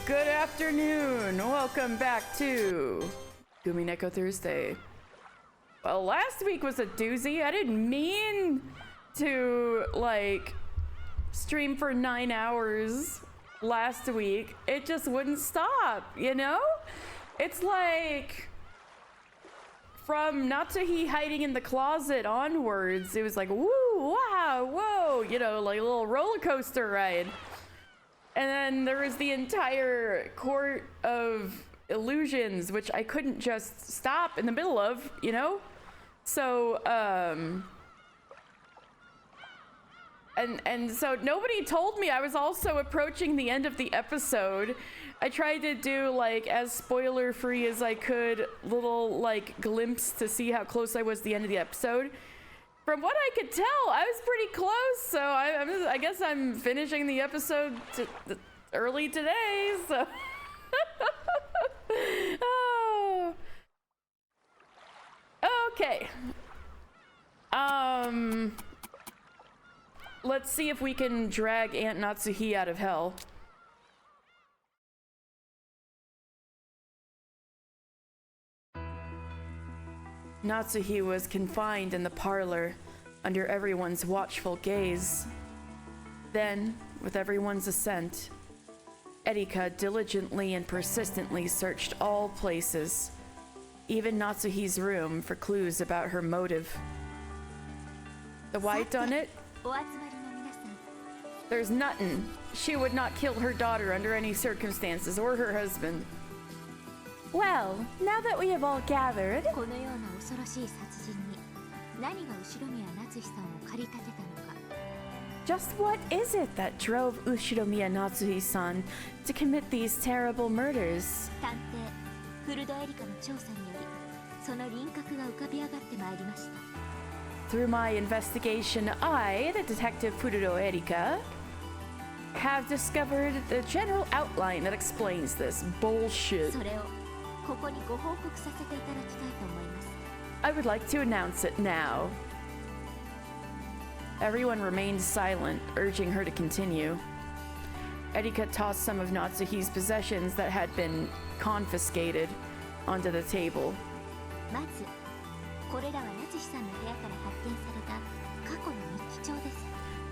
Good afternoon. Welcome back to Umineko Thursday. Well, last week was a doozy. I didn't mean to, like, stream for 9 hours last week. It just wouldn't stop, you know? It's like from Natsuhi hiding in the closet onwards, it was like, woo, wow, whoa, you know, like a little roller coaster ride. And then there was the entire court of illusions, which I couldn't just stop in the middle of, you know? So, and so nobody told me I was also approaching the end of the episode. I tried to do, like, as spoiler-free as I could, little, like, glimpse to see how close I was to the end of the episode. From what I could tell, I was pretty close, so I guess I'm finishing the episode early today, so... Oh. Okay. Let's see if we can drag Aunt Natsuhi out of hell. Natsuhi was confined in the parlor under everyone's watchful gaze. Then, with everyone's assent, Erika diligently and persistently searched all places, even Natsuhi's room, for clues about her motive. The white on it? There's nothing. She would not kill her daughter under any circumstances, or her husband. Well, now that we have all gathered... Just what is it that drove Ushiromiya Natsuhi-san to commit these terrible murders? Through my investigation, I, the detective Fururo Erika, have discovered the general outline that explains this bullshit. I would like to announce it now. Everyone remained silent, urging her to continue. Erika tossed some of Natsuhi's possessions that had been confiscated onto the table.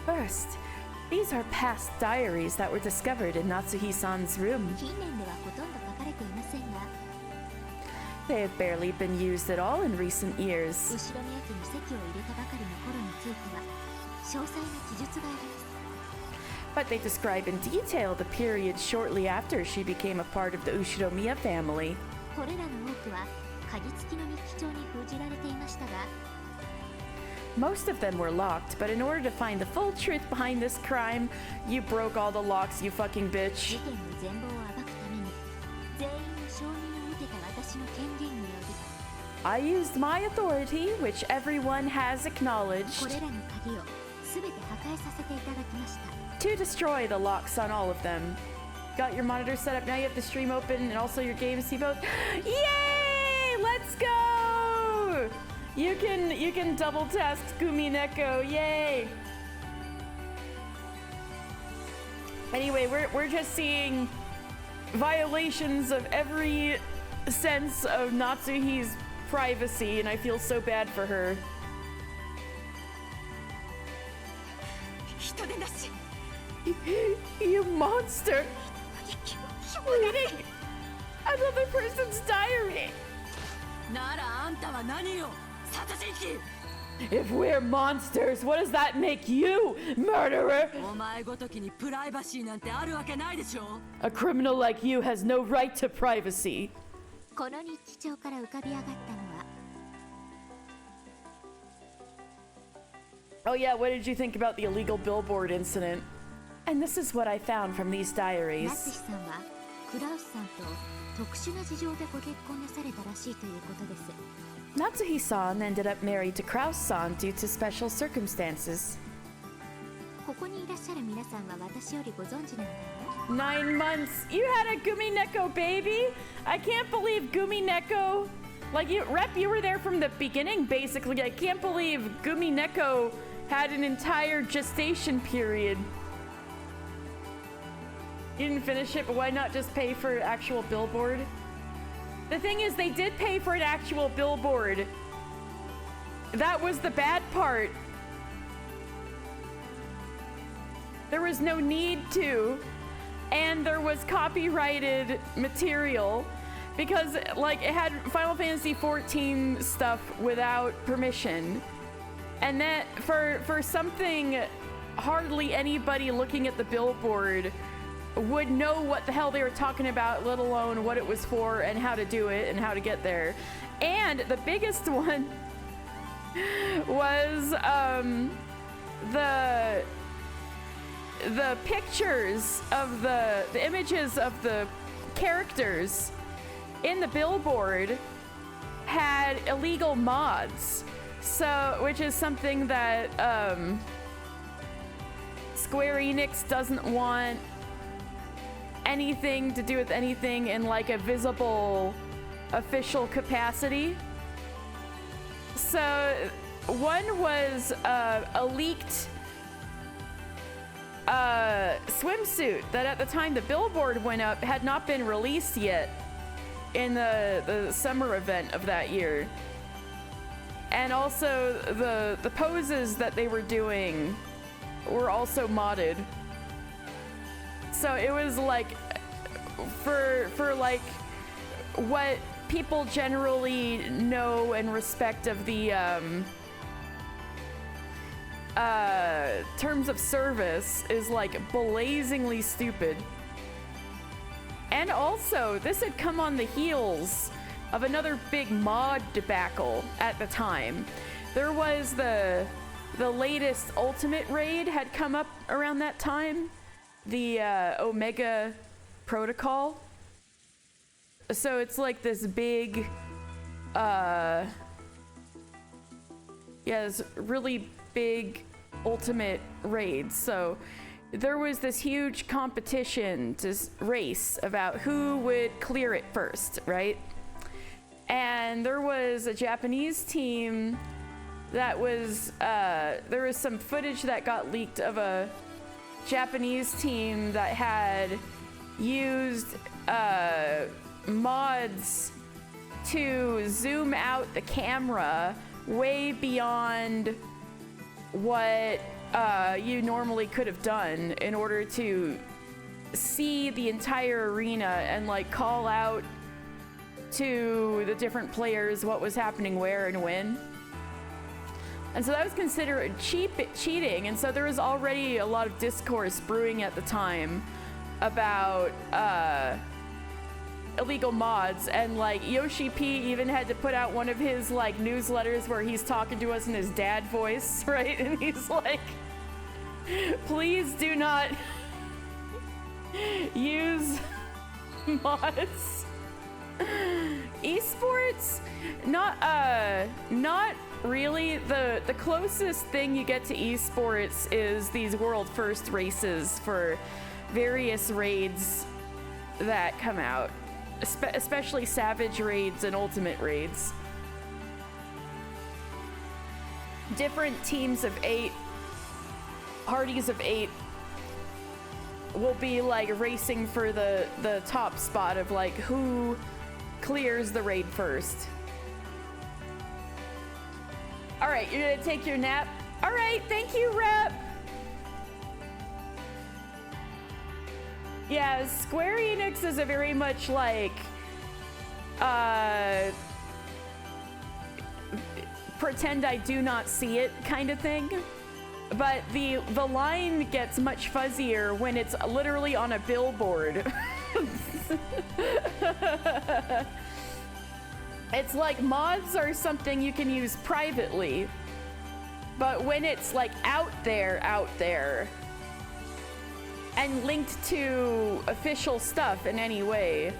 First, these are past diaries that were discovered in Natsuhi-san's room. They have barely been used at all in recent years. But they describe in detail the period shortly after she became a part of the Ushiromiya family. Most of them were locked, but in order to find the full truth behind this crime, you broke all the locks, you fucking bitch. I used my authority, which everyone has acknowledged, to destroy the locks on all of them. Got your monitor set up, now you have the stream open and also your game see both. Yay! Let's go! You can double test Umineko, yay! Anyway, we're just seeing violations of every sense of Natsuhi's privacy, and I feel so bad for her. You monster! Reading another person's diary! If we're monsters, what does that make you, murderer? A criminal like you has no right to privacy. Oh yeah, what did you think about the illegal billboard incident? And this is what I found from these diaries. Natsuhi-san ended up married to Kraus-san due to special circumstances. 9 months. You had a Umineko baby? I can't believe Umineko. Like, Rep, you were there from the beginning, basically. I can't believe Umineko had an entire gestation period. You didn't finish it, but why not just pay for an actual billboard? The thing is, they did pay for an actual billboard. That was the bad part. There was no need to, and there was copyrighted material because, like, it had Final Fantasy XIV stuff without permission. And that for something hardly anybody looking at the billboard would know what the hell they were talking about, let alone what it was for and how to do it and how to get there. And the biggest one was the pictures of the images of the characters in the billboard had illegal mods. So, which is something that Square Enix doesn't want anything to do with anything in like a visible official capacity. So one was a leaked swimsuit that at the time the billboard went up had not been released yet in the summer event of that year. And also the poses that they were doing were also modded. So it was like for like what people generally know and respect of the terms of service is like blazingly stupid. And also, this had come on the heels of another big mod debacle at the time. There was the latest Ultimate raid had come up around that time, the Omega Protocol. So it's like this big, this really big Ultimate raid. So there was this huge competition to race about who would clear it first, right? And there was a Japanese team that was, there was some footage that got leaked of a Japanese team that had used mods to zoom out the camera way beyond what you normally could have done in order to see the entire arena and like call out to the different players what was happening where and when. And so that was considered cheating, and so there was already a lot of discourse brewing at the time about illegal mods, and like Yoshi P even had to put out one of his like newsletters where he's talking to us in his dad voice, right? And he's like, please do not use mods. Esports, not really. The closest thing you get to esports is these world first races for various raids that come out, especially Savage raids and Ultimate raids. Different teams of 8, parties of 8 will be like racing for the top spot of like who clears the raid first. All right, you're gonna take your nap? All right, thank you, Rep. Yeah, Square Enix is a very much like pretend I do not see it kind of thing. But the line gets much fuzzier when it's literally on a billboard. It's like mods are something you can use privately, but when it's like out there, and linked to official stuff in any way,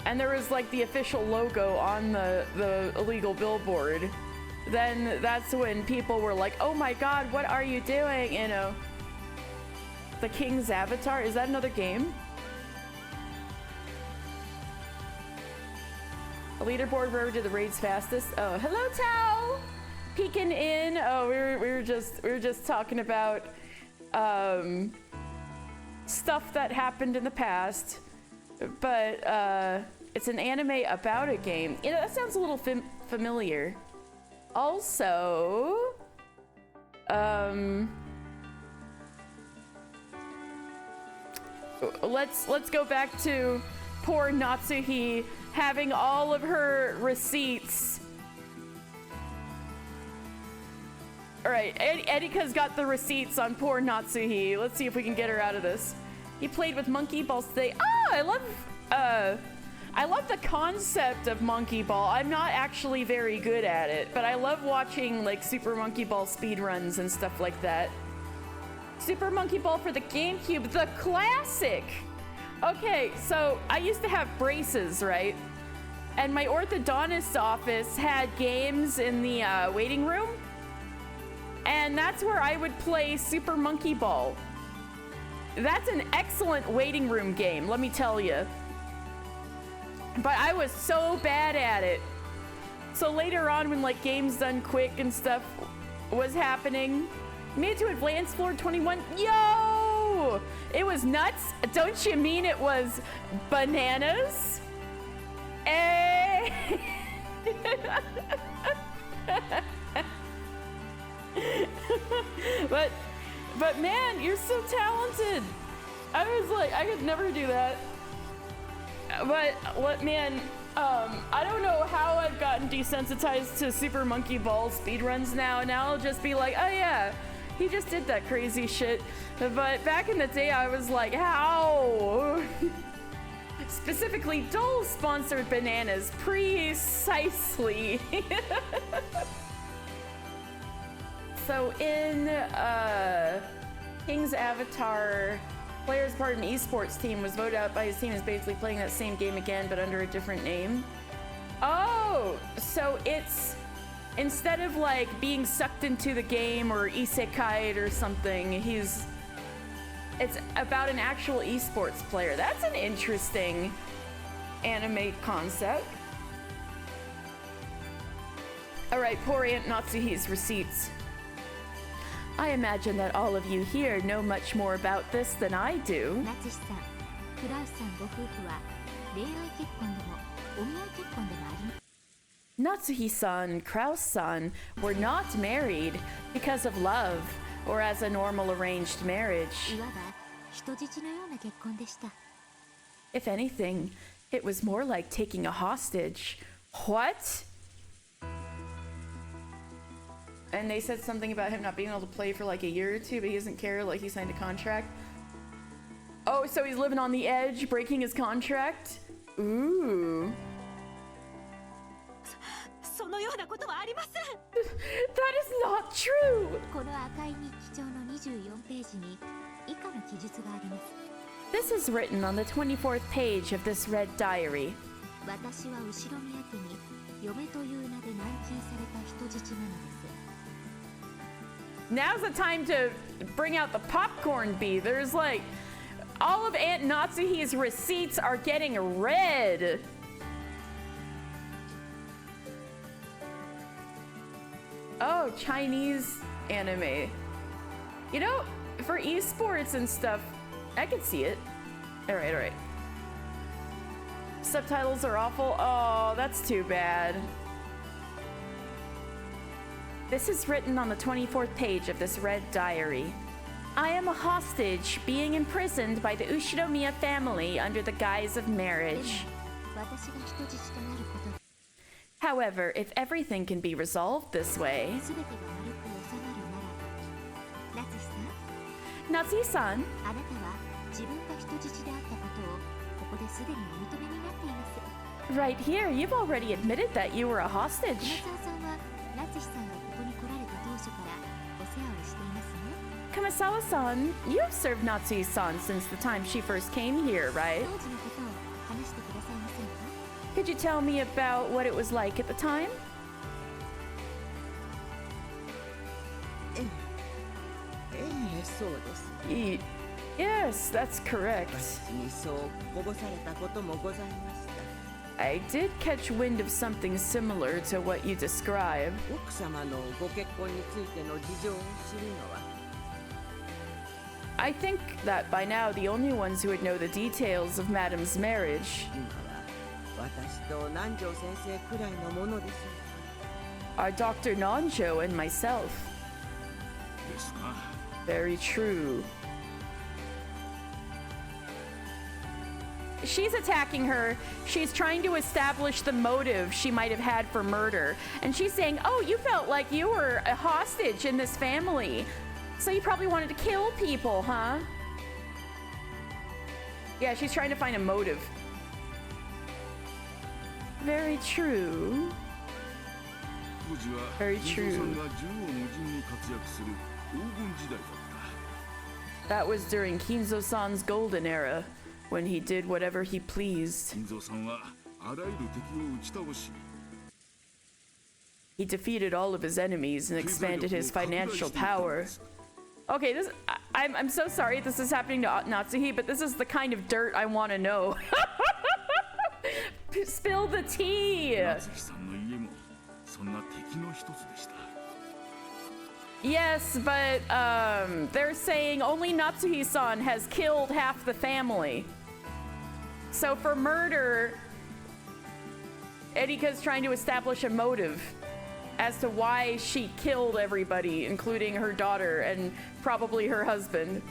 and there was like the official logo on the illegal billboard, then that's when people were like, oh my god, what are you doing? You know, the King's Avatar, is that another game? A leaderboard, whoever did the raids fastest. Oh, hello, Tal. Peeking in. Oh, we were just talking about stuff that happened in the past, but it's an anime about a game. You know, that sounds a little familiar. Also, let's go back to poor Natsuhi having all of her receipts. All right, Erika's got the receipts on poor Natsuhi. Let's see if we can get her out of this. He played with Monkey Ball today. Oh, I love the concept of Monkey Ball. I'm not actually very good at it, but I love watching like Super Monkey Ball speedruns and stuff like that. Super Monkey Ball for the GameCube, the classic. Okay, so I used to have braces, right? And my orthodontist's office had games in the waiting room. And that's where I would play Super Monkey Ball. That's an excellent waiting room game, let me tell you. But I was so bad at it. So later on when like Games Done Quick and stuff was happening, made it to Advanced Floor 21. Yo! It was nuts. Don't you mean it was bananas? Eh? But man, you're so talented. I was like, I could never do that. But what, man, I don't know how I've gotten desensitized to Super Monkey Ball speedruns now. Now I'll just be like, oh yeah, he just did that crazy shit. But back in the day, I was like, how? Specifically, Dole sponsored bananas, precisely. So in King's Avatar, players part of an esports team was voted out by his team as basically playing that same game again, but under a different name. Oh, so it's instead of like being sucked into the game or isekai or something, it's about an actual esports player. That's an interesting anime concept. All right, poor Aunt Natsuhi's receipts. I imagine that all of you here know much more about this than I do. Natsuhi-san and Kraus-san were not married because of love or as a normal arranged marriage. If anything, it was more like taking a hostage. What? And they said something about him not being able to play for like a year or two, but he doesn't care, like he signed a contract. Oh, so he's living on the edge, breaking his contract? Ooh. That is not true! This is written on the 24th page of this red diary. Now's the time to bring out the popcorn bee. There's like, all of Aunt Natsuhi's receipts are getting red. Oh, Chinese anime. You know, for esports and stuff, I could see it. All right. Subtitles are awful. Oh, that's too bad. This is written on the 24th page of this red diary. I am a hostage being imprisoned by the Ushinomiya family under the guise of marriage. However, if everything can be resolved this way... Natsuhi-san? Right here, you've already admitted that you were a hostage. Kamisawa-san, you've served Natsuhi-san since the time she first came here, right? Could you tell me about what it was like at the time? Yes, that's correct. I did catch wind of something similar to what you describe. I think that by now the only ones who would know the details of Madame's marriage 今は私と南條先生くらいのものでしょ are Dr. Nanjo and myself. ですな。 Very true. She's attacking her. She's trying to establish the motive she might have had for murder. And she's saying, oh, you felt like you were a hostage in this family. So you probably wanted to kill people, huh? Yeah, she's trying to find a motive. Very true. 当時は Very 金 true. 蔵さんが縦横無尽に活躍する黄金時代だった。 That was during Kinzo-san's golden era, when he did whatever he pleased. 金蔵さんはあらゆる敵を打ち倒し、 He defeated all of his enemies and expanded his financial power. Okay, I'm so sorry this is happening to Natsuhi, but this is the kind of dirt I want to know. Spill the tea! 夏日さんの家もそんな敵の一つでした。 Yes, but they're saying only Natsuhi-san has killed half the family. So for murder, Erika's trying to establish a motive as to why she killed everybody, including her daughter and probably her husband.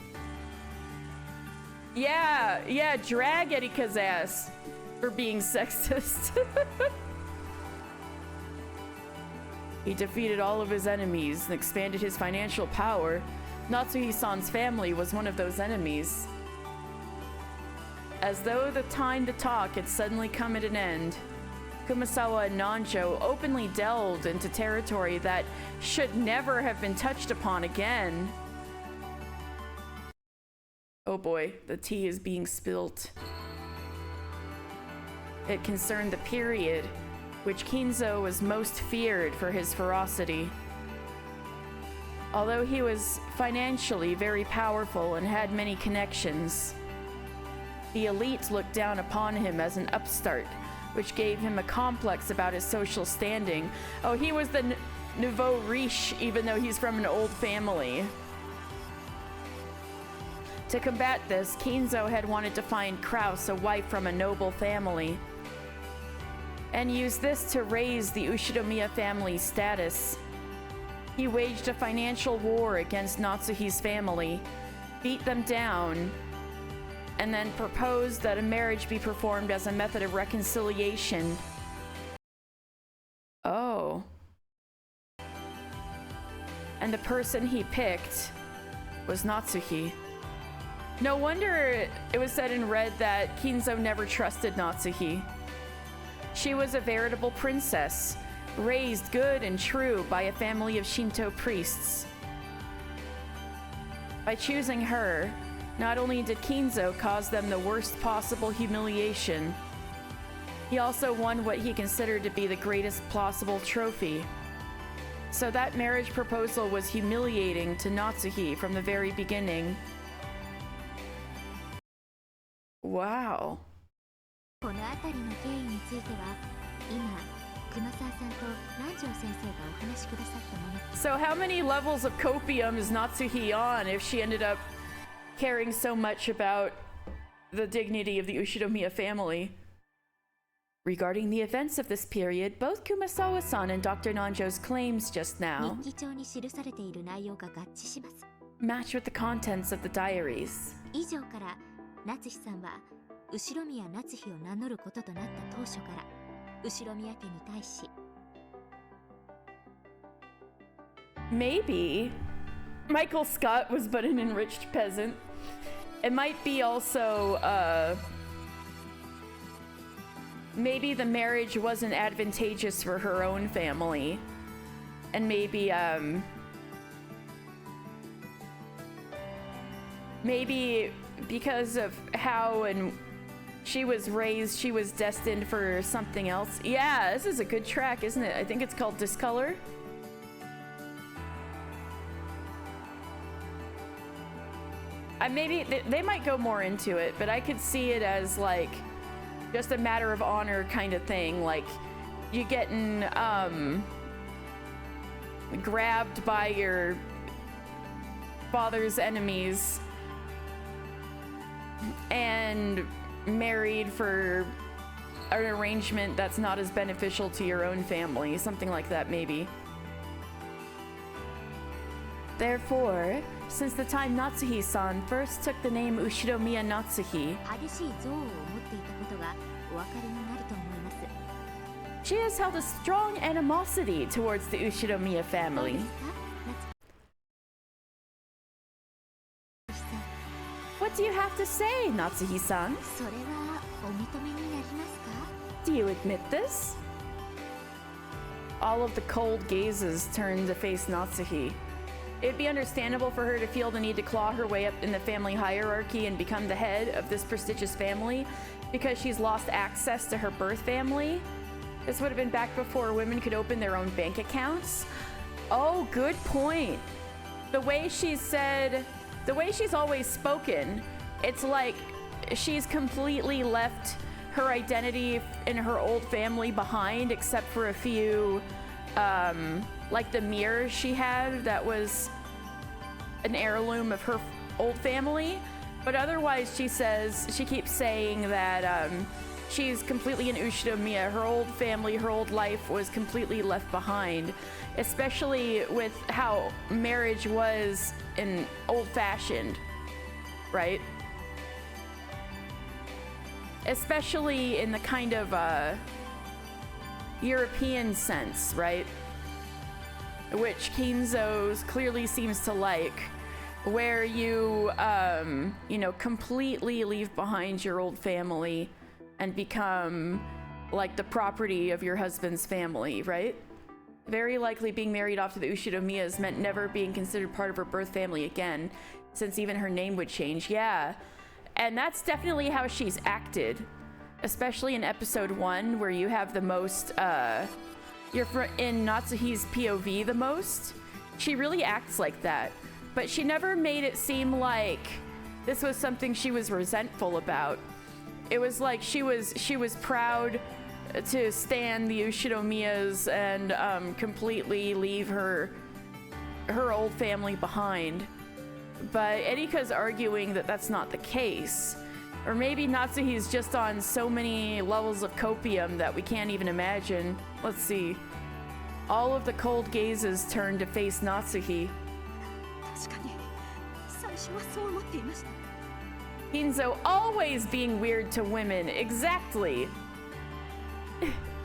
Yeah, drag Erika's ass for being sexist. He defeated all of his enemies and expanded his financial power. Natsuhi-san's family was one of those enemies. As though the time to talk had suddenly come at an end, Kumasawa and Nanjo openly delved into territory that should never have been touched upon again. Oh boy, the tea is being spilt. It concerned the period which Kinzo was most feared for his ferocity. Although he was financially very powerful and had many connections, the elite looked down upon him as an upstart, which gave him a complex about his social standing. Oh, he was the nouveau riche, even though he's from an old family. To combat this, Kinzo had wanted to find Kraus a wife from a noble family, and use this to raise the Ushinomiya family's status. He waged a financial war against Natsuhi's family, beat them down, and then proposed that a marriage be performed as a method of reconciliation. Oh. And the person he picked was Natsuhi. No wonder it was said in red that Kinzo never trusted Natsuhi. She was a veritable princess, raised good and true by a family of Shinto priests. By choosing her, not only did Kinzo cause them the worst possible humiliation, he also won what he considered to be the greatest possible trophy. So that marriage proposal was humiliating to Natsuhi from the very beginning. Wow. この辺りの経緯については今熊沢さんと南條先生がお話しくださったもの。 So how many levels of copium is Natsuhi on if she ended up caring so much about the dignity of the Ushinomiya family? Regarding the events of this period, both Kumasawa-san and Dr. Nanjo's claims just now 日記帳に記されている内容が合致します。 match with the contents of the diaries. 以上から夏日さんは後宮夏日を名乗ることとなった当初から後宮家に対し Maybe Michael Scott was but an enriched peasant. It might be also, maybe the marriage wasn't advantageous for her own family. And maybe, maybe because of how and she was raised, she was destined for something else. Yeah, this is a good track, isn't it? I think it's called Discolor. Maybe they might go more into it, but I could see it as like just a matter of honor kind of thing. Like you getting grabbed by your father's enemies and married for an arrangement that's not as beneficial to your own family, something like that maybe. Therefore, since the time Natsuhi-san first took the name Ushiromiya Natsuhi, 激しい憎悪を持っていたことがお分かりになると思います。 she has held a strong animosity towards the Ushiromiya どう family. ですか、夏さん。 What do you have to say, Natsuhi-san? それはお認めになりますか？ Do you admit this? All of the cold gazes turned to face Natsuhi. It'd be understandable for her to feel the need to claw her way up in the family hierarchy and become the head of this prestigious family because she's lost access to her birth family. This would have been back before women could open their own bank accounts. Oh, good point. The way she said, the way she's always spoken, it's like she's completely left her identity in her old family behind, except for a few, like the mirror she had that was an heirloom of her old family. But otherwise, she keeps saying that she's completely an Ushiromiya. Her old family, her old life was completely left behind, especially with how marriage was in old-fashioned, right? Especially in the kind of European sense, right? Which Kinzo clearly seems to like, where you, you know, completely leave behind your old family and become like the property of your husband's family, right? Very likely being married off to the Ushinomiyas meant never being considered part of her birth family again, since even her name would change. Yeah. And that's definitely how she's acted, especially in episode 1, where you have the most, you're in Natsuhi's POV the most. She really acts like that, but she never made it seem like this was something she was resentful about. It was like she was proud to stand the Ushinomiyas and completely leave her old family behind. But Erika's arguing that that's not the case. Or maybe Natsuhi's just on so many levels of copium that we can't even imagine. Let's see. All of the cold gazes turned to face Natsuhi. 確かに最初はそう思っていました。 Kinzo always being weird to women. Exactly.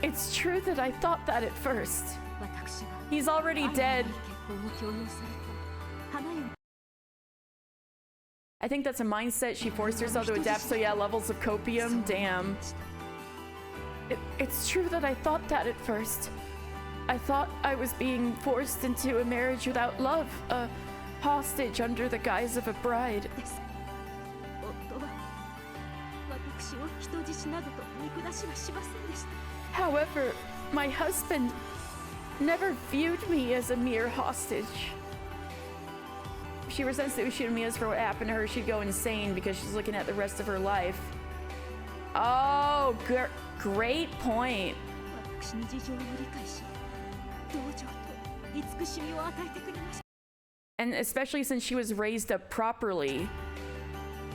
It's true that I thought that at first. 私が He's already 愛の dead. ない結婚を強要された花嫁 I think that's a mindset she forced herself to adapt. So yeah, levels of copium. Damn. It's true that I thought that at first. I thought I was being forced into a marriage without love, a hostage under the guise of a bride. です夫は私を人質などと見下しはしませんでした However, my husband never viewed me as a mere hostage. If she resents the Ushinomiyas for what happened to her, she'd go insane because she's looking at the rest of her life. Oh, great point. 私の事情を理解し同情と慈しみを与えてくれました And especially since she was raised up properly,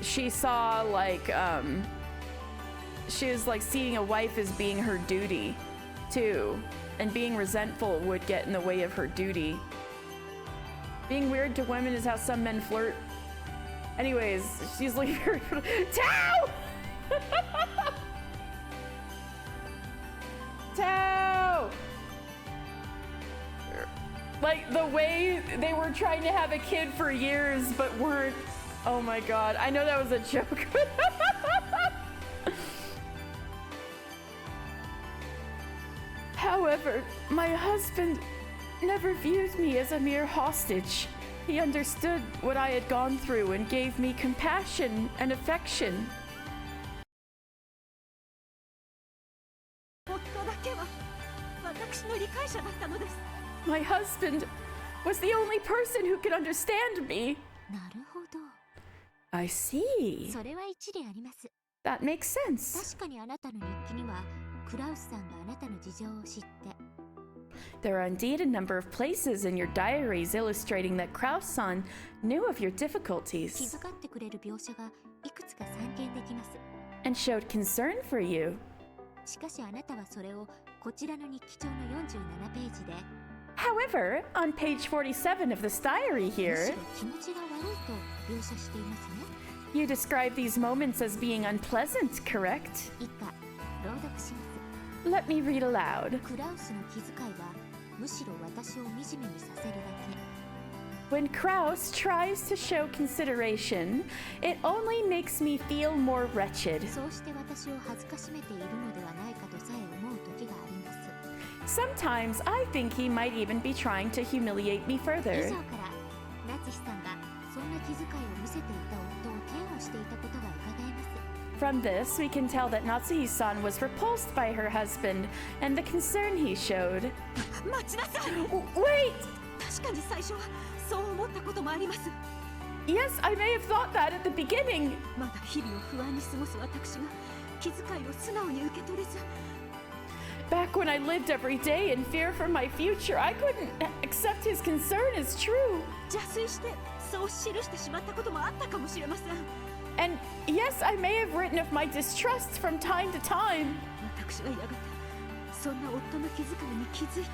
she saw like, she was like seeing a wife as being her duty too. And being resentful would get in the way of her duty. Being weird to women is how some men flirt. Anyways, she's leaving her. Tao! Tao! Like the way they were trying to have a kid for years but weren't. Oh my god. I know that was a joke. However, my husband never viewed me as a mere hostage. He understood what I had gone through and gave me compassion and affection. 夫だけは私の理解者だったのです My husband was the only person who could understand me. なるほど。 I see. それは一理あります。 That makes sense. 確かにあなたの日記にはクラウスさんがあなたの事情を知って There are indeed a number of places in your diaries illustrating that Kraus-san knew of your 気 difficulties. 遣ってくれる描写がいくつか散見できます。 and showed concern for you. しかしあなたはそれをこちらの日記帳の47ページで However, on page 47 of this diary むし here, ろ気持ちが悪いと描写していますね。 you describe these moments as being unpleasant, correct? 以下朗読します。 Let me read aloud. クラウスの気遣いはむしろ私を惨めにさせるだけ。 When Kraus tries to show consideration, it only makes me feel more wretched. そうして私を恥ずかしめているのではないかとさえ思う時があります。 Sometimes I think he might even be trying to humiliate me 以 further. 上から夏日さんがそんな気遣いを見せていた夫を嫌悪していたことが伺えます。 From this, we can tell that Natsuhi-san was repulsed by her husband and the concern he showed. 待ちなさい。 Wait! 確かに最初はそう思ったこともあります。 Yes, I may have thought that at the beginning. まだ日々を不安に過ごす私が気遣いを素直に受け取れず、 Back when I lived every day in fear for my future, I couldn't accept his concern as true. 邪推してそう記してしまったこともあったかもしれません。 And yes, I may have written of my distrust from time to time. 私はやがてそんな夫の気遣いに気づいて、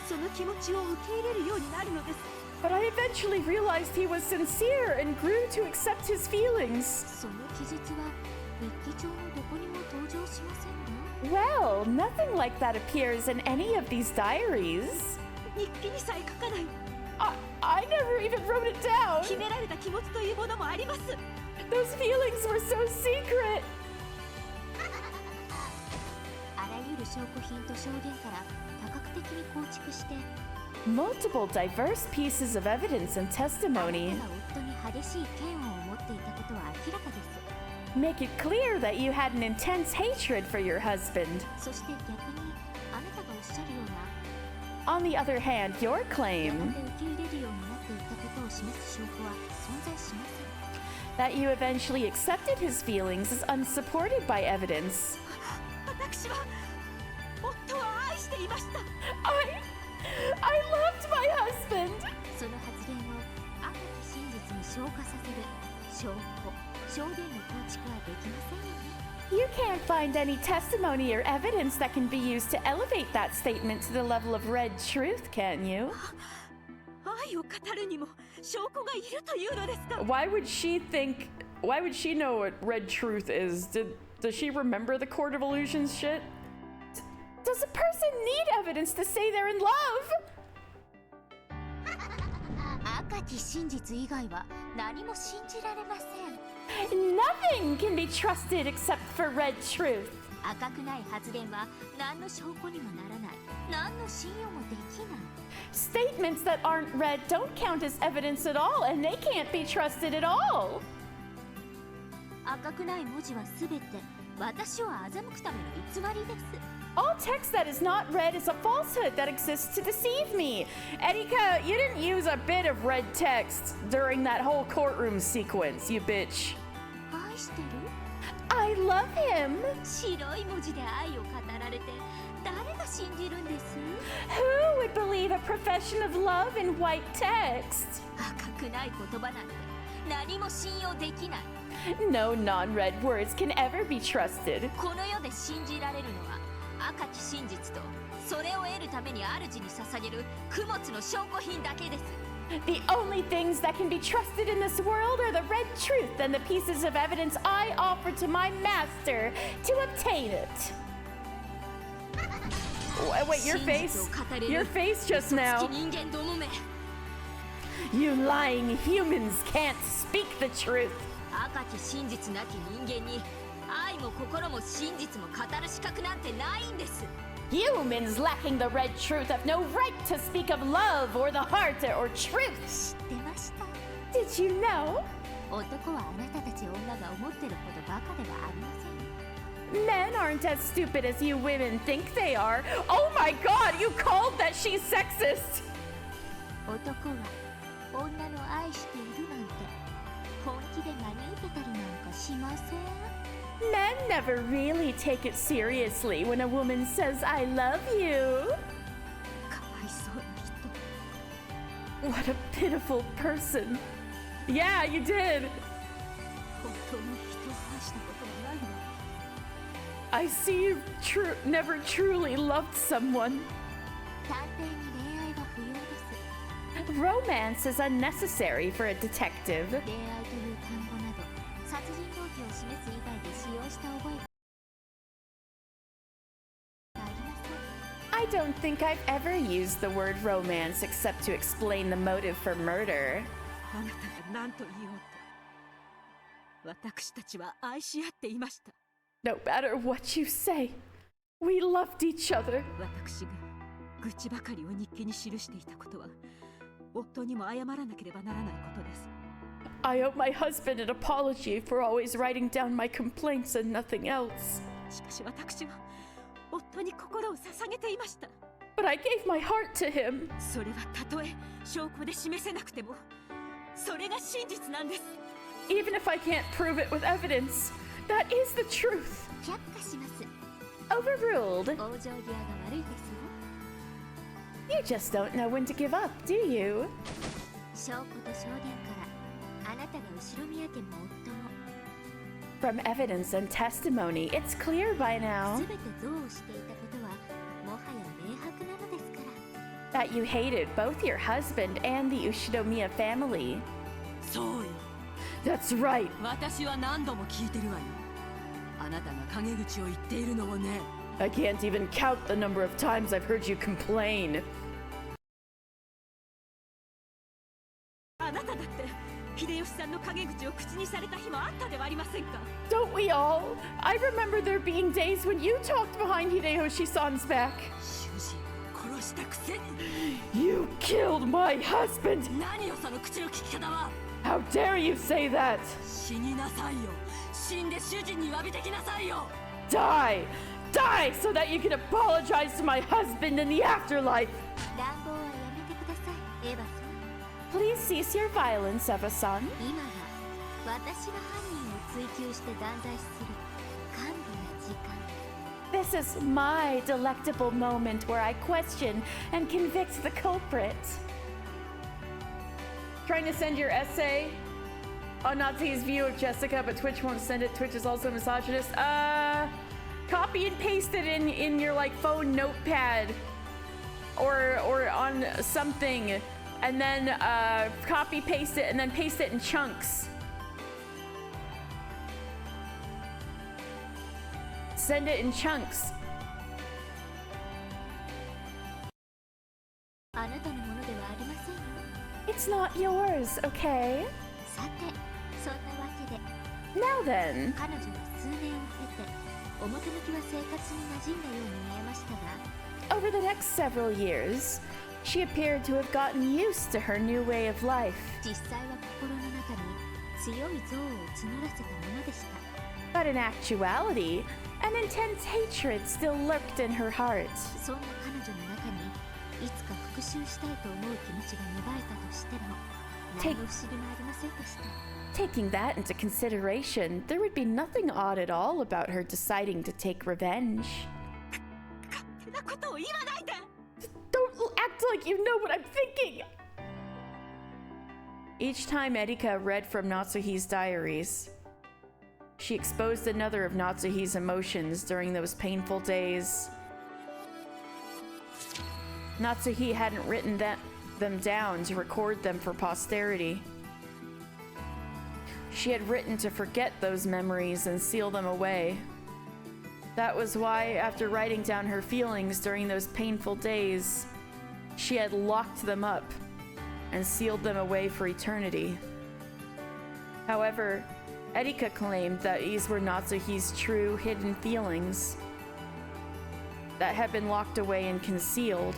その気持ちを受け入れるようになるのです。 But I eventually realized he was sincere and grew to accept his feelings. その記述は日記帳のどこにも登場しませんが Well, nothing like that appears in any of these diaries. 日記にさえ書かない I never even wrote it down. 秘められた気持ちというものもあります。 Those feelings were so secret. あらゆる証拠品と証言から多角的に構築して Multiple diverse pieces of evidence and あな testimony たが夫に激しい嫌悪を持っていたことは明らかです。 make it clear that you had an intense hatred for your husband. そして逆にあなたがおっしゃるような On the other hand, your やが claim て受け入れるようになっていったことを示す証拠は存在しません。 that you eventually accepted his feelings is unsupported by evidence. 私は夫を愛していました。 I loved my husband. その発言を赤き真実に昇華させる証拠、証言の構築はできませんよね。 You can't find any testimony or evidence that can be used to elevate that statement to the level of red truth, can you? 愛を語るにも証拠がいるというのですか。 Why would she know what red truth is? Does she remember the Court of Illusions shit? Does a person need evidence to say they're in love? 赤き真実以外は何も信じられません。 Nothing can be trusted except for red truth. 赤くない発言は何の証拠にもならない。何の信用もできない。 Statements that aren't red don't count as evidence at all, and they can't be trusted at all. 赤くない文字はすべて私を欺くための偽りです。 All text that is not red is a falsehood that exists to deceive me. Erika, you didn't use a bit of red text during that whole courtroom sequence, you bitch. 愛してる I love him. 白い文字で愛を語られて誰が信じるんです Who would believe a profession of love in white text? 赤くない言葉なんて何も信用できない。 No non-red words can ever be trusted. この世で信じられるのは赤き真実とそれを得るために主に捧げる供物の証拠品だけです。 The only things that can be trusted in this world are the red truth and the pieces of evidence I offer to my master to obtain it. Wait, your face just now. 人間どもめ You lying humans can't speak the truth. 赤き真実なき人間に愛も心も真実も語る資格なんてないんです。 Humans lacking the red truth have no right to speak of love or the heart or truth. 知ってました。 Did you know? 男はあなたたち女が思ってるほどバカではありません。 Men aren't as stupid as you women think they are. Oh my god, you called that she's sexist. 男は女の愛しているなんて本気で真に受けたりなんかしません。 Men never really take it seriously when a woman says, I love you. かわいそうな人。 What a pitiful person. Yeah, you did. 本当にしたことはないわ。 I see you've never truly loved someone. 探偵に恋愛は不要です。 Romance is unnecessary for a detective. 恋愛という単語など殺人動機を示す以外で使用した覚えがありません。 I don't think I've ever used the word romance except to explain the motive for murder. あなたが何と言おうと、私たちは愛し合っていました。 No matter what you say, we loved each other. 私が愚痴ばかりを日記に記していたことは、夫にも謝らなければならないことです。 I owe my husband an apology for always writing down my complaints and nothing else. しかし私は夫に心を捧げていました。 But I gave my heart to him. それはたとえ証拠で示せなくても、それが真実なんです。 Even if I can't prove it with evidence, that is the truth. 却下します。 Overruled. 往生際が悪いですよ。 You just don't know when to give up, do you? 証拠と証言からあなたが後ろ宮家も夫も From evidence and testimony, it's clear by now 全て憎悪していたことはもはや明白なのですから。 that you hated both your husband and the Ushinomiya family. そうよ。 That's right. 私は何度も聞いてるわよ。あなたが陰口を言っているのをね。 I can't even count the number of times I've heard you complain. あなただって秀吉さんの陰口を口にされた日もあったではありませんか。 Don't we all? I remember there being days when you talked behind Hideyoshi-san's back. 主人を殺したくせに。 You killed my husband! 何よその口の利き方は。 How dare you say that? 死になさいよ。死んで主人に詫びてきなさいよ。 Die! Die so that you can apologize to my husband in the afterlife! 乱暴はやめてください、エヴァさん。 Please cease your violence, Eva-san. 今が私が犯人を追及して断罪する甘美な時間。 This is my delectable moment where I question and convict the culprit. Trying to send your essay on Natsuhi's view of Jessica, but Twitch won't send it. Twitch is also misogynist. Copy and paste it in your like phone notepad or on something, and then copy paste it and then paste it in chunks. Send it in chunks. あなたのものではありませんよ。 It's not yours, okay? さて、そんなわけで Now then. 彼女は数年を経て表向きは生活に馴染んだように見えましたが、 Over the next several years, she appeared to have gotten used to her new way of life. 実際は心の中に強い憎悪を募らせたものでした。 But in actuality, an intense hatred still lurked in her heart. そんな彼女の中にいつか復讐したいと思う気持ちが芽生えたとしても何の不思議もありませんでした。 Taking that into consideration, there would be nothing odd at all about her deciding to take revenge. 勝手なことを言わないで。 Don't act like you know what I'm thinking! Each time Erika read from Natsuhi's diaries, she exposed another of Natsuhi's emotions during those painful days. Natsuhi hadn't written them down to record them for posterity. She had written to forget those memories and seal them away. That was why, after writing down her feelings during those painful days, she had locked them up and sealed them away for eternity. However, Erika claimed that these were Natsuhi's true hidden feelings that had been locked away and concealed.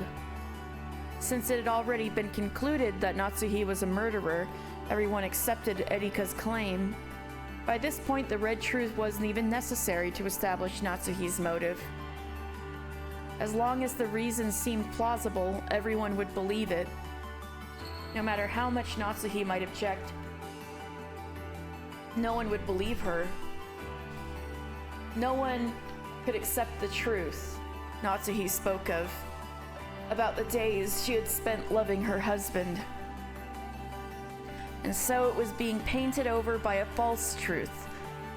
Since it had already been concluded that Natsuhi was a murderer, everyone accepted Erika's claim. By this point, the red truth wasn't even necessary to establish Natsuhi's motive. As long as the reasons seemed plausible, everyone would believe it. No matter how much Natsuhi might object, no one would believe her. No one could accept the truth Natsuhi spoke of, about the days she had spent loving her husband. And so it was being painted over by a false truth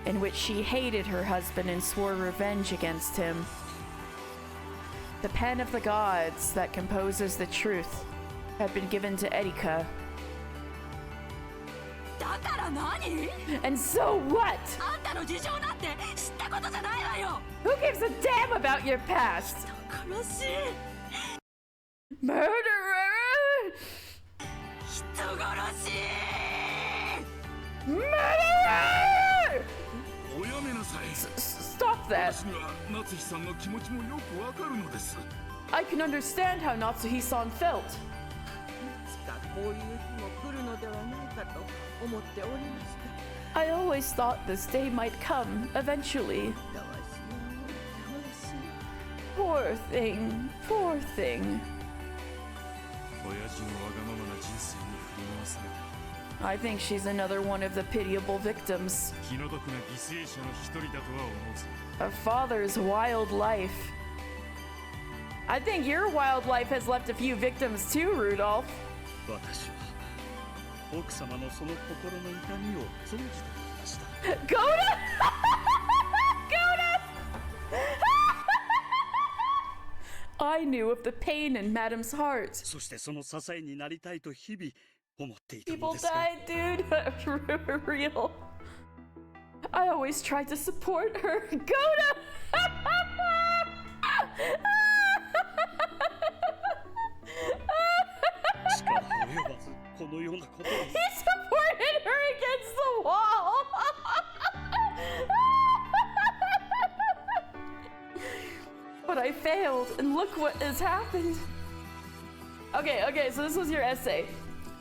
in which she hated her husband and swore revenge against him. The pen of the gods that composes the truth had been given to Erika. だから何？ And so what? あんたの事情なんて知ったことじゃないわよ。 Who gives a damn about your past? 殺し、 Murderer! 人殺し。 Murderer! おやめなさい。 Stop that. 私には夏日さんの気持ちもよくわかるのです。 I can understand how Natsuhi-san felt. いつかこういう日も来るのではないかと思っておりました。 I always thought this day might come eventually. たわしたわし。 Poor thing, poor thing. 親父のわがままな人生に振り回されて I think she's another one of the pitiable victims. 気の毒な犠牲者の一人だとは思うぜ。 A father's wild life. I think your wild life has left a few victims too, Rudolph. 私は奥様のその心の痛みを存じておりました。 Goda! Goda! I knew of the pain in Madam's heart. そしてその支えになりたいと日々思っていたの People ですが、 died, dude. Real. I always tried to support her. Goda! 力及ばずこのようなことに。 He supported her against the wall. But I failed, and look what has happened. Okay, so this was your essay.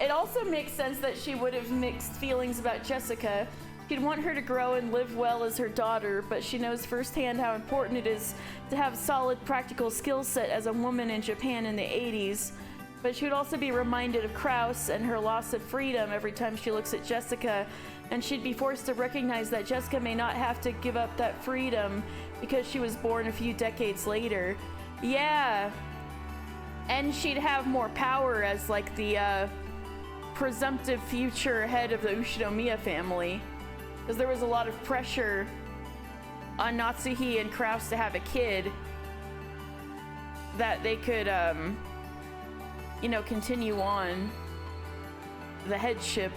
It also makes sense that she would have mixed feelings about Jessica. She'd want her to grow and live well as her daughter, but she knows firsthand how important it is to have solid practical skill set as a woman in Japan in the 80s. But she would also be reminded of Kraus and her loss of freedom every time she looks at Jessica, and she'd be forced to recognize that Jessica may not have to give up that freedom because she was born a few decades later. Yeah. And she'd have more power as like the presumptive future head of the Ushinomiya family. Because there was a lot of pressure on Natsuhi and Kraus to have a kid that they could, continue on the headship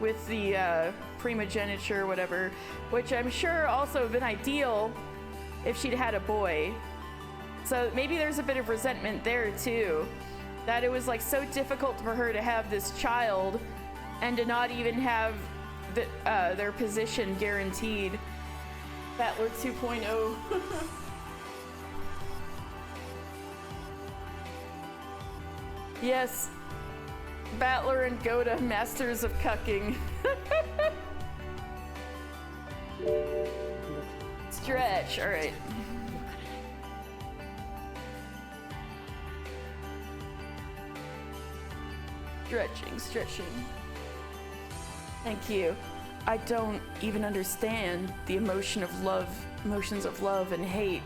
with the primogeniture or whatever, which I'm sure also would have been ideal if she'd had a boy. So maybe there's a bit of resentment there too, that it was like so difficult for her to have this child and to not even have their position guaranteed. Battler 2.0. Yes, Battler and Goda, masters of cucking. Stretch, alright. Stretching. Thank you. I don't even understand the emotions of love and hate.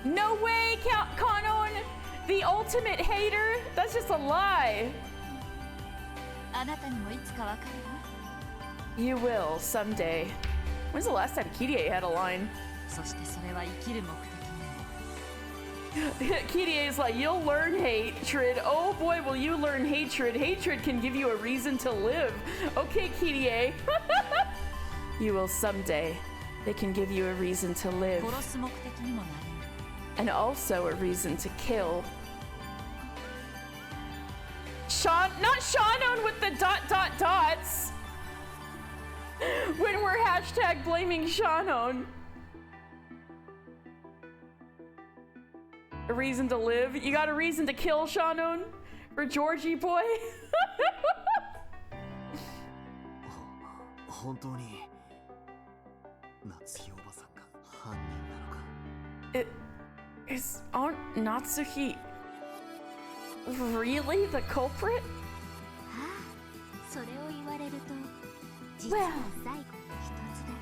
No way, Kanon! The ultimate hater? That's just a lie. あなたにもいつかわかるわ。 You will, someday. When's the last time Kirie had a line? そしてそれは生きる目的にも。 Kirie's like, you'll learn hatred. Oh boy, will you learn hatred. Hatred can give you a reason to live. Okay, Kirie. You will someday. They can give you a reason to live. 殺す目的にもなる。 And also a reason to kill. Not Shanon with the ... When we're hashtag blaming Shanon. A reason to live? You got a reason to kill Shanon? For Georgie boy? 本当に夏日おばさんが犯人なのか。 Is Aunt Natsuhi really the culprit? はあ、それを言われると、実は最後に一つだ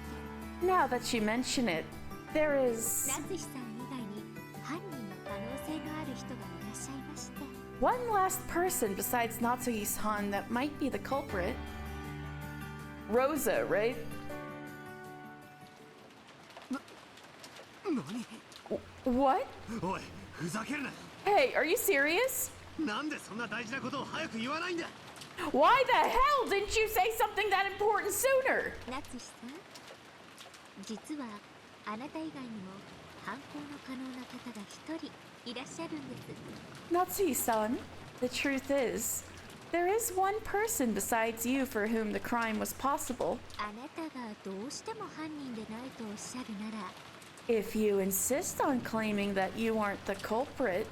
け。 Now that you mention it, there is 夏日さん以外に犯人の可能性がある人がいらっしゃいまして。 one last person besides Natsuhi-san that might be the culprit. Rosa, right? What? おいふざけるな。 Hey, are you serious? なんでそんな大事なことを早く言わないんだ。 Why the hell didn't you say something that important sooner? ナツシさん、実はあなた以外にも犯行の可能な方が一人いらっしゃるんです。 Natsuhi-san, the truth is, there is one person besides you for whom the crime was possible. あなたがどうしても犯人でないとおっしゃるなら、 If you insist on claiming that you aren't the culprit,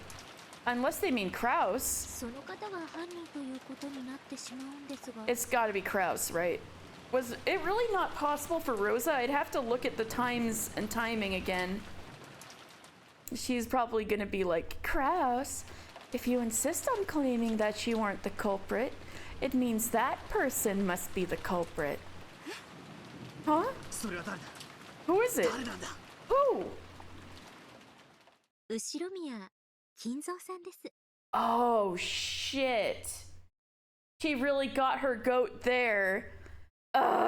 unless they mean Kraus, その方が犯人ということになってしまうんですが、 it's gotta be Kraus, right? Was it really not possible for Rosa? I'd have to look at the times and timing again. She's probably gonna be like, Kraus, if you insist on claiming that you aren't the culprit, it means that person must be the culprit. Huh? それは誰だ。 Who is it? 誰なんだ。 Who? 後ろ宮金蔵さんです。 Oh, shit. She really got her goat there. Erika!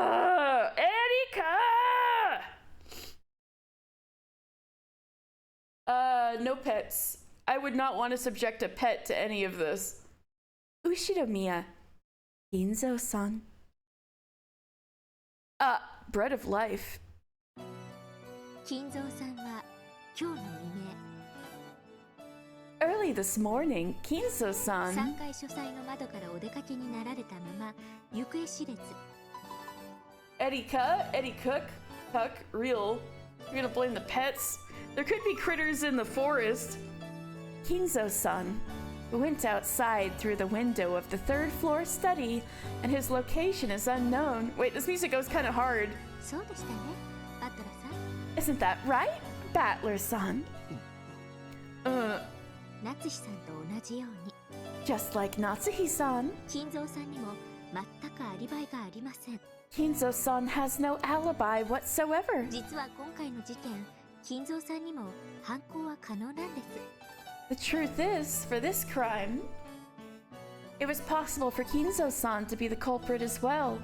No pets. I would not want to subject a pet to any of this. Ushiromiya. Ginzo-san. Bread of life. 金蔵さんは今日の未 Early this morning, 明、 Kinzo-san. 3階書斎の窓からお出かけになられたまま行方知れず、 Erika, Eddie Cook, real. You're gonna blame the pets? There could be critters in the forest. Kinzo-san went outside through the window of the third floor study, and his location is unknown. Wait, this music goes kind of hard. そうでしたね、バトラさん。 Isn't that right, Battler-san? ナツシさんと同じように、 Just like Natsuhi-san, 金蔵さんにも全くアリバイがありません。 Kinzo-san has no alibi whatsoever. 実は今回の事件、金蔵さんにも犯行は可能なんです。 The truth is, for this crime, it was possible for Kinzo-san to be the culprit as well.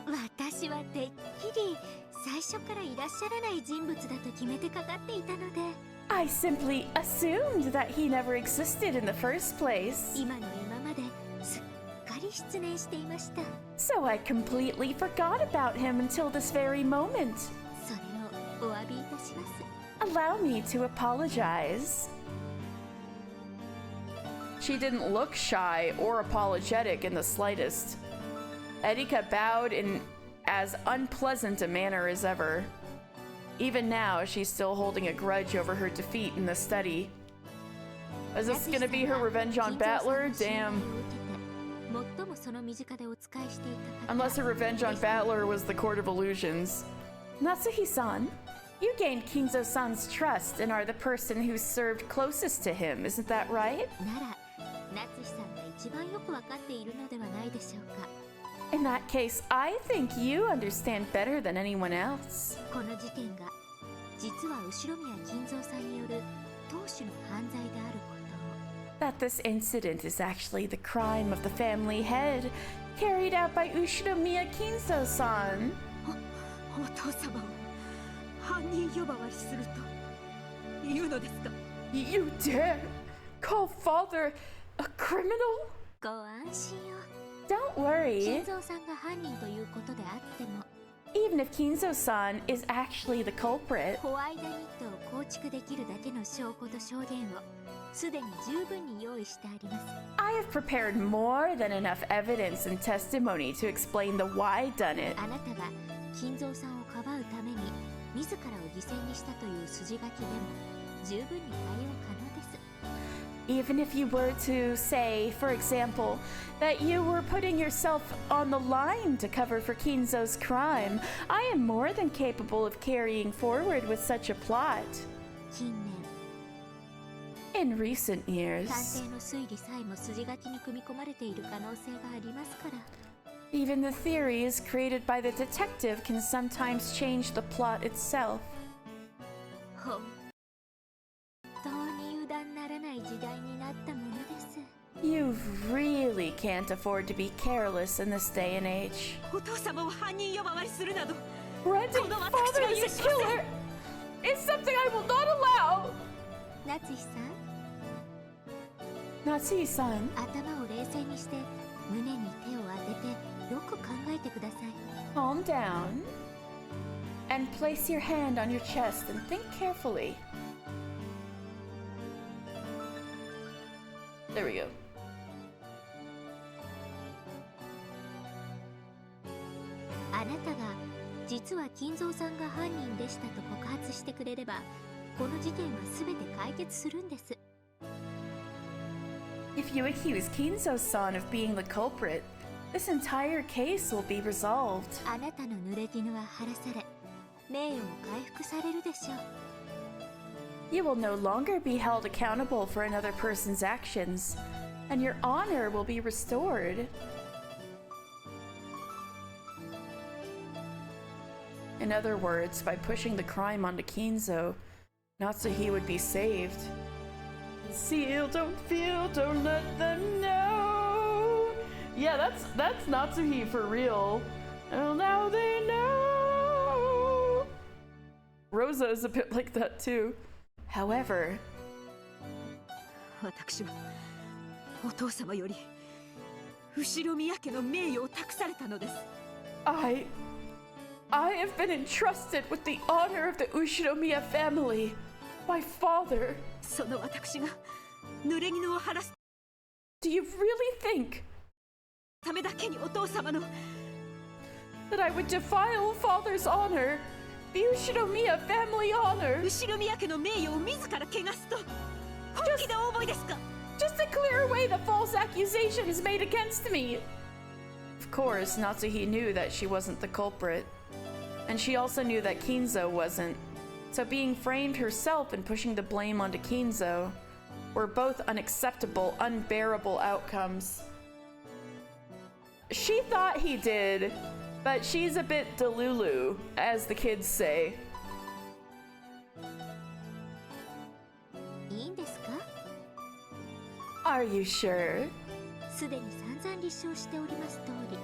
私はてっきり最初からいらっしゃらない人物だと決めてかかっていたので、 I simply assumed that he never existed in the first place. 今の今まですっかり失念していました。 So I completely forgot about him until this very moment. それをお詫びいたします。 Allow me to apologize. She didn't look shy or apologetic in the slightest. Erika bowed in as unpleasant a manner as ever. Even now, she's still holding a grudge over her defeat in the study. Is this gonna be her revenge on Battler? Damn. 最もその身近でお仕えしていた方、 Unless her revenge on Battler was the Court of Illusions. Natsuhi-san, you gained Kinzo-san's trust and are the person who served closest to him, isn't that right? なら、ナツシさんが一番よくわかっているのではないでしょうか。 In that case, I think you understand better than anyone else. この事件が実は後宮金蔵さんによる当主の犯罪であることを、 That this incident is actually the crime of the family head, carried out by Ushinomiya Kinzo-san. お父様を犯人呼ばわりするというのですか。 You dare call father a criminal? ご安心を。 Don't worry. 金蔵さんが犯人ということであっても、 Even if Kinzo-san is actually the culprit, ホワイトニットを構築できるだけの証拠と証言をすでに十分に用意してあります。 I have prepared more than enough evidence and testimony to explain the why done it. あなたが金蔵さんをかばうために自らを犠牲にしたという筋書きでも十分に対応可能です。 Even if you were to say, for example, that you were putting yourself on the line to cover for Kinzo's crime, I am more than capable of carrying forward with such a plot. 近 In recent 年、 years, 探偵の推理さえも筋書きに組み込まれている可能性がありますから。 even the theories created by the detective can sometimes change the plot itself. 本当に油断ならない時代になったものです。 You really can't afford to be careless in this day and age. お父様を犯人呼ばわりするなど、 Renting この father 私が is 許 a しません。 killer is something I will not 夏日さん、 Natsui-san, 頭を冷静にして胸に手を当ててよく考えてください。 calm down and place your hand on your chest and think carefully. There we go. あなたが実は金蔵さんが犯人でしたと告発してくれれば、この事件は全て解決するんです。 If you accuse Kinzo-san of being the culprit, this entire case will be resolved. あなたの濡れ衣は晴らされ、名誉も回復されるでしょう。 You will no longer be held accountable for another person's actions, and your honor will be restored. In other words, by pushing the crime onto Kinzo, Natsuhi would be saved. Seal, don't feel, don't let them know. Yeah, that's Natsuhi for real. Well, now they know. Rosa is a bit like that too. However, 私はお父様より後ろ宮家の名誉を託されたのです。 I have been entrusted with the honor of the Ushinomiya family. My father. その私が濡れ衣を晴らす Do you really think ためだけにお父様の that I would defile father's honor? The Ushinomiya family honor? 後ろ宮家の名誉を自ら汚すと本気でお思いですか？ Just to clear away the false accusations made against me. Of course, Natsuhi knew that she wasn't the culprit. And she also knew that Kinzo wasn't. So being framed herself and pushing the blame onto Kinzo were both unacceptable, unbearable outcomes. She thought he did, but she's a bit delulu, as the kids say. いいんですか？ Are you sure? すでに散々立証しております通り。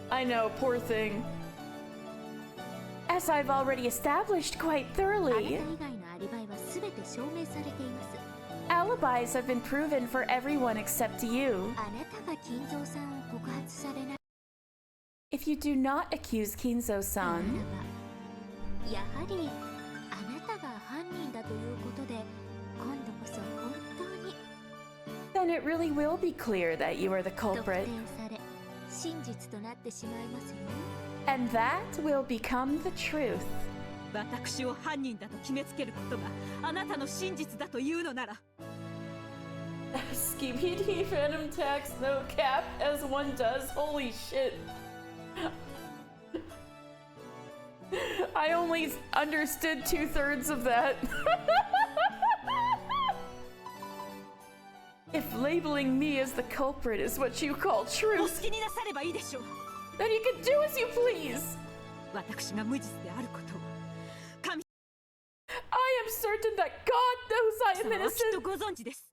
I know, poor thing. As I've already established quite あなた thoroughly, 以外のアリバイは全て証明されています。 alibis have been proven for everyone except you. あなたが金蔵さんを告発されない If you do not accuse なら Kinzo-san, ば、やはりあなたが犯人だということで、今度こそ本当に then it really will be clear that you are the 特定 culprit, され、真実となってしまいますよ。 and that will become the truth. 私を犯人だと決めつけることがあなたの真実だというのなら Skibidi Phantom Tax, no cap, as one does. Holy shit. I only understood 2/3 of that. If labeling me as the culprit is what you call お好 truth, きになさればいいでしょう。 then you can do as you please. 私が無実であることを神 I am certain that God knows I 様 am はきっと innocent. ご存知です。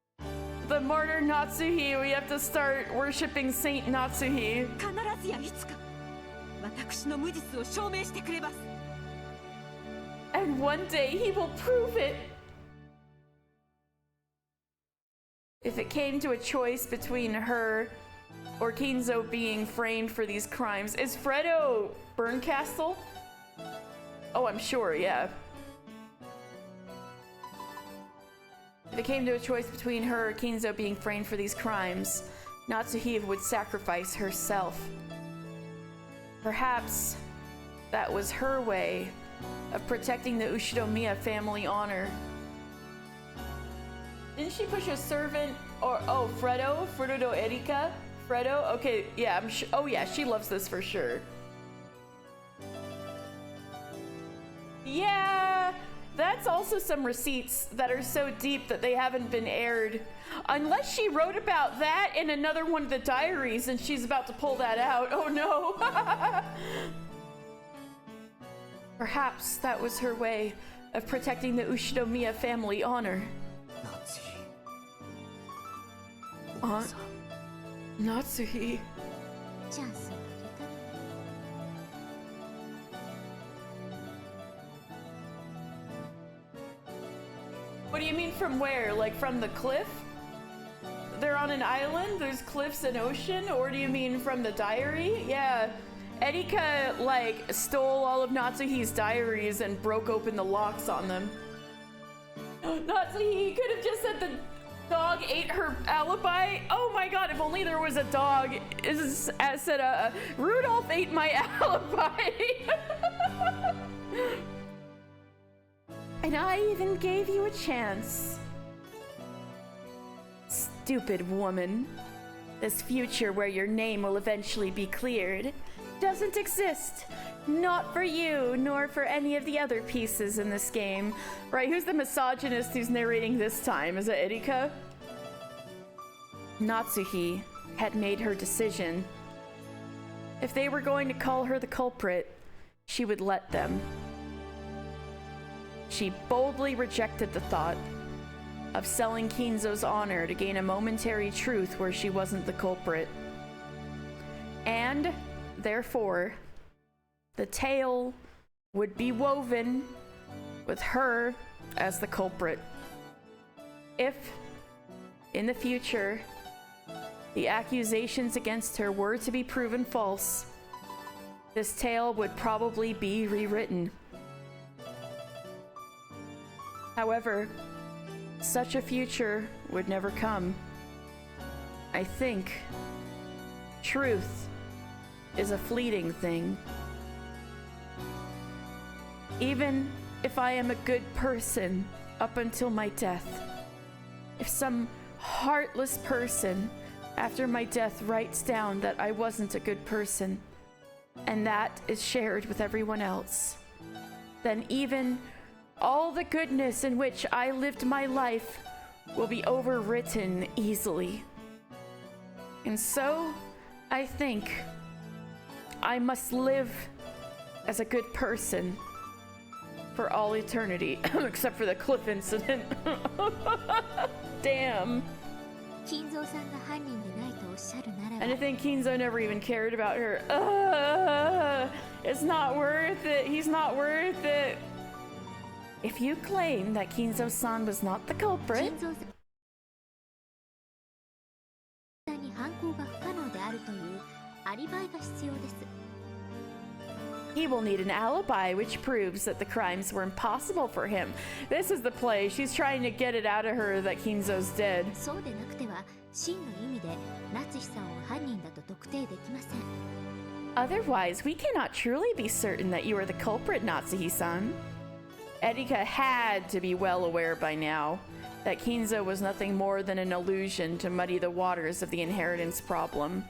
The martyr Natsuhi, we have to start worshipping Saint Natsuhi. 必ずやいつか私の無実を証明してくれます。 And one day he will prove it. If it came to a choice between her or Kinzo being framed for these crimes, is Fredo Berncastle? Oh, I'm sure, yeah. If it came to a choice between her or Kinzo being framed for these crimes, Natsuhi would sacrifice herself. Perhaps that was her way of protecting the Ushinomiya family honor. Didn't she push a servant or Fredo do Erika? Fredo? Okay, yeah, I'm sure. Oh yeah, she loves this for sure. Yeah, that's also some receipts that are so deep that they haven't been aired. Unless she wrote about that in another one of the diaries and she's about to pull that out. Oh no. Perhaps that was her way of protecting the Ushinomiya family honor. 夏日 Aunt Natsuhi. チャンスをあげたの。 Wait, What do you mean from where? Like from the cliff? They're on an island, there's cliffs and ocean? Or do you mean from the diary? Yeah. Erika, like, stole all of Natsuhi's diaries and broke open the locks on them. Natsuhi could have just said the dog ate her alibi. Oh my god, if only there was a dog. Said, Rudolph ate my alibi. And I even gave you a chance. Stupid woman. This future where your name will eventually be cleared doesn't exist. Not for you, nor for any of the other pieces in this game. Right, who's the misogynist who's narrating this time? Is it Erika? Natsuhi had made her decision. If they were going to call her the culprit, she would let them. She boldly rejected the thought of selling Kinzo's honor to gain a momentary truth where she wasn't the culprit. And, therefore, the tale would be woven with her as the culprit. If, in the future, the accusations against her were to be proven false, this tale would probably be rewritten. However, such a future would never come. I think truth is a fleeting thing. Even if I am a good person up until my death, if some heartless person after my death writes down that I wasn't a good person, and that is shared with everyone else, then even all the goodness in which I lived my life will be overwritten easily. And so, I think I must live as a good person for all eternity, except for the cliff incident. Damn. And I think Kinzo never even cared about her. It's not worth it. He's not worth it. If you claim that Kinzo-san was not the culprit, he will need an alibi which proves that the crimes were impossible for him. This is the play. She's trying to get it out of her that Kinzo's dead. Otherwise, we cannot truly be certain that you are the culprit, Natsuhi-san. Erika had to be well aware by now that Kinzo was nothing more than an illusion to muddy the waters of the inheritance problem.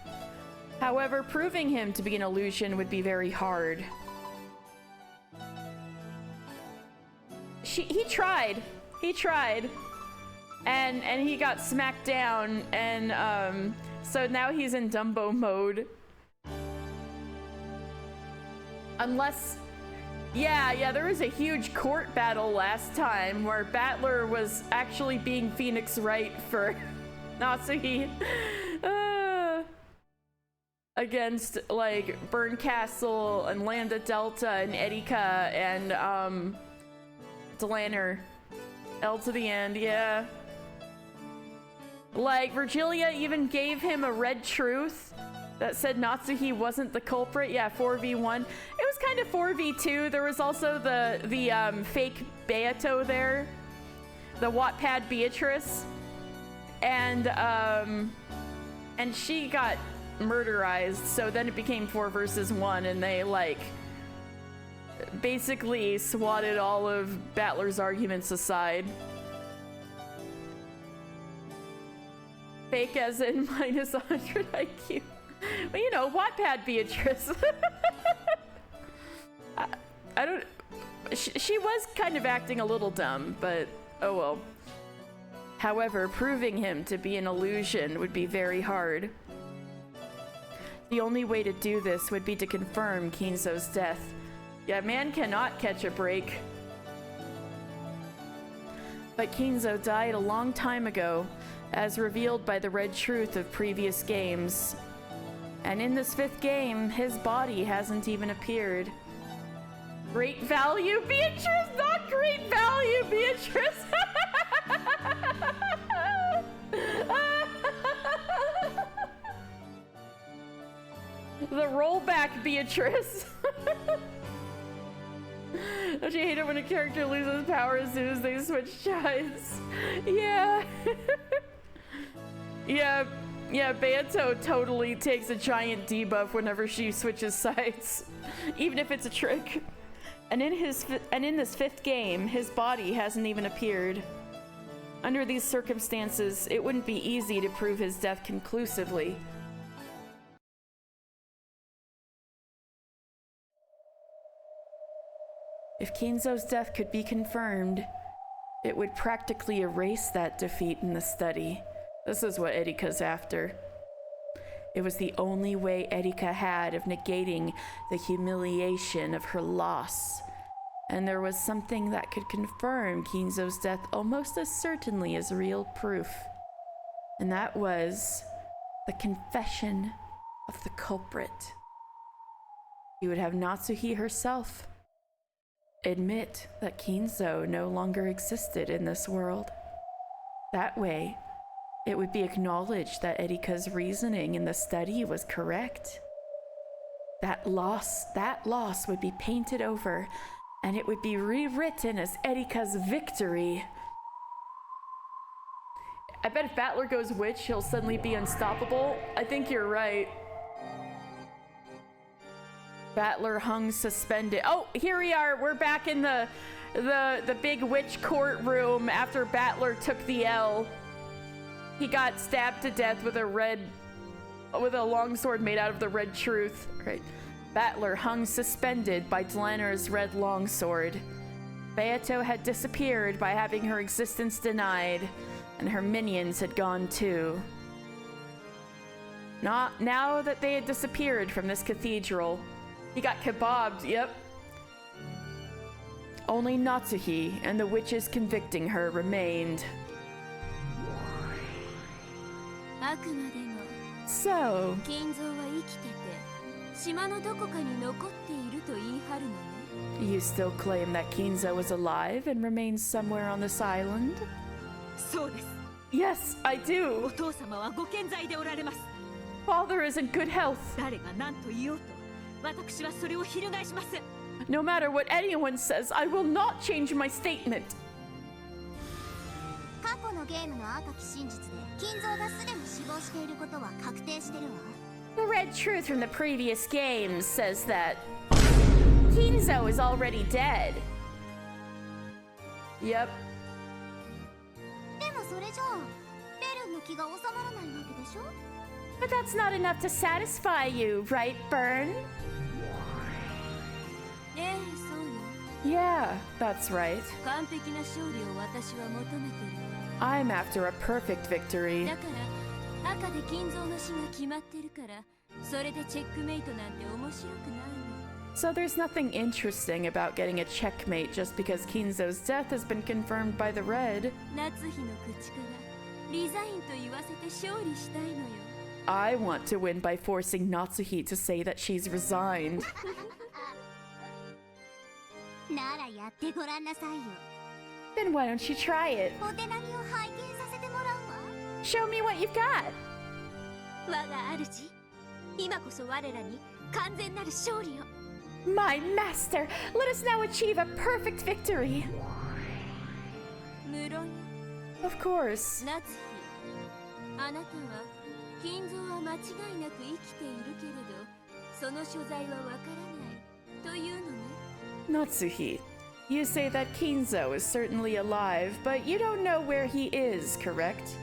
However, proving him to be an illusion would be very hard. He tried. He tried. And he got smacked down, and so now he's in Dumbo mode. Unless... Yeah, there was a huge court battle last time where Battler was actually being Phoenix Wright for Natsuhi. Against, like, Burncastle and Lambda Delta and Erika and, Delanner. L to the end, yeah. Like, Virgilia even gave him a red truth that said Natsuhi wasn't the culprit. Yeah, 4v1. It was kind of 4v2. There was also the fake Beato there. The Wattpad Beatrice. And she got murderized, so then it became 4 versus 1, and they, like, basically swatted all of Battler's arguments aside. Fake as in minus 100 IQ. Well, you know, Wattpad Beatrice. I don't... She was kind of acting a little dumb, but oh well. However, proving him to be an illusion would be very hard. The only way to do this would be to confirm Kinzo's death. Yeah, man cannot catch a break. But Kinzo died a long time ago, as revealed by the red truth of previous games. And in this 5th game, his body hasn't even appeared. Great value, Beatrice! Not great value, Beatrice! Beatrice. Don't you hate it when a character loses power as soon as they switch sides? Yeah. Yeah, Beato totally takes a giant debuff whenever she switches sides, even if it's a trick. And in this fifth game, his body hasn't even appeared. Under these circumstances, it wouldn't be easy to prove his death conclusively. If Kinzo's death could be confirmed, it would practically erase that defeat in the study. This is what Erika's after. It was the only way Erika had of negating the humiliation of her loss. And there was something that could confirm Kinzo's death almost as certainly as real proof. And that was the confession of the culprit. He would have Natsuhi herself admit that Kinzo no longer existed in this world. That way, it would be acknowledged that Erika's reasoning in the study was correct. That loss would be painted over, and it would be rewritten as Erika's victory. I bet if Battler goes witch, he'll suddenly be unstoppable. I think you're right. Battler hung suspended. Oh, here we are. We're back in the big witch courtroom after Battler took the L. He got stabbed to death with a longsword made out of the red truth. Right. Battler hung suspended by Dlanner's red longsword. Beato had disappeared by having her existence denied, and her minions had gone too. Now that they had disappeared from this cathedral, he got kebabbed, yep. Only Natsuhi and the witches convicting her remained. So, you still claim that Kinzo is alive and remains somewhere on this island? Yes, I do. Father is in good health. No matter what anyone says, I will not change my statement. The red truth from the previous games says that Kinzo is already dead. Yep. But that's not enough to satisfy you, right, Byrne? Yeah, that's right. I'm after a perfect victory. So there's nothing interesting about getting a checkmate just because Kinzo's death has been confirmed by the red. I want to win by forcing Natsuhi to say that she's resigned. Then why don't you try it? Show me what you've got. My master, let us now achieve a perfect victory. Of course. Natsuhi, you say that Kinzo is certainly alive, but you don't know where he is, correct?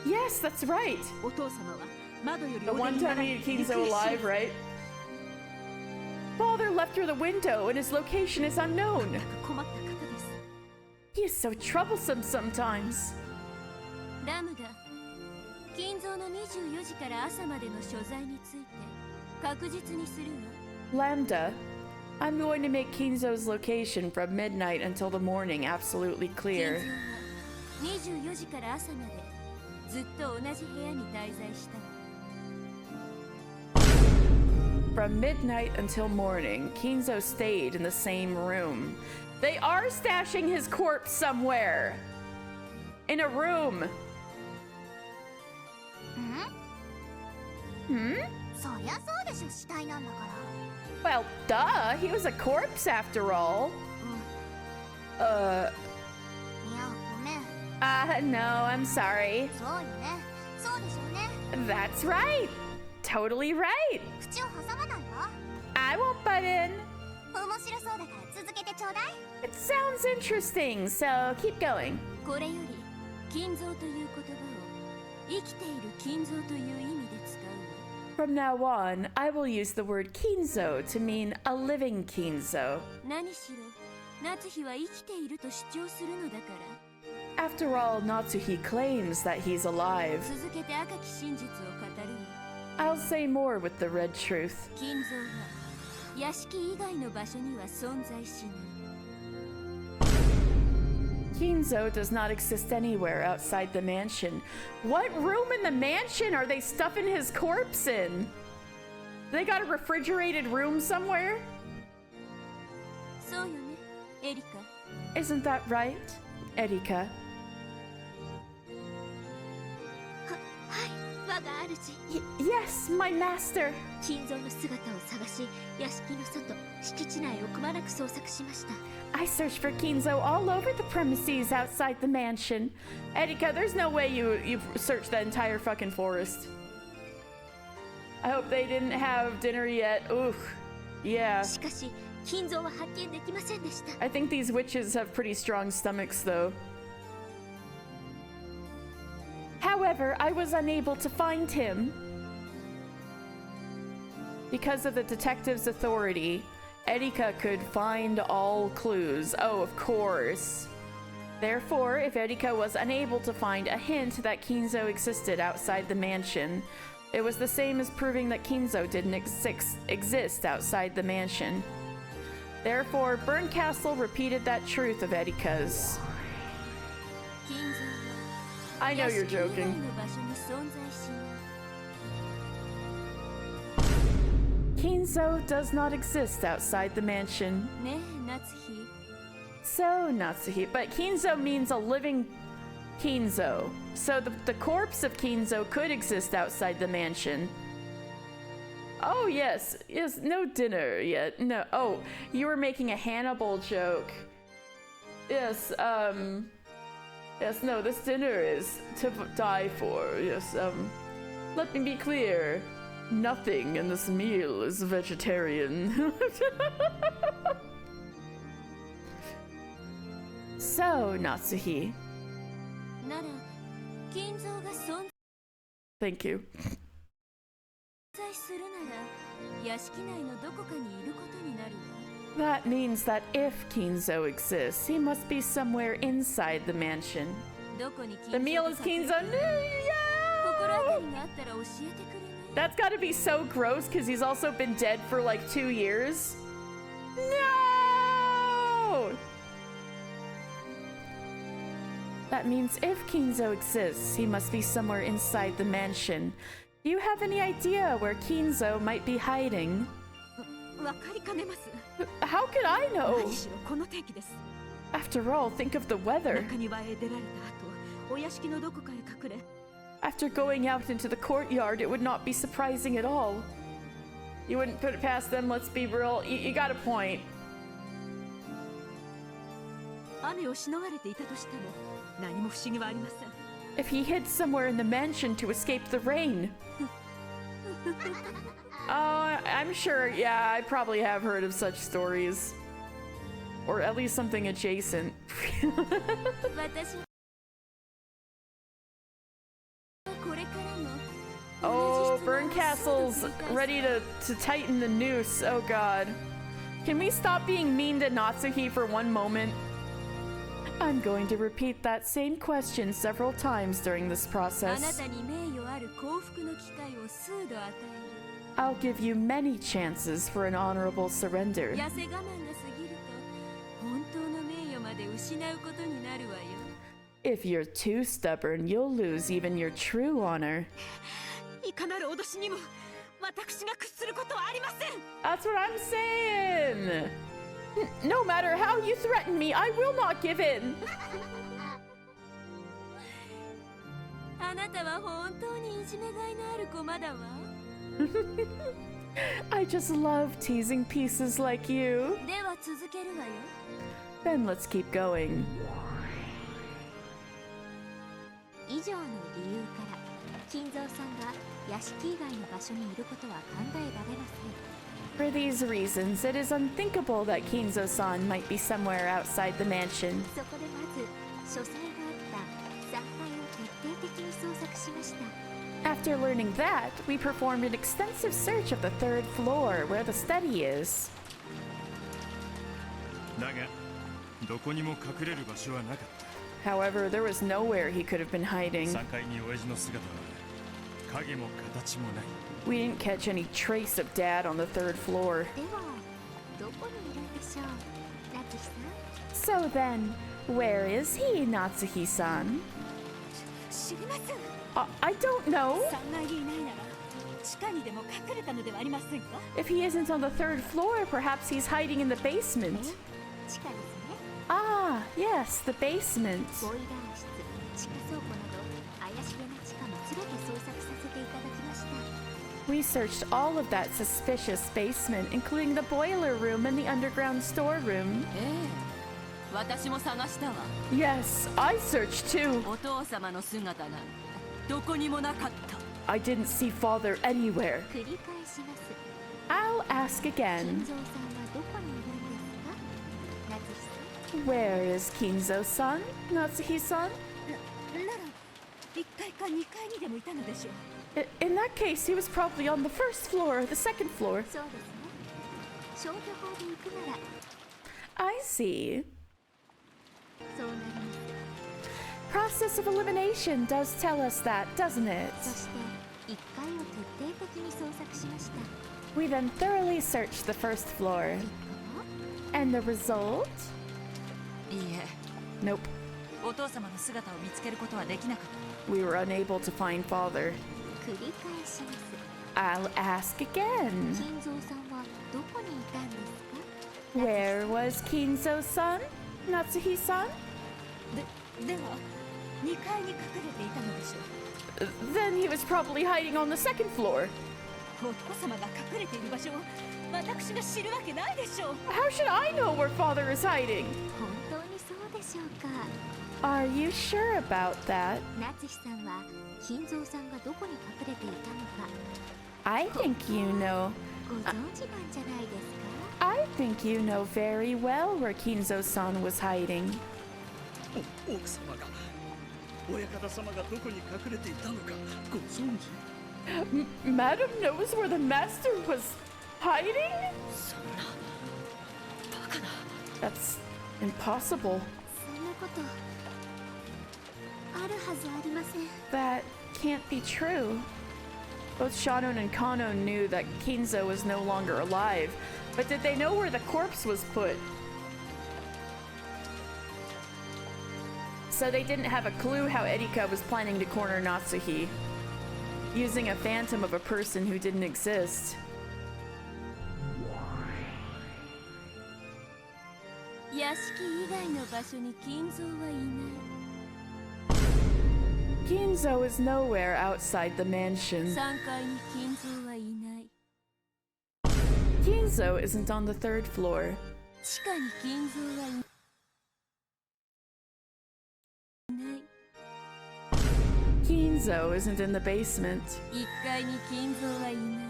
Yes, that's right. The one time we had Kinzo alive, right? Father left through the window and his location is unknown. He is so troublesome sometimes. Lambda, I'm going to make Kinzo's location from midnight until the morning absolutely clear. From midnight until morning, Kinzo stayed in the same room. They are stashing his corpse somewhere. In a room. そりゃそうでしょ、死体なんだから。 Well, duh, he was a corpse after all. いや、ごめん。 No, I'm sorry. そうよね。そうでしょうね。 That's right. Totally right. 口を挟まないわ。 I won't butt in. 面白そうだから続けてちょうだい。 It sounds interesting, so keep going. これより金蔵という言葉を生きている金蔵という意味で使うわ。 From now on, I will use the word kinzo to mean a living kinzo. 何しろ夏日は生きていると主張するのだから After all, Natsuhi claims that he's alive. 続けて赤き真実を語るわ。 I'll say more with the red truth. 金蔵は屋敷以外の場所には存在しない。 Kinzo does not exist anywhere outside the mansion. What room in the mansion are they stuffing his corpse in? They got a refrigerated room somewhere? そうよね、エリカ。 Isn't that right, Erika? はい、我が主。 Yes, my master. 金蔵の姿を探し、屋敷の外、敷地内をくまなく捜索しました。 I searched for Kinzo all over the premises outside the mansion. Erika, there's no way you searched the entire fucking forest. I hope they didn't have dinner yet. Oof. Yeah. しかし、金蔵は発見できませんでした。 I think these witches have pretty strong stomachs, though. However, I was unable to find him. Because of the detective's authority, Erika could find all clues. Oh, of course. Therefore, if Erika was unable to find a hint that Kinzo existed outside the mansion, it was the same as proving that Kinzo didn't exist outside the mansion. Therefore, Burncastle repeated that truth of Erika's. 金蔵は I know 屋 you're 敷以外 joking. の場所に存在しない。 Kinzo does not exist outside the mansion. ねえ、夏日。 So, Natsuhi. But Kinzo means a living Kinzo. So the corpse of Kinzo could exist outside the mansion. Oh, yes. Yes, no dinner yet. No. Oh, you were making a Hannibal joke. Yes, Yes, no, this dinner is to die for. Yes, let me be clear. Nothing in this meal is vegetarian. So, Natsuhi. なら、金蔵が存 Thank you. 在するなら、屋敷内のどこかにいることになるわ。 That means that if Kinzo exists, he must be somewhere inside the mansion. どこに金 The 蔵 meal が is 隠れ Kinzo. 心当た No! りがあったら教えてくれない？ That's gotta be so gross because he's also been dead for like 2 years. No! That means if Kinzo exists, he must be somewhere inside the mansion. Do you have any idea where Kinzo might be hiding? わかりかねます。 How could I know? 何しろこの天気です。 After all, think of the weather. 中庭へ出られた後、お屋敷のどこかへ隠れ、 After going out into the courtyard, it would not be surprising at all. You wouldn't put it past them, let's be real. You got a point. 雨をしのがれていたとしても、何も不思議はありません。 If he hid somewhere in the mansion to escape the rain. Oh, I'm sure, yeah, I probably have heard of such stories. Or at least something adjacent. 私はこれからも Oh, 同じ質問を Burncastle's 何度も繰り返す ready to tighten the noose. Oh god. Can we stop being mean to Natsuhi for one moment? I'm going to repeat that same question several times during this あな process. たに名誉ある幸福の機会を数度与え I'll give you many chances for an honorable る。 surrender. 痩せ我慢が過ぎると、本当の名誉まで失うことになるわよ。 If you're too stubborn, you'll lose even your true honor. いかなる脅しにも、私が屈することはありません。 That's what I'm saying! No matter how you threaten me, I will not give in! あなたは本当にいじめがいのある駒だわ。I just love teasing pieces like you. では続けるわよ。 Then let's keep going. 以上の理由から金蔵さんが屋敷以外の場所にいることは考えられません。 For these reasons, it is unthinkable that Kinzo-san might be somewhere outside the mansion. そこでまず書斎があった3階を徹底的に捜索しました。 After learning that, we performed an extensive search of the third floor where the study is. だがどこにも隠れる場所はなかった However, there was nowhere he could have been hiding. 3階に親父の姿は影も形もない We didn't catch any trace of Dad on the third floor. ではどこにいるんでしょう、夏日さん。 So then, where is he, Natsuhi-san? 知りません。 I don't know. 3階にいないなら地下にでも隠れたのではありませんか。 If he isn't on the third floor, perhaps he's hiding in the basement. 地下ですね。 Ah, yes, the basement. ボイラー室、地下倉庫など怪しげな地下も全て捜索させていただきました。 We searched all of that suspicious basement, including the boiler room and the underground storeroom. ええ。私も探したわ。 Yes, I searched too. お父様の姿なんてどこにもなかった。 I didn't see Father anywhere. 繰り返します。 I'll ask 金 again. 蔵さんはどこにいるんですか、夏日さん。 Where is Kinzo-san? Natsuhi-san? なら1階か2階にでもいたのでしょう。 In that case, he was probably on the first floor or the second floor. そうですね。消去法で行くなら I see. そうなります。 Process of elimination does tell us that, doesn't it? そして1階を徹底的に捜索しました。 We then thoroughly searched the first floor. 結果は And the result? いいえ、 Nope. お父様の姿を見つけることはできなかった。 We were unable to find Father. 繰り返します。 I'll ask again. 金蔵さんはどこにいたんですか、 Where was Kinzo-san? Natsuhi-san? では2階に隠れていたのでしょう。 Then he was probably hiding on the second floor. お父様が隠れている場所を私が知るわけないでしょう。 How should I know where Father is hiding? 本当にそうでしょうか。 Are you sure about that? 夏日さんは金蔵さんがどこに隠れていたのか I think you know. ご存知なんじゃないですか。 I think you know very well where Kinzo-san was hiding. 奥様が親方様がどこに隠れていたのかご存知 Madam knows where the master was hiding? そんなバカな。 That's impossible. そんなことあるはずありません。 That can't be true. Both Shannon and Kano knew that Kinzo was no longer alive, but did they know where the corpse was put? So they didn't have a clue how Erika was planning to corner Natsuhi, using a phantom of a person who didn't exist. 屋敷以外の場所に金蔵はいない。 Kinzo is nowhere outside the mansion. 3階に金蔵はいない。 Kinzo isn't on the third floor. 地下に金蔵はいない。 Kinzo isn't in the basement. 1階に金蔵はいない。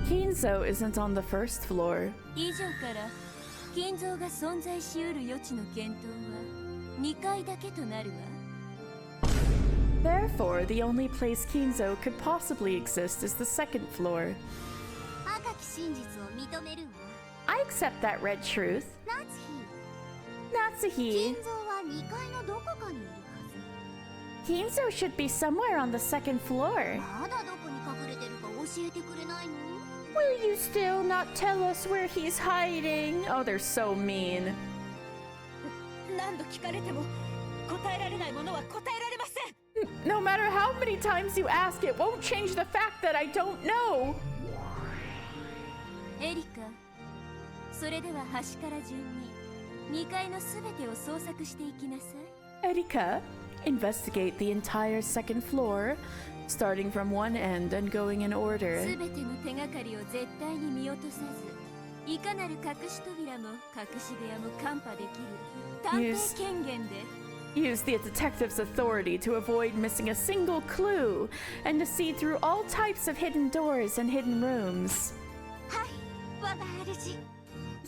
Kinzo isn't on the first floor. 以上から金蔵が存在しうる余地の検討は2階だけとなるわ。 Therefore, the only place Kinzo could possibly exist is the second floor. 赤き真実を認めるわ。 I accept that red truth. 夏日、 Natsuhi, 金蔵は2階のどこかにいるは Kinzo should be somewhere on the second floor. ず。まだどこに隠れてるか教えてくれないの？ Will you still not tell us where he's hiding? Oh, they're so mean. 何度聞かれても答えられないものは答えられません。 No matter how many times you ask, it won't change the fact that I don't know. エリカ、それでは端から順に2階のすべてを捜索していきなさい。 Erika, investigate the entire second floor, starting from one end and going in order. すべての手がかりを絶対に見落とさず、いかなる隠し扉も隠し部屋も看破できる探偵権限で Use the detective's authority to avoid missing a single clue and to see through all types of hidden doors and hidden rooms. はい、我が主。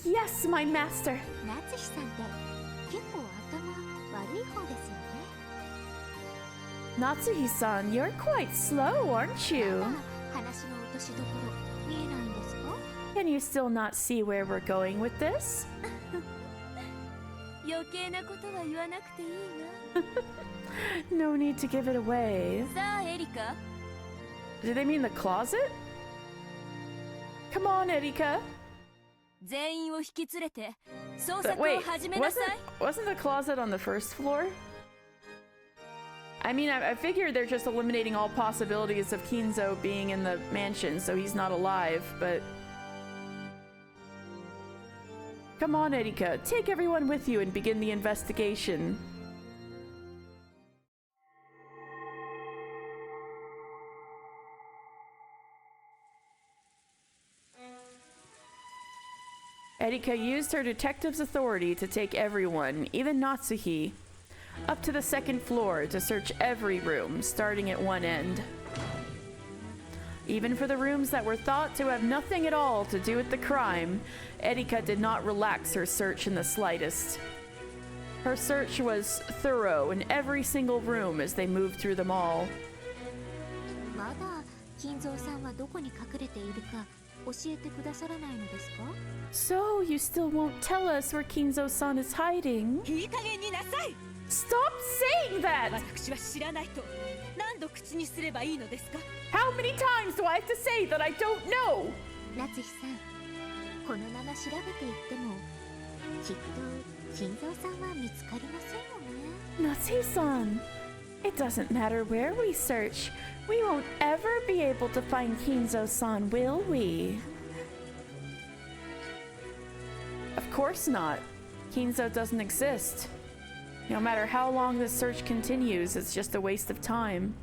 Yes, my master. 夏日さんって結構頭悪い方ですよね。 Natsuhi-san, you're quite slow, aren't you? まあ話の落としどころ見えないんですか？ Can you still not see where we're going with this? 余計なことは言わなくていい No need to give it away. な。さあエリカ、 Do they mean the closet? Come on, Erika. 全員を引き連れて捜 But 索を wait, 始めなさい。 wasn't the closet on the first floor? I mean, I figured they're just eliminating all possibilities of Kinzo being in the mansion, so he's not alive, but... Come on, Erika, take everyone with you and begin the investigation. Erika used her detective's authority to take everyone, even Natsuhi, up to the second floor to search every room, starting at one end. Even for the rooms that were thought to have nothing at all to do with the crime, Erika did not relax her search in the slightest. Her search was thorough in every single room as they moved through them all. まだ金蔵さんはどこに隠れているか教えてくださらないのですか？ So, you still won't tell us where Kinzo-san is hiding? いい加減になさい。 Stop saying that! 私は知らないと何度口にすればいいのですか？ How many times do I have to say that I don't know? 夏日さん、このまま調べていってもきっと金蔵さんは見つかりませんよね。 Natsuhi-san, it doesn't matter where we search. We won't ever be able to find Kinzo-san, will we? Of course not. Kinzo doesn't exist. No matter how long this search continues, it's just a waste of time.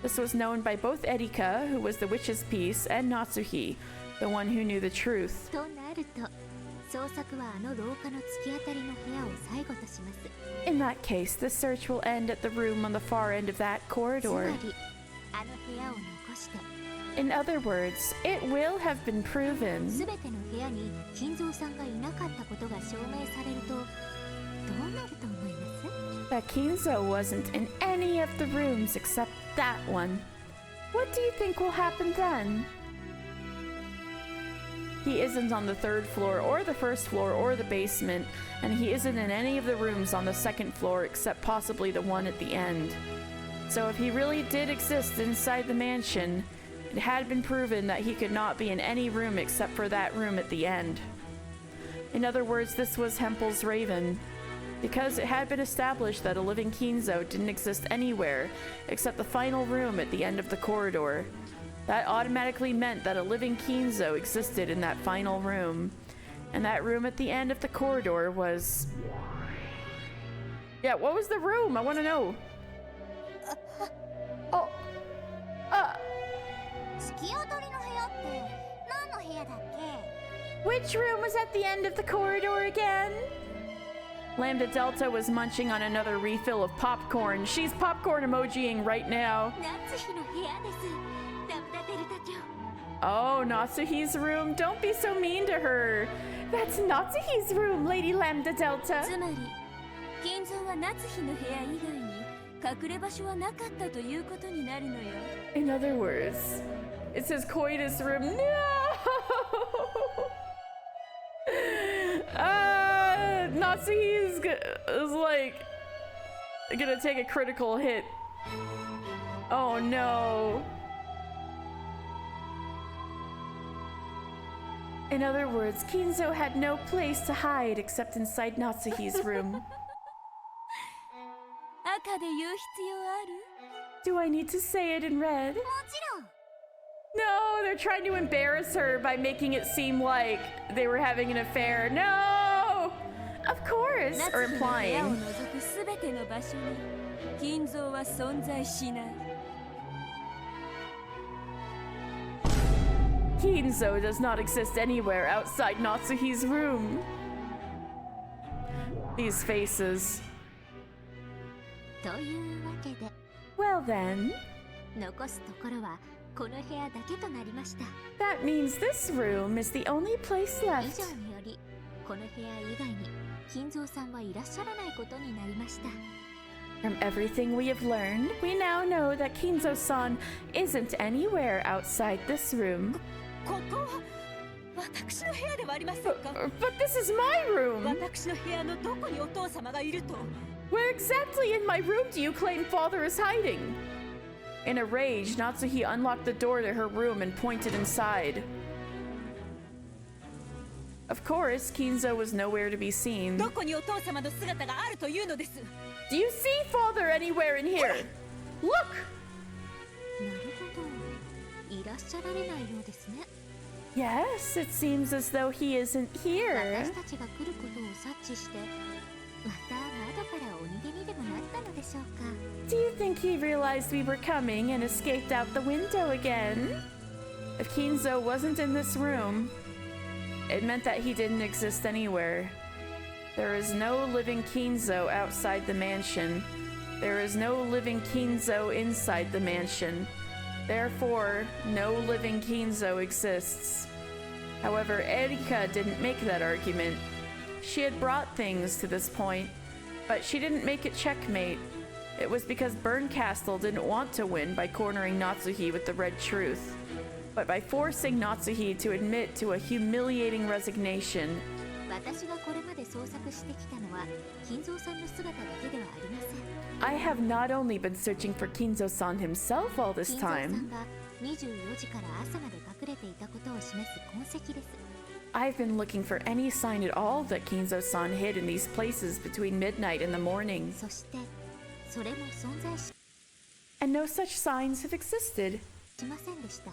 This was known by both Erika, who was the witch's piece, and Natsuhi, the one who knew the truth. となると、捜索はあの廊下の突き当たりの部屋を最後とします。 In that case, the search will end at the room on the far end of that つま corridor. り、あの部屋を残して、 In other words, it will have been proven すべての部屋に金蔵さんがいなかったことが証明されると、どうなると思います？ that Kinzo wasn't in any of the rooms except that one. What do you think will happen then? He isn't on the third floor or the first floor or the basement, and he isn't in any of the rooms on the second floor except possibly the one at the end. So if he really did exist inside the mansion, it had been proven that he could not be in any room except for that room at the end. In other words, this was Hempel's Raven. Because it had been established that a living Kinzo didn't exist anywhere except the final room at the end of the corridor, that automatically meant that a living Kinzo existed in that final room. And that room at the end of the corridor was... Yeah, what was the room? I want to know. Oh. 突き当たりの部屋って何の部屋だっけ？ Which room was at the end of the corridor again? Lambda Delta was munching on another refill of popcorn. She's popcorn emojiing right now. 夏日の部屋です。ラムダデルタ卿。 Oh, Natsuhi's room. Don't be so mean to her. That's Natsuhi's room, Lady Lambda Delta. つまり金蔵は夏日の部屋以外に隠れ場所はなかったということになるのよ。 In other words, it's his coitus room. No! Natsuhi is like gonna take a critical hit. Oh no. In other words, Kinzo had no place to hide except inside Natsuhi's room. 赤で言う必要ある？ Do I need to say it in red? もちろん。 No, they're trying to embarrass her by making it seem like they were having an affair. No! Of course! course, 夏 or 日の部屋を implying. 除くすべての場所に金蔵は存在しない。 Kinzo does not exist anywhere outside Natsuhi's room. These faces. というわけで Well then, 残すところはこの部屋だけとなりました。 that means this room is the only place 以 left. 上によりこの部屋以外に金蔵さんはいらっしゃらないことになりました。 From everything we have learned, we now know that Kinzo-san isn't anywhere outside this room. ここは私の部屋ではありませんか。 But this is my room! 私の部屋のどこにお父様がいると。 Where exactly in my room do you claim father is hiding? In a rage, Natsuhi unlocked the door to her room and pointed inside. Of course, Kinzo was nowhere to be seen. どこにお父様の姿があるというのです。 Do you see father anywhere in here? Look! なるほど、いらっしゃられないようですね。 Yes, it seems as though he isn't here. 私たちが来ることを察知してまた窓からお逃げにでもなったのでしょうか。 Do you think he realized we were coming and escaped out the window again? If Kinzo wasn't in this room, it meant that he didn't exist anywhere. There is no living Kinzo outside the mansion. There is no living Kinzo inside the mansion. Therefore, no living Kinzo exists. However, Erika didn't make that argument. She had brought things to this point, but she didn't make it checkmate. It was because Burncastle didn't want to win by cornering Natsuhi with the red truth, but by forcing Natsuhi to admit to a humiliating resignation. 私がこれまで捜索してきたのは金蔵さんの姿だけではありません。 I have not only been searching for Kinzo-san himself all this 金蔵さ time, んが24時から朝まで隠れていたことを示す痕跡です。 I've been looking for any sign at all that Kinzo-san hid in these places between midnight and the morning, そしてそれも存在し and no such signs have existed. ませんでした。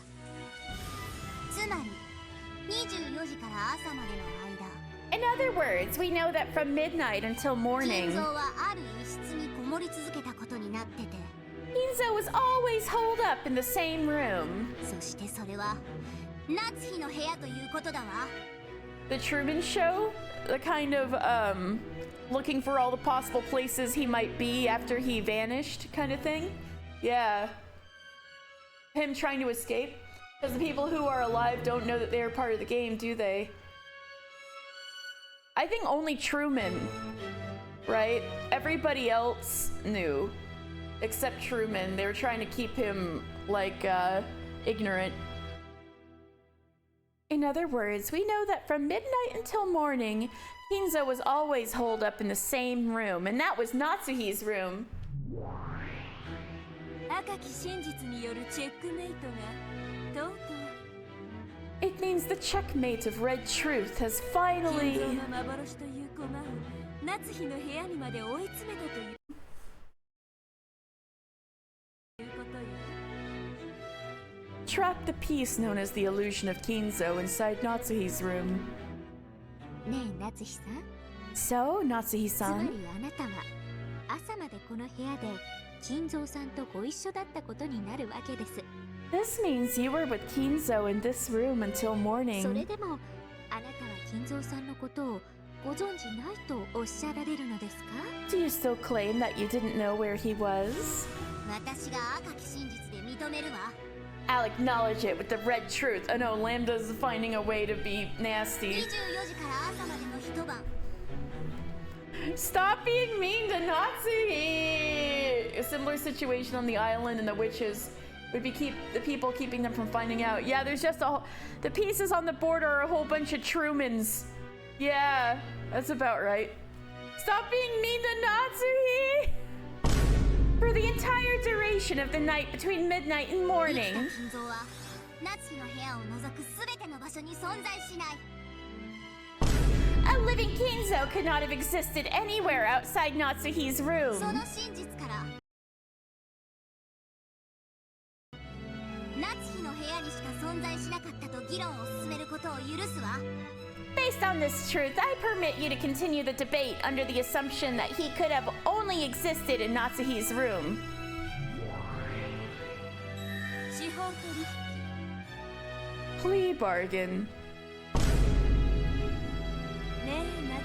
つまり24時から朝までの間 In other words, we know that from midnight until 金 morning, 蔵はある一室にこもり続けたことになってて Kinzo was always holed up in the same room. そしてそれは夏日の部屋ということだわ。 The Truman Show, the kind of looking for all the possible places he might be after he vanished kind of thing. Yeah. Him trying to escape. Because the people who are alive don't know that they are part of the game, do they? I think only Truman, right? Everybody else knew. Except Truman. They were trying to keep him, like, ignorant. In other words, we know that from midnight until morning, Kinzo was always holed up in the same room, and that was Natsuhi's room. 赤き真実によるチェックメイトがとうとう It means the checkmate of Red Truth has 金 finally... 蔵の幻という駒を夏日の部屋にまで追い詰めたということよ。 trapped the piece known as the illusion of Kinzo inside Natsuhi's room. ねえ夏日さん、 So, つま Natsuhi-san, りあなたは朝までこの部屋で金蔵さんとご一緒だったことになるわけです。 this means you were with Kinzo in this room until それ morning. でもあなたは金蔵さんのことをご存じないとおっしゃられるのですか？ Do you still claim that you didn't know where he was? 私が赤き真実で認めるわ。 I'll acknowledge it with the Red Truth. Oh no, Lambda's finding a way to be 24 nasty. 時から朝までの一晩 Stop being mean to Natsuhi! A similar situation on the island, and the witches would be the people keeping them from finding out. Yeah, there's just the pieces on the border are a whole bunch of Trumans. Yeah, that's about right. Stop being mean to Natsuhi! For the entire duration of the night between midnight and 生き morning. た金蔵は夏日の部屋を除く全ての場所に存在しない。 A living Kinzo could not have existed anywhere outside Natsuhi's そ room. の真実から夏日の部屋にしか存在しなかったと議論を進めることを許すわ。Based on this truth, I permit you to continue the debate under the assumption that he could have only existed in Natsuhi's room. 資本取引 Plea bargain. ねえ夏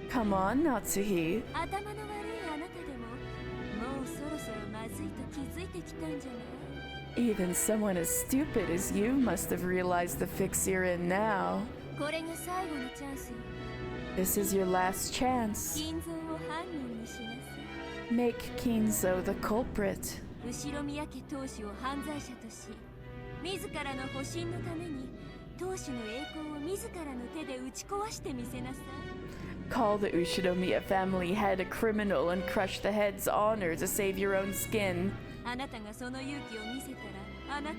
日 Come on, Natsuhi. 頭の悪いあなたでももうそろそろまずいと気づいてきたんじゃない Even someone as stupid as you must have realized the fix you're in now. これが最後のチャンスよ This is your last chance. 金蔵を犯人にしなさい Make Kinzo the culprit. 後ろ宮家当主を犯罪者とし自らの保身のために当主の栄光を自らの手で打ち壊してみせなさい Call the Ushinomiya family head a criminal and crush the head's honor to save your own skin. あなたがその勇気を見せたらあなたを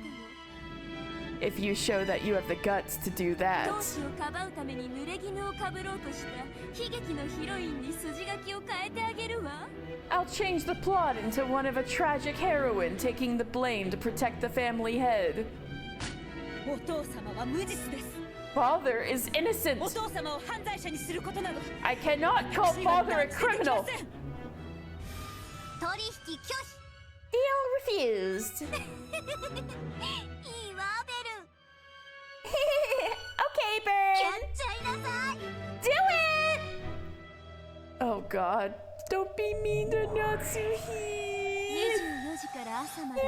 If you show that you have the guts to do 当 that, 主をかばうために濡れ衣をかぶろうとした悲劇のヒロインに筋書きを変えてあげるわ I'll change the plot into one of a tragic heroine taking the blame to protect the family head. お父様は無実です。 Father is innocent. お父様を犯罪者にすることなど I cannot call 私には father a 断じてできま criminal. せん。取引拒 Deal refused. 否いいわベル Okay, や Burn. っちゃいなさい Do it! Oh god. Don't be mean to 24 Natsuhi. 時から朝までの人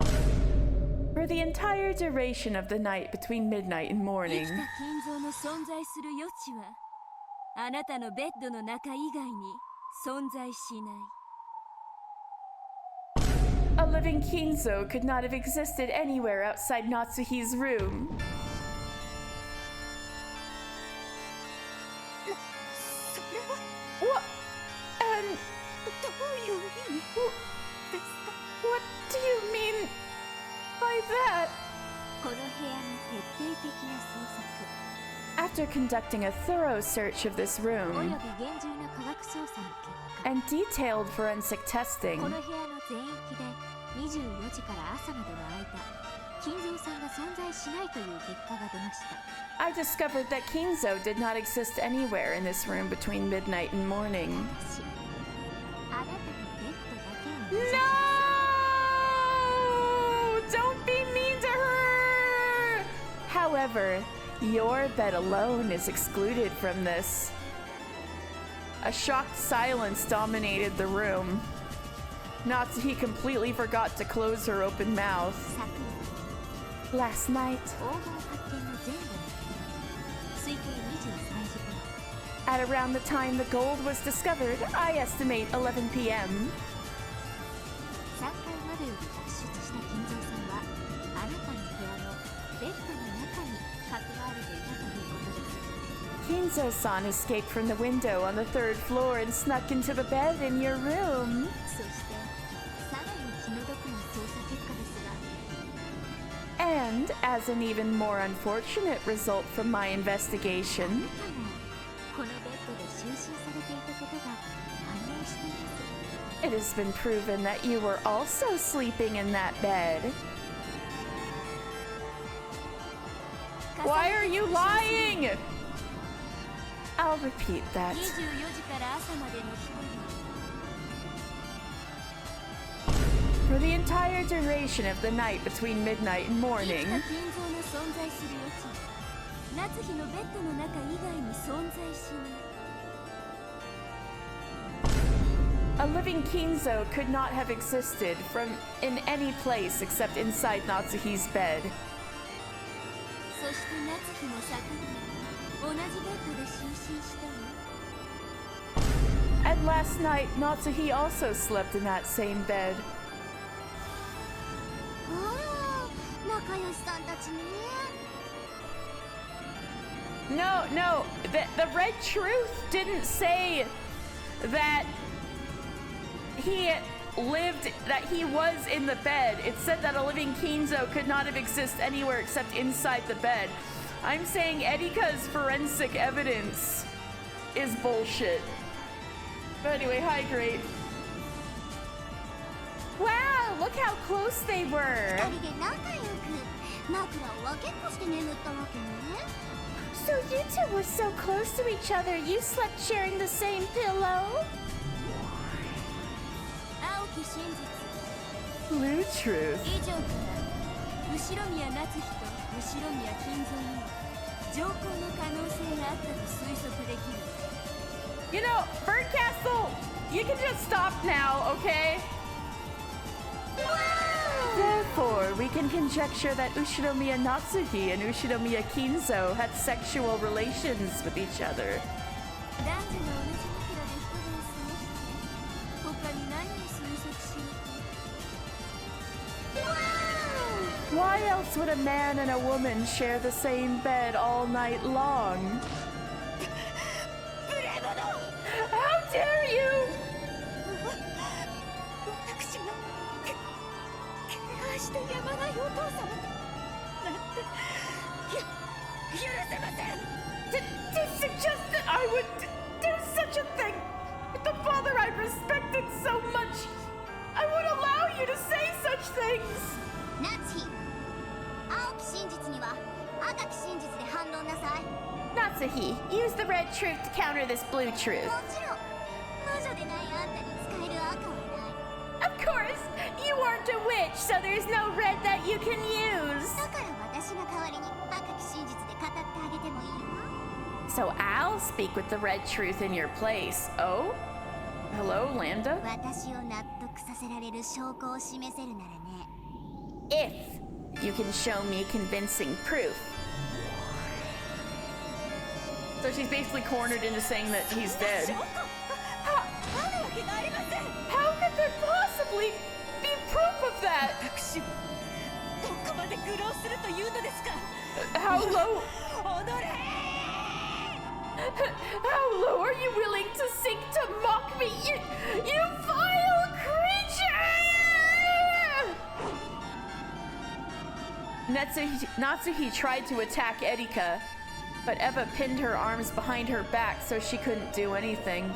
が For the entire duration of the night between midnight and 生 morning, きた金蔵の存在する余地はあなたのベッドの中以外に存在しない a living Kinzo could not have existed anywhere outside Natsuhi's room. それは What? And どういう意味ですか what do you mean by that? この部屋の徹底的な捜索 After conducting a thorough search of this およ room び厳重な科学捜査の結果 and detailed forensic こ testing, の部屋の全域で24時から朝までの間金蔵さんが存在しないという結果が出ました I discovered that Kinzo did not exist anywhere in this room between midnight and morning. しあなたのベッドだけを除き No! Don't be mean to her! However, your bed alone is excluded from this. A shocked silence dominated the room. Natsuhi completely forgot to close her open mouth. 昨 Last night, 夜黄金発見の前後の推定23時頃 at around the time the gold was discovered, I estimate 11 p.m., 3階窓より脱出した金蔵さんはあなたの部屋のベッドの中に隠われていたということです Kinzo-san escaped from the window on the third floor and snuck into the bed in your room. そしてさらに気の毒な捜査結果ですが And, as an even more unfortunate result from my あ investigation, なたもこのベッドで就寝されていたことが判明しています it has been proven that you were also sleeping in that bed. Why are you lying? I'll repeat that. 24時から朝までの人が For the entire duration of the night between midnight and 生 morning, きた金蔵の存在する余地は夏日のベッドの中以外に存在しない a living Kinzo could not have existed in any place except inside Natsuhi's bed. そして夏日も昨夜同じベッドで就寝したわ And last night, Natsuhi also slept in that same bed. あら仲良しさんたちね No, the red truth didn't say that he was in the bed. It said that a living Kinzo could not have existed anywhere except inside the bed. I'm saying Erika's forensic evidence is bullshit. But anyway, hi, great. Wow, look how close they were. 二人で仲良く枕を分けっこして眠ったわけね。 So you two were so close to each other, you slept sharing the same pillow? 青き真実 Blue truth. 以上から後宮夏日と後宮金蔵には上皇の可能性があったと推測できる。 You know, Bird Castle, you can just stop now, okay? Therefore, we can conjecture that Ushinomiya Natsuhi and Ushinomiya Kinzo had sexual relations with each other. 男女が同じ枕で一晩過ごして他に何を推測しようか。 Why else would a man and a woman share the same bed all night long? How dare you! 私の敬愛してやまないお父様なんて許せません。 To suggest that I would do such a thing with the father I respected so much, I would allow you to say such things. 夏日、青き真実には赤き真実で反論なさい。 Natsuhi, use the red truth to counter this blue truth. もちろん魔女でないあんたに使える赤はない。 Of course, you aren't a witch, so there's no red that you can use. だから私が代わりに赤き真実で語ってあげてもいいわ。 So I'll speak with the red truth in your place. Oh? Hello, Lambda? 私を納得させられる証拠を示せるならね。 If you can show me convincing proof. So she's basically cornered into saying that he's dead. あるわけがありません。 How could there possibly be proof of that? 私をどこまで愚弄するというのですか。 How low? 踊れ。 How low are you willing to sink to mock me, you vile creature? Natsuhi tried to attack Erika, but Eva pinned her arms behind her back so she couldn't do anything.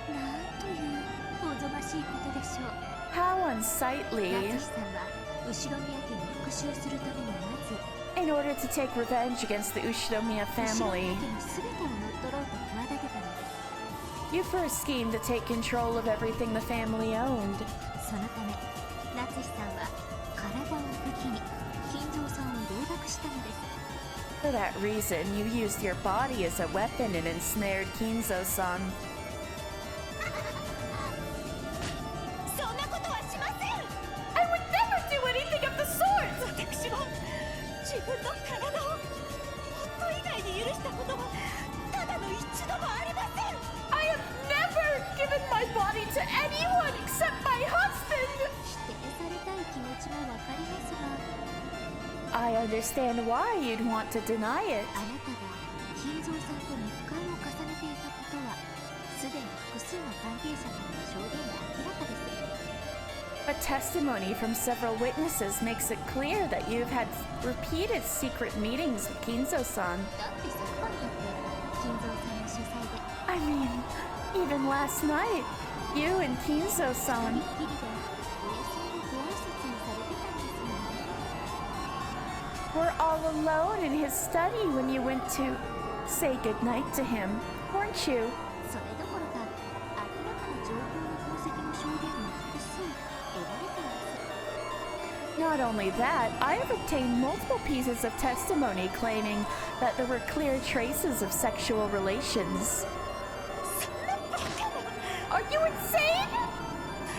なんというおぞましいことでしょう。 How unsightly. 夏日さんは後ろ宮家に復讐するためにまず In order to take revenge against the Ushinomiya 後ろ family, 宮家の全てを乗っ取ろうと企てたのです。 you first schemed to take control of everything the family owned. そのため夏日さんは体を武器に金蔵さんを霊爆したのです。 For that reason, you used your body as a weapon and ensnared Kinzo-san. そんなことはしません。 I would never do anything of the sort! 私は自分の体を夫以外に許したことはただの一度もありません。 I have never given my body to anyone except my husband! 否定されたい気持ちはわかりますが I understand why you'd want to deny it. あなたが金蔵さんと密会を重ねていたことはすでに複数の関係者からの証言が明らかです。 But testimony from several witnesses makes it clear that you've had repeated secret meetings with Kinzo-san. だって昨晩だって金蔵さんの主催で I mean, even last night, you and Kinzo-san. 一人でお休みのご挨拶にされてたんですもん。 were all alone in his study when you went to say goodnight to him, weren't you? それどころか明らかな情報の分析の証言も複数得られています。 Not only that, I have obtained multiple pieces of testimony claiming that there were clear traces of sexual relations. Are you insane?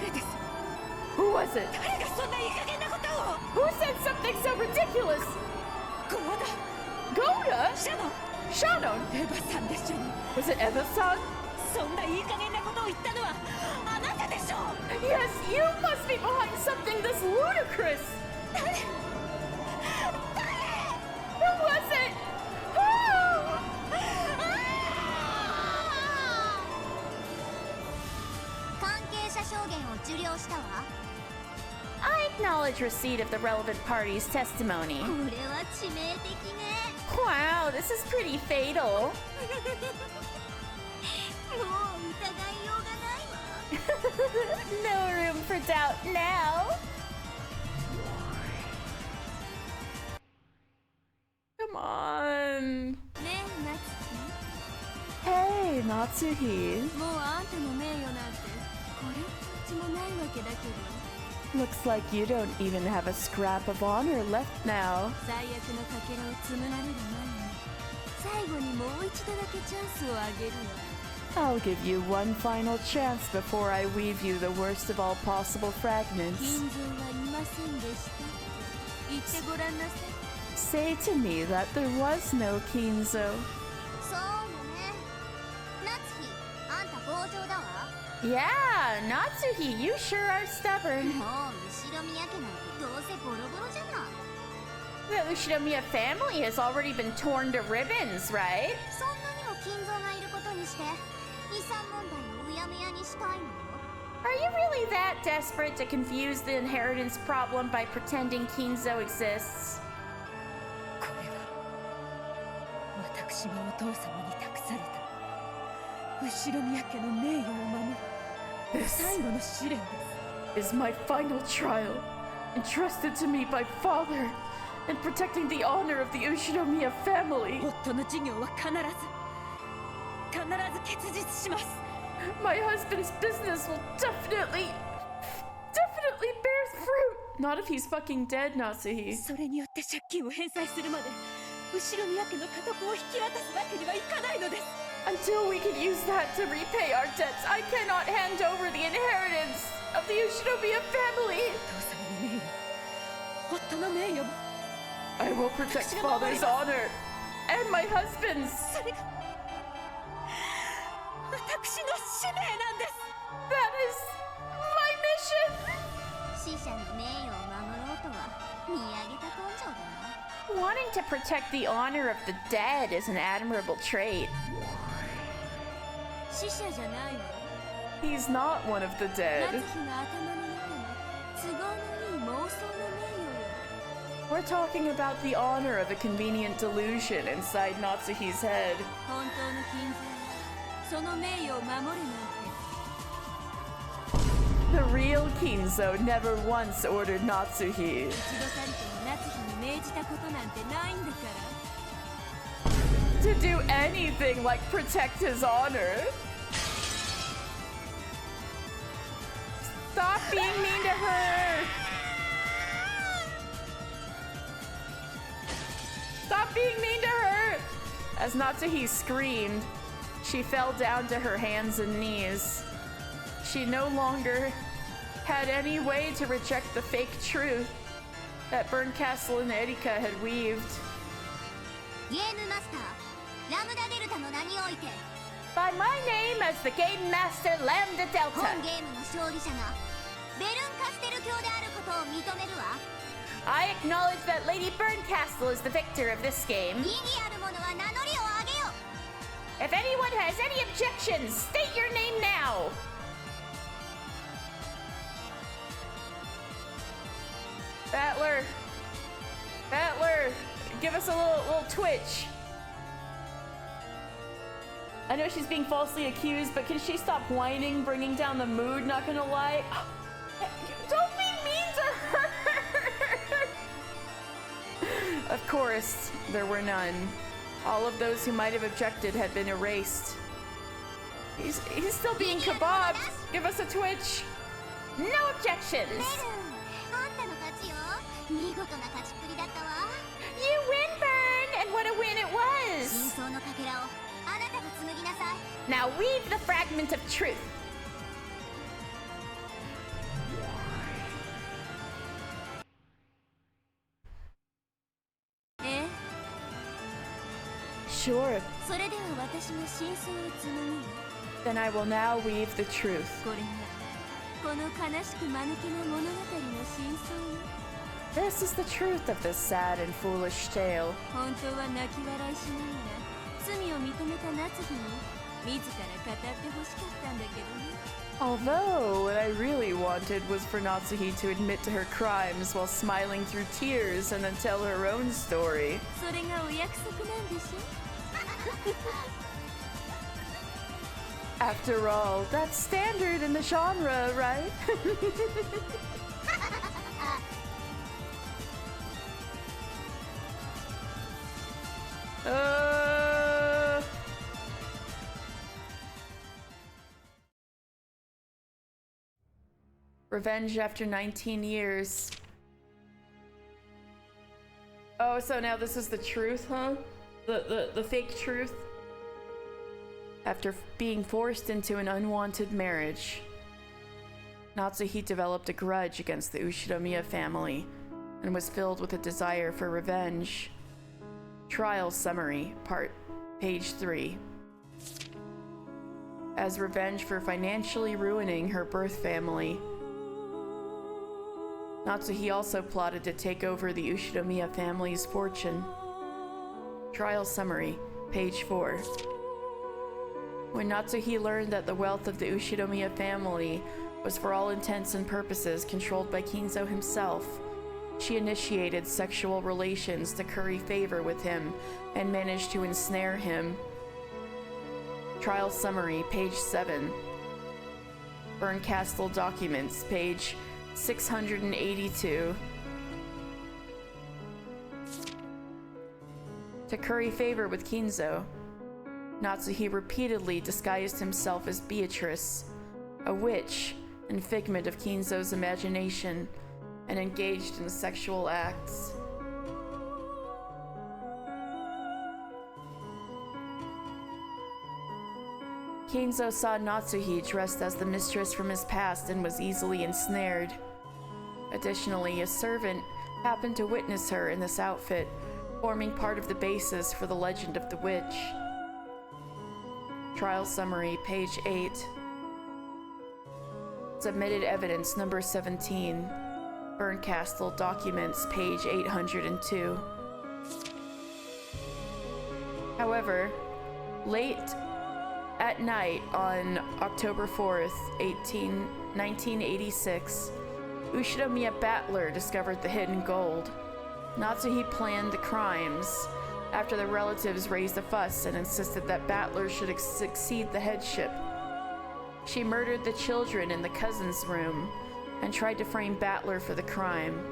誰です。 Who was it? 誰がそんないい加減なことを。 Who said something so ridiculous? ゴーダ。 Goda? シャノン。 Shannon? エヴァさんでしょ。 Was it Eva-san? そんないい加減なことを言ったのはあなたでしょう。 Yes, you must be behind something this ludicrous! 誰。 Who was it? Who? 関係者証言を受領したわ。 I acknowledge receipt of the relevant party's testimony. これは致命的ね。 Wow, this is pretty fatal. もう疑いようがないわ。 No room for doubt now. Okay, Natsuhi. もうあんたの名誉なんてこれっちもないわけだけど Looks like you don't even have a scrap of honor left now. 最悪のかけらを紡がれる前に最後にもう一度だけチャンスをあげるわ I'll give you one final chance before I weave you the worst of all possible fragments. 金蔵はいませんでしたって言ってごらんなさい Say to me that there was no Kinzo. そうよね。夏日、あんた強情だわ。 Yeah, Natsuhi, you sure are stubborn. もう後ろ宮家なんてどうせボロボロじゃない。 The Ushinomiya family has already been torn to ribbons, right? そんなにも金蔵がいることにして遺産問題をうやむやにしたいの？ Are you really that desperate to confuse the inheritance problem by pretending Kinzo exists? これは私がお父様に託された後ろ宮家の名誉を守る This 最後の試練です is my final trial, entrusted to me by father, in protecting the honor of the Ushinomiya family. 夫の事業は必ず結実します My husband's business will definitely bear fruit. Not if he's fucking dead, Natsuhi. それによって借金を返済するまで後ろ宮家の家督を引き渡すわけにはいかないのです Until we can use that to repay our debts, I cannot hand over the inheritance of the Ushinomiya family. お父様の名誉夫の名誉も I will protect father's honor and my husband's. それが私の使命なんです That is my mission. 死者の名誉を守ろうとは見上げた根性だな。 Wanting to protect the honor of the dead is an admirable trait. 死者じゃないわ He's not one of the 夏 dead. 日の頭の中の都合のいい妄想の名誉よ We're talking about the honor of a convenient delusion inside Natsuhi's head. 本当の金蔵はその名誉を守るなんて The real Kinzo never once ordered Natsuhi 一度たりとも夏日に命じたことなんてないんだから to do anything like protect his honor. Stop being mean to her! Stop being mean to her! As Natsuhi screamed, she fell down to her hands and knees. She no longer had any way to reject the fake truth that Burncastle and Erika had weaved. ゲームマスターラムダデルタの名において By my name as the Game Master Lambda 本 Delta, ゲームの勝利者がベルンカステル教であることを認めるわ I acknowledge that Lady Burncastle is the victor of this game. 意義ある者は名乗りを上げよ If anyone has any objections, state your name now. Battler, give us a little twitch. I know she's being falsely accused, but can she stop whining, bringing down the mood? Not gonna lie. Don't be mean to her! Of course, there were none. All of those who might have objected had been erased. He's still being kebabbed. Give us a twitch. No objections. ベルンあんたの勝ちよ見事な勝ちっぷりだったわ You win, Burn, and what a win it 真 was. 相のかけらをあなたが紡ぎなさい Now weave the fragment of truth. Sure, それでは私が真相を紡ぐよ then I will now weave the truth. これがこの悲しく間抜けな物語の真相よ This is the truth of this sad and foolish tale. 本当は泣き笑いしながら罪を認めた夏日に自ら語ってほしかったんだけどね Although, what I really wanted was for Natsuhi to admit to her crimes while smiling through tears and then tell her own story. それがお約束なんでしょ After all, that's standard in the genre, right? Revenge after 19 years. Oh, so now this is the truth, huh? The fake truth? After being forced into an unwanted marriage, Natsuhi developed a grudge against the Ushinomiya family and was filled with a desire for revenge. Trial summary, page 3. As revenge for financially ruining her birth family, Natsuhi also plotted to take over the Ushinomiya family's fortune. Trial summary, page 4. When Natsuhi learned that the wealth of the Ushinomiya family was for all intents and purposes controlled by Kinzo himself, she initiated sexual relations to curry favor with him and managed to ensnare him. Trial summary, page 7. Bernkastel documents, page 682. To curry favor with Kinzo, Natsuhi repeatedly disguised himself as Beatrice, a witch and figment of Kinzo's imagination, and engaged in sexual acts. Kinzo saw Natsuhi dressed as the mistress from his past and was easily ensnared. Additionally, a servant happened to witness her in this outfit, forming part of the basis for the legend of the witch. Trial summary, page 8. Submitted evidence number 17. Bernkastel documents, page 802. However, late at night on October 4th, 1986, Ushinomiya Battler discovered the hidden gold. Natsuhi planned the crimes after the relatives raised a fuss and insisted that Battler should succeed the headship. She murdered the children in the cousin's room and tried to frame Battler for the crime.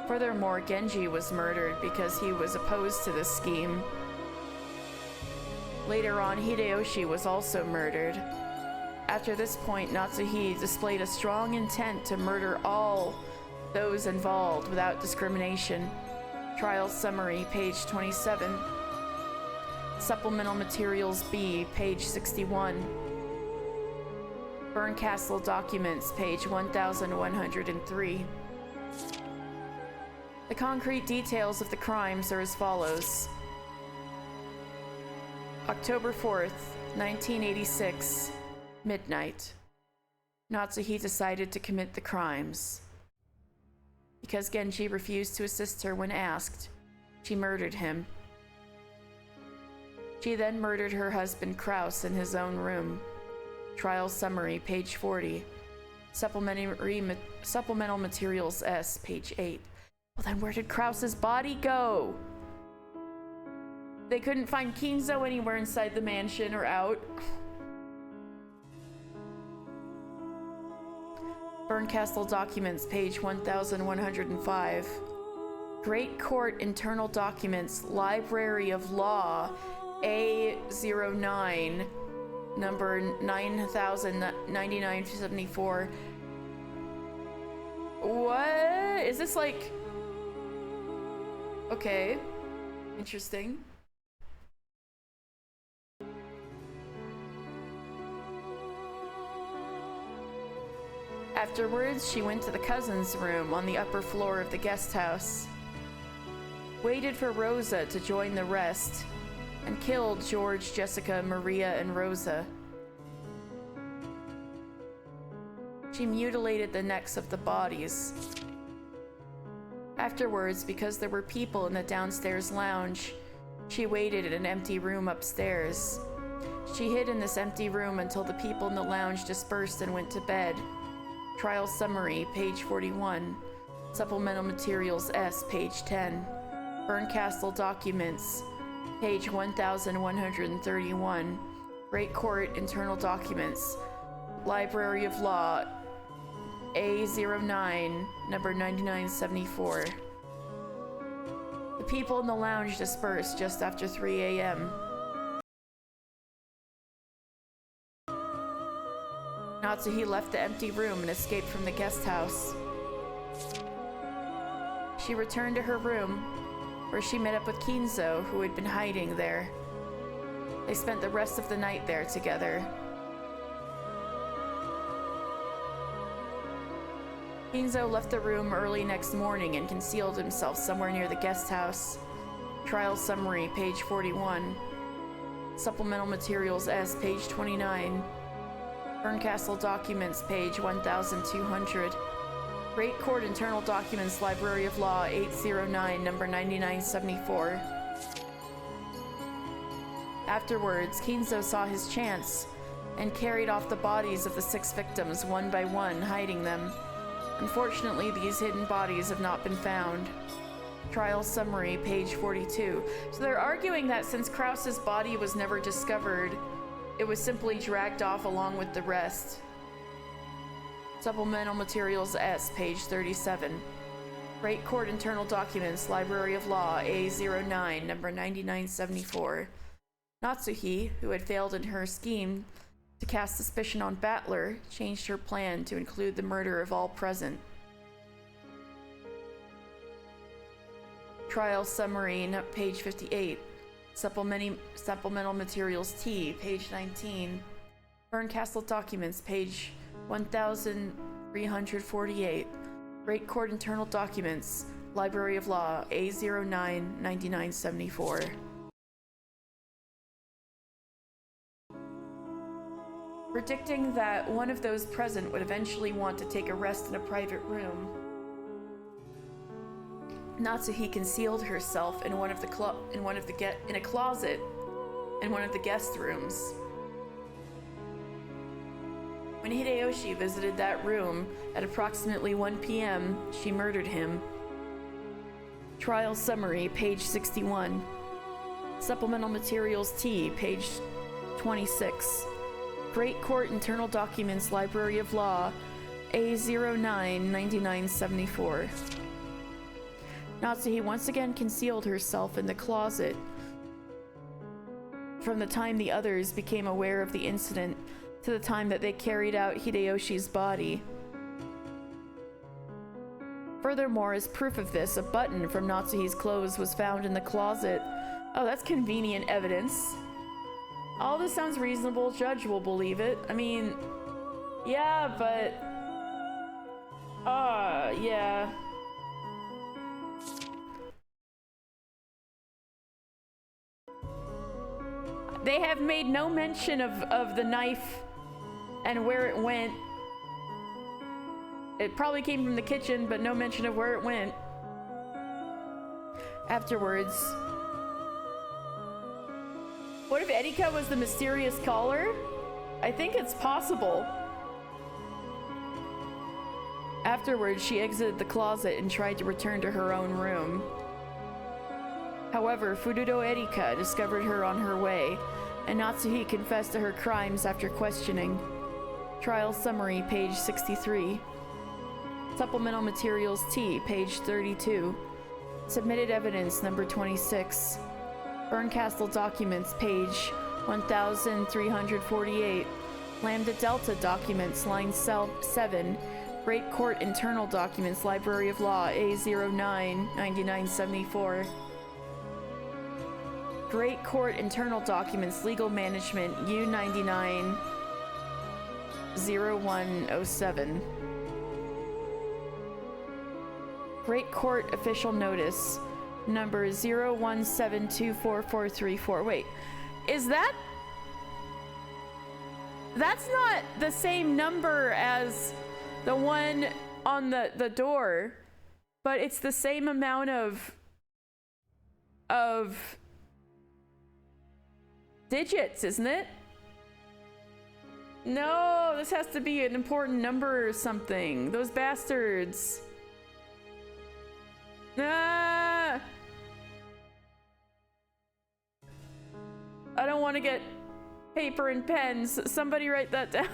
Furthermore, Genji was murdered because he was opposed to this scheme. Later on, Hideyoshi was also murdered. After this point, Natsuhi displayed a strong intent to murder all those involved without discrimination. Trial summary, page 27. Supplemental materials B, page 61. Bernkastel documents, page 1103. The concrete details of the crimes are as follows. October 4th, 1986, midnight. Natsuhi decided to commit the crimes. Because Genji refused to assist her when asked, she murdered him. She then murdered her husband Kraus in his own room. Trial summary, page 40. Supplemental materials S, page 8. Well, then where did Kraus's body go? They couldn't find Kinzo anywhere inside the mansion or out. Bernkastel documents, page 1105. Great Court Internal Documents, Library of Law, A09, number 909974. What? Is this like... Okay. Interesting. Afterwards, she went to the cousin's room on the upper floor of the guest house, waited for Rosa to join the rest, and killed George, Jessica, Maria, and Rosa. She mutilated the necks of the bodies. Afterwards, because there were people in the downstairs lounge, she waited in an empty room upstairs. She hid in this empty room until the people in the lounge dispersed and went to bed. Trial summary, page 41. Supplemental materials S, page 10. Bernkastel documents, page 1131. Great Court Internal Documents, Library of Law, A09, number 9974. The people in the lounge dispersed just after 3 a.m. Natsuhi left the empty room and escaped from the guest house. She returned to her room, where she met up with Kinzo, who had been hiding there. They spent the rest of the night there together. Kinzo left the room early next morning and concealed himself somewhere near the guest house. Trial summary, page 41. Supplemental materials S, page 29. Berncastle documents, page 1200. Great Court Internal Documents, Library of Law, 809, number 9974. Afterwards, Kinzo saw his chance and carried off the bodies of the 6 victims one by one, hiding them. Unfortunately, these hidden bodies have not been found. Trial summary, page 42. So they're arguing that since Krause's body was never discovered, it was simply dragged off along with the rest. Supplemental materials S, page 37. Great Court Internal Documents, Library of Law, A09, number 9974. Natsuhi, who had failed in her scheme to cast suspicion on Battler, changed her plan to include the murder of all present. Trial summary, page 58. Supplemental materials T, page 19. Berncastle documents, page 1348. Great Court Internal Documents, Library of Law, A09, 9974. Predicting that one of those present would eventually want to take a rest in a private room, Natsuhi concealed herself in a closet in one of the guest rooms. When Hideyoshi visited that room at approximately 1 p.m., she murdered him. Trial summary, page 61. Supplemental materials T, page 26. Great Court Internal Documents, Library of Law, A09, 9974. Natsuhi once again concealed herself in the closet from the time the others became aware of the incident to the time that they carried out Hideyoshi's body. Furthermore, as proof of this, a button from Natsuhi's clothes was found in the closet. Oh, that's convenient evidence. All this sounds reasonable. Judge will believe it. I mean, yeah, but... yeah. They have made no mention of the knife and where it went. It probably came from the kitchen, but no mention of where it went. Afterwards... What if Erika was the mysterious caller? I think it's possible. Afterwards, she exited the closet and tried to return to her own room. However, Furudo Erika discovered her on her way, and Natsuhi confessed to her crimes after questioning. Trial summary, page 63. Supplemental materials T, page 32. Submitted evidence number 26. Berncastle documents, page 1348. Lambda Delta documents, line 7. Great Court Internal Documents, Library of Law, A09, 9974. Great Court Internal Documents, Legal Management, U99, 0107. Great Court Official Notice, number 01724434. Wait, is that... That's not the same number as the one on the door, but it's the same amount of digits, isn't it? No, this has to be an important number or something. Those bastards. Ah! I don't want to get paper and pens. Somebody write that down.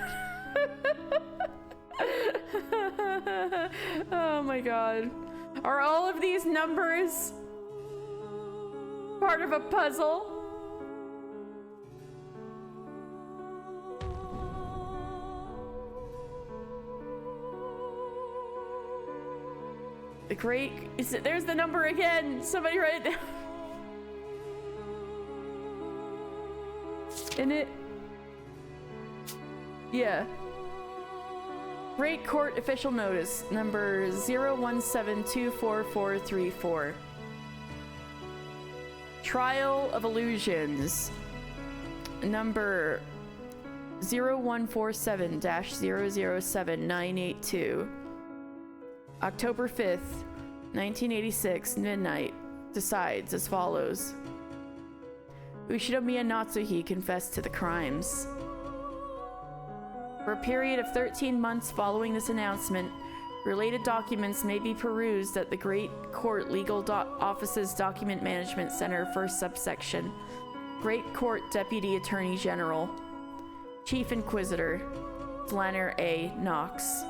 Oh my god. Are all of these numbers part of a puzzle? The great... there's the number again! Somebody write it down. In it... Yeah. Great Court Official Notice, number 01724434. Trial of Illusions, number 0147-007982. October 5th, 1986, midnight, decides as follows. Ushinomiya Natsuhi confessed to the crimes. For a period of 13 months following this announcement, related documents may be perused at the Great Court Legal Office's Document Management Center, First Subsection. Great Court Deputy Attorney General. Chief Inquisitor, Flanner A. Knox.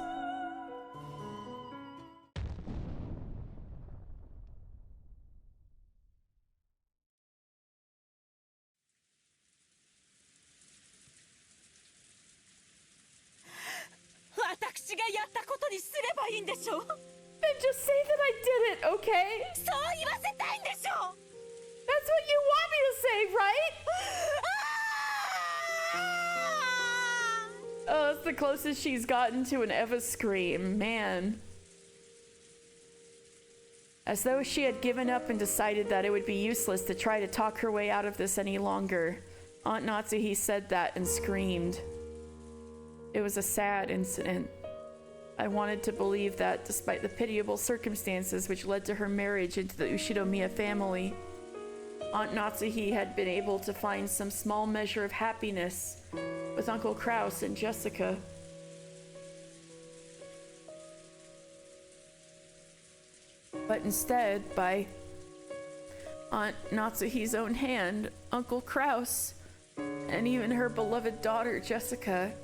Then just say that I did it, okay? That's what you want me to say, right? Oh, that's the closest she's gotten to an Eva scream, man. As though she had given up and decided that it would be useless to try to talk her way out of this any longer. Aunt Natsuhi said that and screamed. It was a sad incident. I wanted to believe that, despite the pitiable circumstances which led to her marriage into the Ushinomiya family, Aunt Natsuhi had been able to find some small measure of happiness with Uncle Kraus and Jessica. But instead, by Aunt Natsuhi's own hand, Uncle Kraus and even her beloved daughter Jessica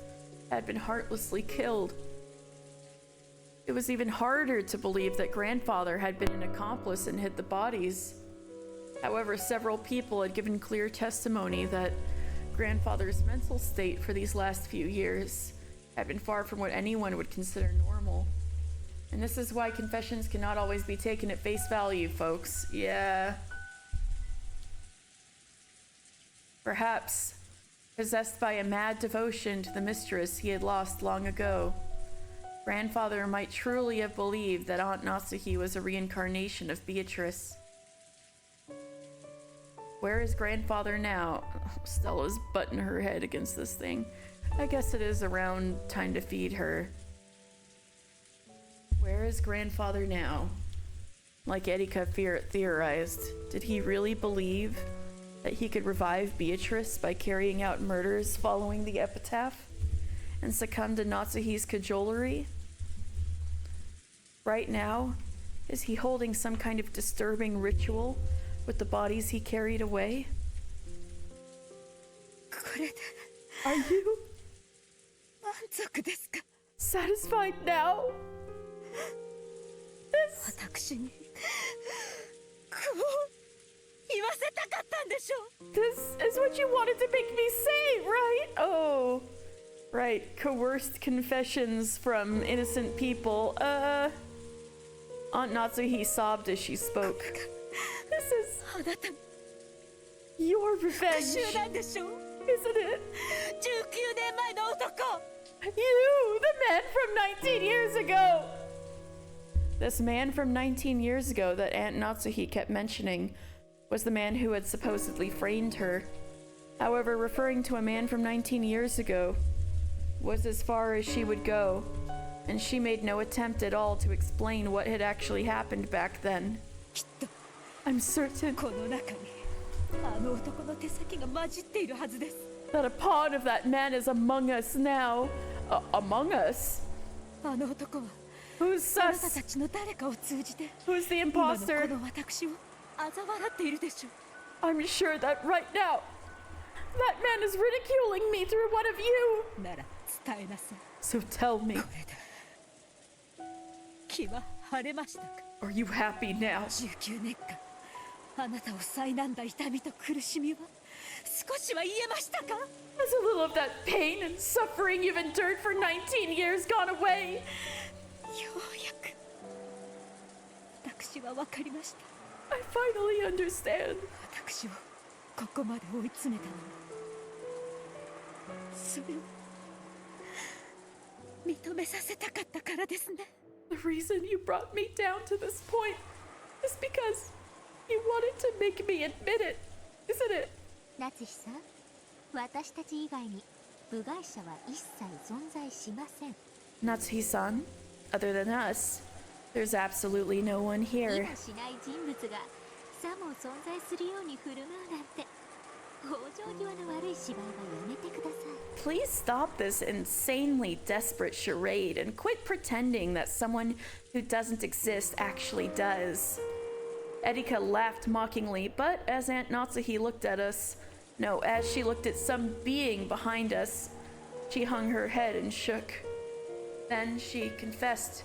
had been heartlessly killed. It was even harder to believe that grandfather had been an accomplice and hid the bodies. However, several people had given clear testimony that grandfather's mental state for these last few years had been far from what anyone would consider normal. And this is why confessions cannot always be taken at face value, folks. Yeah. Perhaps, possessed by a mad devotion to the mistress he had lost long ago, grandfather might truly have believed that Aunt Natsuhi was a reincarnation of Beatrice. Where is grandfather now? Stella's butting her head against this thing. I guess it is around time to feed her. Where is grandfather now? Like Erika theorized, did he really believe that he could revive Beatrice by carrying out murders following the epitaph and succumb to Natsuhi's cajolery? Right now, is he holding some kind of disturbing ritual with the bodies he carried away? Are you satisfied now? This is what you wanted to make me say, right? Oh, right. Coerced confessions from innocent people. Aunt Natsuhi sobbed as she spoke. This is your revenge, isn't it? You, the man from 19 years ago! This man from 19 years ago that Aunt Natsuhi kept mentioning was the man who had supposedly framed her. However, referring to a man from 19 years ago was as far as she would go, and she made no attempt at all to explain what had actually happened back then. I'm certain that a pawn of that man is among us now. Among us? Who's sus? Who's the imposter? I'm sure that right now, that man is ridiculing me through one of you. So tell me. Are you happy now? Has a little of that pain and suffering you've endured for 19 years gone away? 私は分かりました。 I finally understand. 私をここまで追い詰めたのもそれを認めさせたかったからですね。 The reason you brought me down to this point is because you wanted to make me admit it, isn't it? 夏日さん、私たち以外に部外者は一切存在しません。 Natsuhi-san, other than us, there's absolutely no one 意 here. もしない人物がさも存在するように振る舞うなんて往生際の悪い芝居はやめてください。 Please stop this insanely desperate charade and quit pretending that someone who doesn't exist actually does. Erika laughed mockingly, but as Aunt Natsuhi looked at us, no, as she looked at some being behind us, she hung her head and shook. Then she confessed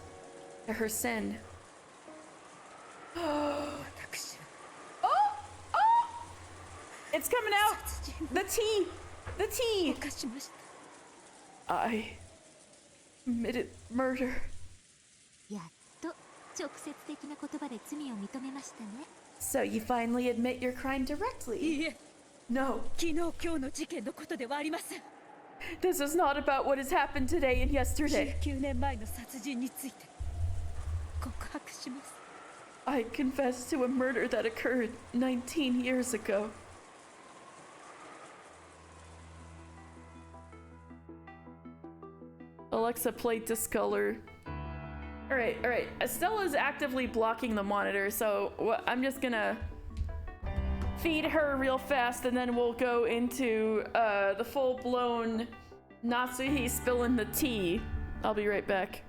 to her sin. 私 It's coming out! 殺人 The tea! The を tea! 犯しました。 I committed murder. やっと直接的な言葉で罪を認めましたね。 So you finally admit your crime directly? いいえ、 No, 昨日今日の事件のことではありません。 this is not about what has happened today and yesterday. 19年前の殺人について告白します。 I confess to a murder that occurred 19 years ago. Alexa, play Discolor. Alright. Estella's actively blocking the monitor, so I'm just gonna feed her real fast and then we'll go into the full-blown Natsuhi spilling the tea. I'll be right back.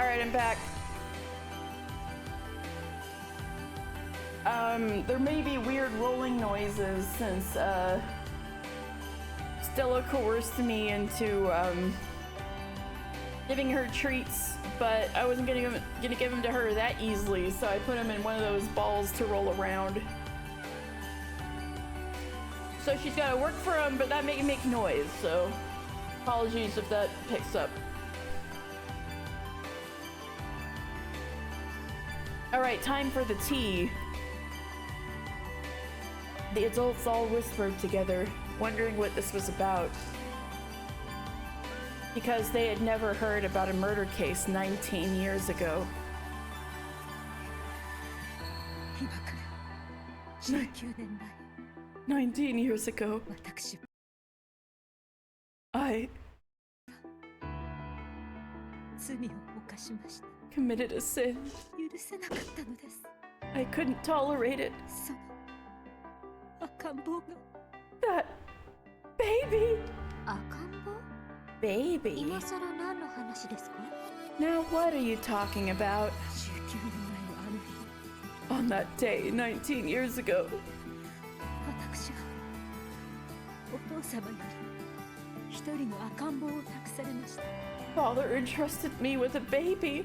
Alright, I'm back. There may be weird rolling noises since, Stella coerced me into, giving her treats, but I wasn't gonna give them to her that easily, so I put them in one of those balls to roll around. So she's gotta work for them, but that may make noise, so apologies if that picks up. Alright, time for the tea. The adults all whispered together, wondering what this was about. Because they had never heard about a murder case 19 years ago. 今から19年前 19 years ago, 私 I 罪を犯しました committed a sin. 許せなかったのです I couldn't tolerate it. その赤ん坊が That baby! 赤ん坊 Baby? 今さら何の話ですか Now what are you talking about? 19年前のあの日 On that day, 19 years ago, 私はお父様より一人の赤ん坊を託されました Father entrusted me with a baby.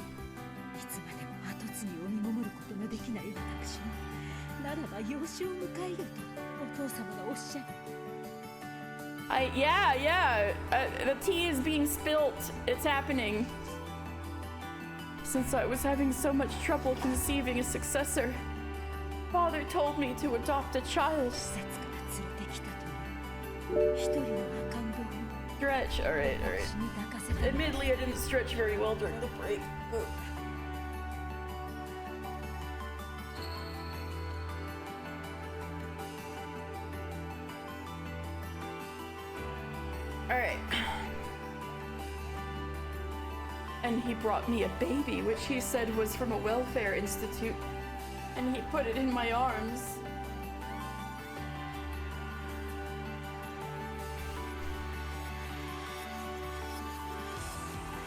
いつまでも後継ぎを見守ることができない私にならば養子を迎えよとお父様がおっしゃり Yeah, the tea is being spilt. It's happening. Since I was having so much trouble conceiving a successor, Father told me to adopt a child. 施設から連れてきたという一人の赤ん坊を Stretch, alright. 私に抱かせられ Admittedly, I didn't stretch very well during the break. Ugh. Alright. And he brought me a baby, which he said was from a welfare institute. And he put it in my arms.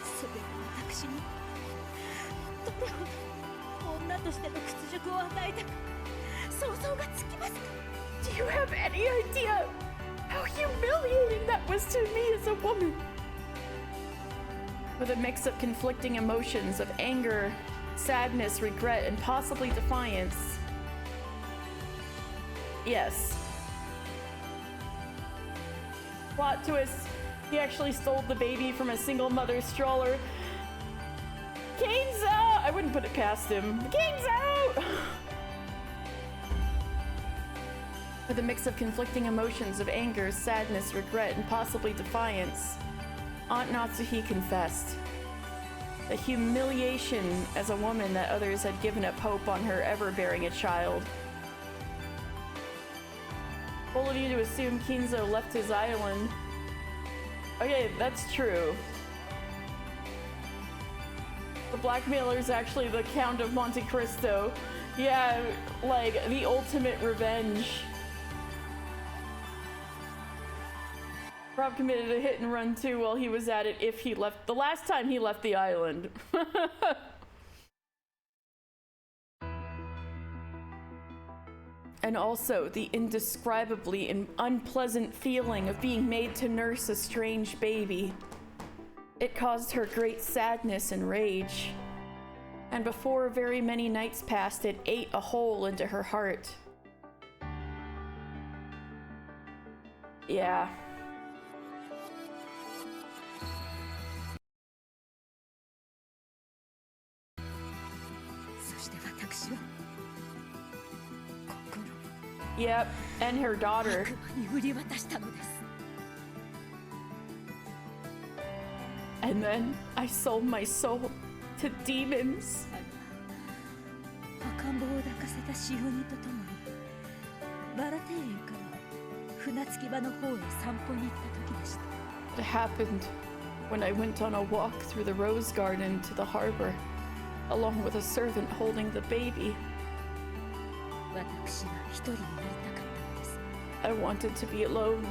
それが私にどれほど女としての屈辱を与えたか想像がつきますか Do you have any idea how humiliating that was to me as a woman? With a mix of conflicting emotions of anger, sadness, regret, and possibly defiance. Yes. Plot twist. He actually stole the baby from a single mother's stroller. Kane's out! I wouldn't put it past him. Kane's out! With a mix of conflicting emotions of anger, sadness, regret, and possibly defiance, Aunt Natsuhi confessed. The humiliation as a woman that others had given up hope on her ever bearing a child. Bold of you to assume Kinzo left his island. Okay, that's true. The blackmailer's actually the Count of Monte Cristo. Yeah, like the ultimate revenge. Rob committed a hit and run too while he was at it if he left the last time he left the island. And also the indescribably unpleasant feeling of being made to nurse a strange baby. It caused her great sadness and rage. And before very many nights passed, it ate a hole into her heart. Yeah. Yep, and her daughter. And then I sold my soul to demons. It happened when I went on a walk through the rose garden to the harbor, along with a servant holding the baby. I wanted to be alone.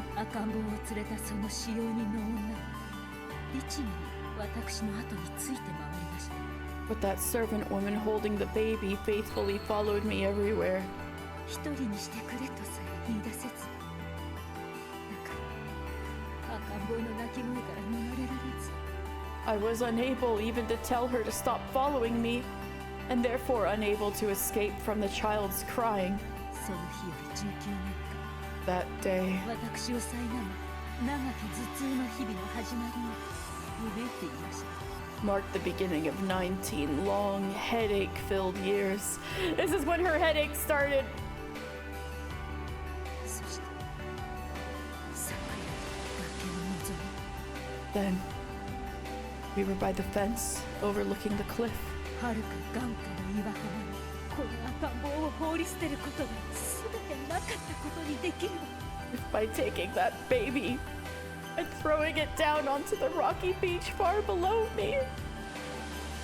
But that servant woman holding the baby faithfully followed me everywhere. 一人にしてくれとさえ言い出せず、だから赤ん坊の泣き声から逃れられず、 I was unable even to tell her to stop following me, and therefore unable to escape from the child's crying. その日より19年 That day 間、私を苛む長き頭痛の日々の始まりを覚えていました。 marked the beginning of 19 long, headache-filled years. This is when her headache started. そして昨夜崖を望 Then, we were by the fence, overlooking the cliff. み、はるか眼下の岩浜にこの赤ん坊を放り捨てることが全てなかったことにできるわ。 If by taking that baby and throwing it down onto the rocky beach far below me,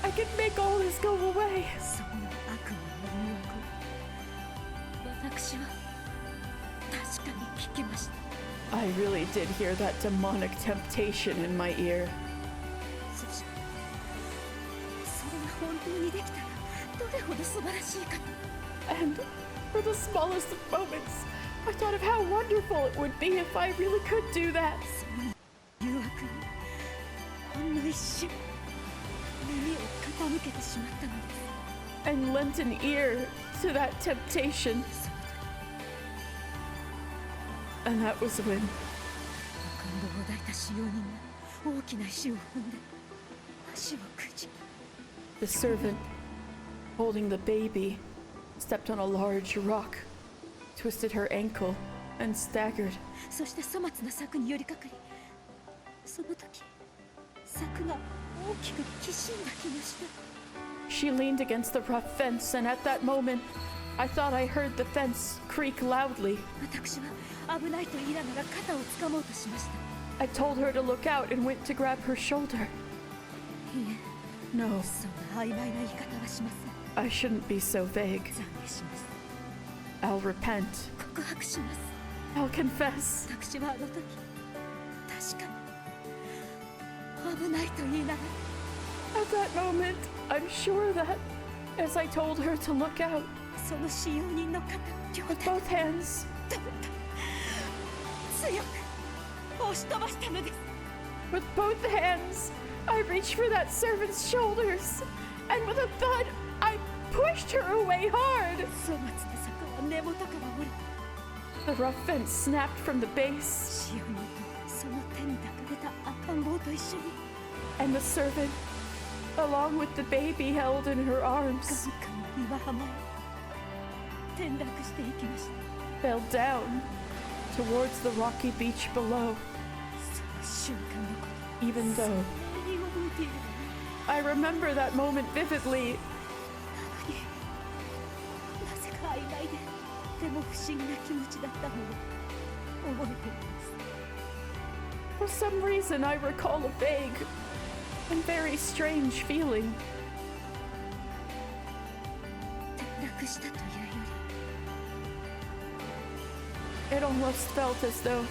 I could make all this go away. そんな悪魔の誘惑を私は確かに聞きました。 I really did hear that demonic temptation in my ear. そしてそれが本当にできたらどれほど素晴らしいかと。 And for the smallest of moments, I thought of how wonderful it would be if I really could do that. 誘惑にほんの一瞬耳を傾けてしまったのです。 And lent an ear to that temptation. その時 And that was when 赤ん坊を抱いた使用人が大きな石を踏んで足をくじき、 the servant, holding the baby, stepped on a large rock, twisted her ankle, and staggered. そして粗末な柵に寄りかかり、その時柵が大きくきしんだ気がした。 She leaned against the rough fence, and at that moment, I thought I heard the fence creak loudly. 私は危ないと言いながら肩を掴もうとしました。 I told her to look out and went to grab her shoulder. いえ、 No, そんな曖昧な言い方はしません。 I shouldn't be so vague. 懺悔します。 I'll repent. 告白します。 I'll confess. 私はあの時確かに危ないと言いながら At that moment, I'm sure that, as I told her to look out, その使用人の肩を両 with 手 both hands, 強く押し飛ばしたのです。 with both hands, I reached for that servant's shoulders, and with a thud, I pushed her away hard. 粗末な坂は根元から折れ、 The rough fence snapped from the base, 使用人とその手に抱かれた赤ん坊と一緒に and the servant, along with the baby held in her arms, 眼下の岩浜へ転落していきました。 fell down towards the rocky beach below. その瞬間のこと Even though 鮮明に覚えている。 I remember that moment vividly, なぜか曖昧ででも不思議な気持ちだったのを覚えています。 for some reason I recall a vague and very strange feeling. 転落したというよ It almost felt as though,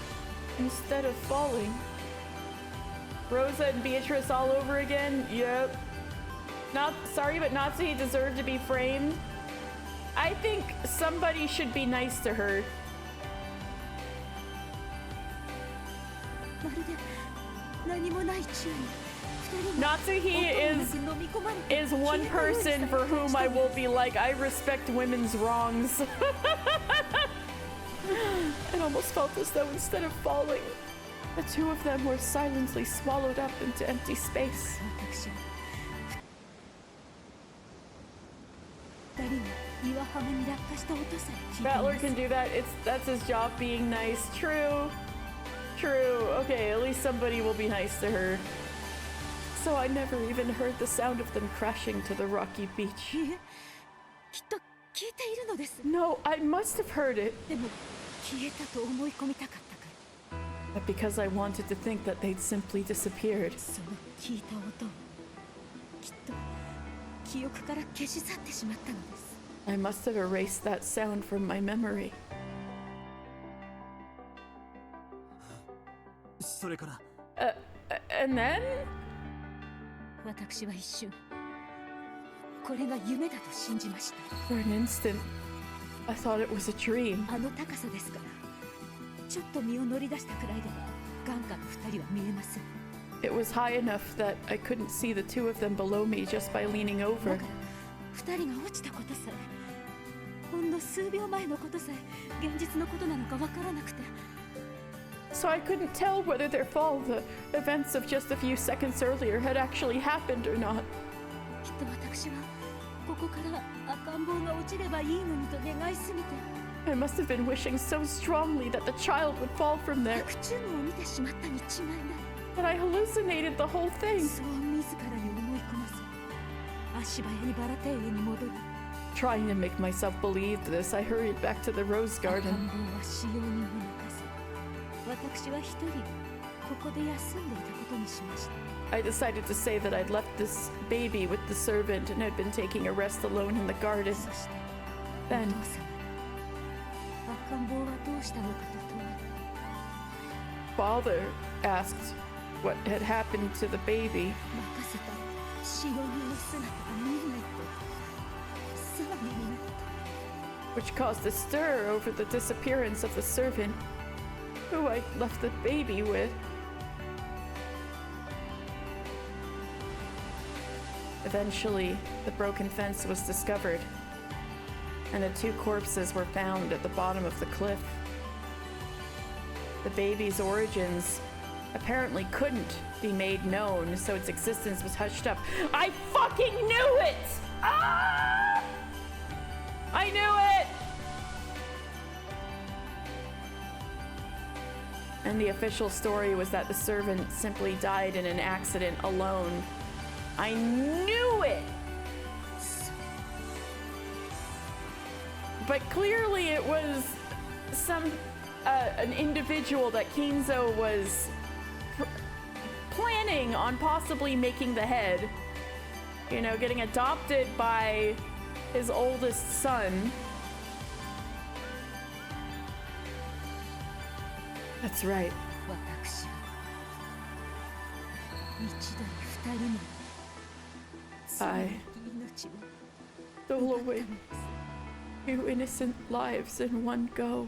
instead of falling, Rosa and Beatrice all over again? Yep. Not sorry, but Natsuhi deserved to be framed. I think somebody should be nice to her. りまるで何もない宙に二人が Natsuhi 音もな is く飲み込まれて is one 消えたように person for されて whom I will be like, I respect women's wrongs. It almost felt as though instead of falling, the two of them were silently swallowed up into empty space. 私は二人が岩浜に落下した音さえ聞いていま Battler す。 can do that. That's his job, being nice. True. True. Okay, at least somebody will be nice to her. So I never even heard the sound of them crashing to the rocky beach. いえ、きっと聞いているのです。 No, I must have heard it. でも消えたと思い込みたかったから But because I wanted to think that they'd simply disappeared. その聞いた音をきっと記憶から消し去ってしまったのです。 I must have erased that sound from my memory. それから And then? 私は一瞬これが夢だと信じました。 For an instant, I thought it was a dream. あの高さですからちょっと身を乗り出したくらいでは眼下の二人は見えません。 It was high enough that I couldn't see the two of them below me just by leaning だ over. から二人が落ちたことさえほんの数秒前のことさえ現実のことなのかわからなくて So I couldn't tell whether their fall, the events of just a few seconds earlier, had actually happened or not. きっと私はここから赤ん坊が落ちればいいのにと願いすぎて I must have been wishing so strongly that the child would fall from there 白昼夢を見てしまったに違いない that I hallucinated the whole thing. そう自らに思い込ませ足早にバラ庭園に戻り Trying to make myself believe this, I hurried back to the rose 赤ん garden. 坊は使用人を抜かせ私は一人ここで休んでいたことにしました I decided to say that I'd left this baby with the servant and had been taking a rest alone in the garden. そしてお Then 父様赤ん坊はどうしたのかと問われ father asked what had happened to the baby. 任せた使用人の姿が見えないと騒ぎになった which caused a stir over the disappearance of the servant who I left the baby with. Eventually, the broken fence was discovered, and the two corpses were found at the bottom of the cliff. The baby's origins apparently couldn't be made known, so its existence was hushed up. I fucking knew it! Ah! I knew it! And the official story was that the servant simply died in an accident alone. I knew it! But clearly it was an individual that Kinzo was planning on possibly making the head. You know, getting adopted by his oldest son. That's right. 私は一度に二人の I 命を stole away two innocent lives in one go.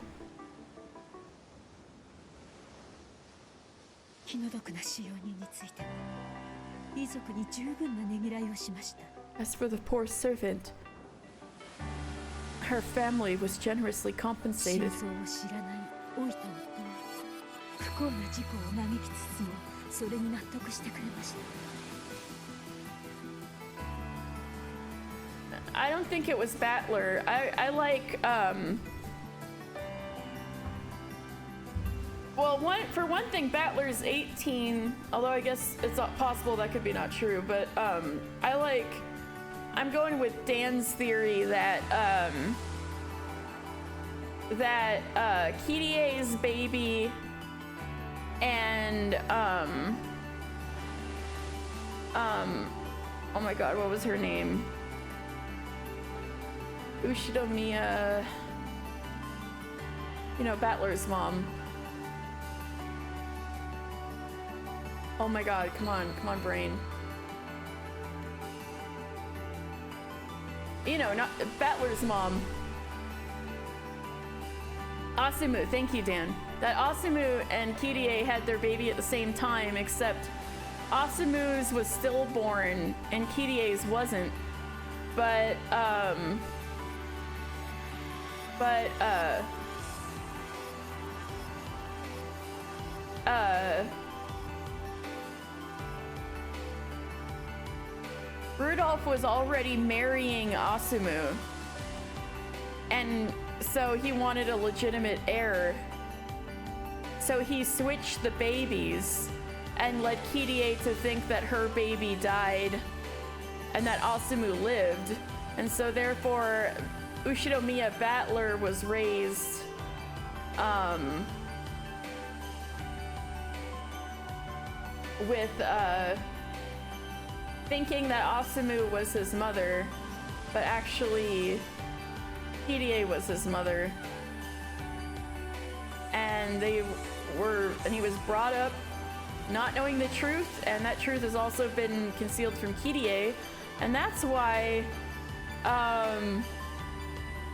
気の毒な使用人については遺族に十分なねぎらいをしました As for the poor servant, her family was generously 真 compensated. 相を知らない老いた夫は不幸な事故を嘆きつつもそれに納得してくれました I don't think it was Battler. I like, well, for one thing, Battler's 18, although I guess it's not possible that could be not true, but, I'm going with Dan's theory that, Kirie's baby and, oh my god, what was her name? Ushidomiya, you know, Battler's mom. Oh my god, come on, brain. You know, not Battler's mom. Asumu, thank you, Dan. That Asumu and Kirie had their baby at the same time, except Asumu's was stillborn and Kirie's wasn't. But Rudolph was already marrying Asumu, and so he wanted a legitimate heir. So he switched the babies and led Kirie to think that her baby died and that Asumu lived. And so therefore, Ushinomiya Battler was raised with thinking that Asumu was his mother, but actually Kirie was his mother. And he was brought up not knowing the truth, and that truth has also been concealed from Kirie, and that's why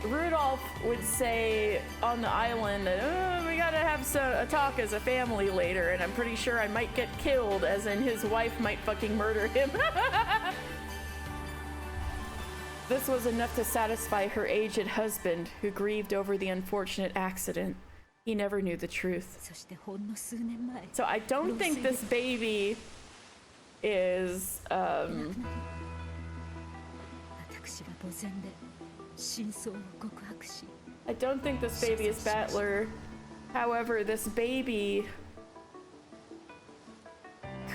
Rudolph would say on the island that, oh, we gotta have a talk as a family later, and I'm pretty sure I might get killed, as in his wife might fucking murder him. This was enough to satisfy her aged husband, who grieved over the unfortunate accident. He never knew the truth. So I don't think this baby is, I don't think this baby is Battler. However, this baby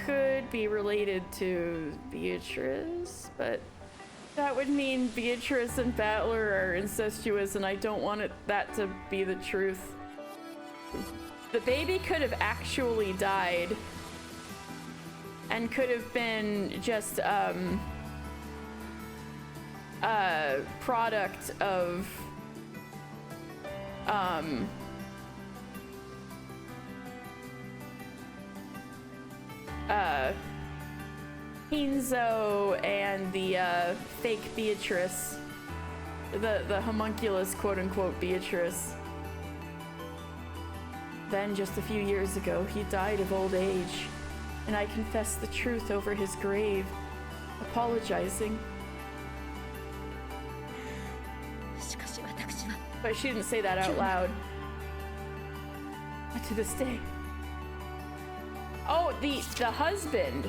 could be related to Beatrice, but that would mean Beatrice and Battler are incestuous, and I don't want that to be the truth. The baby could have actually died and could have been just a product of Hinzo and the fake Beatrice, the homunculus quote-unquote Beatrice. Then just a few years ago, he died of old age, and I confessed the truth over his grave, apologizing. But she didn't say that out loud. But to this day. Oh, the husband.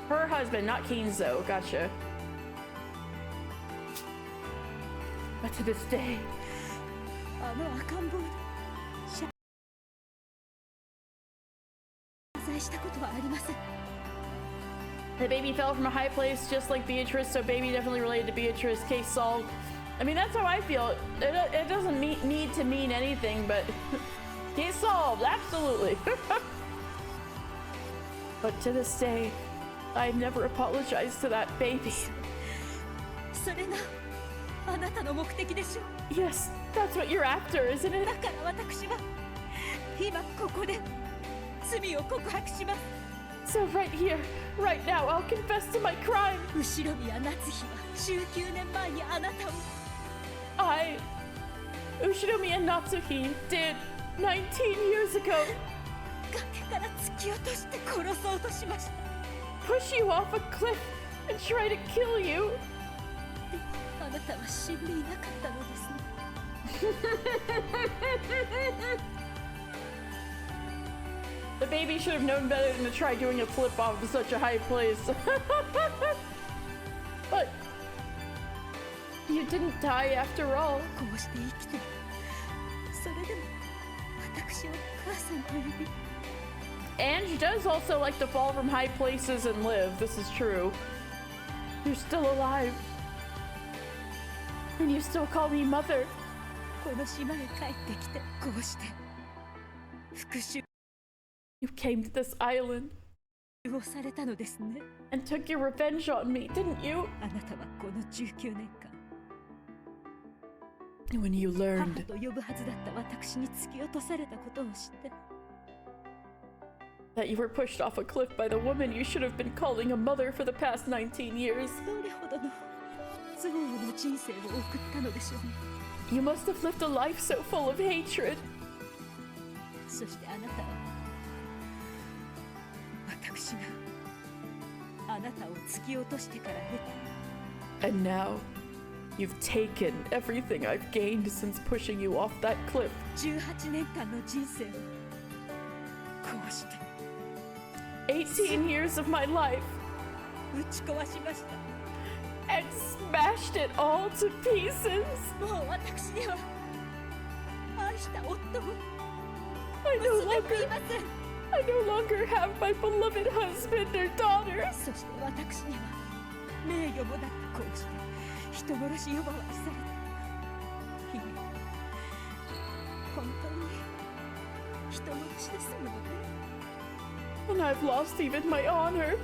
Her husband, not Kinzo. Gotcha. But to this day. The baby fell from a high place just like Beatrice, so baby definitely related to Beatrice. Case solved. I mean, that's how I feel. It doesn't need to mean anything, but case solved, absolutely. But to this day, I've never apologized to that baby. Yes, that's what you're after, isn't it? So right here, right now, I'll confess to my crime. Ushiromiya Natsuhi, did 19 years ago push you off a cliff and try to kill you. The baby should have known better than to try doing a flip off of such a high place. But you didn't die after all. Ange does also like to fall from high places and live. This is true. You're still alive. And you still call me mother. You came to this island and took your revenge on me, didn't you? When you learned that you were pushed off a cliff by the woman you should have been calling a mother for the past 19 years. You must have lived a life so full of hatred. And now, you've taken everything I've gained since pushing you off that cliff. 18 years of my life. And smashed it all to pieces. I no longer have my beloved husband or daughter. And I've lost even my honor.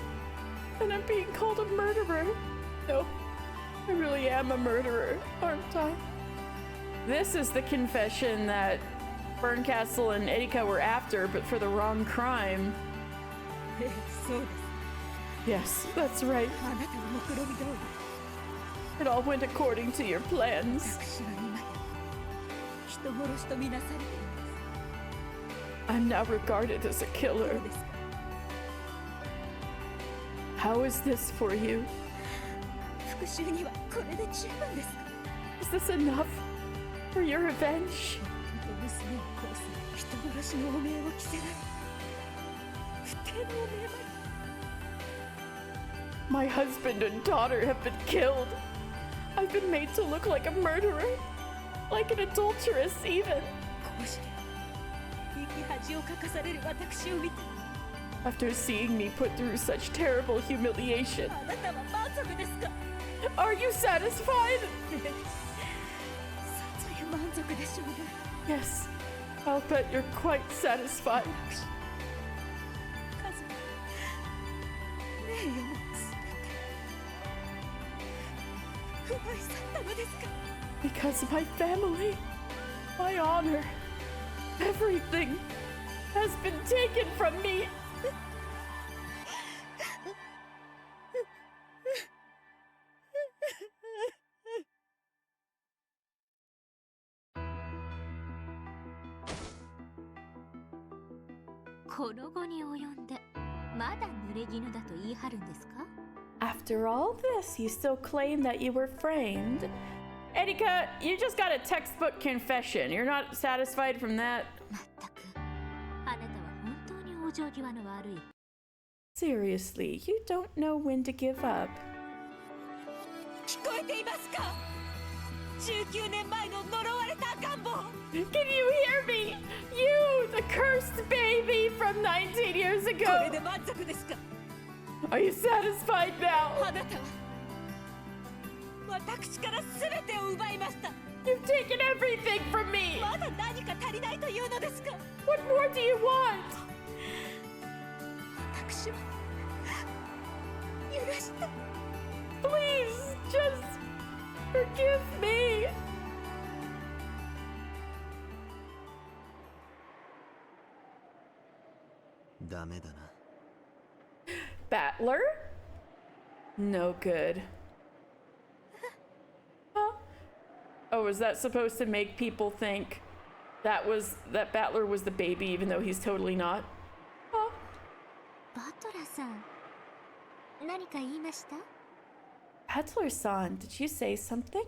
And I'm being called a murderer. No, I really am a murderer, aren't I? This is the confession that Berncastle and Erika were after, but for the wrong crime. Yes, that's right. It all went according to your plans. 私は今や人殺しとみなされていま I'm now regarded as a す。ど killer. うですか？ How is this for you? 復讐にはこれで十分ですか？ Is this enough for your revenge? 夫と娘を殺す人殺しの汚名を着せられ、不貞の汚名まで。 My husband and daughter have been killed. I've been made to look like a murderer, like an adulteress even. こうして生き恥をかかされる私を見て、 After seeing me put through such terrible humiliation, あなたは満足ですか？ are you satisfied? さぞや満足でしょうね。 Yes, I'll bet you're quite satisfied. 家族、名誉も全て奪い去ったのですか？ Because my family, my honor, everything has been taken from me. この後に及んでまだ濡れ衣だと言い張るんですか？ After all this, you still claim that you were framed? Erika, you just got a textbook confession. You're not satisfied from that? まったくあなたは本当に往生際の悪い。 Seriously, you don't know when to give up. 聞こえていますか？19年前の呪われた赤ん坊。 Can you hear me? You, the cursed baby from 19 years これ ago. で満足ですか？ Are you satisfied now? あなたは私から全てを奪いました。 You've taken everything from me. まだ何か足りないというのですか？ What more do you want? 私は許して。 Please, just forgive me. ダメだな。 Battler? No good. Huh? Oh, is that supposed to make people think that Battler was the baby even though he's totally not? Huh? バトラさん、何か言いました？ Battler-san, did you say something?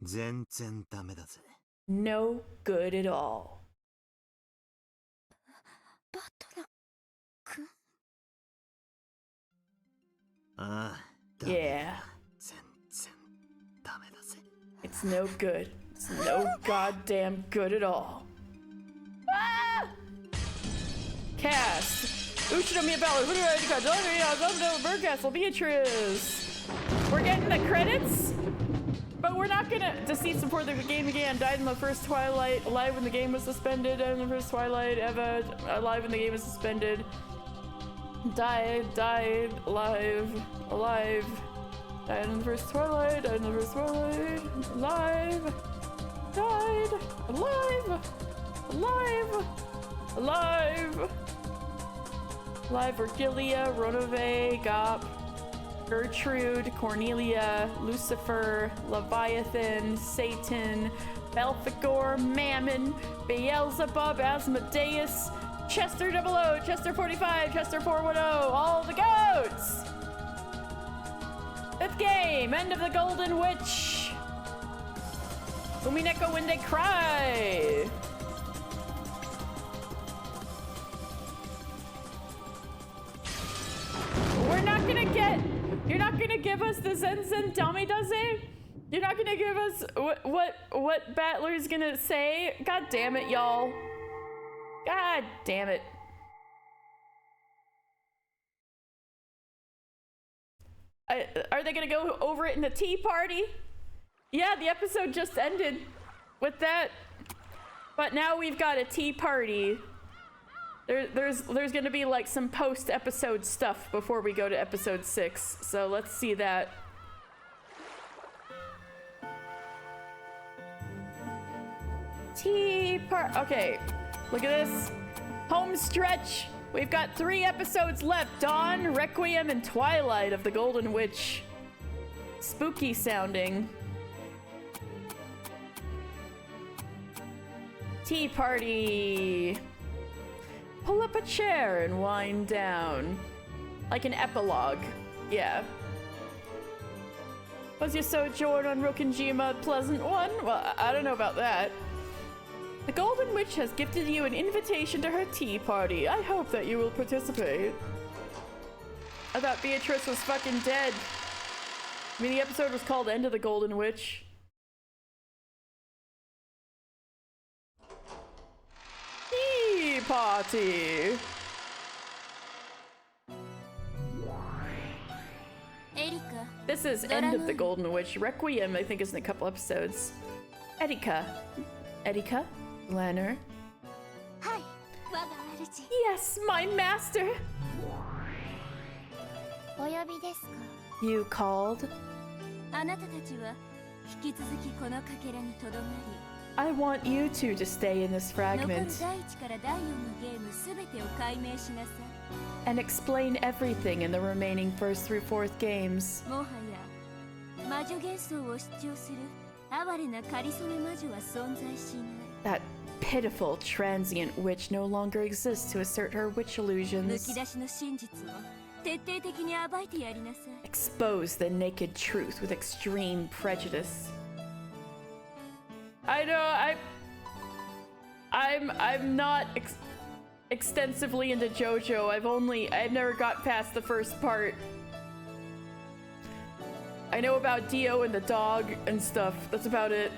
全然ダメだぜ。 No good at all. バトラ君。ああ、ダメ Yeah, だ。全然ダメだぜ。 it's no good. It's no goddamn good at all. Ah! Cast. Uchinomiya Battler, Hoodoo Erika, Delaware, Birdcastle, Beatrice. We're getting the credits? But we're not gonna deceased before the game began. Died in the first Twilight. Alive when the game was suspended. Died in the first Twilight. Eva. Alive when the game was suspended. Died. Alive. Died in the first Twilight. Died in the first Twilight. Alive. Died. Alive. Virgilia. Ronove. Gop. Gertrude, Cornelia, Lucifer, Leviathan, Satan, Belphegor, Mammon, Beelzebub, Asmodeus, Chester 00, Chester 45, Chester 410, all the goats! Fifth game, End of the Golden Witch. Umineko when they cry. We're not gonna get... You're not gonna give us the Zenzen Damidaze? You're not gonna give us what Battler's gonna say? God damn it, y'all. God damn it. Are they gonna go over it in the tea party? Yeah, the episode just ended with that. But now we've got a tea party. There's gonna be like some post-episode stuff before we go to episode 6, so let's see that. Okay, look at this. Home stretch. We've got 3 episodes left. Dawn, Requiem, and Twilight of the Golden Witch. spooky sounding. Tea party. Pull up a chair and wind down. Like an epilogue. Yeah. Was your sojourn on Rokinjima a pleasant one? Well, I don't know about that. The Golden Witch has gifted you an invitation to her tea party. I hope that you will participate. I thought Beatrice was fucking dead. I mean, the episode was called End of the Golden Witch. Tea party. Erika. This is End of the Golden Witch. Requiem, I think, is in a couple episodes. Erika. Erika? Lanner. Hi, waga aruji. Yes, my master! お呼びですか? You called? あなたたちは引き続きこのかけらにとどまり I want you two to stay in this 残る fragment 第1から第4のゲームすべてを解明しなさ and explain everything in the remaining first through fourth games. いもはや魔女幻想を主張する哀れなかりそめ魔女は存在しない That pitiful, transient witch no longer exists to assert her witch む illusions. き出しの真実を徹底的に暴いてやりなさい Expose the naked truth with extreme prejudice. I know, I'm not extensively into JoJo. I've never got past the first part. I know about Dio and the dog and stuff. That's about it.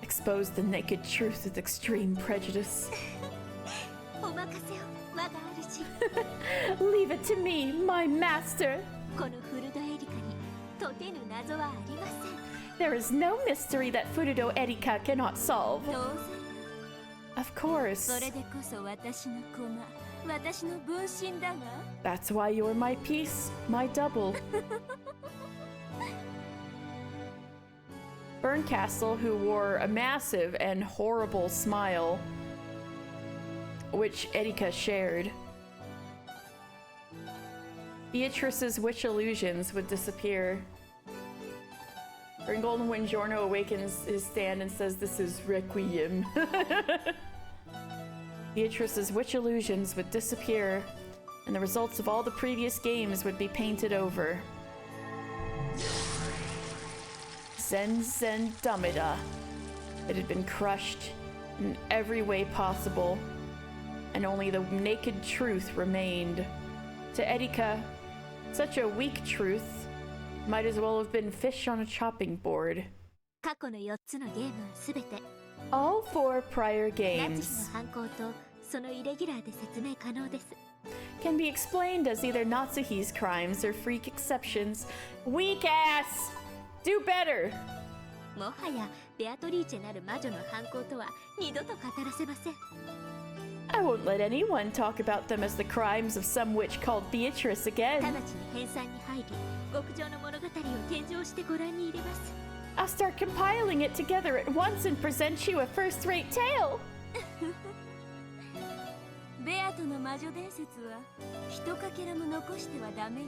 Expose the naked truth with extreme prejudice. お任せを、waga aruji. Leave it to me, my master. このフルドエリカに解けぬ謎はありません。 There is no mystery that Furudo Erika cannot solve. 当然 Of course. それでこそ私の駒私の分身だわ That's why you're my piece, my double. Burncastle, who wore a massive and horrible smile, which Erika shared. Beatrice's witch illusions would disappear. During Golden Wind, Giorno awakens his stand and says this is Requiem. Beatrice's witch illusions would disappear, and the results of all the previous games would be painted over. Zen Zen Damida. It had been crushed in every way possible, and only the naked truth remained. To Erika, such a weak truth might as well have been fish on a chopping board. 過去の4つのゲームはすべて All four prior ナチヒ games の犯行とそのイレギュラーで説明可能です。 can be explained as either Natsuhi's crimes or freak exceptions. Weak ass! Do better! もはやベアトリーチェなる魔女の犯行とは二度と語らせません。 I won't let anyone talk about them as the crimes of some witch called Beatrice 直 again. ちに編纂に入り、極上の物語を献上してご覧に入れます。 I'll start compiling it together at once and present you a first-rate tale. ベアとの魔女伝説はひとかけらも残してはダメよ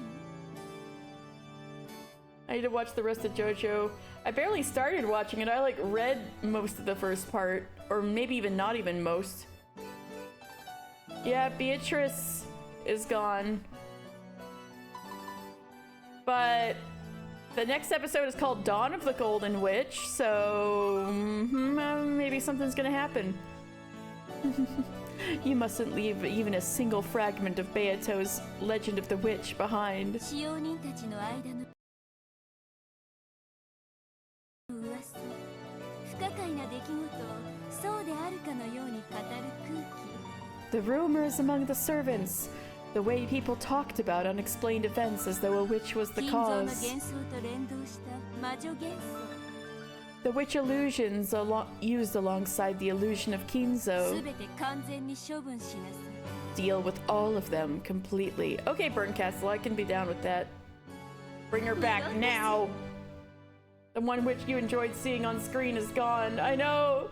I need to watch the rest of JoJo. I barely started watching it. I read most of the first part, or maybe even not even most. Yeah, Beatrice is gone. But the next episode is called Dawn of the Golden Witch, so maybe something's gonna happen. You mustn't leave even a single fragment of Beato's Legend of the Witch behind. 使用人たちの間の噂不可解な出来事をそうであるかのように語る空気 The rumors among the servants, the way people talked about unexplained events as though a witch was the 金蔵の cause. 幻想と連動した魔女幻想 The witch illusions used alongside the illusion of す Kinzo. べて完全に処分しなさい Deal with all of them completely. Okay, Burncastle, I can be down with that. Bring her back now. The one witch you enjoyed seeing on screen is gone. I know.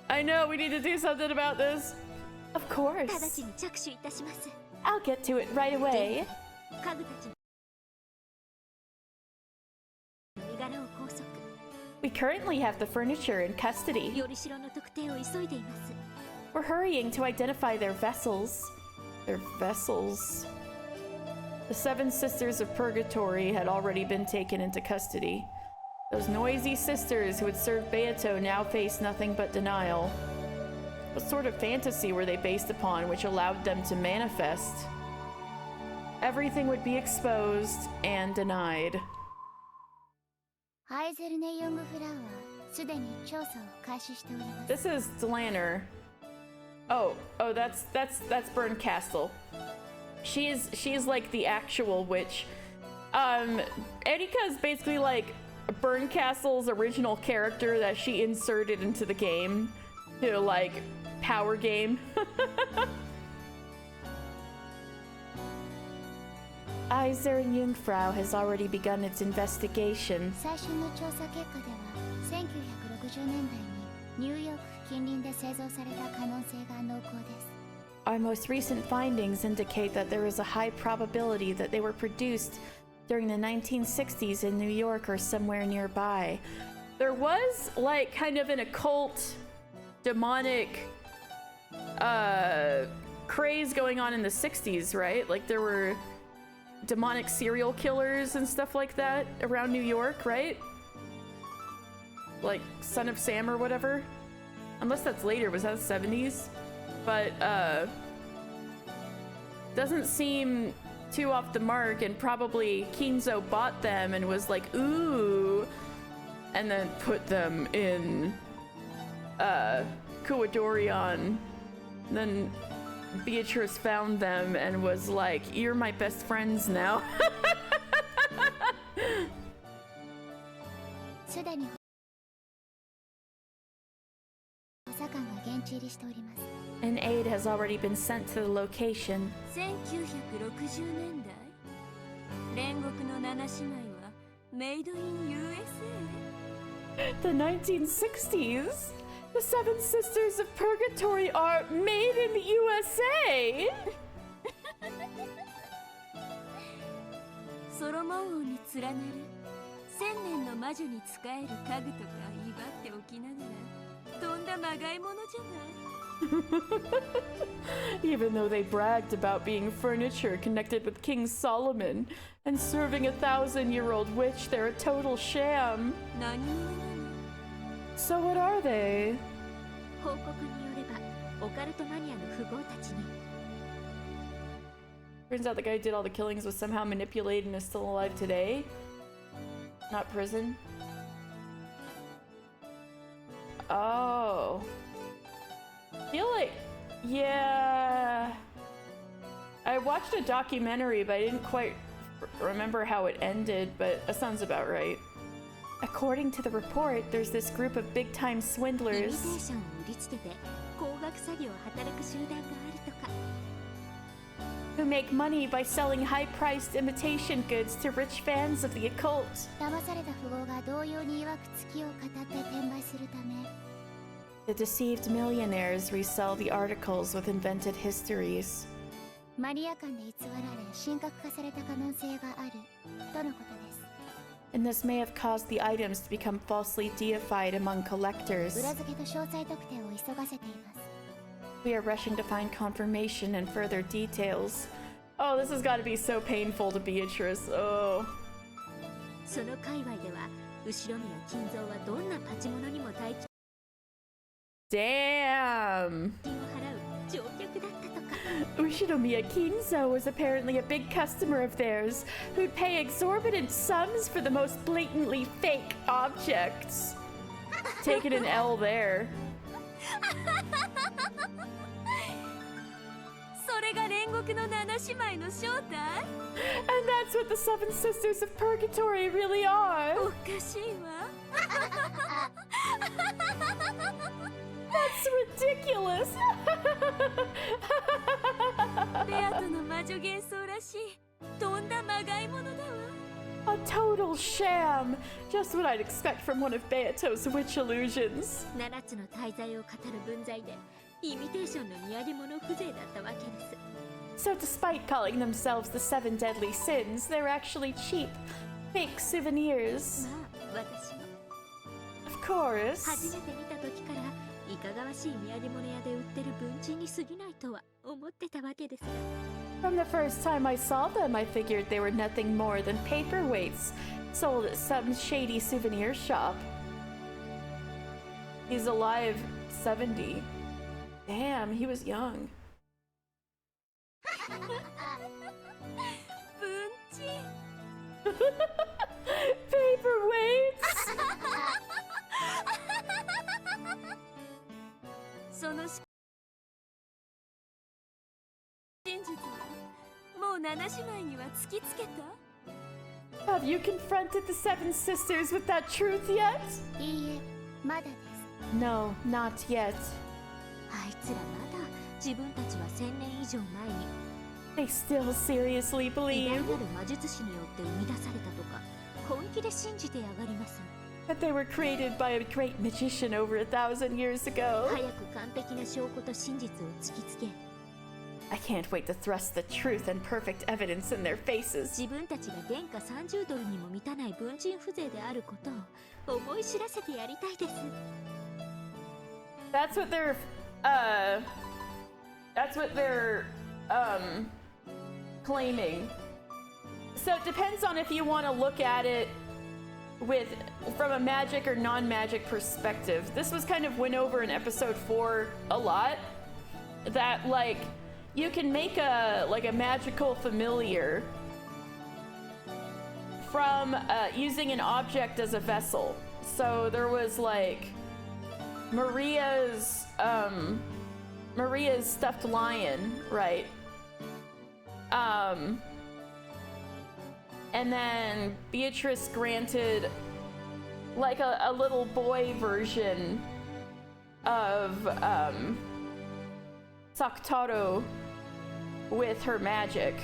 I know, we need to do something about this. Of 直 course. ちに着手いたします。 I'll get to it right away. 家具たち We currently have the furniture in custody. よりしろの特定を急いでいます。 We're hurrying to identify their vessels. Their vessels. The Seven Sisters of Purgatory had already been taken into custody. Those noisy sisters who had served Beato now faced nothing but denial. What sort of fantasy were they based upon which allowed them to manifest? Everything would be exposed and denied. ハイゼルネ・ヨングフラワー、すでに調査を開始しております。 This is Delanner. Oh, that's Burn Castle. She's like the actual witch. Erika is basically like Burn Castle's original character that she inserted into the game to like power game. Eisern Jungfrau has already begun its investigation. 最新の調査結果では、1960年代にニューヨーク近隣で製造された可能性が濃厚です。 Our most recent findings indicate that there is a high probability that they were produced during the 1960s in New York or somewhere nearby. There was like kind of an occult, demonic craze going on in the 60s, right? Like there were demonic serial killers and stuff like that around New York, right? Like Son of Sam or whatever. Unless that's later, was that the 70s? But doesn't seem too off the mark, and probably Kinzo bought them and was like, ooh, and then put them in Kuwadorion. Then Beatrice found them and was like, you're my best friends now. すでに補佐官が現地入りしております。 An aide has already been sent to the location. 1960年代煉獄の七姉妹はメイドイン USA? The 1960s? The Seven Sisters of Purgatory are made in the USA? ソロモン王に連なる千年の魔女に仕える家具とか威張っておきながらとんだまがいものじゃない。 Even though they bragged about being furniture connected with King Solomon and serving a 1,000-year-old witch, they're a total sham. 何者なの? So what are they? 報告によれば、オカルトマニアの富豪たちに Turns out the guy who did all the killings was somehow manipulated and is still alive today. Not prison. Oh. I feel like, yeah. I watched a documentary, but I didn't quite remember how it ended, but that sounds about right. According to the report, there's this group of big-time イミテー swindlers ションを売りつけて高額詐欺を働く集団があるとか。 who make money by selling high-priced imitation goods to rich fans of the occult. 騙された富豪が同様に曰く月を語って転売するため The deceived millionaires resell the articles with invented histories. マニア間で偽られ神格化された可能性があるとのことです。 And this may have caused the items to become falsely deified among collectors. 裏付けと詳細特定を急がせています。 We are rushing to find confirmation and further details. Oh, this has got to be so painful to Beatrice. Oh. その界隈では後ろ宮金蔵はどんなパチモノにも大金 Damn. を払う乗客だったとか。 Ushinomiya Kinzo was apparently a big customer of theirs who'd pay exorbitant sums for the most blatantly fake objects. Taking an L there. それが煉獄の七姉妹の正体? And that's what the Seven Sisters of Purgatory really are. おかしいわ。 That's ridiculous. ベアトの魔女幻想らしいとんだまがいものだわ。 A total sham. Just what I'd expect from one of Beato's witch illusions. 7つの大罪を語る分際でイミテーションの土産物風情だったわけです。 So despite calling themselves the Seven Deadly Sins, they're actually cheap, fake souvenirs. まあ私も course. 初めて見た時からいかがわしい土産物屋で売ってる文鎮に過ぎないとは思ってたわけですが From the first time I saw them, I figured they were nothing more than paperweights sold at some shady souvenir shop. He's alive 70. Damn, he was young. 文鎮 Paperweights! その真実はもう七姉妹には突きつけた Have you confronted the Seven Sisters with that truth yet? いいえ、まだです。 No, not yet. あいつらまだ自分たちは1000年以上前に They still seriously 偉大 believe なる魔術師によって生み出されたとか本気で信じてやがります that they were created by a great magician over 1,000 years ago. 早く完璧な証拠と真実を突きつけ I can't wait to thrust the truth and perfect evidence in their faces. 自分たちが原価30ドルにも満たない文鎮風情であることを思い知らせてやりたいです That's what they're claiming. So it depends on if you want to look at it from a magic or non-magic perspective. This was kind of went over in episode 4 a lot. That like you can make a magical familiar from using an object as a vessel. So there was like Maria's stuffed lion, right? And then Beatrice granted like a little boy version of Saktaro with her magic.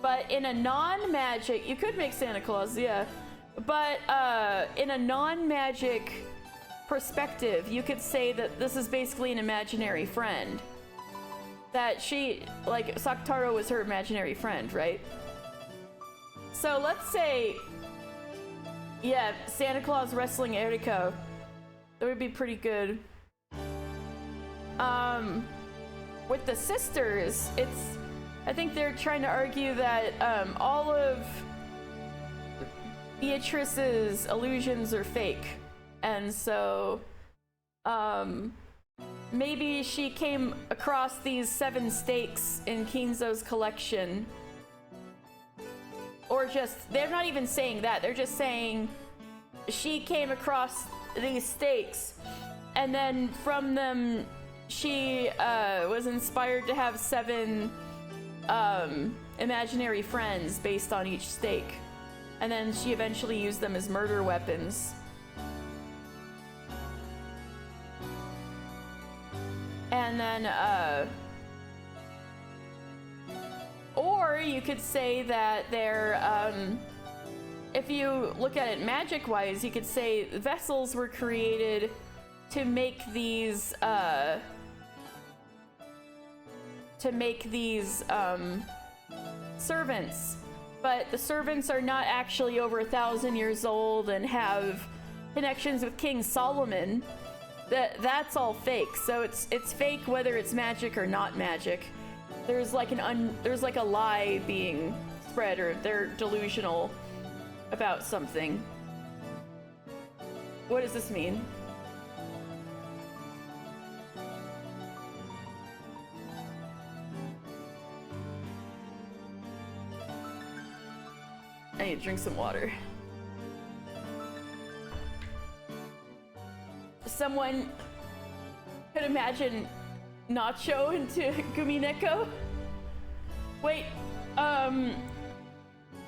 But in a non-magic, you could make Santa Claus, yeah. But in a non-magic perspective, you could say that this is basically an imaginary friend. That Saktaro was her imaginary friend, right? So let's say, yeah, Santa Claus wrestling Eriko. That would be pretty good. With the sisters, I think they're trying to argue that all of Beatrice's illusions are fake. And so, maybe she came across these 7 stakes in Kinzo's collection. Or just, they're not even saying that, they're just saying she came across these stakes and then from them she was inspired to have 7 imaginary friends based on each stake. And then she eventually used them as murder weapons. And then, or you could say that they're, if you look at it magic-wise, you could say vessels were created to make these, servants. But the servants are not actually over 1,000 years old and have connections with King Solomon. That's all fake. So it's fake whether it's magic or not magic. There's like a lie being spread, or they're delusional about something. What does this mean? I need to drink some water. Someone could imagine Nacho into Umineko? Wait,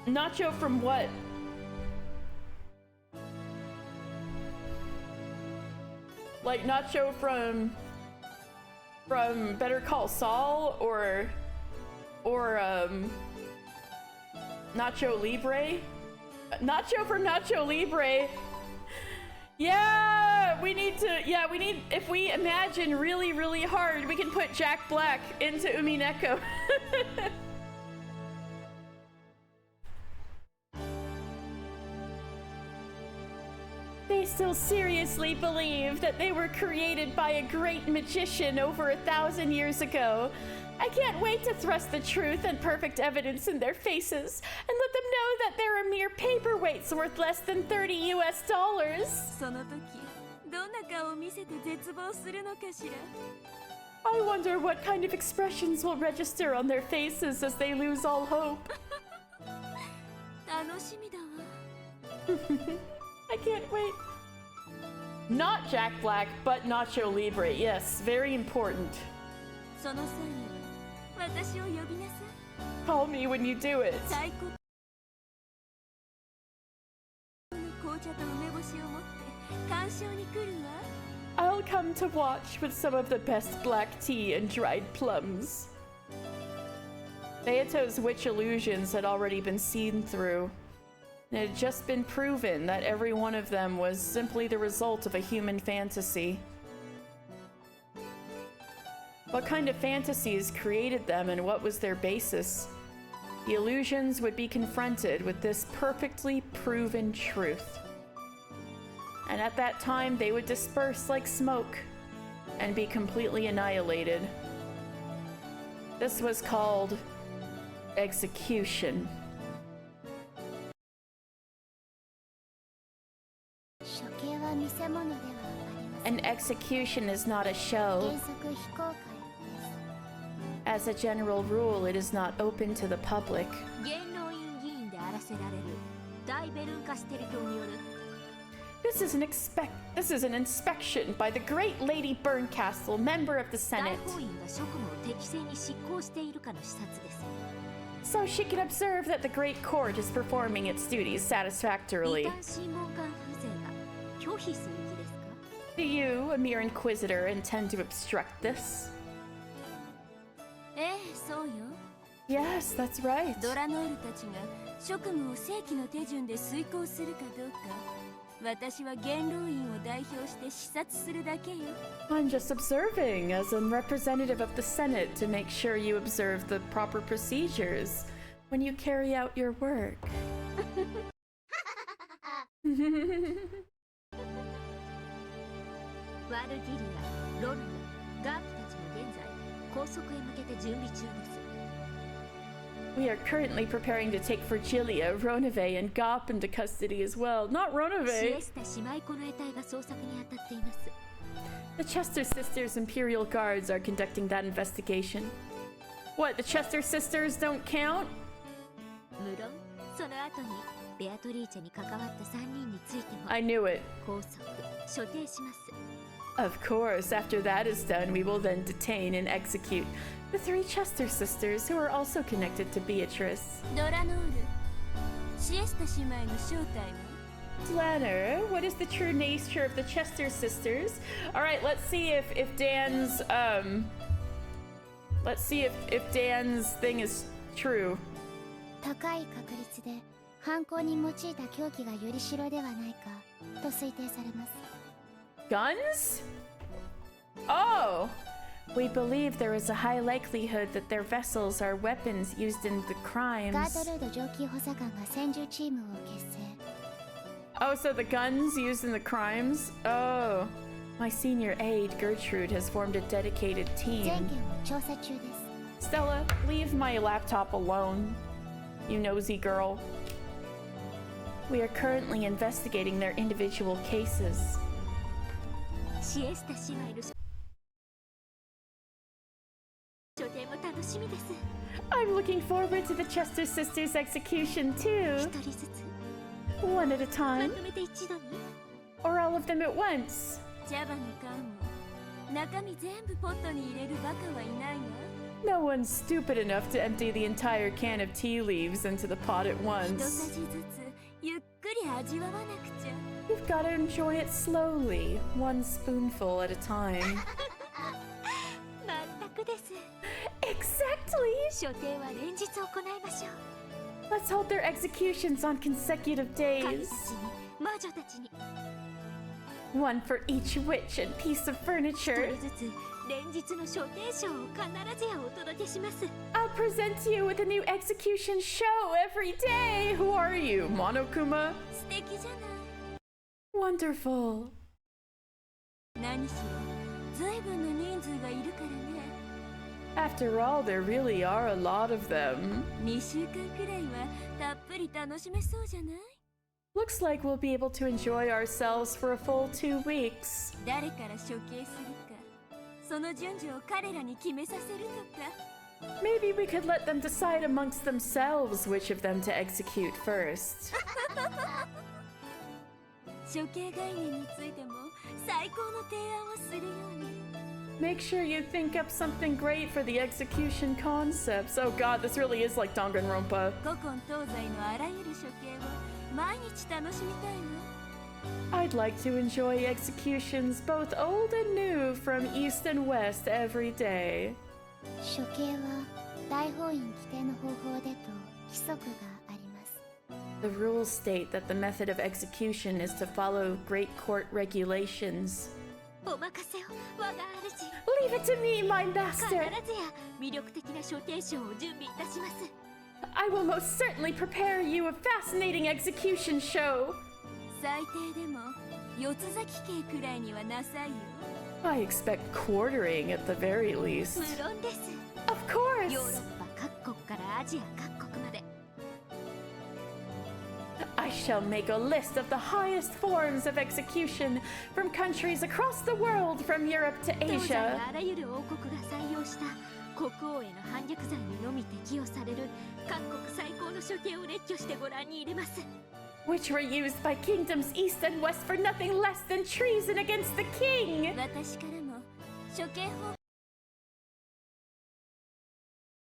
Nacho from what? Like Nacho from Better Call Saul, or Nacho Libre? Nacho from Nacho Libre. Yeah, if we imagine really, really hard, we can put Jack Black into Umineko. They still seriously believe that they were created by a great magician over 1,000 years ago. I can't wait to thrust the truth and perfect evidence in their faces and let them know that they're a mere paperweights worth less than $30 US. その時どんな顔を見せて絶望するのかしら。 I wonder what kind of expressions will register on their faces as they lose all hope. 楽しみだわ。 I can't wait. Not Jack Black, but Nacho Libre. Yes, very important. その際には私を呼びなさい。 Call me when you do it. 最高の紅茶と梅干しを持って鑑賞に来るわ。 I'll come to watch with some of the best black tea and dried plums. Beato's witch illusions had already been seen through. It had just been proven that every one of them was simply the result of a human fantasy. What kind of fantasies created them and what was their basis? The illusions would be confronted with this perfectly proven truth. And at that time, they would disperse like smoke and be completely annihilated. This was called execution. 処刑は見せ物ではありません。 An execution is not a show. 原則非公開です。 As a general rule, it is not open to the public. 元老院議員であらせられる大ベルンカステル教による This is an inspection by the great Lady Berncastle, member of the 大 Senate, 法院が職務を適正に執行しているかの視察です。 so she can observe that the great court is performing its duties 異 satisfactorily. 端審問官風情が拒否する気ですか？ Do you, a mere inquisitor, intend to obstruct this? ええ、そうよ。 Yes, that's right. ドラノールたちが職務を正規の手順で遂行するかどうか、私は元老院を代表して視察するだけよ。 I'm just observing as a representative of the Senate to make sure you observe the proper procedures when you carry out your work. ワルギリア、ロルナ、ガープたちも現在拘束へ向けて準備中です。 We are currently preparing to take Virgilia, Ronave, and Gop into custody as well. Not シ Ronave! エスタ姉妹この得体が捜索に当たっています。 The Chester Sisters Imperial Guards are conducting that investigation. What, the Chester Sisters don't count? 無論、その後にベアトリーチェに関わった3人についても I knew it. 拘束、処刑します。 Of course, after that is done, we will then detain and execute the 3 Chester sisters who are also connected to Beatrice. ドラノール、シエスタ姉妹の正体は Slanner, what is the true nature of the Chester sisters? Alright, let's see if Dan's, let's see if Dan's thing is true. 高い確率で犯行に用いた凶器がユリシロではないかと推定されます。 Guns? Oh! We believe there is a high likelihood that their vessels are weapons used in the ガー crimes. トルード上級補佐官が専従チームを結成。 Oh, so the guns used in the crimes? Oh. My senior aide, Gertrude, has formed a dedicated 全 team. 件を調査中です。 Stella, leave my laptop alone, you nosy girl. We are currently investigating their individual cases. シエスタ姉妹の処刑も楽しみです。 I'm looking forward to the Chester sisters' execution 一 too. 人ずつ One at a ま time, とめて一度に or all of them at once. 茶葉の缶を中身全部ポットに入れるバカはいないわ。 No one's stupid enough to empty the entire can of tea leaves into the pot at 一 once. さじずつゆっくり味わわなくちゃ。 You've got to enjoy it slowly, one spoonful at a time. まったくです。 Exactly! 処刑は連日行いましょう。 Let's hold their executions on consecutive 神た days. ちに魔女たちに One for each witch and piece of 一 furniture. 人ずつ連日の処刑ショーを必ずやお届けします。 I'll present you with a new execution show every day. Who are you, Monokuma? 素敵じゃない。Wonderful. 何しろ随分の人数がいるからね。 After all, there really are a lot of them. 2週間くらいはたっぷり楽しめそうじゃない？ Looks like we'll be able to enjoy ourselves for a full 2 weeks. 誰から処刑するか、その順序を彼らに決めさせるとか。 Maybe we could let them decide amongst themselves which of them to execute first. 処刑概念についても最高の提案をするように。 Make sure you think up something great for the execution concepts. Oh god, this really is like Danganronpa. 古今東西のあらゆる処刑を毎日楽しみたいの。 I'd like to enjoy executions both old and new from east and west every day. 処刑は大法院規定の方法でと規則があります。 The rules state that the method of execution is to follow great court regulations. お任せを我が主。 Leave it to me, my 必ず master! や魅力的な処刑ショーを準備いたします。 I will most certainly prepare you a fascinating execution show. 最低でも四つ咲き刑くらいにはなさいよ。 I expect quartering at the very least. 無論です。 Of course! ヨーロッパ各国からアジア各国まで。 I shall make a list of the highest forms of execution from countries across the world, from Europe to 東西 Asia. のあらゆる王国が採用した国王への反逆罪にのみ適用される各国最高の処刑を列挙してご覧に入れます。 Which were used by kingdoms east and west for nothing less than treason against the king. 私からも処刑方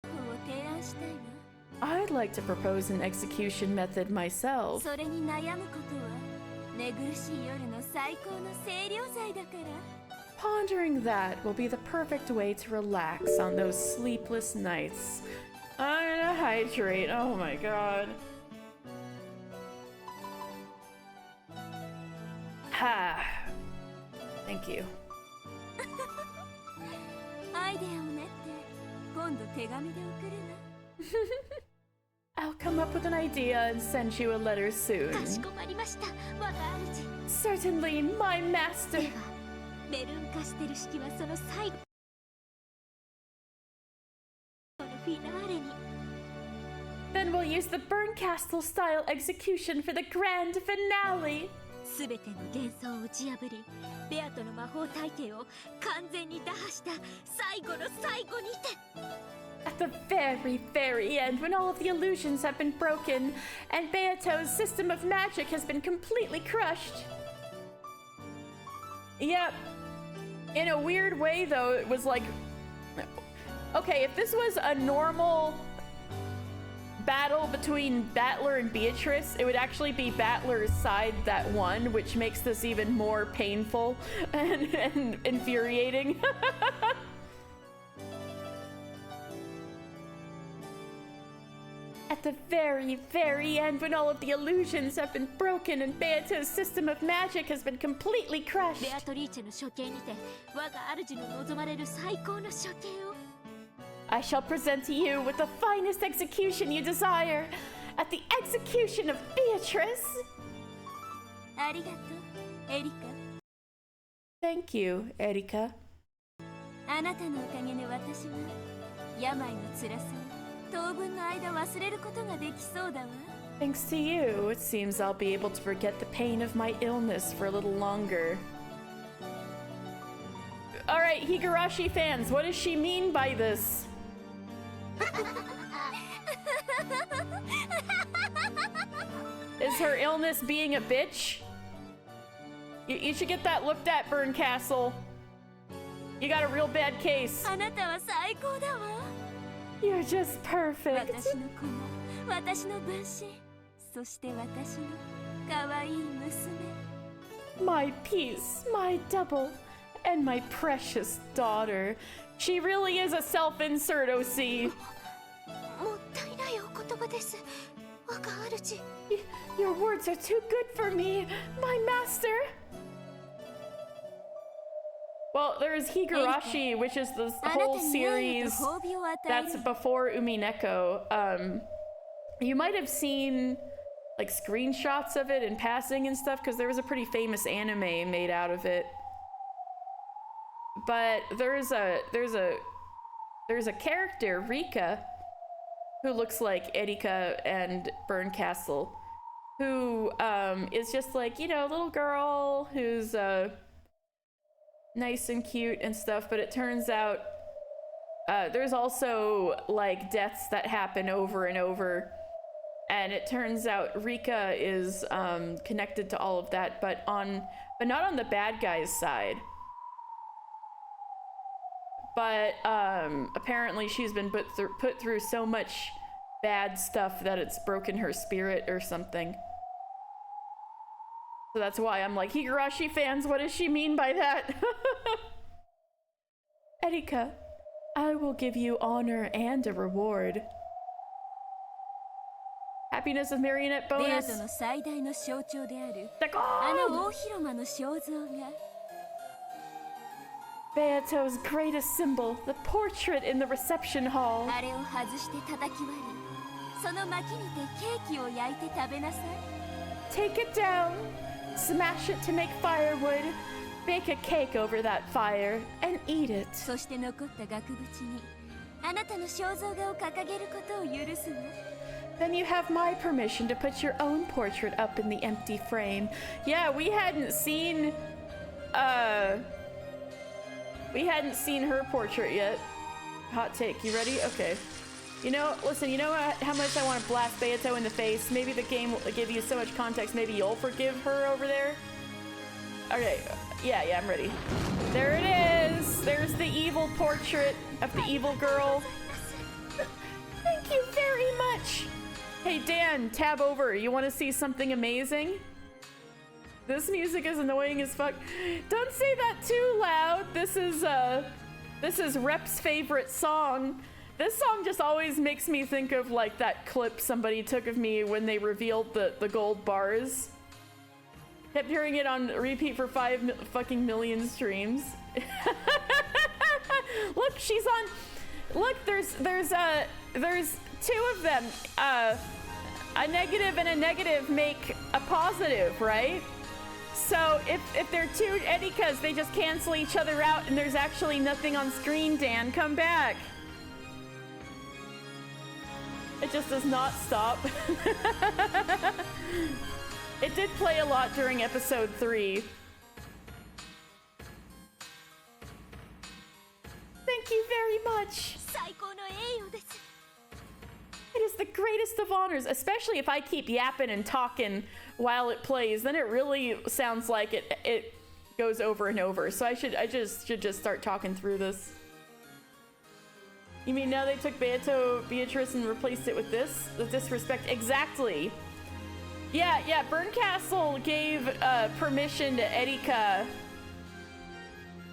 法を提案したいわ。 I'd like to propose an execution method myself. それに悩むことは寝苦しい夜の最高の清涼剤だから。 Pondering that will be the perfect way to relax on those sleepless nights. I'm gonna hydrate. Oh my god. Ha. Thank you. アイデアを練って今度手紙で送るな。 I'll come up with an idea and send you a letter か soon. しこまりました。我が主。 Certainly, my master. では、ベルンカステル式はその最後のフィナーレに。 Then we'll use the Burncastle style execution for the grand finale. すべての幻想を打ち破り、ベアとの魔法体系を完全に打破した最後の最後にて。 At the very, very end, when all of the illusions have been broken and Beato's system of magic has been completely crushed. Yep. In a weird way, though, it was like... Okay, if this was a normal battle between Battler and Beatrice, it would actually be Battler's side that won, which makes this even more painful and infuriating. At the very, very end, when all of the illusions have been broken and Beato's system of magic has been completely crushed. ベアトリーチェの処刑にて、我が主の望まれる最高の処刑を。 I shall present to you with the finest execution you desire at the execution of Beatrice. ありがとう、エリカ。 Thank you, Erika. あなたのおかげで私は病の辛さを当分の間忘れることができそうだわ。 Thanks to you, it seems I'll be able to forget the pain of my illness for a little longer. Alright, Higurashi fans, what does she mean by this? Is her illness being a bitch? You should get that looked at, Burncastle. You got a real bad case. あなたは最高だわ。 You're just perfect. 私の子も、私の分身、そして私の可愛い娘。 My piece, my double, and my precious daughter. She really is a self-insert, OC. もったいないお言葉です。我が主。Your words are too good for me, my master. Well, there's Higurashi, which is the あなた whole に愛へと series 褒美を与え that's る。 before Umineko. You might have seen like screenshots of it in passing and stuff, because there was a pretty famous anime made out of it. But there's a character, Rika, who looks like Erika and Berncastle, who is just like, you know, a little girl who's nice and cute and stuff, but it turns out there's also like deaths that happen over and over, and it turns out Rika is connected to all of that, but not on the bad guy's side. But apparently she's been put through so much bad stuff that it's broken her spirit or something. So that's why I'm like, Higurashi fans, what does she mean by that? Erika, I will give you honor and a reward. Happiness with marionette ベア bonus. トの最大の象徴である The あの gold! 大広間の肖像が Beato's greatest symbol, the portrait in the reception hall. あれを外して叩き割りその薪にてケーキを焼いて食べなさい Take it down, smash it to make firewood, bake a cake over that fire, and eat it. そして残った額縁にあなたの肖像画を掲げることを許すわ Then you have my permission to put your own portrait up in the empty frame. Yeah, we hadn't seen her portrait yet. Hot take, you ready? Okay. You know, listen, you know how much I want to blast Beato in the face? Maybe the game will give you so much context, maybe you'll forgive her over there? Okay, yeah, I'm ready. There it is! There's the evil portrait of the evil girl. Thank you very much! Hey Dan, tab over. You want to see something amazing? This music is annoying as fuck. Don't say that too loud. This is Rep's favorite song. This song just always makes me think of like that clip somebody took of me when they revealed the gold bars. Kept hearing it on repeat for 5 fucking million streams. Look, she's on. Look, there's two of them. A negative and a negative make a positive, right? So if they're two Edikas, they just cancel each other out and there's actually nothing on screen, Dan. Come back. It just does not stop. It did play a lot during episode 3. Thank you very much. 最高の栄誉です It is the greatest of honors, especially if I keep yapping and talking while it plays. Then it really sounds like it goes over and over. So I should just start talking through this. You mean now they took Beatrice and replaced it with this? The disrespect. Exactly. Yeah, Berncastle gave permission to Erika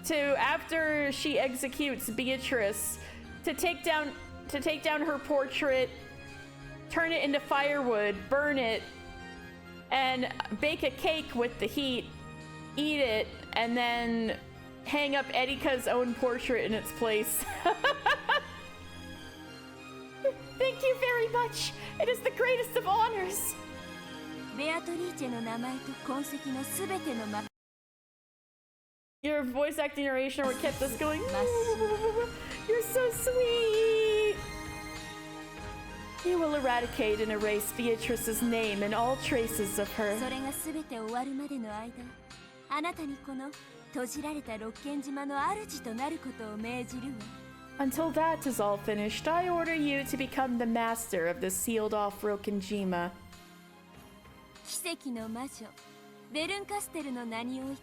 to, after she executes Beatrice, to take down her portrait, turn it into firewood, burn it, and bake a cake with the heat, eat it, and then hang up Erika's own portrait in its place. Thank you very much. It is the greatest of honors. ベアトリーチェの名前と痕跡のすべてのマ Your voice acting narration what kept us going. You're so sweet. You will eradicate and erase Beatrice's name and all traces of her. それがすべて終わるまでの間あなたにこの閉じられた六軒島の主となることを命じるわ Until that is all finished, I order you to become the master of the sealed-off Rokenjima. 奇跡の魔女ベルンカステルの名において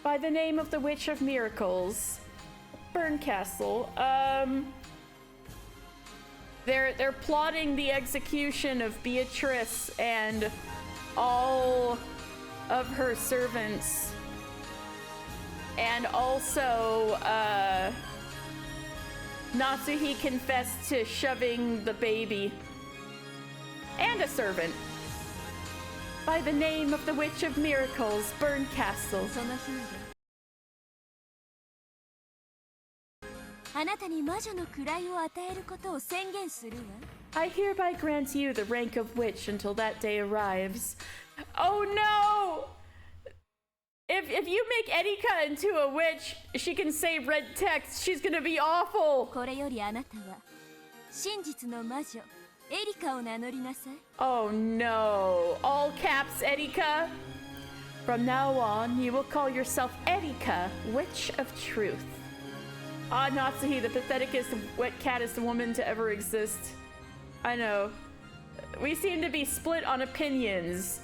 By the name of the Witch of Miracles, Berncastle. They're plotting the execution of Beatrice and all of her servants, and also Natsuhi confessed to shoving the baby and a servant. By the name of the Witch of Miracles, Berncastle. その日まであなたに魔女の位を与えることを宣言するわ I hereby grant you the rank of witch until that day arrives. Oh no! If you make Erika into a witch, she can say red text. She's gonna be awful. これよりあなたは真実の魔女エリカを名乗りなさい。 Oh no. All caps Erika. From now on, you will call yourself Erika, Witch of Truth. Ah, Natsuhi, the patheticest wet cattest woman to ever exist. I know. We seem to be split on opinions.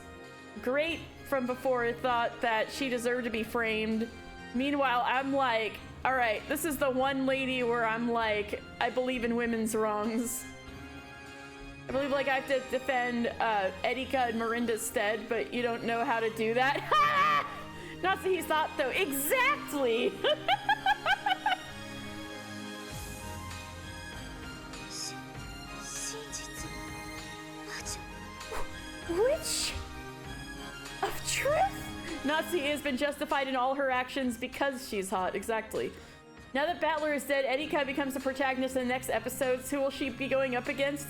Great from before thought that she deserved to be framed. Meanwhile, I'm like, alright, this is the one lady where I'm like, I believe in women's wrongs. I believe like I have to defend Erika and Miranda's stead, but you don't know how to do that. Natsuhi's thought though, exactly! Witch of Truth? Natsuhi has been justified in all her actions because she's hot, exactly. Now that Battler is dead, Erika becomes the protagonist in the next episodes. Who will she be going up against?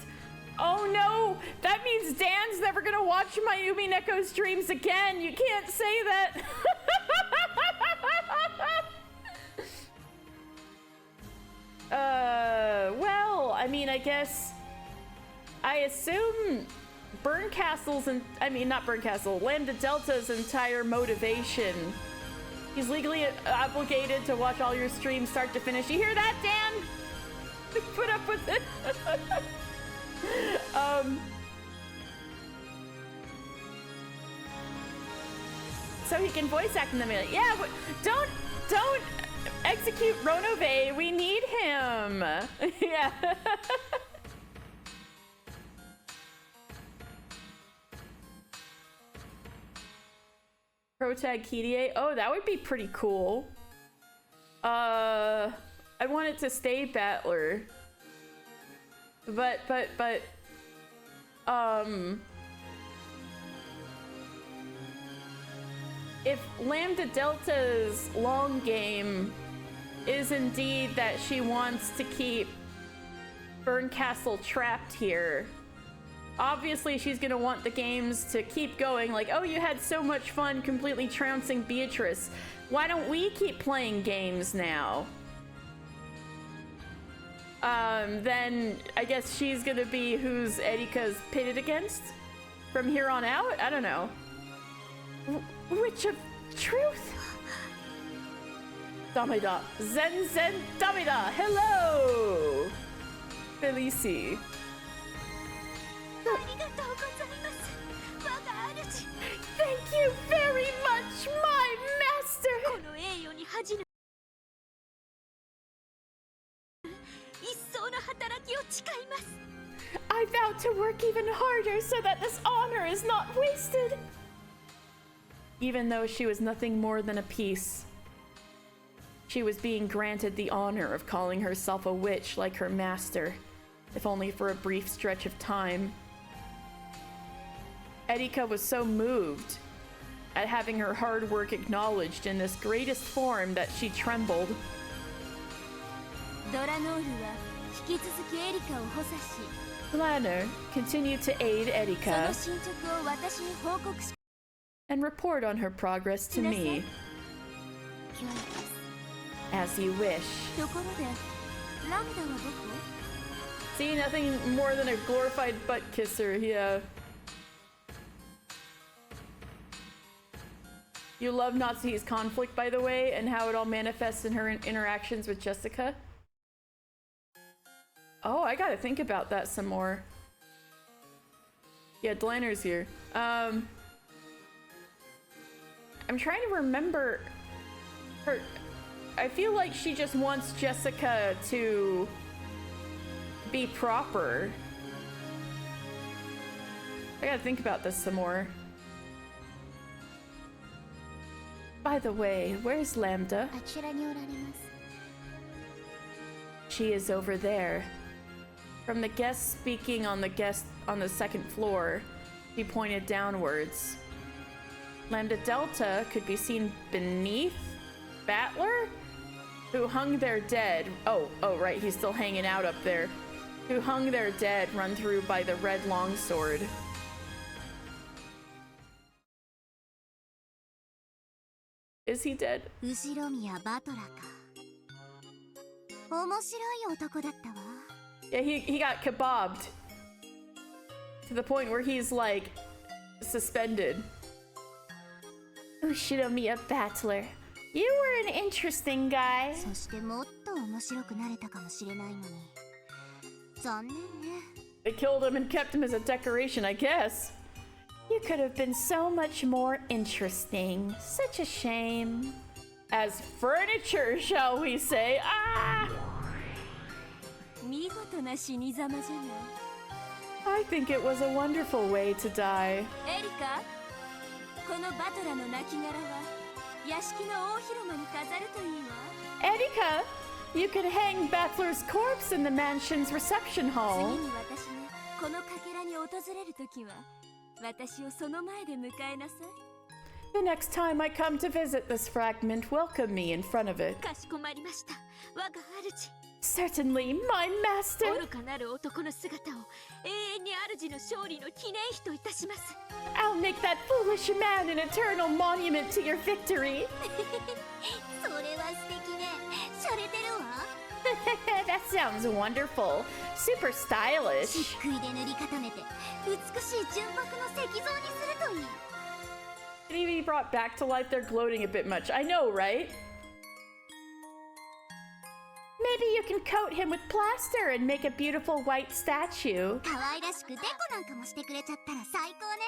Oh no! That means Dan's never gonna watch my Umineko streams again! You can't say that! Well, I mean, I guess... I assume Burncastle's and not Burncastle, Lambda Delta's entire motivation. He's legally obligated to watch all your streams start to finish. You hear that, Dan? Put up with it. So he can voice act in them. Yeah, don't execute Ronove. We need him. Yeah. Protag Kirie. Oh, that would be pretty cool. I want it to stay Battler. But if Lambda Delta's long game is indeed that she wants to keep Burncastle trapped here, obviously she's gonna want the games to keep going, like, oh, you had so much fun completely trouncing Beatrice. Why don't we keep playing games now? Then I guess she's gonna be who's Erika's pitted against from here on out? I don't know. Witch of Truth? Damida. Zen Damida. Hello! Felici. Thank you very much, my master! I vow to work even harder so that this honor is not wasted. Even though she was nothing more than a piece, she was being granted the honor of calling herself a witch like her master, if only for a brief stretch of time. Erika was so moved at having her hard work acknowledged in this greatest form that she trembled. Lanner continued to aid Erika and report on her progress to me. As you wish. See, nothing more than a glorified butt kisser, yeah. You love Natsuhi's conflict, by the way, and how it all manifests in her interactions with Jessica? Oh, I gotta think about that some more. Yeah, Dlanner's here. I'm trying to remember her. I feel like she just wants Jessica to be proper. I gotta think about this some more. By the way, where's Lambda? She is over there. From the guest speaking on the second floor, he pointed downwards. Lambda Delta could be seen beneath Battler, who hung there dead. Oh, right, he's still hanging out up there. who hung their dead run through by the red longsword. Is he dead? 後ろ宮バトラか。面白い男だったわ。 Yeah, he got kebabbed. To the point where he's like suspended. Ushiromiya Battler. You were an interesting guy. そしてもっと面白くなれたかもしれないのに。残念ね。 They killed him and kept him as a decoration, I guess. You could have been so much more interesting. Such a shame. As furniture, shall we say? Ah! 見事な死に様じゃない。 I think it was a wonderful way to die. エリカ、このバトラの亡骸は屋敷の大広間に飾るといいわ。 Erika, you could hang Battler's corpse in the mansion's reception 次 hall. に私がこのかけらに訪れるときは、私をその前で迎えなさい。 The next time I come to visit this fragment, welcome me in front of it. かしこまりました。我が主。 Certainly, my master. 愚かなる男の姿を永遠に主の勝利の記念碑といたします。 I'll make that foolish man an eternal monument to your victory. それは素敵ね。洒落てるわ。 That sounds wonderful. Super 漆 stylish. 喰で塗り固めて美しい純白の石像にするといい。 Can he be brought back to life? They're gloating a bit much. I know, right? Maybe you can coat him with plaster and make a beautiful white statue. 可愛らしくデコなんかもしてくれちゃったら最高ね。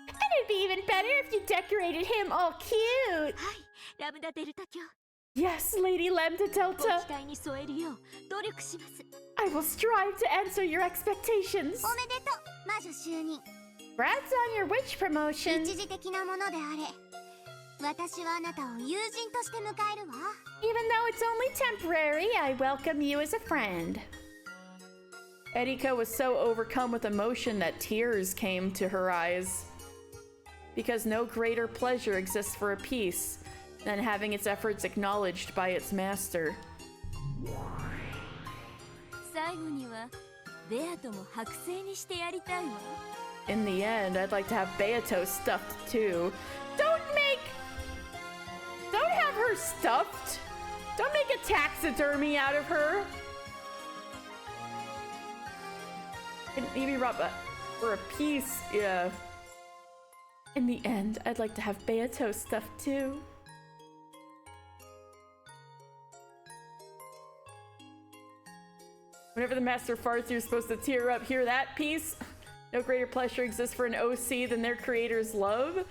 And it'd be even better if you decorated him all cute. はい、ラムダデルタ卿。 Yes, Lady Lambda ご Delta. 期待に添えるよう努力します。 I will strive to answer your expectations. おめでとう、魔女就任。 Congrats on your witch promotion. 一時的なものであれ。私はあなたを友人として迎えるわ。 Even though it's only temporary, I welcome you as a friend. Erika was so overcome with emotion that tears came to her eyes. Because no greater pleasure exists for a piece than having its efforts acknowledged by its master. 最後にはベアとも剥製にしてやりたいわ。 In the end, I'd like to have Beato stuffed too. Don't have her stuffed. Don't make a taxidermy out of her. Maybe Robba for a piece, yeah. In the end, I'd like to have Beato stuffed too. Whenever the master farts, you're supposed to tear up. Hear that piece? No greater pleasure exists for an OC than their creator's love.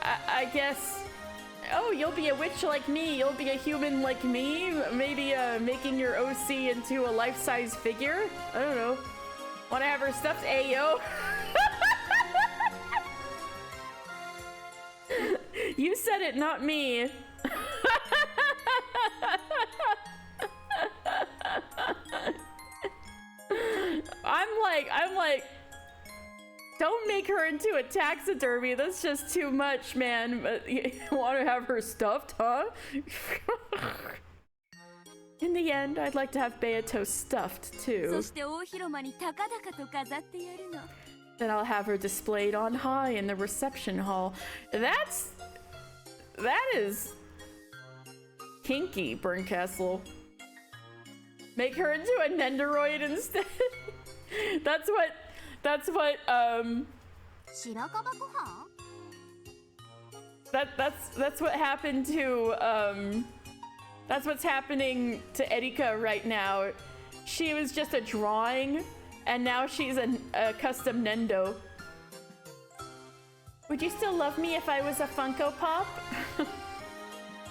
I guess. Oh, you'll be a witch like me. You'll be a human like me. Maybe making your OC into a life-size figure. I don't know. Want to have her stuffed? Ayo. You said it, not me. I'm like, don't make her into a taxidermy. That's just too much, man. But you want to have her stuffed, huh? In the end, I'd like to have Beato stuffed そ too. して大広間に高々と飾ってやるの。 Then I'll have her displayed on high in the reception hall. That is kinky, Burncastle. Make her into a Nendoroid instead. That's what 白樺ご飯？ that's what happened to that's what's happening to Erika right now. She was just a drawing and now she's a custom Nendo. Would you still love me if I was a Funko Pop?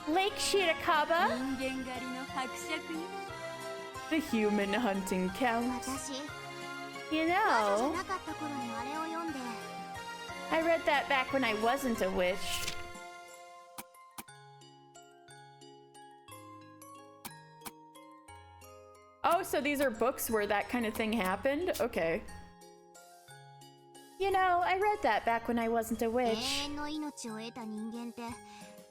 Lake Shirakaba? 人間狩りの伯爵よ。 The human hunting count. 私、 You 魔女じゃ know, なかった頃にあれを読んで、 I read that back when I wasn't a witch. Oh, so these are books where that kind of thing happened? Okay. You know, I read that back when I wasn't a 永 witch. 遠の命を得た人間って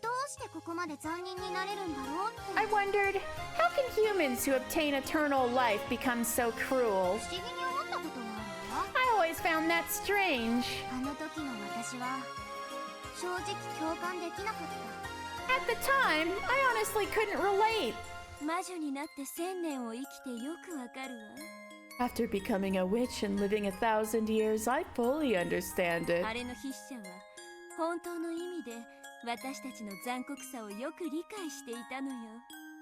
どうしてここまで残忍になれるんだろうって I wondered, how can humans who obtain eternal life become so cruel? 不思議に思ったことがあるわ。 I always found that strange. あの時の私は正直共感できなかった。 At the time, I honestly couldn't relate. 魔女になって1000年を生きてよくわかるわ。 After becoming a witch and living 1,000 years, I fully understand it. あれの筆者は本当の意味で私たちの残酷さをよく理解していたのよ。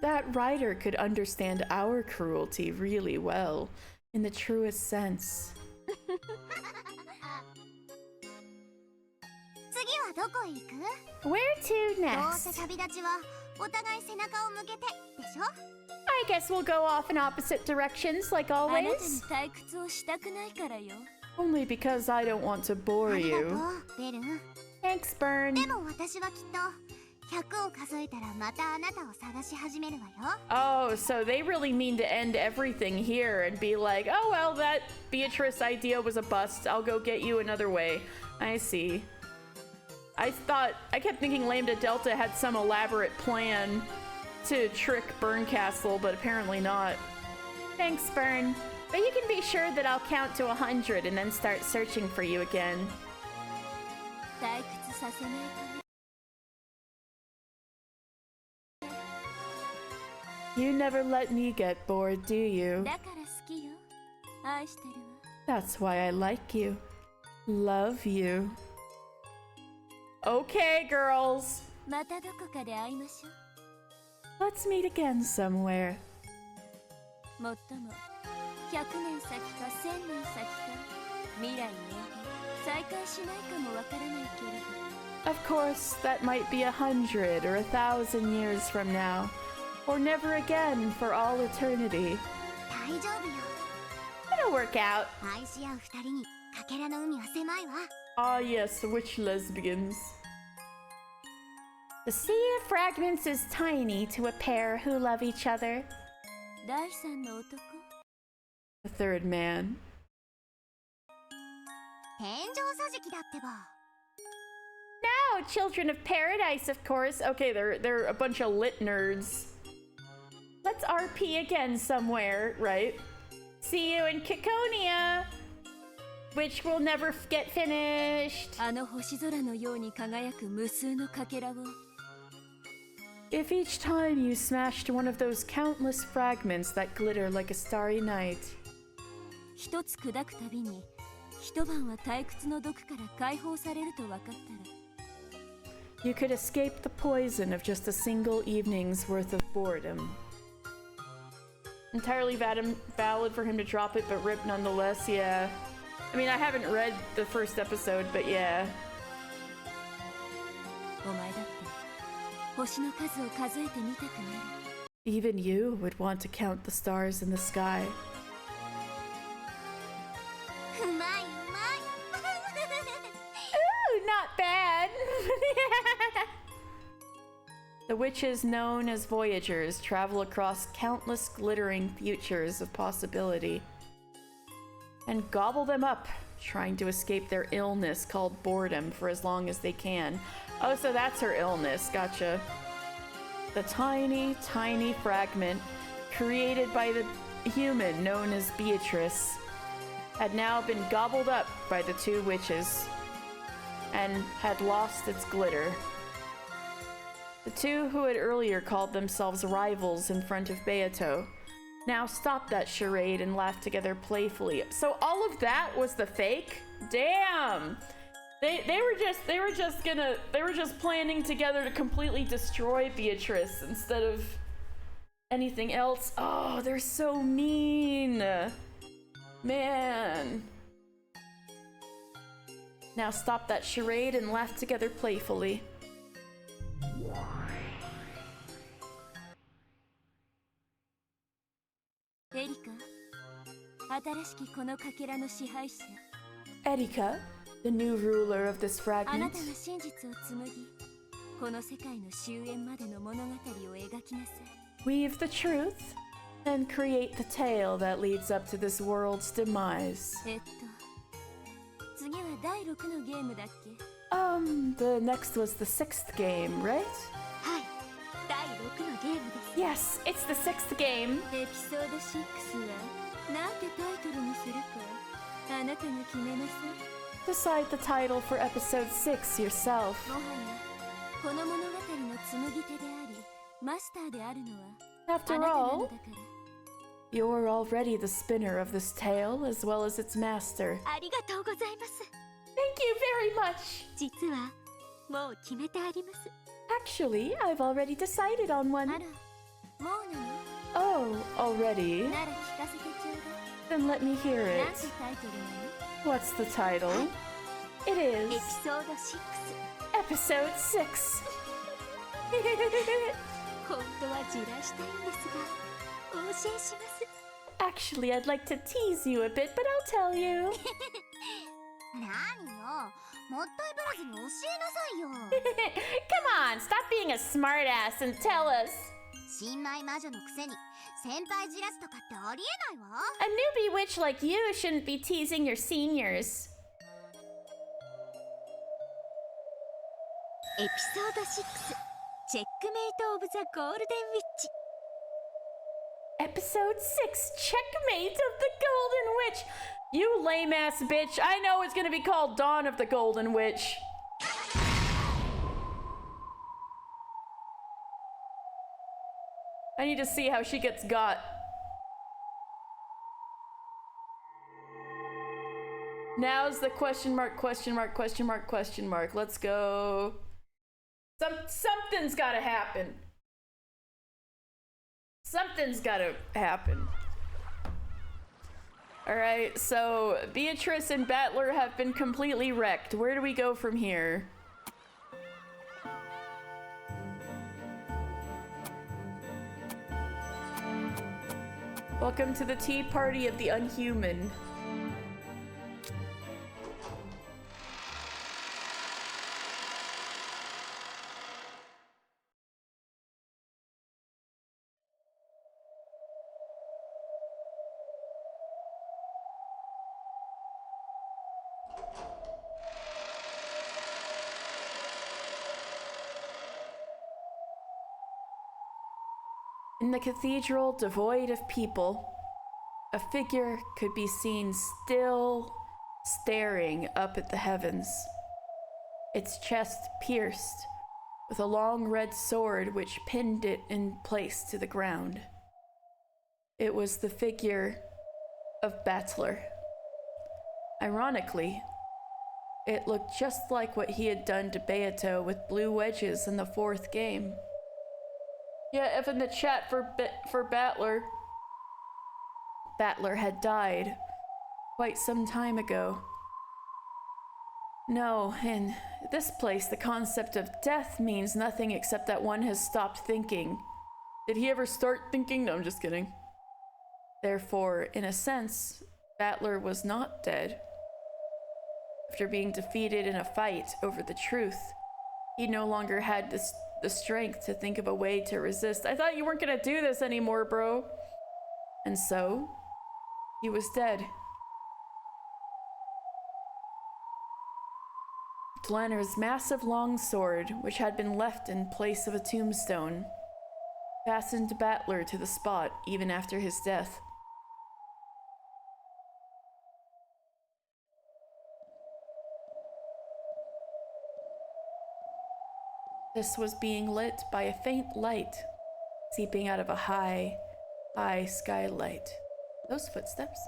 That writer could understand our cruelty really well, in the truest sense. 次はどこへ行く？ Where to どうせ next? 旅立ちはお互い背中を向けてでしょ？ I guess we'll go off in opposite directions like あなたに always. 退屈をしたくないからよ。 Only because I don't want to bore ありがと you. う、ベル。 Thanks, Bern. でも私はきっと100を数えたらまたあなたを探し始めるわよ。 Oh, so they really mean to end everything here and be like, oh well, that Beatrice idea was a bust. I'll go get you another way. I see. I kept thinking Lambda Delta had some elaborate plan to trick Burncastle, but apparently not. Thanks, Bern. But you can be sure that I'll count to 100 and then start searching for you again. 退屈させないため。 You never let me get bored, do you? だから好きよ。愛してるわ。 That's why I like you. Love you. Okay, girls. またどこかで会いましょう。 Let's meet again somewhere. もっとも100年先か1000年先か未来に再会しないかもわからないけれど。 Of course, that might be 100 or 1,000 years from now, or never again for all eternity. 大丈夫よ。 It'll work out. 愛し合う二人にかけらの海は狭いわ。 Ah, yes, the witch lesbians. The sea of fragments is tiny to a pair who love each other. 第三の男。 The third man. 天井桟敷だってば。 No, children of paradise, of course. Okay, they're a bunch of lit nerds. Let's RP again somewhere, right? See you in Kikonia, which will never get finished. あの星空のように輝く無数のかけらを。 If each time you smashed one of those countless fragments that glitter like a starry night, 一つ砕くたびに一晩は退屈の毒から解放されると分かったら。 you could escape the poison of just a single evening's worth of boredom. Entirely valid for him to drop it, but rip nonetheless, yeah. I mean, I haven't read the first episode, but yeah. お前だって星の数を数えてみたくなる。 Even you would want to count the stars in the sky. うまいうまい。 Ooh, not bad! The witches known as Voyagers travel across countless glittering futures of possibility and gobble them up, trying to escape their illness called boredom for as long as they can. Oh, so that's her illness, gotcha. The tiny, tiny fragment created by the human known as Beatrice had now been gobbled up by the two witches and had lost its glitter. The two who had earlier called themselves rivals in front of Beato now stopped that charade and laughed together playfully. So all of that was the fake? Damn! They were just planning together to completely destroy Beatrice instead of anything else. Oh, they're so mean. Man. Now stop that charade and laugh together playfully. エリカ、新しきこのかけらの支配者。 Erika, the new ruler of this あな fragment, たが真実を紡ぎ、この世界の終焉までの物語を描きなさい。 weave the truth and create the tale that leads up to this world's demise. 次は第6のゲームだっけ？ The next was the 6th game, right? ゲームです。 Yes, it's the sixth game. エピソード6はなんてタイトルにするかあなたが決めなさい。 Decide the title for episode 6 yourself. もはやこの物語の紡ぎ手でありマスターであるのは After あなたなの all, だから。 you're already the spinner of this tale as well as its master. ありがとうございます。 Thank you very much. 実はもう決めてあります。 Actually, I've already decided on あ one. ら、もうなの？ Oh, already? なら聞かせてちょうだい。 Then let me hear なん it. てタイトルなの？ What's the title? It エ is ピソード6。 episode 6. 本当はじらしたいんですが、お教えします。 Actually, I'd like to tease you a bit, but I'll tell you. 何よ、もったいぶらずに教えなさいよ。 Come on, stop being a smartass and tell us. 新米魔女のくせに先輩じらすとかってありえないわ。 A newbie witch like you shouldn't be teasing your seniors. エピソード6、チェックメイト・オブ・ザ・ゴールデン・ウィッチ。 Episode 6, Checkmate of the Golden Witch. You lame ass bitch. I know it's gonna be called Dawn of the Golden Witch. I need to see how she gets got. Now's the question mark, question mark, question mark, question mark. Let's go. Something's gotta happen. Something's gotta happen. Alright, so Beatrice and Battler have been completely wrecked. Where do we go from here? Welcome to the tea party of the unhuman. In the cathedral devoid of people, a figure could be seen still staring up at the heavens, its chest pierced with a long red sword which pinned it in place to the ground. It was the figure of Battler. Ironically, it looked just like what he had done to Beato with blue wedges in the fourth game. Yeah, F in the chat for Battler. Battler had died quite some time ago. No, in this place, the concept of death means nothing except that one has stopped thinking. Did he ever start thinking? No, I'm just kidding. Therefore, in a sense, Battler was not dead. After being defeated in a fight over the truth, he no longer had the strength to think of a way to resist. I thought you weren't gonna do this anymore, bro. And so, he was dead. Dlanner's massive long sword, which had been left in place of a tombstone, fastened Battler to the spot even after his death. This was being lit by a faint light seeping out of a high skylight. Those footsteps?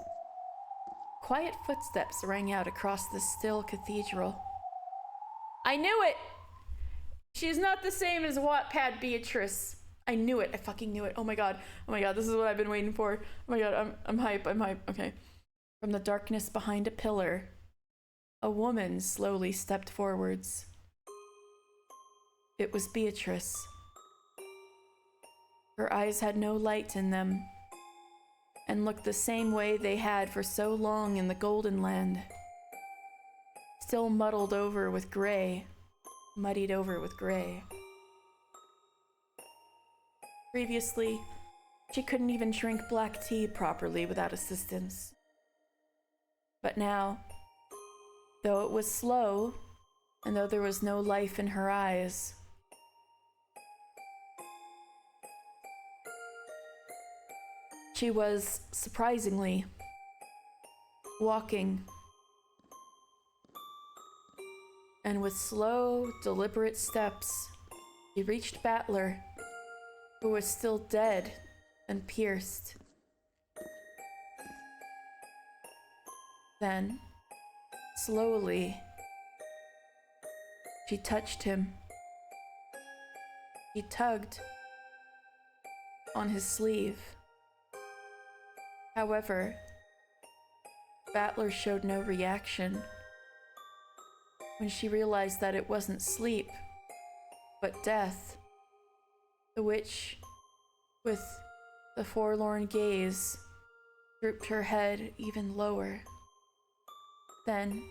Quiet footsteps rang out across the still cathedral. I knew it! She's not the same as Wattpad Beatrice. I knew it. I fucking knew it. Oh my god. Oh my god, this is what I've been waiting for. Oh my god, I'm hype. I'm hype. Okay. From the darkness behind a pillar, a woman slowly stepped forwards. It was Beatrice. Her eyes had no light in them, and looked the same way they had for so long in the Golden Land. Still muddied over with gray. Previously, she couldn't even drink black tea properly without assistance. But now, though it was slow, and though there was no life in her eyes, She was, surprisingly, walking. And with slow, deliberate steps, she reached Battler, who was still dead and pierced. Then, slowly, she touched him. She tugged on his sleeve. However, Battler showed no reaction. When she realized that it wasn't sleep, but death, the witch, with the forlorn gaze, drooped her head even lower. Then,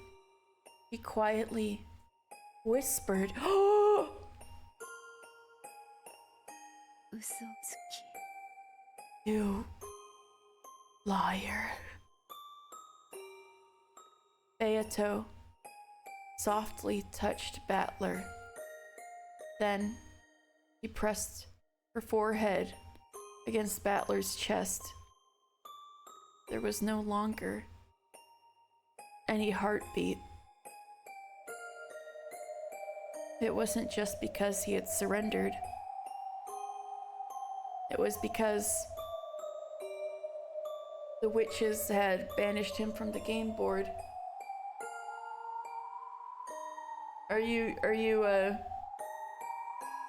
he quietly whispered, "Oh!" 嘘つ You liar. Beato softly touched Battler. Then he pressed her forehead against Battler's chest. There was no longer any heartbeat. It wasn't just because he had surrendered. It was because the witches had banished him from the game board. Are you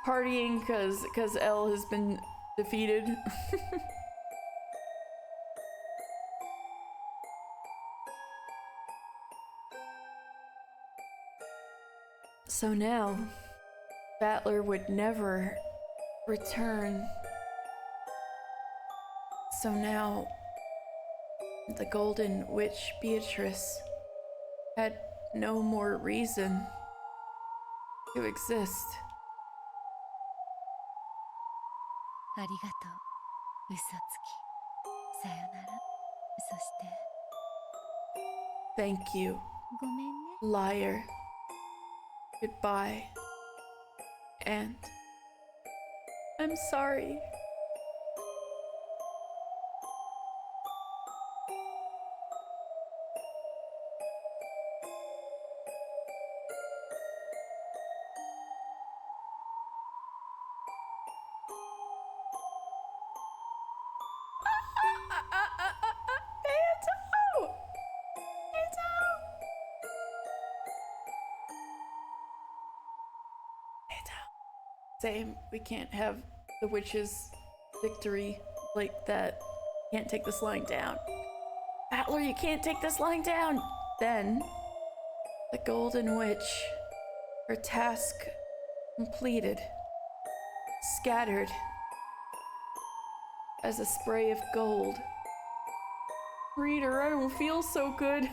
partying cause L has been defeated? So now, Battler would never return. So now, the Golden Witch Beatrice had no more reason to exist. ありがとう、嘘つき。さよなら。そして、 Thank you, ごめんね。 liar. Goodbye. And I'm sorry. Same. We can't have the witch's victory like that. Can't take this lying down. Battler, you can't take this lying down! Then, the Golden Witch, her task completed, scattered as a spray of gold. Reader, I don't feel so good.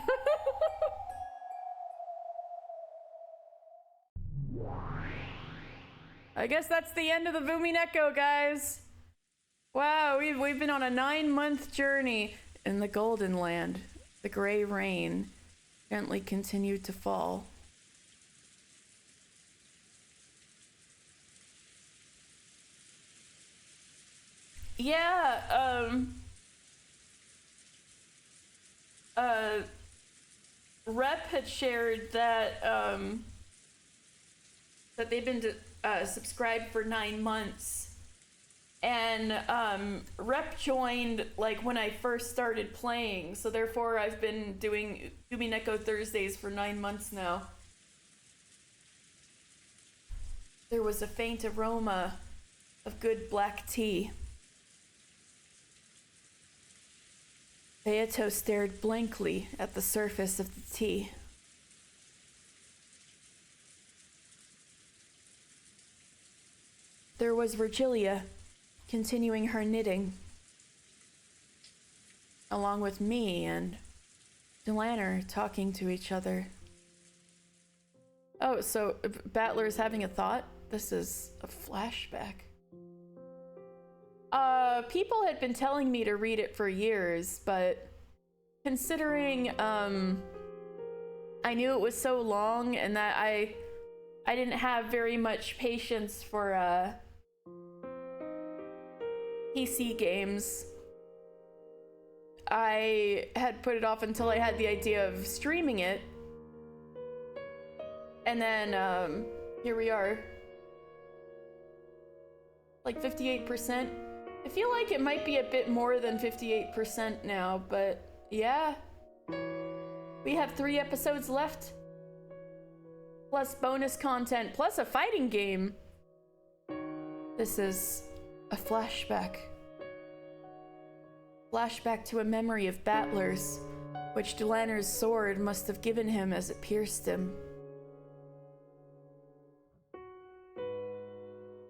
I guess that's the end of the Umineko, guys. Wow, we've been on a 9-month journey in the Golden Land. The gray rain gently continued to fall. Yeah, Rep had shared that, that they've been subscribed for 9 months, and Rep joined like when I first started playing, so therefore I've been doing Umineko Thursdays for 9 months now. There was a faint aroma of good black tea. Beato stared blankly at the surface of the tea. There was Virgilia continuing her knitting, along with me and Delanner talking to each other. Oh, so Battler's having a thought? This is a flashback. People had been telling me to read it for years, but considering I knew it was so long and that I didn't have very much patience for PC games, I had put it off until I had the idea of streaming it. And then, here we are. Like 58%. I feel like it might be a bit more than 58% now, but yeah. We have 3 episodes left. Plus bonus content, plus a fighting game. This is a flashback. Flashback to a memory of Battler's, which Delaner's sword must have given him as it pierced him.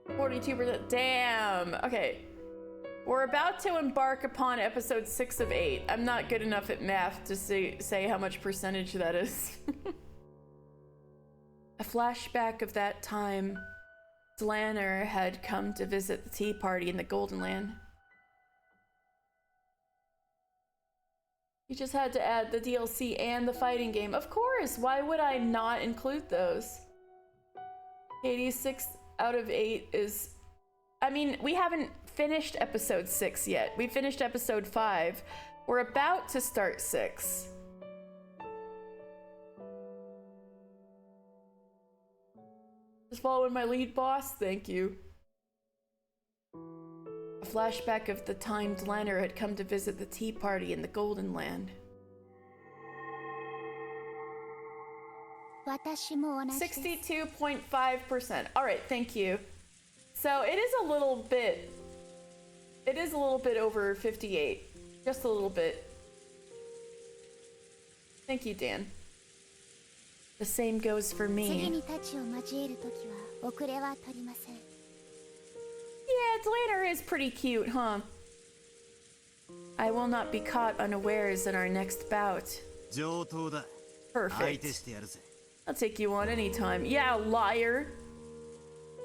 42%. Damn. Okay. We're about to embark upon episode 6 of 8. I'm not good enough at math to say how much percentage that is. A flashback of that time Delaner had come to visit the tea party in the Golden Land. You just had to add the DLC and the fighting game. Of course, why would I not include those? 86 out of 8 is... I mean, we haven't finished episode 6 yet. We finished episode 5. We're about to start 6. Just following my lead, boss? Thank you. A flashback of the time Delaner had come to visit the tea party in the Golden Land. 62.5%. Alright, thank you. So it is a little bit over 58. Just a little bit. Thank you, Dan. The same goes for me. Yeah, Delaner is pretty cute, huh? I will not be caught unawares in our next bout. Perfect. I'll take you on anytime. Yeah, liar.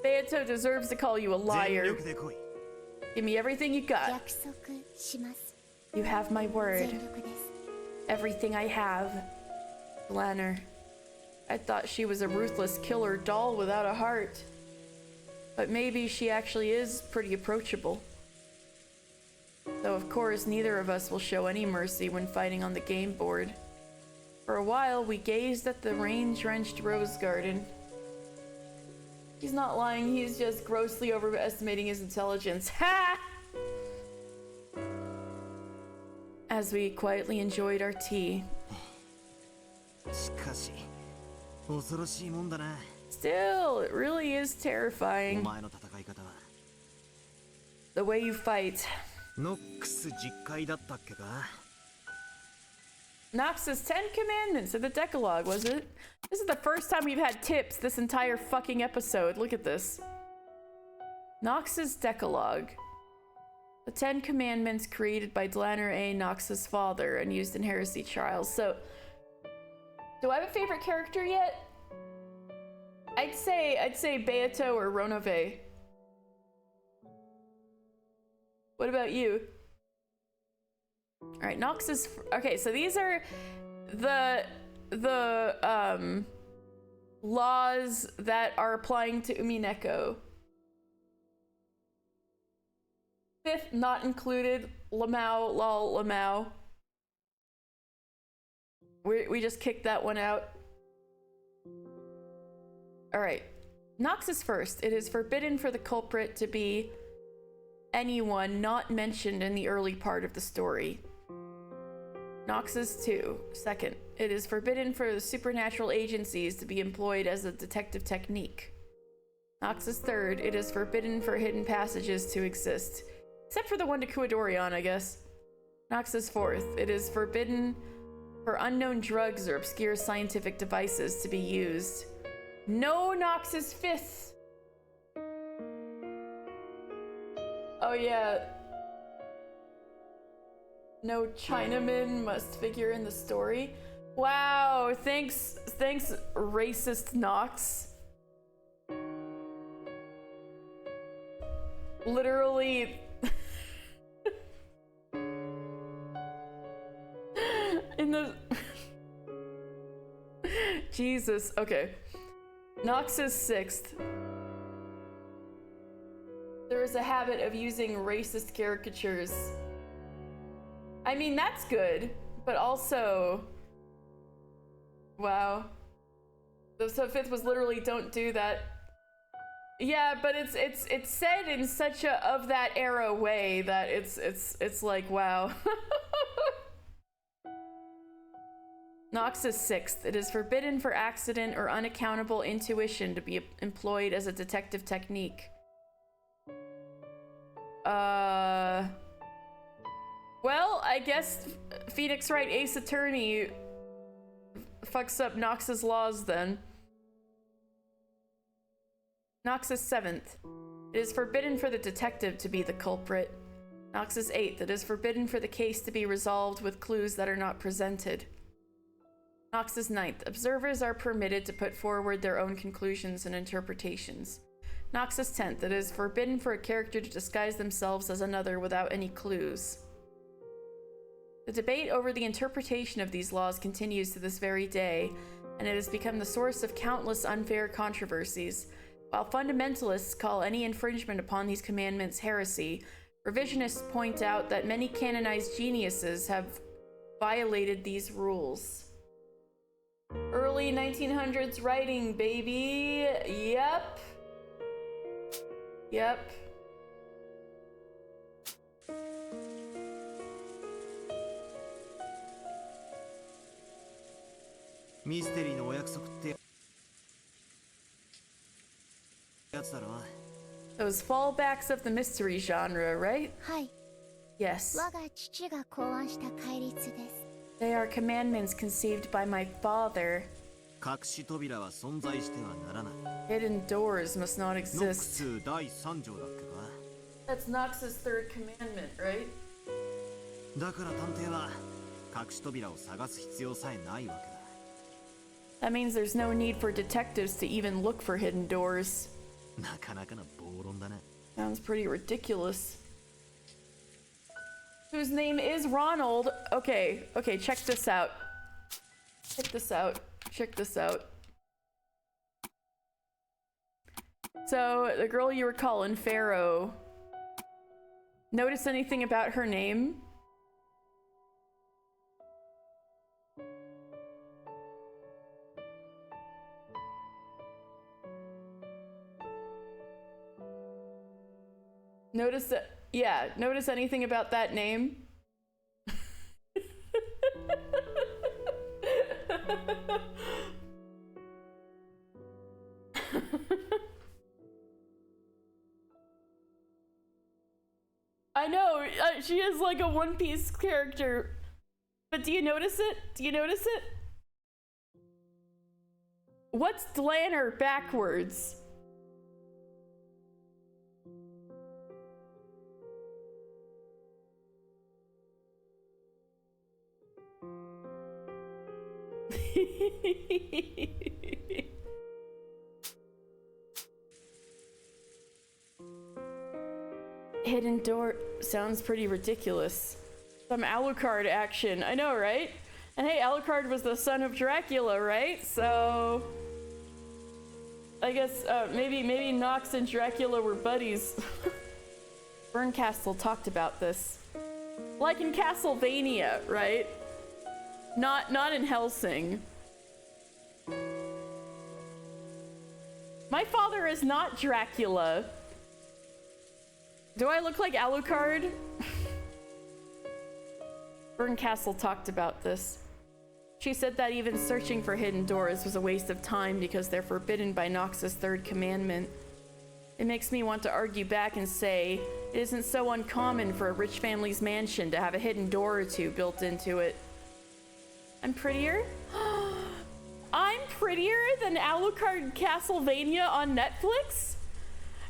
Beato deserves to call you a liar. Give me everything you got. You have my word. Everything I have. Delaner. I thought she was a ruthless killer doll without a heart. But maybe she actually is pretty approachable. Though of course neither of us will show any mercy when fighting on the game board. For a while we gazed at the rain-drenched rose garden. He's not lying, he's just grossly overestimating his intelligence. Ha! As we quietly enjoyed our tea. Still, it really is terrifying. The way you fight. Nox's 10 Commandments of the Decalogue, was it? This is the first time we've had tips this entire fucking episode. Look at this. Nox's Decalogue. The 10 Commandments created by Delaner A. Nox's father and used in heresy trials. So, do I have a favorite character yet? I'd say Beato or Ronove. What about you? All right, Nox is okay. So these are the laws that are applying to Umineko. 5th, not included. Lamau, lol, Lamau. We just kicked that one out. All right, Nox is first. It is forbidden for the culprit to be anyone not mentioned in the early part of the story. Nox is 2. Second, it is forbidden for the supernatural agencies to be employed as a detective technique. Nox is 3rd. It is forbidden for hidden passages to exist. Except for the one to Kuadorian, I guess. Nox is 4th. It is forbidden for unknown drugs or obscure scientific devices to be used. No, Nox is 5th. Oh yeah. No Chinaman must figure in the story. Wow, thanks racist Nox. Literally in the Jesus, okay. Nox is 6th. There is a habit of using racist caricatures I mean, that's good, but also, wow. The fifth was literally don't do that. Yeah, but it's said in such a of that era way that it's like, wow. Nox's sixth. It is forbidden for accident or unaccountable intuition to be employed as a detective technique. Well, I guess Phoenix Wright Ace Attorney fucks up Nox's laws then. Nox's seventh. It is forbidden for the detective to be the culprit. Nox's eighth. It is forbidden for the case to be resolved with clues that are not presented. Nox's ninth. Observers are permitted to put forward their own conclusions and interpretations. Nox's 10th. It is forbidden for a character to disguise themselves as another without any clues. The debate over the interpretation of these laws continues to this very day, and it has become the source of countless unfair controversies. While fundamentalists call any infringement upon these commandments heresy, revisionists point out that many canonized geniuses have violated these rules. Early 1900s writing, baby. Yep. Yep. ミステリーのお約束ってやつだろ。 Those fallbacks of the mystery genre, right? はい。 Yes. 我が父が考案した戒律です。 They are commandments conceived by my father. 隠し扉は存在してはならない。 Hidden doors must not ノック exist. ス第3条だっけか。 That's Nox's third commandment, right? だから探偵は隠し扉を探す必要さえないわけだ。 That means there's no need for detectives to even look for hidden doors. なかなかな暴論だね。 Sounds pretty ridiculous. Whose name is Ronald. Okay, check this out. Check this out. Check this out. So, the girl you were calling Pharaoh. Notice anything about her name? Notice that, yeah, notice anything about that name? I know, she is like a One Piece character. But do you notice it? Do you notice it? What's Dlanner backwards? Hidden door sounds pretty ridiculous. Some Alucard action, I know, right? And hey, Alucard was the son of Dracula, right? So I guess maybe Nox and Dracula were buddies. Berncastle talked about this, like in Castlevania, right? Not in Helsing. My father is not Dracula. Do I look like Alucard? Berncastle talked about this. She said that even searching for hidden doors was a waste of time because they're forbidden by Nox's third commandment. It makes me want to argue back and say it isn't so uncommon for a rich family's mansion to have a hidden door or two built into it. I'm prettier? I'm prettier than Alucard Castlevania on Netflix?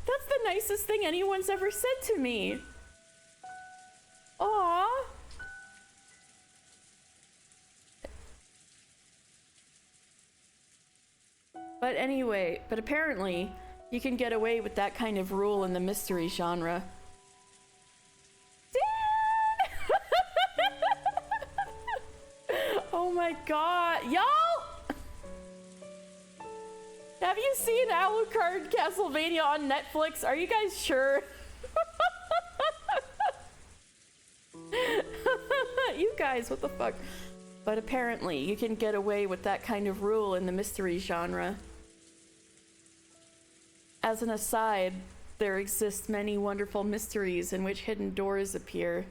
That's the nicest thing anyone's ever said to me. Aww. But anyway, apparently you can get away with that kind of rule in the mystery genre. Oh my god, y'all! Have you seen Alucard Castlevania on Netflix? Are you guys sure? guys, what the fuck? But apparently, you can get away with that kind of rule in the mystery genre. As an aside, there exist many wonderful mysteries in which hidden doors appear.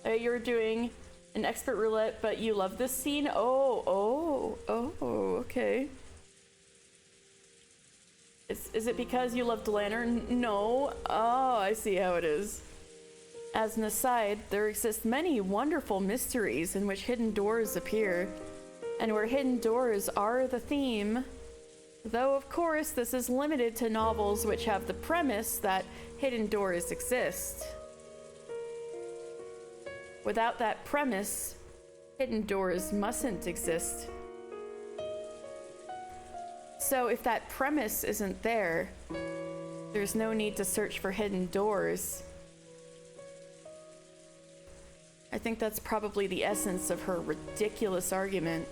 You're doing an expert roulette, but you love this scene? Oh, okay. Is it because you love Delanner? No. Oh, I see how it is. As an aside, there exist many wonderful mysteries in which hidden doors appear, and where hidden doors are the theme. Though, of course, this is limited to novels which have the premise that hidden doors exist. Without that premise, hidden doors mustn't exist. So if that premise isn't there, there's no need to search for hidden doors. I think that's probably the essence of her ridiculous argument.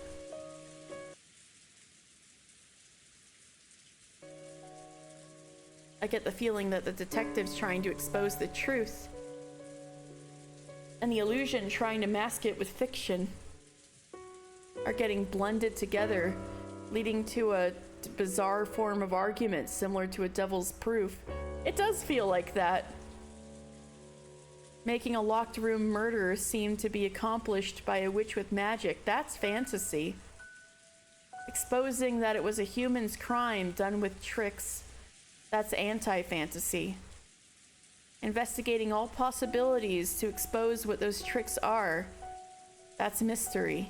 I get the feeling that the detective's trying to expose the truth, and the illusion trying to mask it with fiction are getting blended together, leading to a bizarre form of argument similar to a devil's proof. It does feel like that. Making a locked room murder seem to be accomplished by a witch with magic, that's fantasy. Exposing that it was a human's crime done with tricks, that's anti-fantasy. Investigating all possibilities to expose what those tricks are, that's mystery.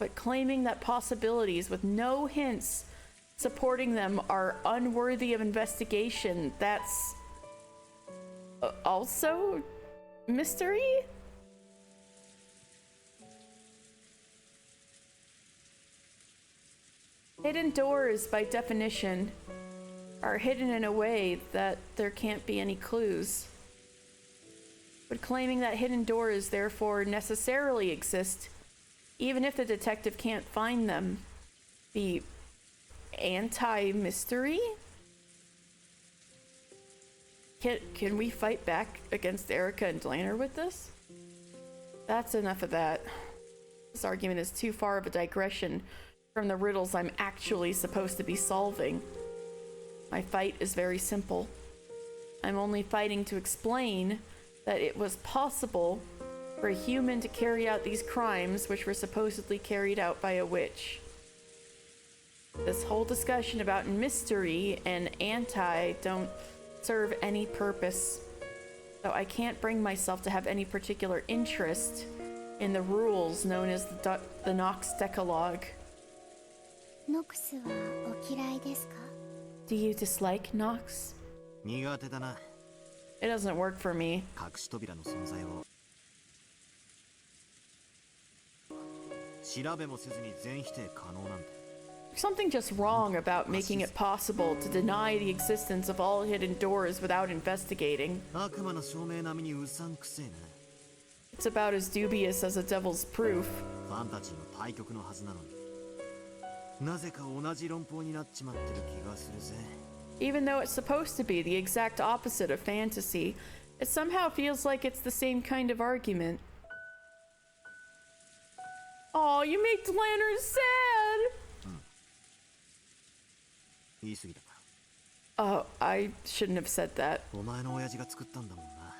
But claiming that possibilities with no hints supporting them are unworthy of investigation, that's also mystery? Hidden doors, by definition, are hidden in a way that there can't be any clues. But claiming that hidden doors therefore necessarily exist, even if the detective can't find them, be anti-mystery? Can we fight back against Erica and Delanner with this? That's enough of that. This argument is too far of a digression from the riddles I'm actually supposed to be solving. My fight is very simple. I'm only fighting to explain that it was possible for a human to carry out these crimes which were supposedly carried out by a witch. This whole discussion about mystery and anti don't serve any purpose, so I can't bring myself to have any particular interest in the rules known as the Nox Decalogue. ノクスはお嫌いですか? Do you dislike Nox? 苦手だな。 It doesn't work for me. 隠し扉の存在を調べもせずに全否定可能なんて。 There's something just wrong about making it possible to deny the existence of all hidden doors without investigating. 悪魔の証明並みにうさんくせえな。 It's about as dubious as a devil's proof. ファンタジーの対極のはずなのに、なぜか同じ論法になっちまってる気がするぜ。 Even though it's supposed to be the exact opposite of fantasy, it somehow feels like it's the same kind of argument. Oh, you make Delanner sad! 言い過ぎたか。 Oh, I shouldn't have said that. お前の親父が作ったんだもんな。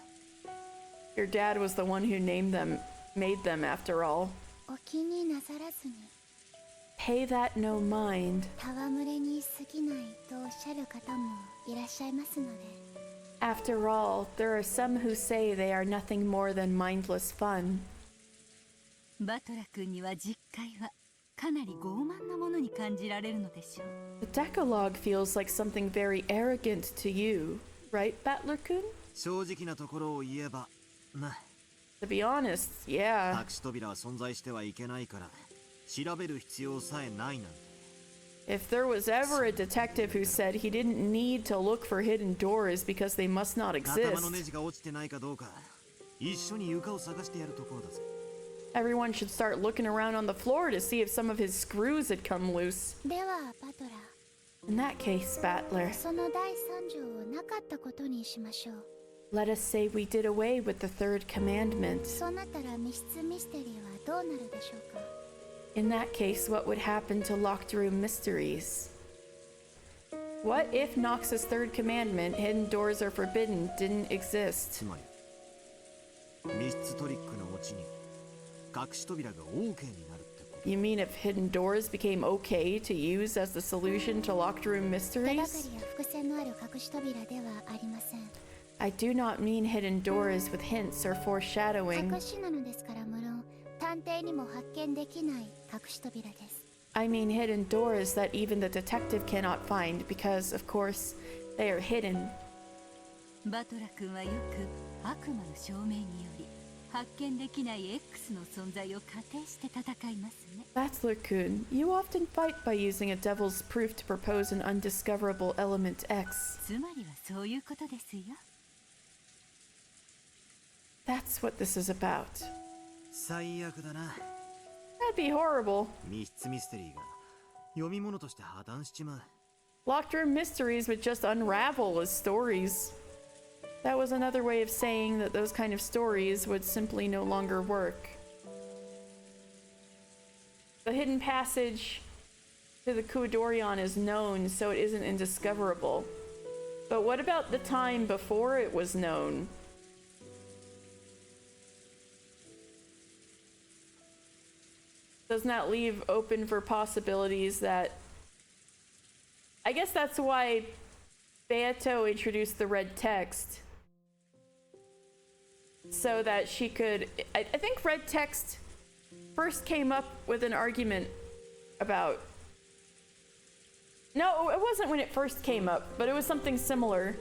Your dad was the one who made them after all. お気になさらずに Pay that no mind. 戯れに過ぎないとおっしゃる方もいらっしゃいますので After all, there are some who say they are nothing more than mindless fun. バトラ君には実会はかなり傲慢なものに感じられるのでしょう。 The Decalogue feels like something very arrogant to you, right, Battler-kun? 正直なところを言えばな。 To be honest, yeah. 隠し扉は存在してはいけないから調べる必要さえないなんて。 If there was ever a detective who said he didn't need to look for hidden doors because they must not 頭のネ exist, ジが落ちてないかどうか一緒に床を探してやるところだぜ。 everyone should start looking around on the floor to see if some of his screws had come loose. ではバトラ In that case, Battler, その第三条をなかったことにしましょう Let us say we did away with the third commandment. そうなったら密室ミステリーはどうなるでしょうか。 In that case, what would happen to locked room mysteries? What if Nox's third commandment, hidden doors are forbidden, didn't exist? つまり密室トリックのオチに隠し扉が OK になるってこと。 You mean if hidden doors became okay to use as the solution to locked room 手がかり mysteries? や伏線のある隠し扉ではありません。 I do not mean hidden doors with hints or foreshadowing. 隠しなのですから無論探偵にも発見できない隠し扉です。 I mean hidden doors that even the detective cannot find because, of course, they are hidden. バトラ君はよく悪魔の証明により発見できない X の存在を仮定して戦いますね。 Battler-kun, you often fight by using a devil's proof to propose an undiscoverable element X. つまりはそういうことですよ。 That's what this is about. 最悪だな。 That'd be horrible. 密室ミステリーが読み物として破綻しちまう。 Locked room mysteries would just unravel as stories. That was another way of saying that those kind of stories would simply no longer work. The hidden passage to the Kuidorion is known, so it isn't indiscoverable. But what about the time before it was known? Doesn't that leave open for possibilities that... I guess that's why Beato introduced the red text. So that she could... I think red text first came up with an argument about... No, it wasn't when it first came up, but it was something similar.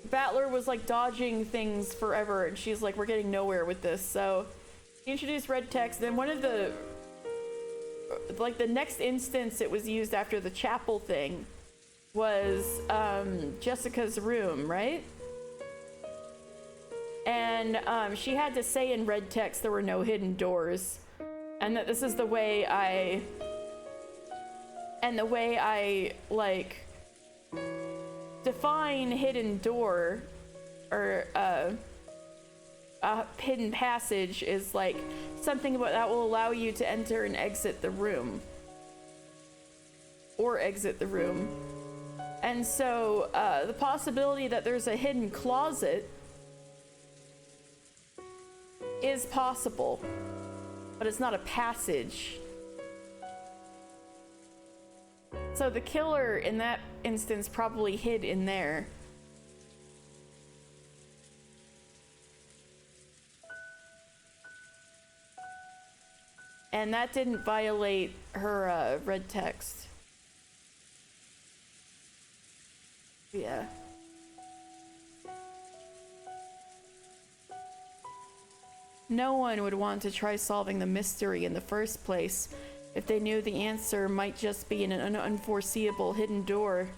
Battler was like dodging things forever, and she's like, we're getting nowhere with this. So he introduced red text, then one of the... Like the next instance it was used after the chapel thing was Jessica's room, right? And she had to say in red text there were no hidden doors, and that this is the way I like define hidden door or a hidden passage is like something that will allow you to enter and exit the room. Or exit the room. And so the possibility that there's a hidden closet is possible, but it's not a passage. So the killer in that instance probably hid in there. And that didn't violate her red text. Yeah. No one would want to try solving the mystery in the first place if they knew the answer might just be in an unforeseeable hidden door.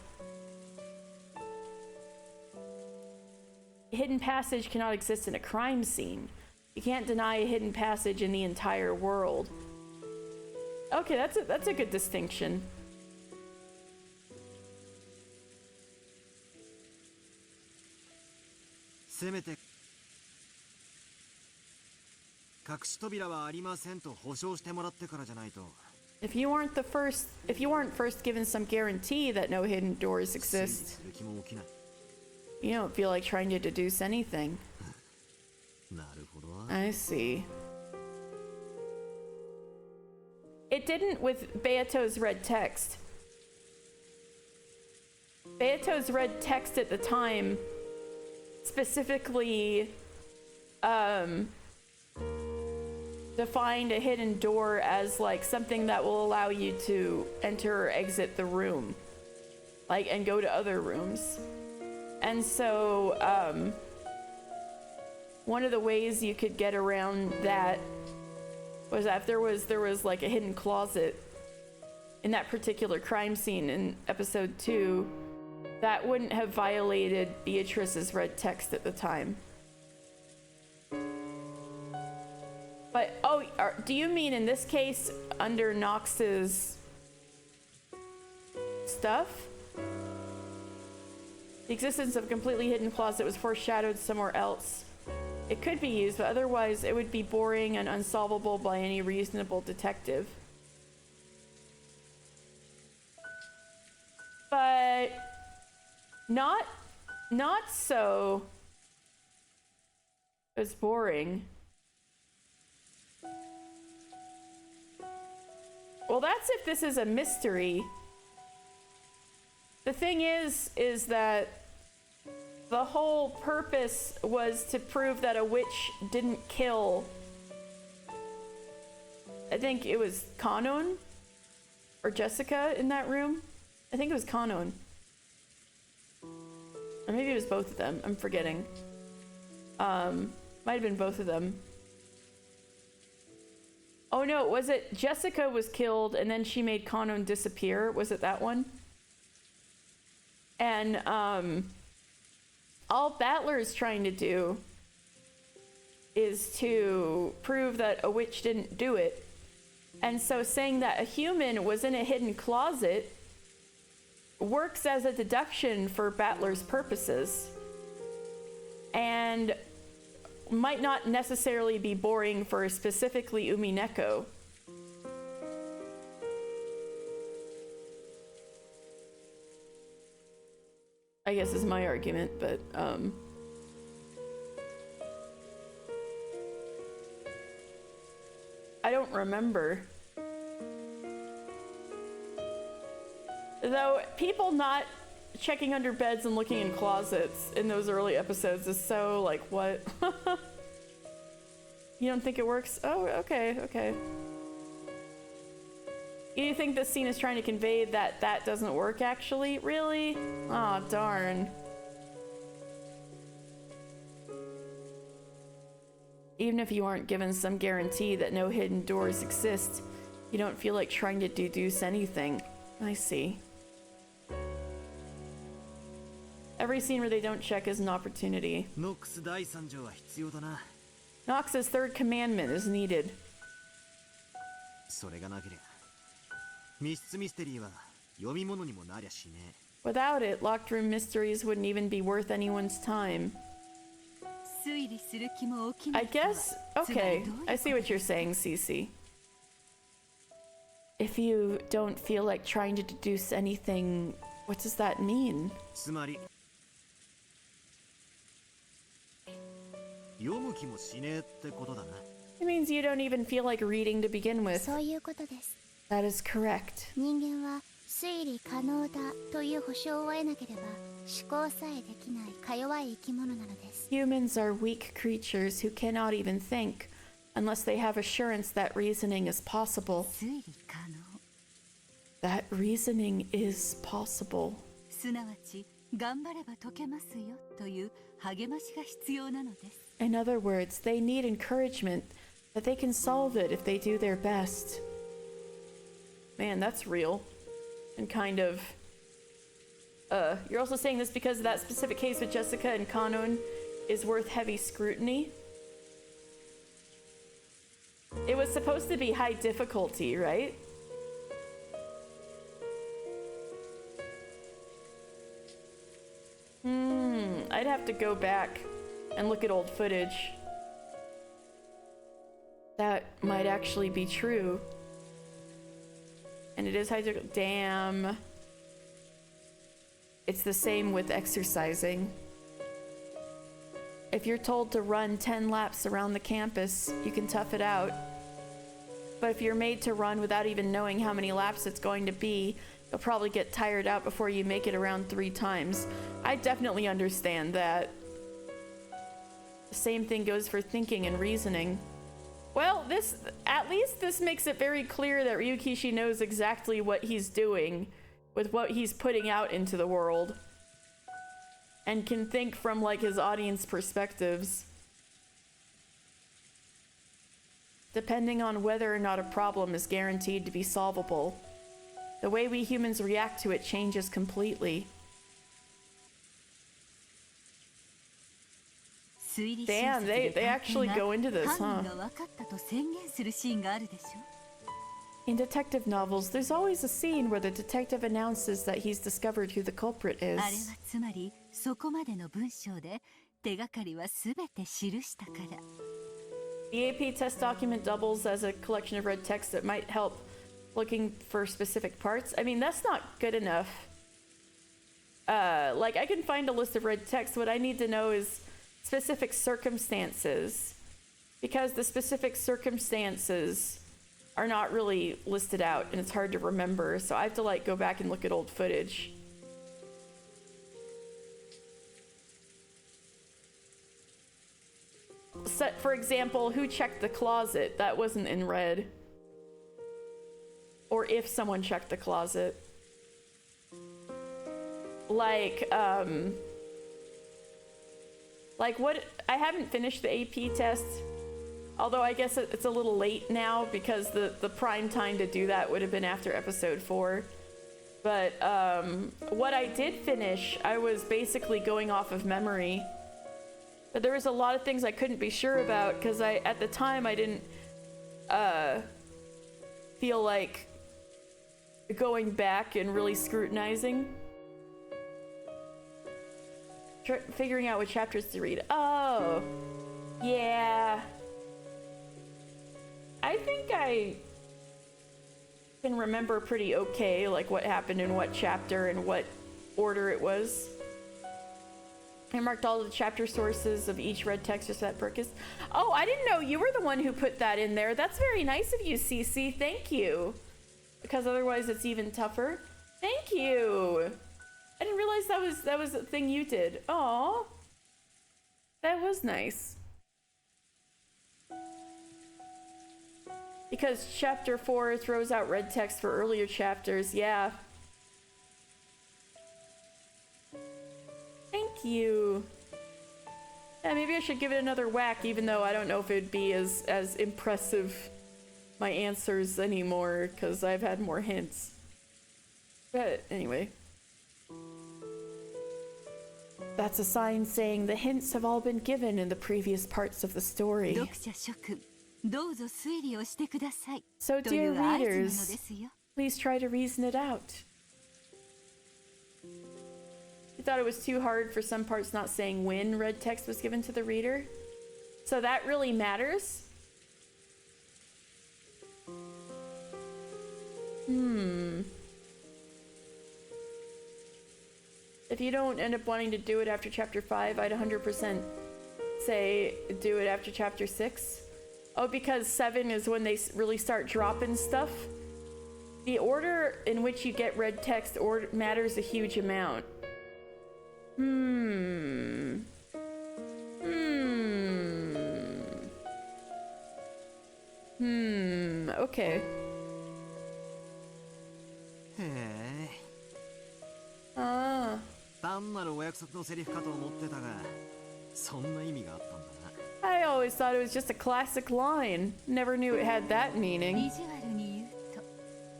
A hidden passage cannot exist in a crime scene. You can't deny a hidden passage in the entire world. Okay, that's a good distinction. If you aren't first given some guarantee that no hidden doors exist, you don't feel like trying to deduce anything. I see. It didn't with Beato's red text. Beato's red text at the time specifically defined a hidden door as like something that will allow you to enter or exit the room, like, and go to other rooms. And so one of the ways you could get around that was that there was like a hidden closet in that particular crime scene in episode 2 that wouldn't have violated Beatrice's red text at the time. But do you mean in this case under Nox's stuff? The existence of a completely hidden closet was foreshadowed somewhere else. It could be used, but otherwise it would be boring and unsolvable by any reasonable detective. But not so as boring. Well, that's if this is a mystery. The thing is that the whole purpose was to prove that a witch didn't kill. I think it was Kanon or Jessica in that room. I think it was Kanon. Or maybe it was both of them. I'm forgetting. Might have been both of them. Oh no, was it Jessica was killed and then she made Kanon disappear? Was it that one? And all Battler is trying to do is to prove that a witch didn't do it. And so saying that a human was in a hidden closet works as a deduction for Battler's purposes. And might not necessarily be boring for specifically Umineko. I guess is my argument, but I don't remember. Though people not checking under beds and looking in closets in those early episodes is so like, what? You don't think it works? Oh, okay. You think this scene is trying to convey that that doesn't work actually? Really? Aw, oh, darn. Even if you aren't given some guarantee that no hidden doors exist, you don't feel like trying to deduce anything. I see. Every scene where they don't check is an opportunity. Nox's third commandment is needed. Without it, locked room mysteries wouldn't even be worth anyone's time. I guess, okay, I see what you're saying, Cece. If you don't feel like trying to deduce anything, what does that mean? It means you don't even feel like reading to begin with. That is correct. Humans are weak creatures who cannot even think unless they have assurance that reasoning is possible. That reasoning is possible. In other words, they need encouragement that they can solve it if they do their best. Man, that's real. And kind of... you're also saying this because that specific case with Jessica and Kanon is worth heavy scrutiny? It was supposed to be high difficulty, right? I'd have to go back and look at old footage. That might actually be true. And it is high difficulty. Damn. It's the same with exercising. If you're told to run 10 laps around the campus, you can tough it out. But if you're made to run without even knowing how many laps it's going to be, you'll probably get tired out before you make it around 3 times. I definitely understand that. The same thing goes for thinking and reasoning. Well, at least this makes it very clear that Ryukishi knows exactly what he's doing with what he's putting out into the world. And can think from, like, his audience perspectives. Depending on whether or not a problem is guaranteed to be solvable, the way we humans react to it changes completely. Damn, they actually go into this, huh? In detective novels, there's always a scene where the detective announces that he's discovered who the culprit あれは is. つまりそこまでの文章で手がかりは全て記したから。 The AP test document doubles as a collection of red text that might help looking for specific parts. I mean, that's not good enough. Like, I can find a list of red text. What I need to know is specific circumstances, because the specific circumstances are not really listed out and it's hard to remember. So I have to like go back and look at old footage. So, for example, who checked the closet? That wasn't in red. Or if someone checked the closet. Like what? I haven't finished the AP test. Although I guess it's a little late now because the prime time to do that would have been after episode 4. But what I did finish, I was basically going off of memory. But there was a lot of things I couldn't be sure about because at the time I didn't feel like going back and really scrutinizing. Figuring out what chapters to read. Oh, yeah. I think I can remember pretty okay, like what happened in what chapter and what order it was. I marked all the chapter sources of each red text for that purpose. Oh, I didn't know you were the one who put that in there. That's very nice of you, Cece. Thank you. Because otherwise it's even tougher. Thank you. I didn't realize that was a thing you did. Aw. That was nice. Because chapter 4 throws out red text for earlier chapters, yeah. Thank you. Yeah, maybe I should give it another whack, even though I don't know if it'd be as impressive, my answers anymore, because I've had more hints. But anyway. That's a sign saying the hints have all been given in the previous parts of the story. 読者諸君、どうぞ推理をしてください。 So とい dear う合図なので readers, すよ。 please try to reason it out. You thought it was too hard for some parts not saying when red text was given to the reader? So that really matters? If you don't end up wanting to do it after chapter 5, I'd 100% say do it after chapter 6. Oh, because 7 is when they really start dropping stuff. The order in which you get red text matters a huge amount. Okay. へえ。Ah. 単なるお約束のセリフかと思ってたが、そんな意味があったんだな。I always thought it was just a classic line. Never knew it had that 意 meaning. 地悪に言う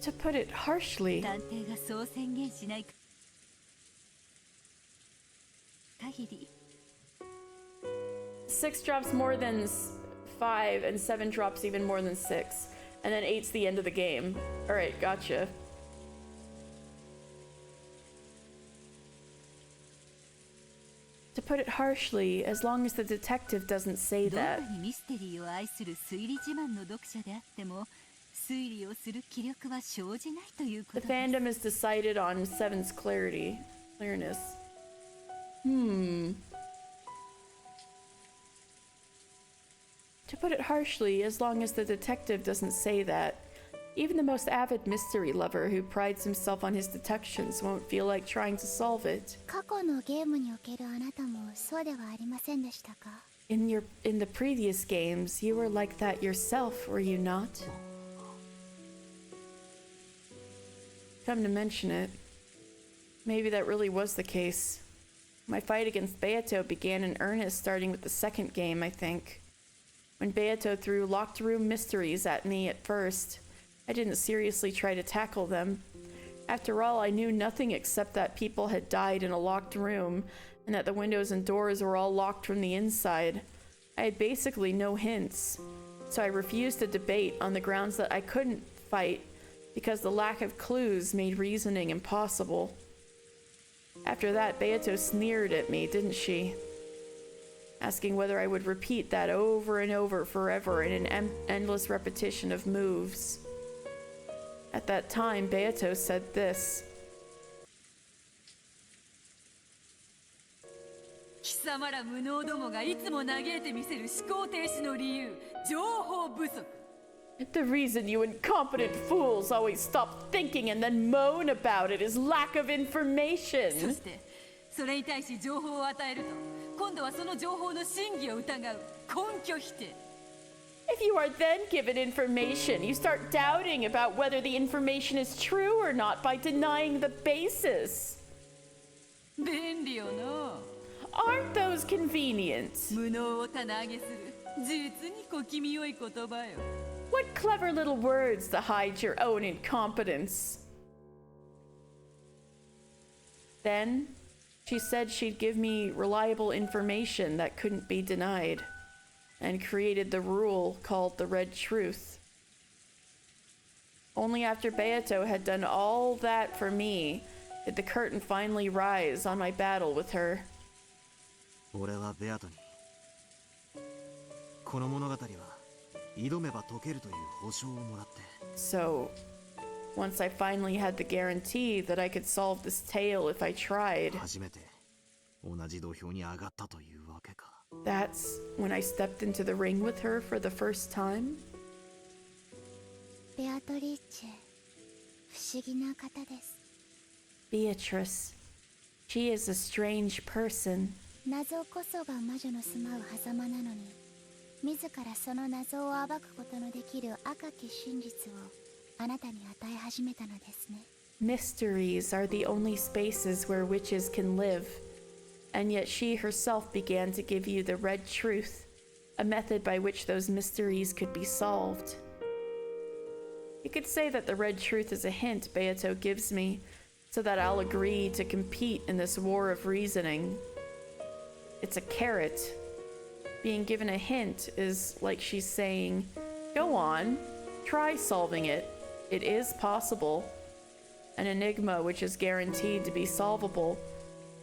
To put it harshly, と、探偵がそう宣言しない限り、 6 drops more than 5 and 7 drops even more than 6. And then 8's the end of the game. Alright, gotcha. To put it harshly, as long as the detective doesn't say どん that. なにミステリーを愛する推理自慢の読者であっても、推理をする気力は生じないというこ The とです。 fandom is decided on 7's clearness. To put it harshly, as long as the detective doesn't say that, even the most avid mystery lover who prides himself on his deductions won't feel like trying to solve it. 過去のゲームにおけるあなたもそうではありませんでしたか？ In the previous games, you were like that yourself, were you not? Come to mention it, maybe that really was the case. My fight against Beato began in earnest starting with the second game, I think. When Beato threw locked room mysteries at me at first, I didn't seriously try to tackle them. After all, I knew nothing except that people had died in a locked room and that the windows and doors were all locked from the inside. I had basically no hints, so I refused to debate on the grounds that I couldn't fight because the lack of clues made reasoning impossible. After that, Beato sneered at me, didn't she? Asking whether I would repeat that over and over forever in an endless repetition of moves. At that time, Beato said this. 貴様ら無能どもがいつも嘆いてみせる思考停止の理由、情報不足。 The reason you incompetent fools always stop thinking and then moan about it is lack of そ information. してそれに対し情報を与えると今度はその情報の真偽を疑う根拠否定。 If you are then given information, you start doubting about whether the information is true or not by denying the basis. 便利よな。 Aren't those convenient? 無能を棚上げする実に小気味よい言葉よ。 What clever little words to hide your own incompetence. Then, she said she'd give me reliable information that couldn't be denied, and created the rule called the Red Truth. Only after Beato had done all that for me did the curtain finally rise on my battle with her. 俺はベアトにこの物語は挑めば解けるという保証をもらって So, once I finally had the guarantee that I could solve this tale if I tried, 初めて同じ土俵に上がったというわけか that's when I stepped into the ring with her for the first time. ベアトリーチェ、不思議な方です。 Beatrice. She is a strange person. 謎こそが魔女の住まう狭間なのに、自らその謎を暴くことのできる赤き真実をあなたに与え始めたのですね。 Mysteries are the only spaces where witches can live, and yet she herself began to give you the red truth, a method by which those mysteries could be solved. You could say that the red truth is a hint Beato gives me, so that I'll agree to compete in this war of reasoning. It's a carrot. Being given a hint is like she's saying, go on, try solving it. It is possible. An enigma which is guaranteed to be solvable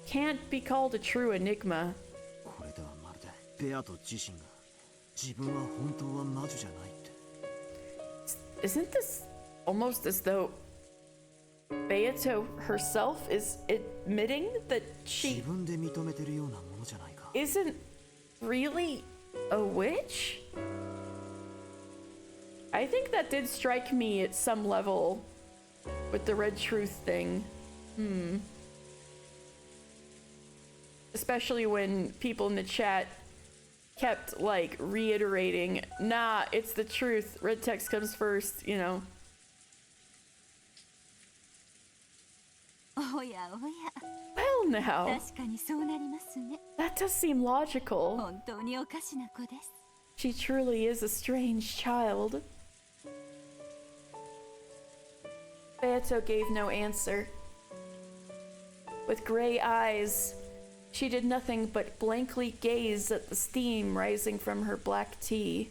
can't be called a true enigma. これではまるでベアト自身が自分は本当は魔女じゃないって Isn't this almost as though Beato herself is admitting that 自 she 分で認めてるようなものじゃないか isn't really a witch? I think that did strike me at some level with the red truth thing. Especially when people in the chat kept like reiterating, nah, it's the truth. Red text comes first, you know. おやおや、 Well, now, 確かにそうなりますね。 that does seem logical. 本当におかしな子です。 She truly is a strange child. Beato gave no answer. With gray eyes, she did nothing but blankly gaze at the steam rising from her black tea.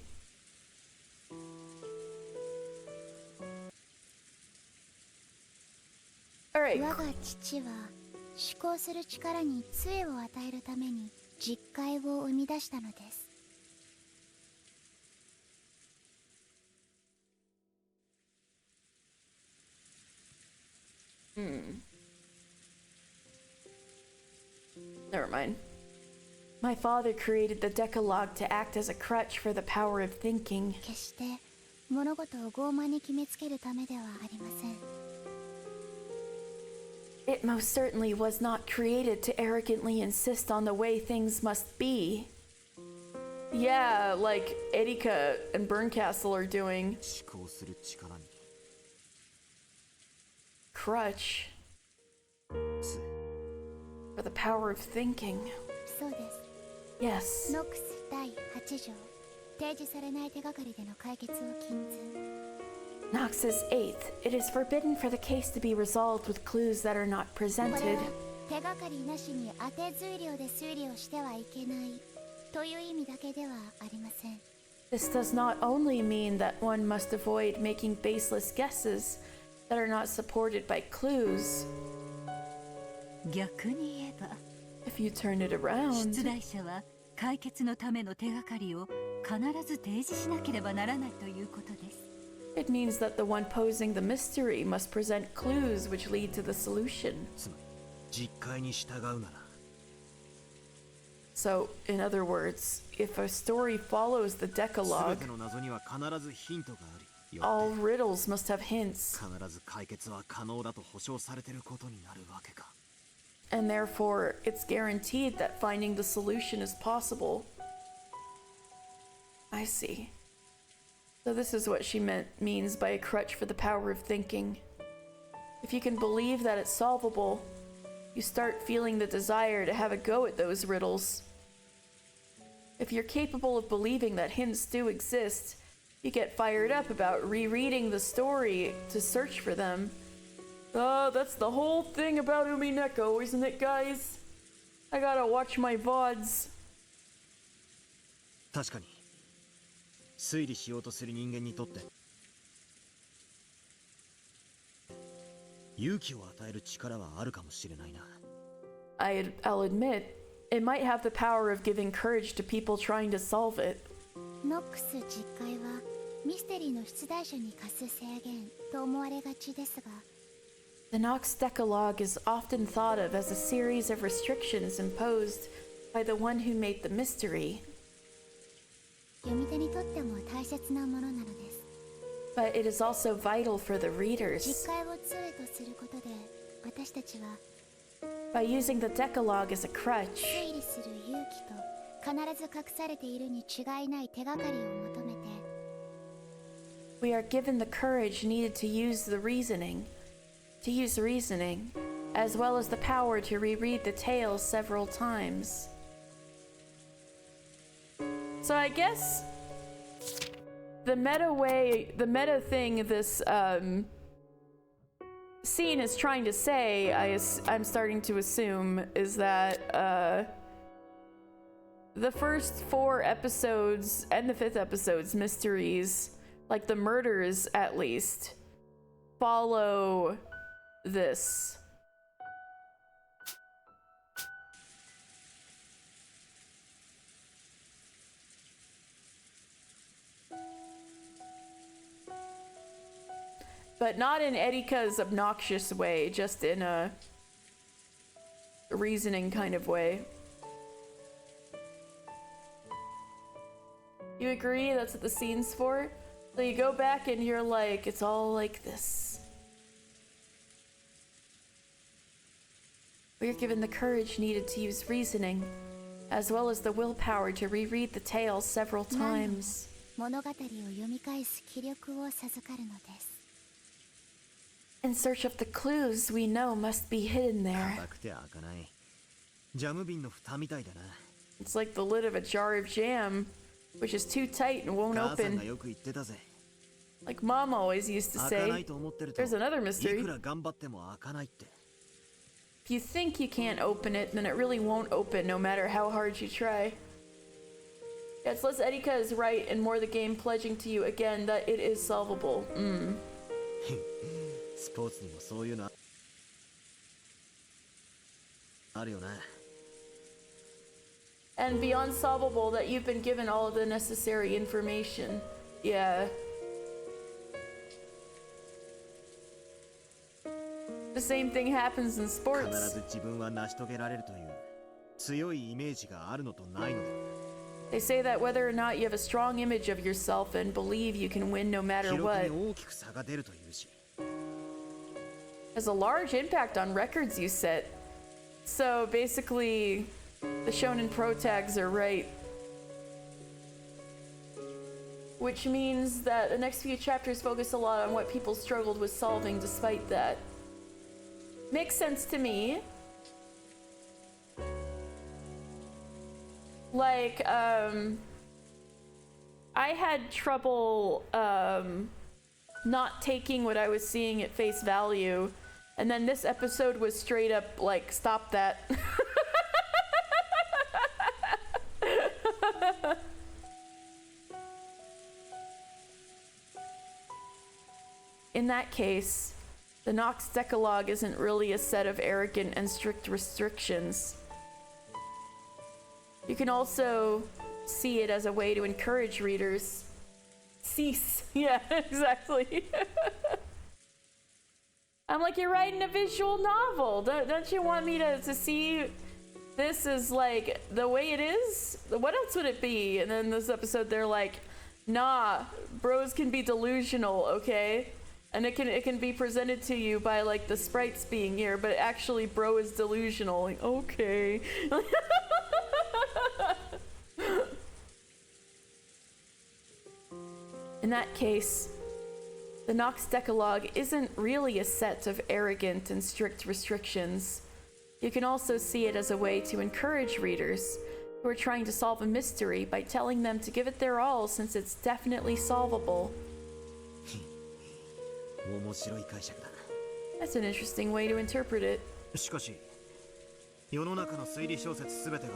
Alright, 我が父は思考する力に杖を与えるために実戒を生み出したのです。 never mind. My father created the Decalogue to act as a crutch for the power of thinking. 決して物事を傲慢に決めつけるためではありません。 It most certainly was not created to arrogantly insist on the way things must be. Yeah, like Erika and Berncastle are doing. 思考する力に Crutch 杖 for the power of thinking. そうです。 Yes. ノックス第8条、提示されない手がかりでの解決を禁ず。 Knox's 8th. It is forbidden for the case to be resolved with clues that are not これ presented. は手がかりなしに当て推理で推理をしてはいけないという意味だけではありません。 This does not only mean that one must avoid making baseless guesses, that are not supported by clues. 逆に言えば If you turn it around, 出題者は解決のための手がかりを必ず提示しなければならないということです。 it means that the one posing the mystery must present clues which lead to the solution. つまり実戒に従うなら So, in other words, if a story follows the 全 Decalogue, ての謎には必ずヒントがあり、よ all って riddles must have hints, 必ず解決は可能だと保証されていることになるわけか。 and therefore it's guaranteed that finding the solution is possible. I see. So this is what she means by a crutch for the power of thinking. If you can believe that it's solvable, you start feeling the desire to have a go at those riddles. If you're capable of believing that hints do exist, you get fired up about rereading the story to search for them. That's the whole thing about Umineko, isn't it, guys? I gotta watch my VODs. 確かに推理しようとする人間にとって勇気を与える力はあるかもしれないな。 I'll admit, it might have the power of giving courage to people trying to solve it. ノックス実戒はミステリーの出題者に課す制限と思われがちですが、 The Nox Decalogue is often thought of as a series of restrictions imposed by the one who made the mystery, 読み手にとっても大切なものなのです。 but it is also vital for the readers. 実戒を杖とすることで、私たちは By using the Decalogue as a crutch, 推理する勇気と必ず隠されているに違いない手がかりを求めて、 we are given the courage needed to use reasoning, as well as the power to reread the tale several times. So I guess the meta thing this scene is trying to say, I'm starting to assume, is that the first 4 episodes and the 5th episode's mysteries, like the murders at least, follow this. But not in Erika's obnoxious way, just in a reasoning kind of way. You agree that's what the scene's for? So you go back and you're like, it's all like this. We are given the courage needed to use reasoning, as well as the willpower to reread the tale several times. 物語を読み返す気力を授かるのです。 In search of the clues we know must be hidden there. 硬くて開かないジャム瓶の蓋みたいだな。 It's like the lid of a jar of jam, which is too tight and won't 母さんが open. よく言ってたぜ。 Like Mom always used to 開かな say, いと思ってると there's another い mystery. くら頑張っても開かないって。 If you think you can't open it, then it really won't open no matter how hard you try. Yes, Les Erika is right, and more the game pledging to you again that it is solvable. スポーツにもそういうのあるよな。 And beyond solvable, that you've been given all of the necessary information. Yeah. The same thing happens in 必 sports. ず自分は成し遂げられるという強いイメージがあるのとないので They say that whether or not you have a strong image of yourself and believe you can win no 記 matter 録 what に大きく差が出るというし has a large impact on records you set. So basically, the Shonen Pro tags are right. Which means that the next few chapters focus a lot on what people struggled with solving despite that. Makes sense to me. Like, I had trouble not taking what I was seeing at face value, and then this episode was straight up like, stop that. In that case, The Nox Decalogue isn't really a set of arrogant and strict restrictions. You can also see it as a way to encourage readers. Cease. Yeah, exactly. I'm like, you're writing a visual novel. Don't you want me to see this as like the way it is? What else would it be? And then this episode they're like, nah, bros can be delusional, okay? And it can be presented to you by like the sprites being here, but actually bro is delusional. Like, okay. In that case, the Nox Decalogue isn't really a set of arrogant and strict restrictions. You can also see it as a way to encourage readers who are trying to solve a mystery by telling them to give it their all since it's definitely solvable. 面白い解釈だ。 That's an interesting way to interpret it. しかし、世の中の推理小説すべてが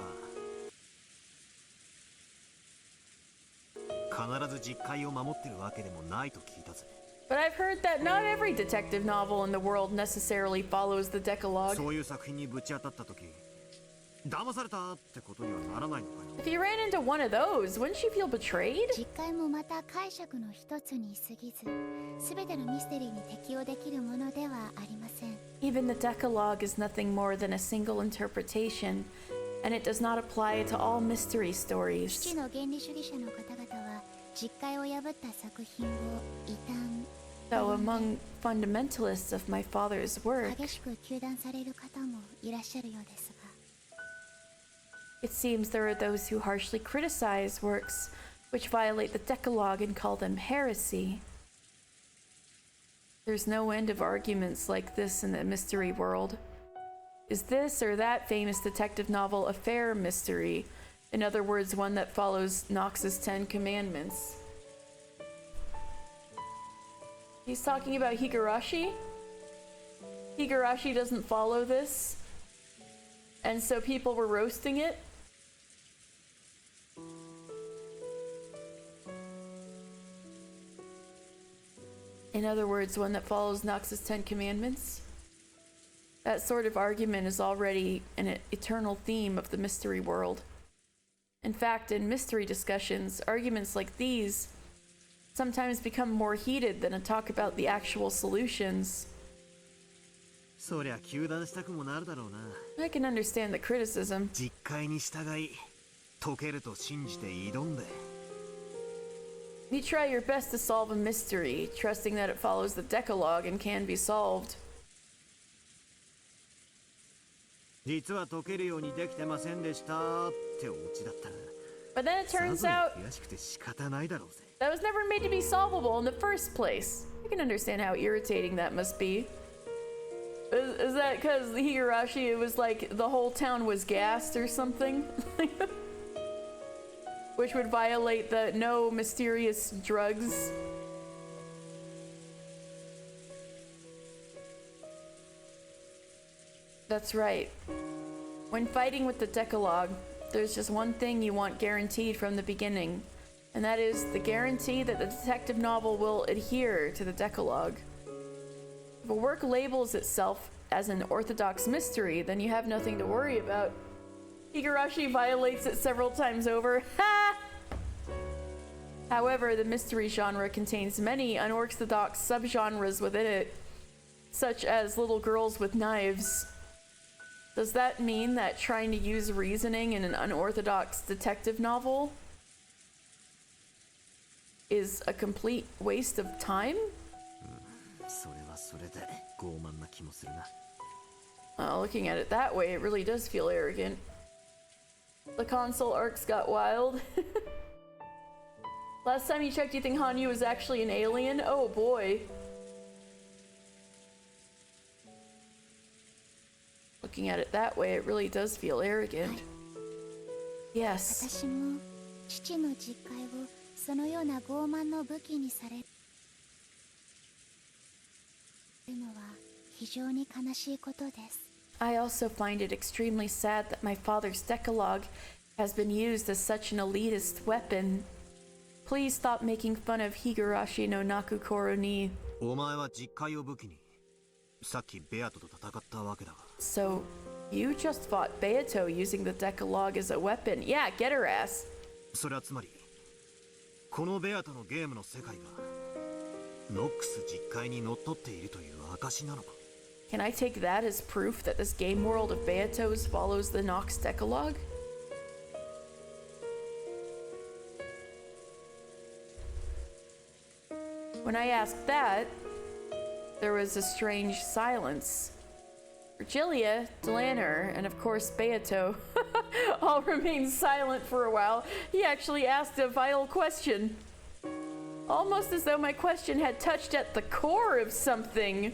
必ず実戒を守ってるわけでもないと聞いたぜ。 But I've heard that not every detective novel in the world necessarily follows the Decalogue. そういう作品にぶち当たった時、騙されたってことにはならないのかよ。 If you ran into one of those, wouldn't you feel betrayed? 実戒もまた解釈の一つに過ぎず、すべてのミステリーに適用できるものではありません。 Even the Decalogue is nothing more than a single interpretation, and it does not apply to all mystery 父 stories. の原理主義者の方々は実戒を破った作品を異端 Though among fundamentalists of my father's work, 激しく糾弾される方もいらっしゃるようですが、 it seems there are those who harshly criticize works which violate the Decalogue and call them heresy. There's no end of arguments like this in the mystery world. Is this or that famous detective novel a fair mystery? In other words, one that follows Nox's 10 Commandments. He's talking about Higurashi? Higurashi doesn't follow this, and so people were roasting it? In other words, one that follows Nox's 10 Commandments? That sort of argument is already an eternal theme of the mystery world. In fact, in mystery discussions, arguments like these sometimes become more heated than a talk about the actual solutions. そりゃ糾弾したくもなるだろうな。 I can understand the criticism. 実戒に従い、解けると信じて挑んで。 You try your best to solve a mystery, trusting that it follows the Decalogue and can be solved. 実は解けるようにできてませんでしたってオチだったら。 But then it さ turns ぞ out 悔しくて仕方ないだろうぜ。 that was never made to be solvable in the first place. I can understand how irritating that must be. Is that because the Higurashi, it was like the whole town was gassed or something? Which would violate the no mysterious drugs. That's right. When fighting with the Decalogue, there's just one thing you want guaranteed from the beginning, and that is the guarantee that the detective novel will adhere to the Decalogue. If a work labels itself as an orthodox mystery, then you have nothing to worry about. Higurashi violates it several times over. Ha! However, the mystery genre contains many unorthodox subgenres within it, such as little girls with knives. Does that mean that trying to use reasoning in an unorthodox detective novel is a complete waste of time? それはそれで傲慢な気もするな。 Looking at it that way, it really does feel arrogant. The console arcs got wild. Last time you checked, do you think Hanyu was actually an alien? Oh boy. Looking at it that way, it really does feel arrogant. Yes. 私も父の実戒をそのような傲慢の武器にされるのは非常に悲しいことです。 I also find it extremely sad that my father's Decalogue has been used as such an elitist weapon. Please stop making fun of Higurashi no Nakukoro ni. お前は実戒を武器にさっきベアトと戦ったわけだが。 So, you just fought Beato using the Decalogue as a weapon. Yeah, get her ass. それはつまりこのベアトのゲームの世界がノックス実界にのっとっているという証なのか。 Can I take that as proof that this game world of Beatos follows the Nox Decalogue? When I asked that, there was a strange silence. Virgilia, Delanner, and of course Beato all remained silent for a while. He actually asked a vital question. Almost as though my question had touched at the core of something.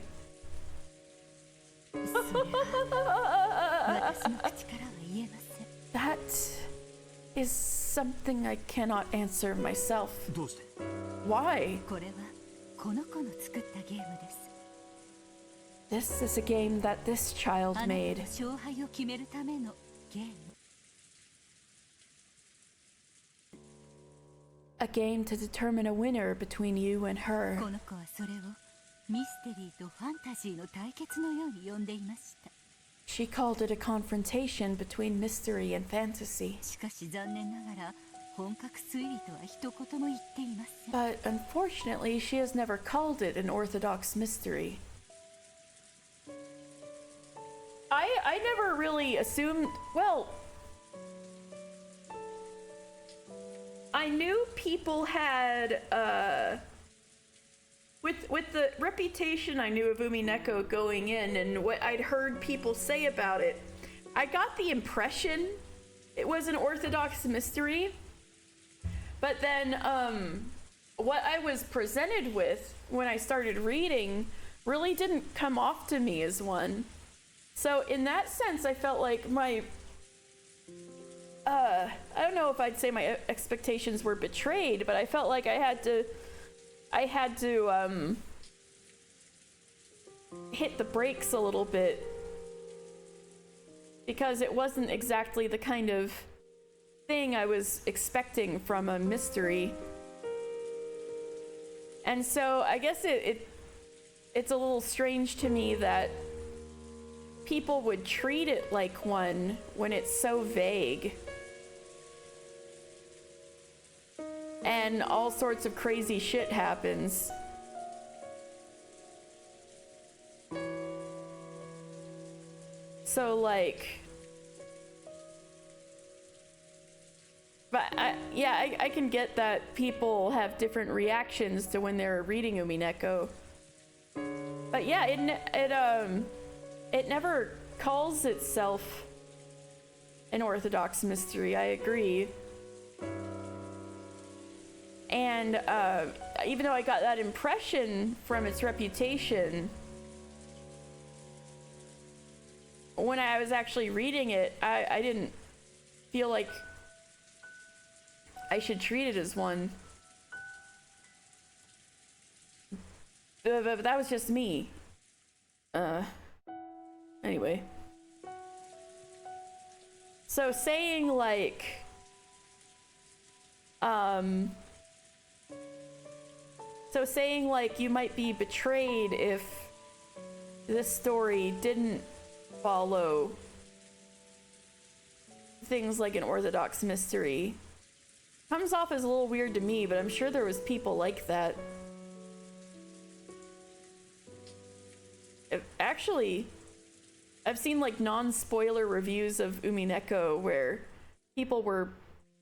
That is something I cannot answer myself. どうして？ Why? これはこの子の作ったゲームです。 This is a game that this child あなた made. と勝敗を決めるためのゲーム。 A game to determine a winner between you and her. この子はそれをミステリーとファンタジーの対決のように呼んでいました。 She called it a confrontation between mystery and fantasy. しかし残念ながら本格推理とは一言も言っていません。 But unfortunately, she has never called it an orthodox mystery. I never really assumed, well, I knew people had, with the reputation I knew of Umineko going in and what I'd heard people say about it, I got the impression it was an orthodox mystery. But then, what I was presented with when I started reading really didn't come off to me as one. So in that sense, I felt like my, I don't know if I'd say my expectations were betrayed, but I felt like I had to hit the brakes a little bit because it wasn't exactly the kind of thing I was expecting from a mystery. And so I guess it's a little strange to me that people would treat it like one when it's so vague. And all sorts of crazy shit happens. So like, but I can get that people have different reactions to when they're reading Umineko. But yeah, it never calls itself an orthodox mystery, I agree. And even though I got that impression from its reputation, when I was actually reading it, I didn't feel like I should treat it as one. But that was just me. Anyway. So saying like, you might be betrayed if this story didn't follow things like an orthodox mystery comes off as a little weird to me, but I'm sure there was people like that. Actually, I've seen like non-spoiler reviews of Umineko where people were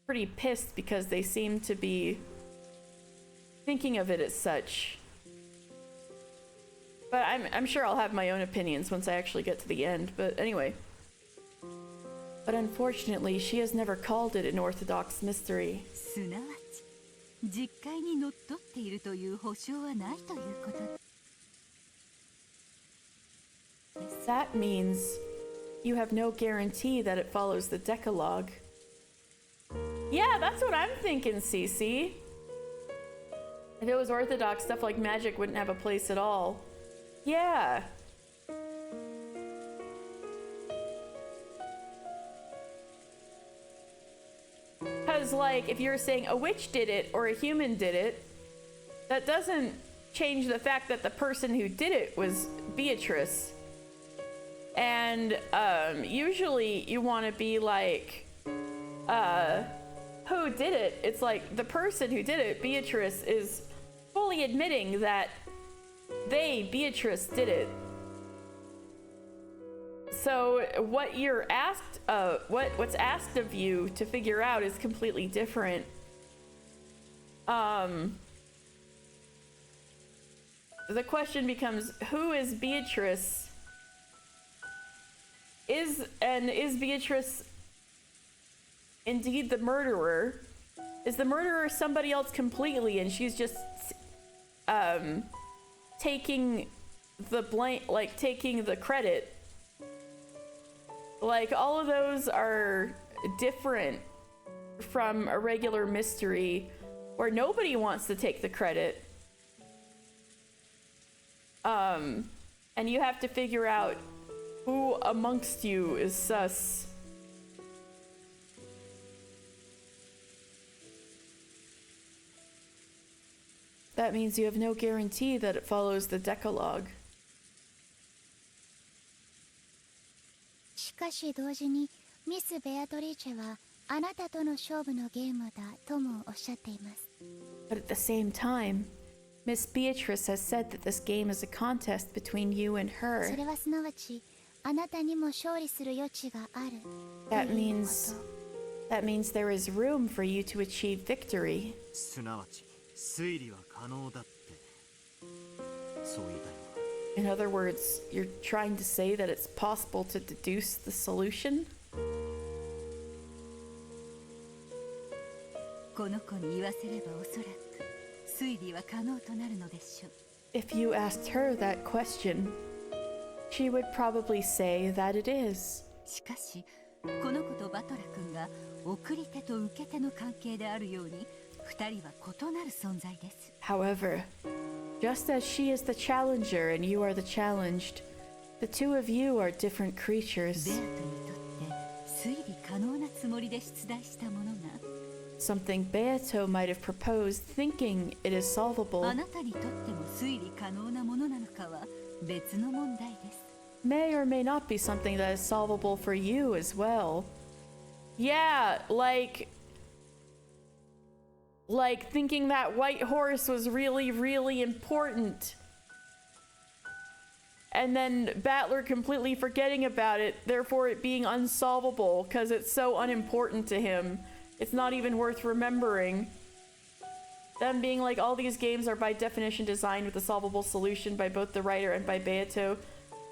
pretty pissed because they seemed to be thinking of it as such. But I'm sure I'll have my own opinions once I actually get to the end. But anyway. But unfortunately, she has never called it an orthodox mystery. すなわち実界にのっとっているという保証はないということです。 That means you have no guarantee that it follows the Decalogue. Yeah, that's what I'm thinking, Cece. If it was orthodox, stuff like magic wouldn't have a place at all. Yeah. Because, like, if you're saying a witch did it or a human did it, that doesn't change the fact that the person who did it was Beatrice. And usually you want to be like, who did it? It's like the person who did it, Beatrice, is fully admitting that Beatrice, did it. So what you're asked, what's asked of you to figure out is completely different. The question becomes, who is Beatrice? Is Beatrice indeed the murderer? Is the murderer somebody else completely and she's just taking the blame, like taking the credit? Like, all of those are different from a regular mystery where nobody wants to take the credit. And you have to figure out who amongst you is sus. That means you have no guarantee that it follows the Decalogue. しかし同時にミス・ベアトリーチェはあなたとの勝負のゲームだともおっしゃっています。 But at the same time, Miss Beatrice has said that this game is a contest between you and そ her. れはすなわちあなたにも勝利する余地がある。 That というこ means と。 that means there is room for you to achieve victory. すなわち推理は可能だってそう言いたいのか。 In other words, you're trying to say that it's possible to deduce the solution? この子に言わせればおそらく推理は可能となるのでしょう。 If you asked her that question, she would probably say that it is. しかしこの子とバトラ君が送り手と受け手の関係であるように二人は異なる存在です。 However, just as she is the challenger and you are the challenged, the two of you are different ベア creatures. トにとって推理可能なつもりで出題したものが Something Beato might have proposed thinking it is あ solvable なたにとっても推理可能なものなのかは別の問題です。 may or may not be something that is solvable for you as well. Yeah, like thinking that white horse was really, really important. And then Battler completely forgetting about it, therefore it being unsolvable because it's so unimportant to him. It's not even worth remembering. Them being like, all these games are by definition designed with a solvable solution by both the writer and by Beato.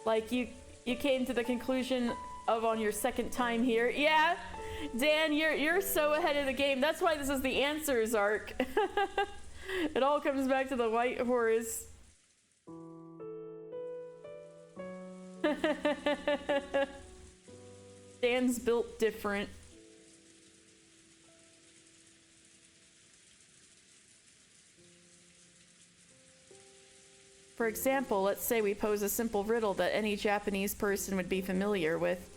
Like, you came to the conclusion of on your second time here. Yeah, Dan, you're so ahead of the game. That's why this is the answers arc. It all comes back to the white horse. Dan's built different. For example, let's say we pose a simple riddle that any Japanese person would be familiar with.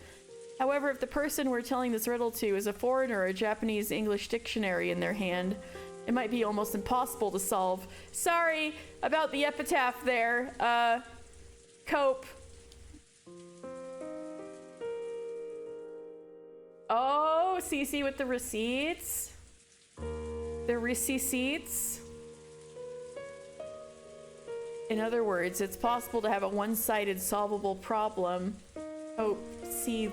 However, if the person we're telling this riddle to is a foreigner or a Japanese English dictionary in their hand, it might be almost impossible to solve. Sorry about the epitaph there, Cope. Oh, CC with the receipts. The receipts. In other words, it's possible to have a one-sided solvable problem. Oh, see.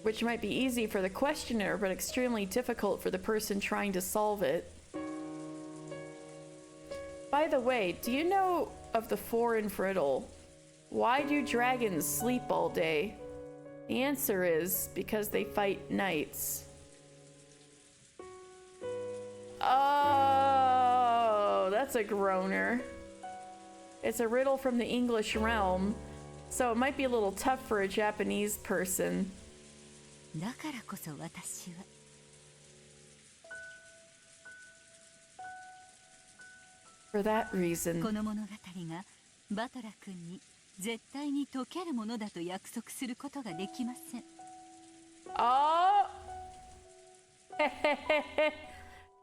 Which might be easy for the questioner, but extremely difficult for the person trying to solve it. By the way, do you know of the foreign riddle? Why do dragons sleep all day? The answer is because they fight knights. Oh, that's a groaner. It's a riddle from the English realm, so it might be a little tough for a Japanese person. だからこそ私は For that reason, この物語がバトラ君に絶対に解けるものだと約束することができません。oh,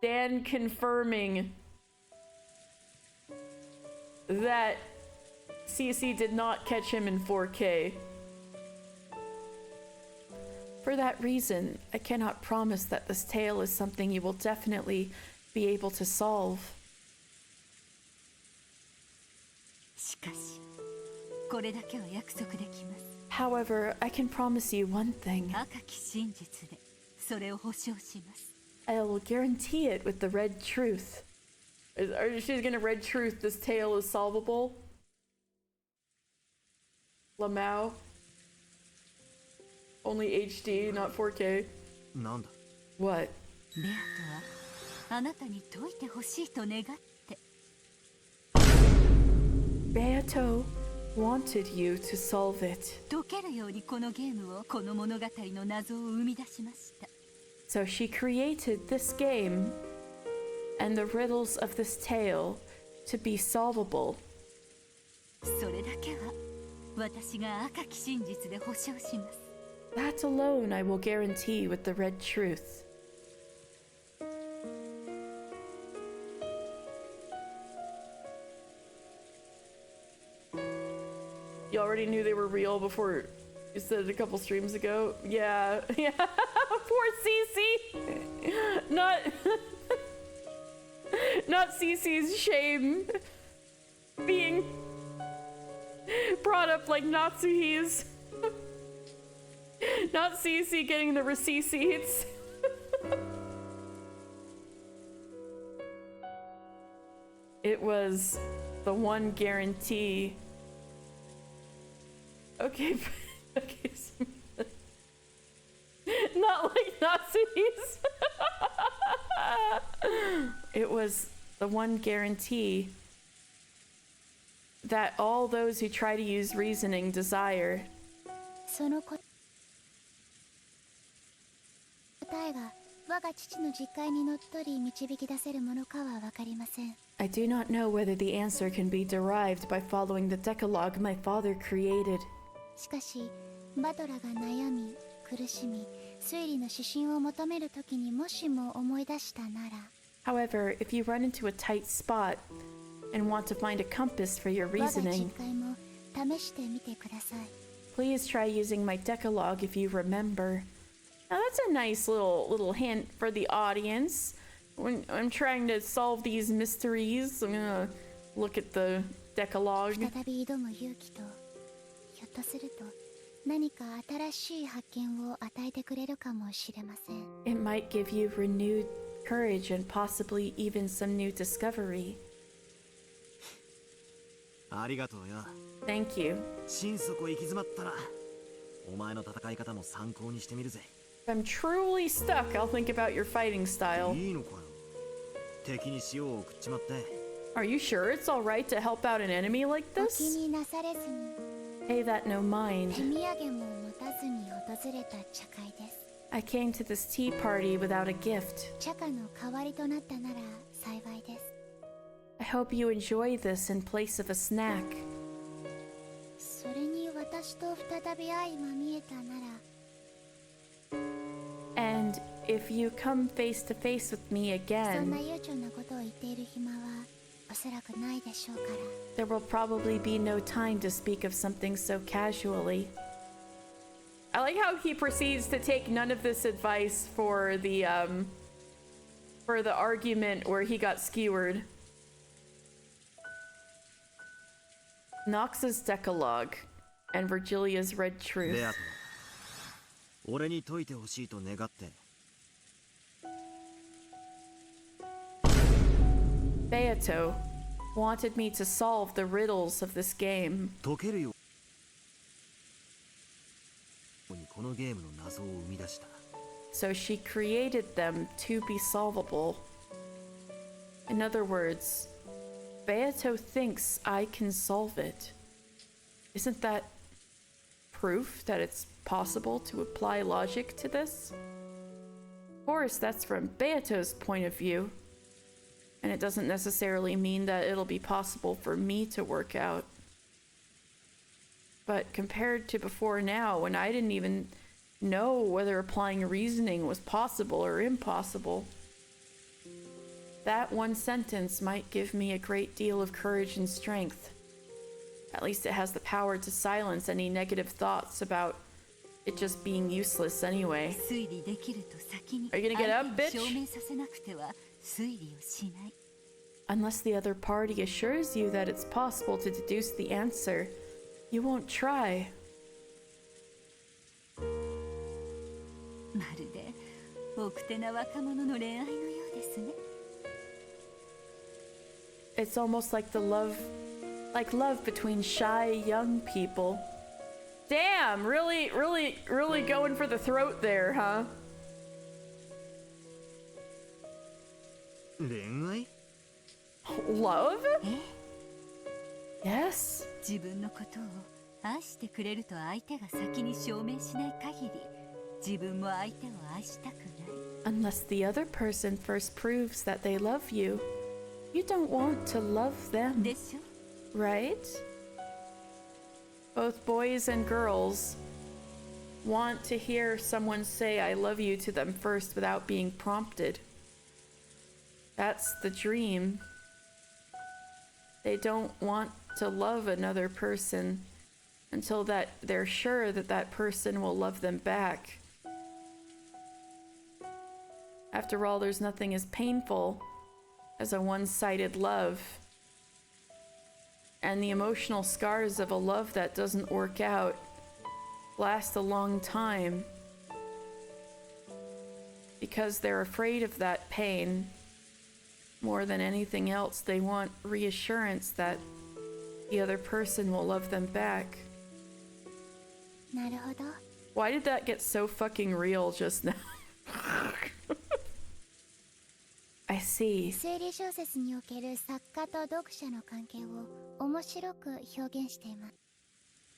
Dan confirming that CC did not catch him in 4K. For that reason, I cannot promise that this tale is something you will definitely be able to solve. しかしこれだけは約束できます。 However, I can promise you one thing. 赤き真実でそれを保証します。 I will guarantee it with the red truth. Are she's gonna red truth this tale is solvable? Lamau? Only HD, not 4K. なんだ What? ベアとはあなたに解いてほしいと願って。 Beato wanted you to solve it. 解けるようにこのゲームを、この物語の謎を生み出しました。 So she created this game and the riddles of this tale to be solvable. それだけは私が赤き真実で保証します。 That alone I will guarantee with the red truth. You already knew they were real before you said it a couple streams ago? Yeah, yeah. Poor Cece! Not... Not Cece's shame being brought up like Natsuhi's. Not Cece getting the receipts. It was the one guarantee. Okay, okay. Not like Nazis. It was the one guarantee that all those who try to use reasoning desire. その答えが我が父の実戒にのっとり導き出せるものかは分かりません。 I do not know whether the answer can be derived by following the Decalogue my father created. しかしバトラが悩み苦しみ推理の指針を求めるときにもしも思い出したなら However, if you run into a tight spot and want to find a compass for your 我が実 reasoning, 戒も試してみてください。 please try using my Decalogue if you remember. Now that's a nice little hint for the audience. When I'm trying to solve these mysteries, I'm gonna look at the Decalogue. 再び挑む勇気とひょっとすると何か新しい発見を与えてくれるかもしれません。 It might give you renewed courage and possibly even some new discovery. ありがとうよ Thank you. 心底行き詰まったらお前の戦い方も参考にしてみるぜ If I'm truly stuck, I'll think about your fighting style. いいのかよ敵に塩を送っちまって Are you sure it's alright to help out an enemy like お this? 気になされずに Pay that no 手 mind. 土産も持たずに訪れた茶会です。 I came to this tea party without a gift. 茶花の代わりとなったなら幸いです。 I hope you enjoy this in place of a snack. それに私と再び相まみえたなら And if you come face to face with me そんな again, 悠長なことを言っている暇はおそらくないでしょうから。 there will probably be no time to speak of something so casually. I like how he proceeds to take none of this advice for the argument where he got skewered. Nox's Decalogue and Virgilia's Red ベ Truth. アと俺に解いてほしいと願って Beato wanted me to solve the riddles of this game. 解けるようにこのゲームの謎を生み出した So she created them to be solvable. In other words, Beato thinks I can solve it. Isn't that proof that it's possible to apply logic to this? Of course, that's from Beato's point of view. And it doesn't necessarily mean that it'll be possible for me to work out. But compared to before now, when I didn't even know whether applying reasoning was possible or impossible, That one sentence might give me a great deal of courage and strength. At least it has the power to silence any negative thoughts about it just being useless anyway. 推理できると先に Are you gonna get up, 相手 bitch? に証明させなくては推理をしない Unless the other party assures you that it's possible to deduce the answer, you won't try. まるで奥手な若者の恋愛のようですね It's almost like love between shy young people. Damn, really going for the throat there, huh? 恋愛 Love? Yes. 自分のことを愛してくれると相手が先に証明しない限り自分も相手を愛したくない Unless the other person first proves that they love you, you don't want to love them, でしょ right? Both boys and girls want to hear someone say I love you to them first without being prompted. That's the dream. They don't want to love another person until that they're sure that that person will love them back. After all, there's nothing as painful as a one-sided love. And the emotional scars of a love that doesn't work out last a long time. Because they're afraid of that pain. More than anything else, they want reassurance that the other person will love them back. なるほど。 Why did that get so fucking real just now? I see. 推理小説における作家と読者の関係を面白く表現しています。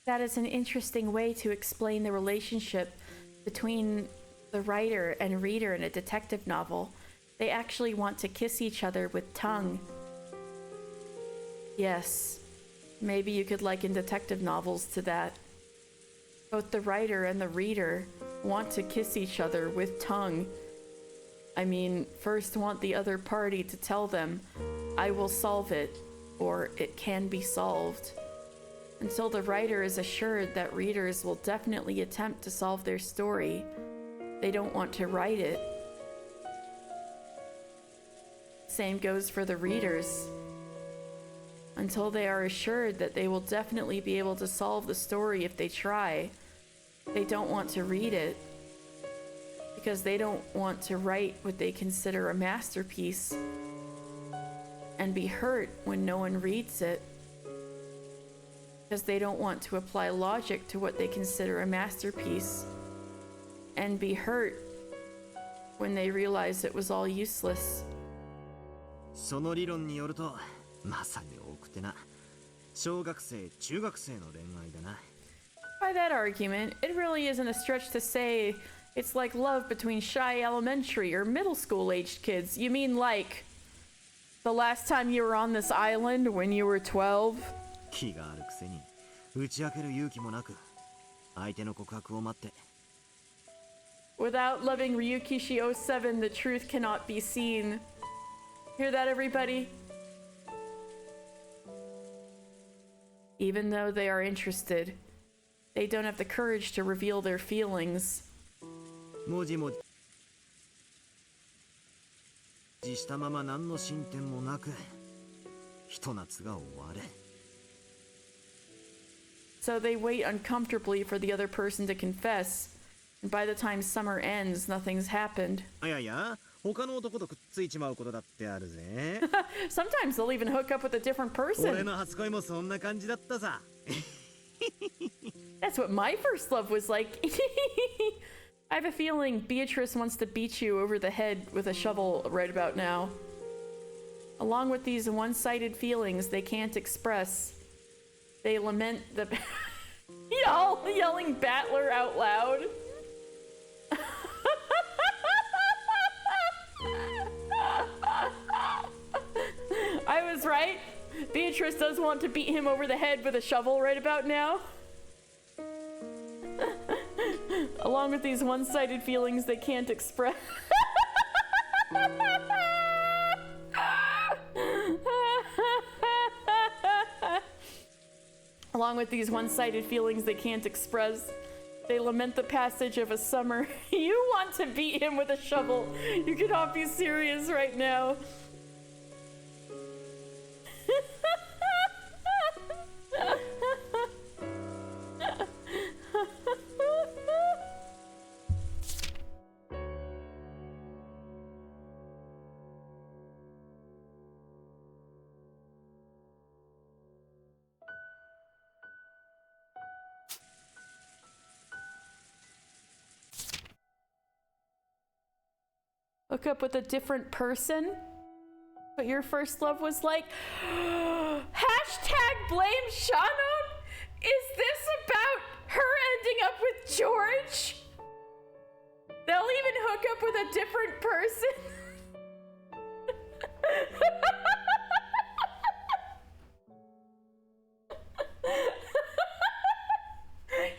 That is an interesting way to explain the relationship between the writer and reader in a detective novel. They actually want to kiss each other with tongue. Yes, maybe you could liken detective novels to that. Both the writer and the reader want to kiss each other with tongue. I mean, first want the other party to tell them, I will solve it, or it can be solved. Until the writer is assured that readers will definitely attempt to solve their story, they don't want to write it. Same goes for the readers. Until they are assured that they will definitely be able to solve the story if they try, they don't want to read it. Because they don't want to write what they consider a masterpiece and be hurt when no one reads it. Because they don't want to apply logic to what they consider a masterpiece and be hurt when they realize it was all useless. その理論によるとまさに奥手な小学生中学生の恋愛だな。 By that argument, it really isn't a stretch to say it's like love between shy elementary or middle school aged kids. You mean like the last time you were on this island when you were 12? 気があるくせに打ち明ける勇気もなく相手の告白を待って。 Without loving Ryukishi 07, the truth cannot be seen. Hear that, everybody? Even though they are interested, they don't have the courage to reveal their feelings. もじもじしたまま何の進展もなくひと夏が終わる。 So they wait uncomfortably for the other person to confess, and by the time summer ends, nothing's happened. いやいや、他の男とくっついちまうことだってあるぜ。 Sometimes they'll even hook up with a different 俺 person. の初恋もそんな感じだったさ。 That's what my first love was like. I have a feeling Beatrice wants to beat you over the head with a shovel right about now. Along with these one-sided feelings they can't express, they lament the yelling battler out loud. I was right. Beatrice does want to beat him over the head with a shovel right about now. Along with these one-sided feelings they can't express. Along with these one-sided feelings they can't express, they lament the passage of a summer. You want to beat him with a shovel. You cannot be serious right now. Hook up with a different person? But your first love was like, hashtag blame Shannon? Is this about her ending up with George? They'll even hook up with a different person?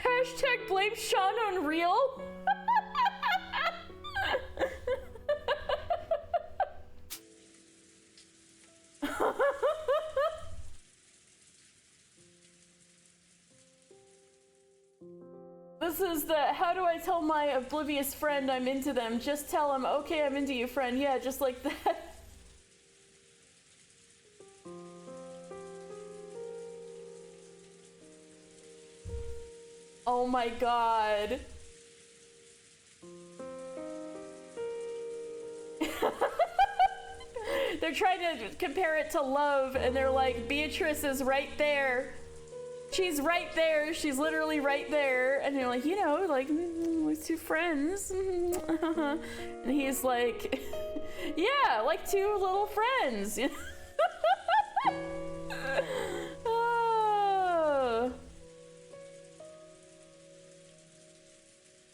Hashtag blame Shannon real? This is the, how do I tell my oblivious friend I'm into them? Just tell him, okay, I'm into you, friend. Yeah, just like that. Oh my god. They're trying to compare it to love, and they're like, Beatrice is right there. She's right there. She's literally right there. And they're like, you know, like, we're two friends. And he's like, yeah, like two little friends.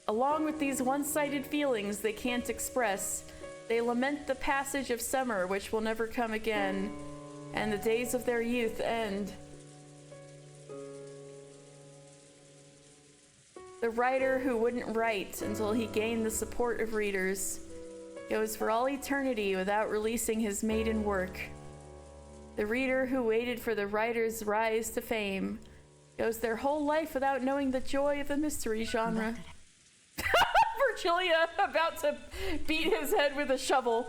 Along with these one-sided feelings they can't express, they lament the passage of summer, which will never come again, and the days of their youth end. The writer who wouldn't write until he gained the support of readers goes for all eternity without releasing his maiden work. The reader who waited for the writer's rise to fame goes their whole life without knowing the joy of the mystery genre. Virgilia about to beat his head with a shovel.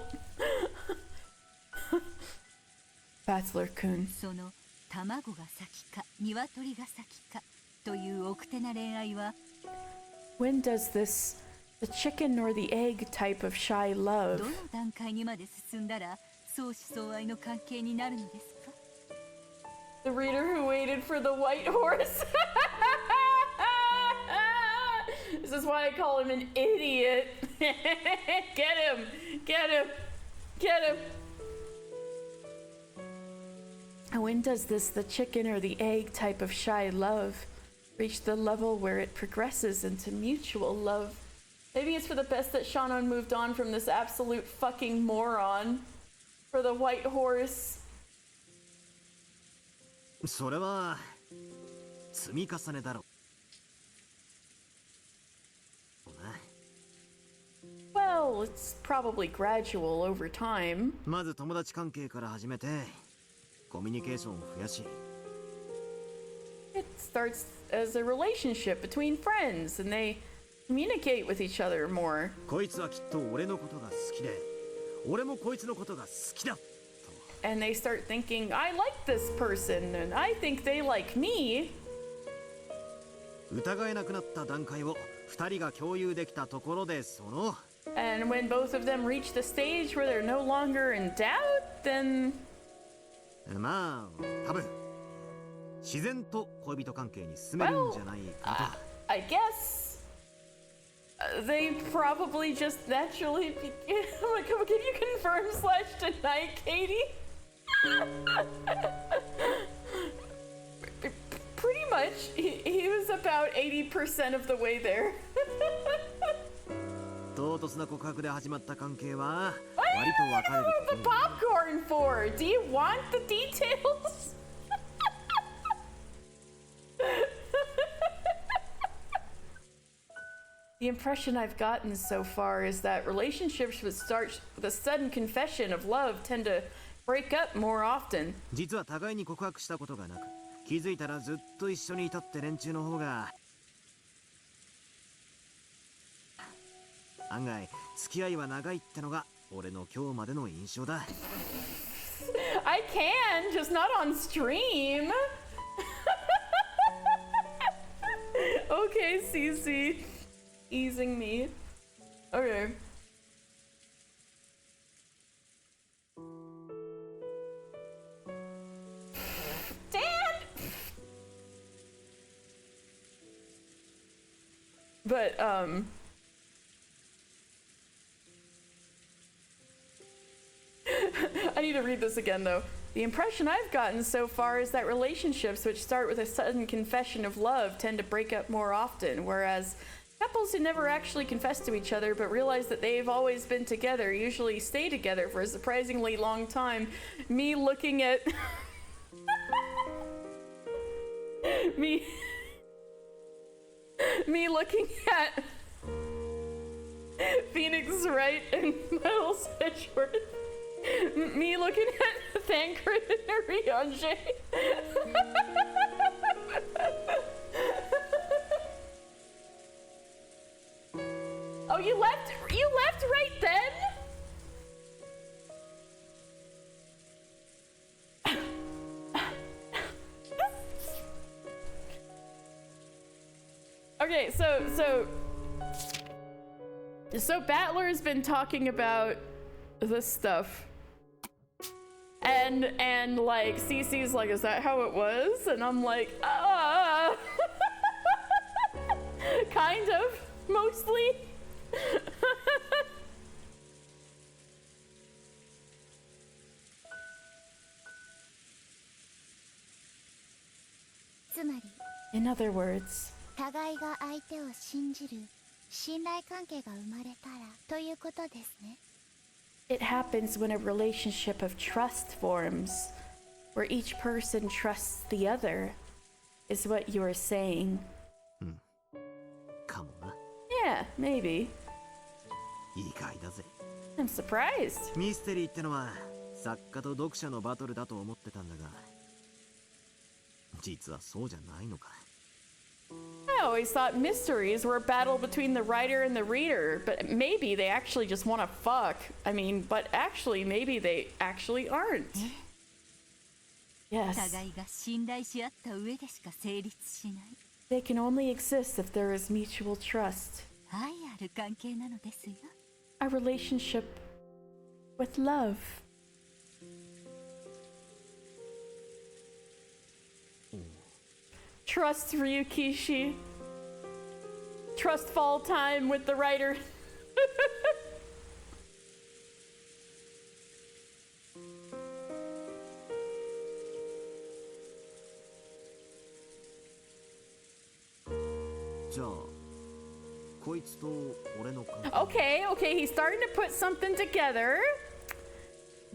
Bachelor-kun. その卵が先か鶏が先かという奥手な恋愛は When does this, the chicken or the egg type of shy love? どの段階にまで進んだら相思相愛の関係になるのですか The reader who waited for the white horse. This is why I call him an idiot. Get him! Get him! Get him! When does this, the chicken or the egg type of shy love, reach the level where it progresses into mutual love? Maybe it's for the best that Shannon moved on from this absolute fucking moron. For the white horse. それは積み重ねだろう。 Well, it's probably gradual over time. まず友達関係から始めてコミュニケーションを増やし It starts as a relationship between friends and they communicate with each other more. こいつはきっと俺のことが好きで俺もこいつのことが好きだと And they start thinking, I like this person and I think they like me. 疑えなくなった段階を二人が共有できたところでその And when both of them reach the stage where they're no longer in doubt, then まあ多分自然と恋人関係に進めるんじゃないかと I guess they probably just naturally begin. Like, can you confirm / deny, Katie? Pretty much, he was about 80% of the way there. 唐突な告白で始まった関係は What 割と別れる are you the popcorn for? Do you want the details? The impression I've gotten so far is that relationships would start with a sudden confession of love tend to break up more often. 実は互いに告白したことがなく気づいたらずっと一緒にいたって連中の方が案外付き合いは長いってのが俺の今日までの印象だ。 I can, just not on stream. Okay, Cece. Easing me. Okay. Dan! But, I need to read this again, though. The impression I've gotten so far is that relationships which start with a sudden confession of love tend to break up more often, whereas couples who never actually confess to each other but realize that they've always been together usually stay together for a surprisingly long time. Me looking at... me looking at Phoenix Wright and Miles Edgeworth. Me looking at Thancred and Riange. Oh, you left right then? Okay, so Battler's been talking about this stuff. And like Cece's like, is that how it was? And I'm like, kind of, mostly. つまり In other words, 互いが相手を信じる信頼関係が生まれたらということですね。 it happens when a relationship of trust forms, where each person trusts the other, is what you are saying. かもな。 Yeah, maybe. 意外だぜ。 I'm surprised. ミステリーってのは作家と読者のバトルだと思ってたんだが、実はそうじゃないのか。 I always thought mysteries were a battle between the writer and the reader, but maybe they actually just want to fuck. I mean, but actually, maybe they actually aren't. Yes. 互いが信頼し合った上でしか成立しない They can only exist if there is mutual trust. 愛ある関係なのですよ A relationship with love. Trust Ryukishi. Trust fall time with the writer. Okay, he's starting to put something together.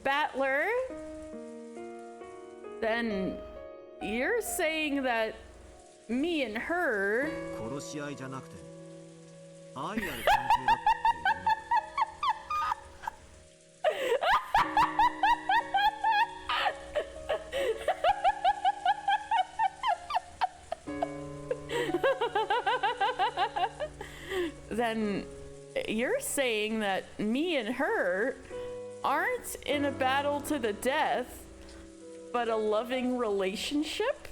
Battler. Then you're saying that me and her. 殺し合いじゃなくて愛ある関係だっていうのか。 Then you're saying that me and her aren't in a battle to the death, but a loving relationship?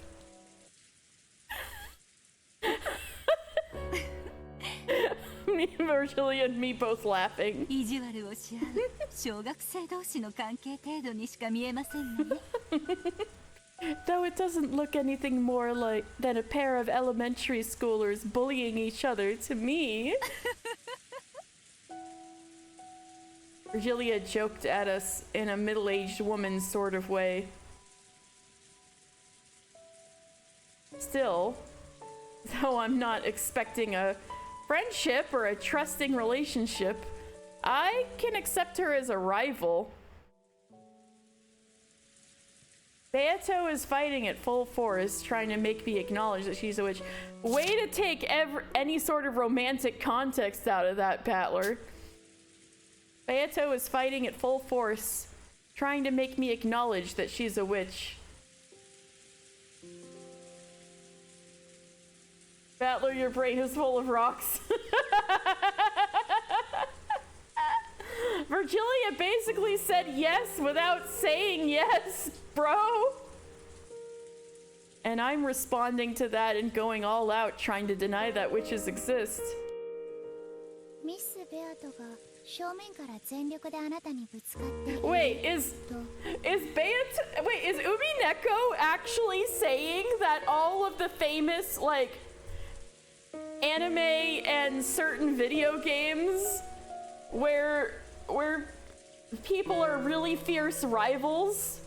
Me, Virgilia, and me both laughing. 意地悪をし合う小学生同士の関係程度にしか見えませんがね Though it doesn't look anything more like than a pair of elementary schoolers bullying each other to me. Virgilia joked at us in a middle-aged woman sort of way. Still, though I'm not expecting a friendship or a trusting relationship, I can accept her as a rival. Beato is fighting at full force, trying to make me acknowledge that she's a witch. Way to take any sort of romantic context out of that, Battler. Beato is fighting at full force, trying to make me acknowledge that she's a witch. Battler, your brain is full of rocks. Virgilia basically said yes without saying yes, bro. And I'm responding to that and going all out trying to deny that witches exist. ミス・ベアトが正面から全力であなたにぶつかっている Wait, is Umineko actually saying that all of the famous, like, anime and certain video games where people are really fierce rivals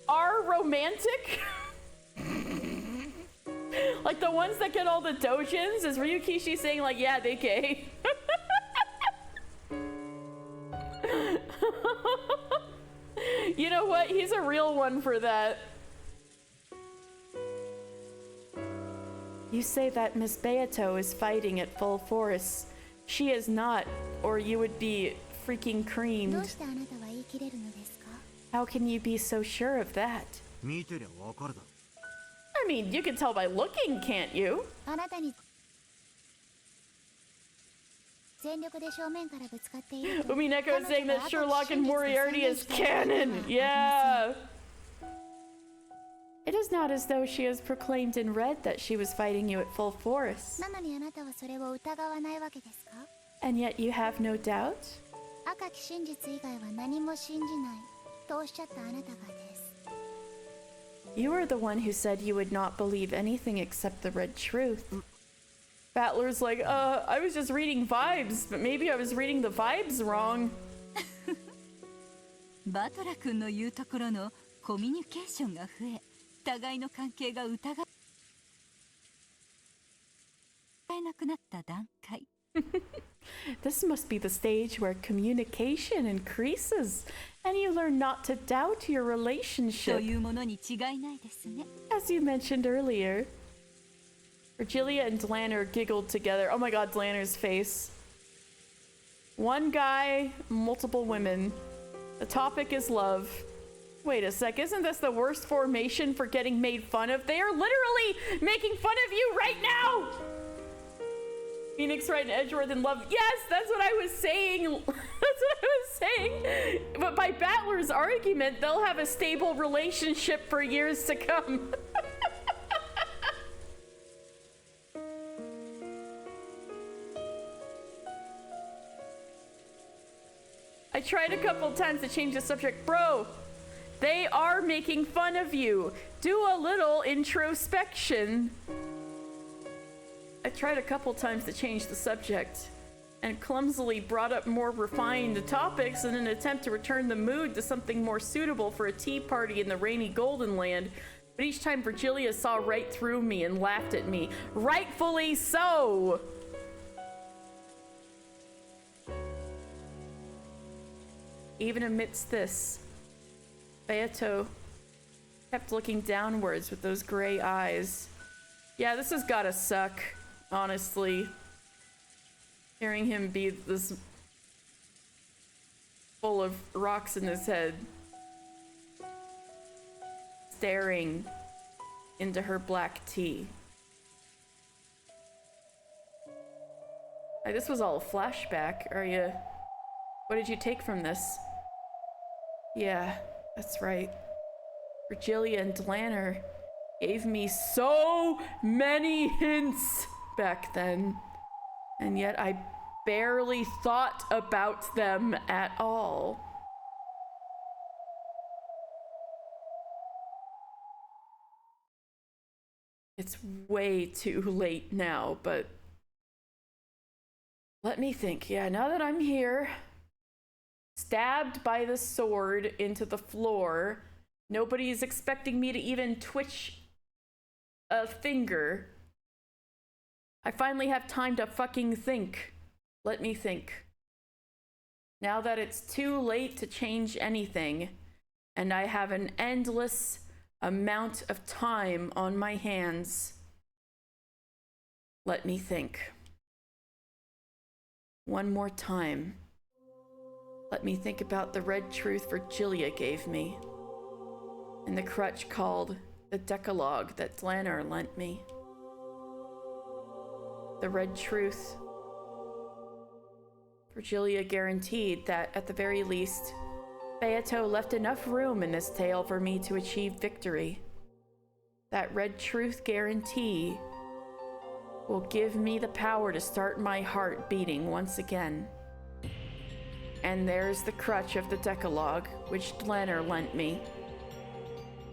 are romantic? Like the ones that get all the dojins? Is Ryukishi saying like, yeah, they gay? You know what? He's a real one for that. You say that Miss Beato is fighting at full force. She is not, or you would be freaking どう creamed. してあなたは言い切れるのですか How can you be so sure of that? 見てりゃわかるだろ。 I mean, you can tell by looking, can't you? あなたに全力で正面からぶつかっていると Umineko is saying that 彼女が Sherlock and 真実を Moriarty 宣言 is したわけでは canon. ありません Yeah. It is not as though she has proclaimed in red that she was fighting you at full force. なのにあなたはそれを疑わないわけですか And yet you have no doubt? 赤き真実以外は何も信じないとおっしゃったあなたがです You are the one who said you would not believe anything except the red truth. Battler's like, I was just reading vibes, but maybe I was reading the vibes wrong. バトラ君の言うところのコミュニケーションが増え、互いの関係が疑えなくなった段階。This must be the stage where communication increases, and you learn not to doubt your と relationship, いうものに違いないですね。 as you mentioned earlier. Virgilia and Dlanner giggled together. Oh my god, Dlanner's face. One guy, multiple women. The topic is love. Wait a sec, isn't this the worst formation for getting made fun of? They are literally making fun of you right now! Phoenix, Wright, and Edgeworth in love. Yes, that's what I was saying. That's what I was saying. But by Battler's argument, they'll have a stable relationship for years to come. I tried a couple times to change the subject. Bro, they are making fun of you. Do a little introspection. I tried a couple times to change the subject and clumsily brought up more refined topics in an attempt to return the mood to something more suitable for a tea party in the rainy Golden Land. But each time Virgilia saw right through me and laughed at me. Rightfully so! Even amidst this, Beato kept looking downwards with those gray eyes. Yeah, this has gotta suck, honestly. Hearing him be this full of rocks in his head. Staring into her black tea. Like, this was all a flashback. Are you... What did you take from this? Yeah, that's right. Virgilia and Dlanner gave me so many hints back then. And yet I barely thought about them at all. It's way too late now, but let me think. Yeah, now that I'm here, stabbed by the sword into the floor, nobody's expecting me to even twitch a finger. I finally have time to fucking think. Let me think. Now that it's too late to change anything, and I have an endless amount of time on my hands, let me think. One more time. Let me think about the red truth Virgilia gave me, and the crutch called the Decalogue that Dlanner lent me. the red truth. Virgilia guaranteed that, at the very least, Beato left enough room in this tale for me to achieve victory. That red truth guarantee will give me the power to start my heart beating once again. And there's the crutch of the Decalogue, which Dlanner lent me.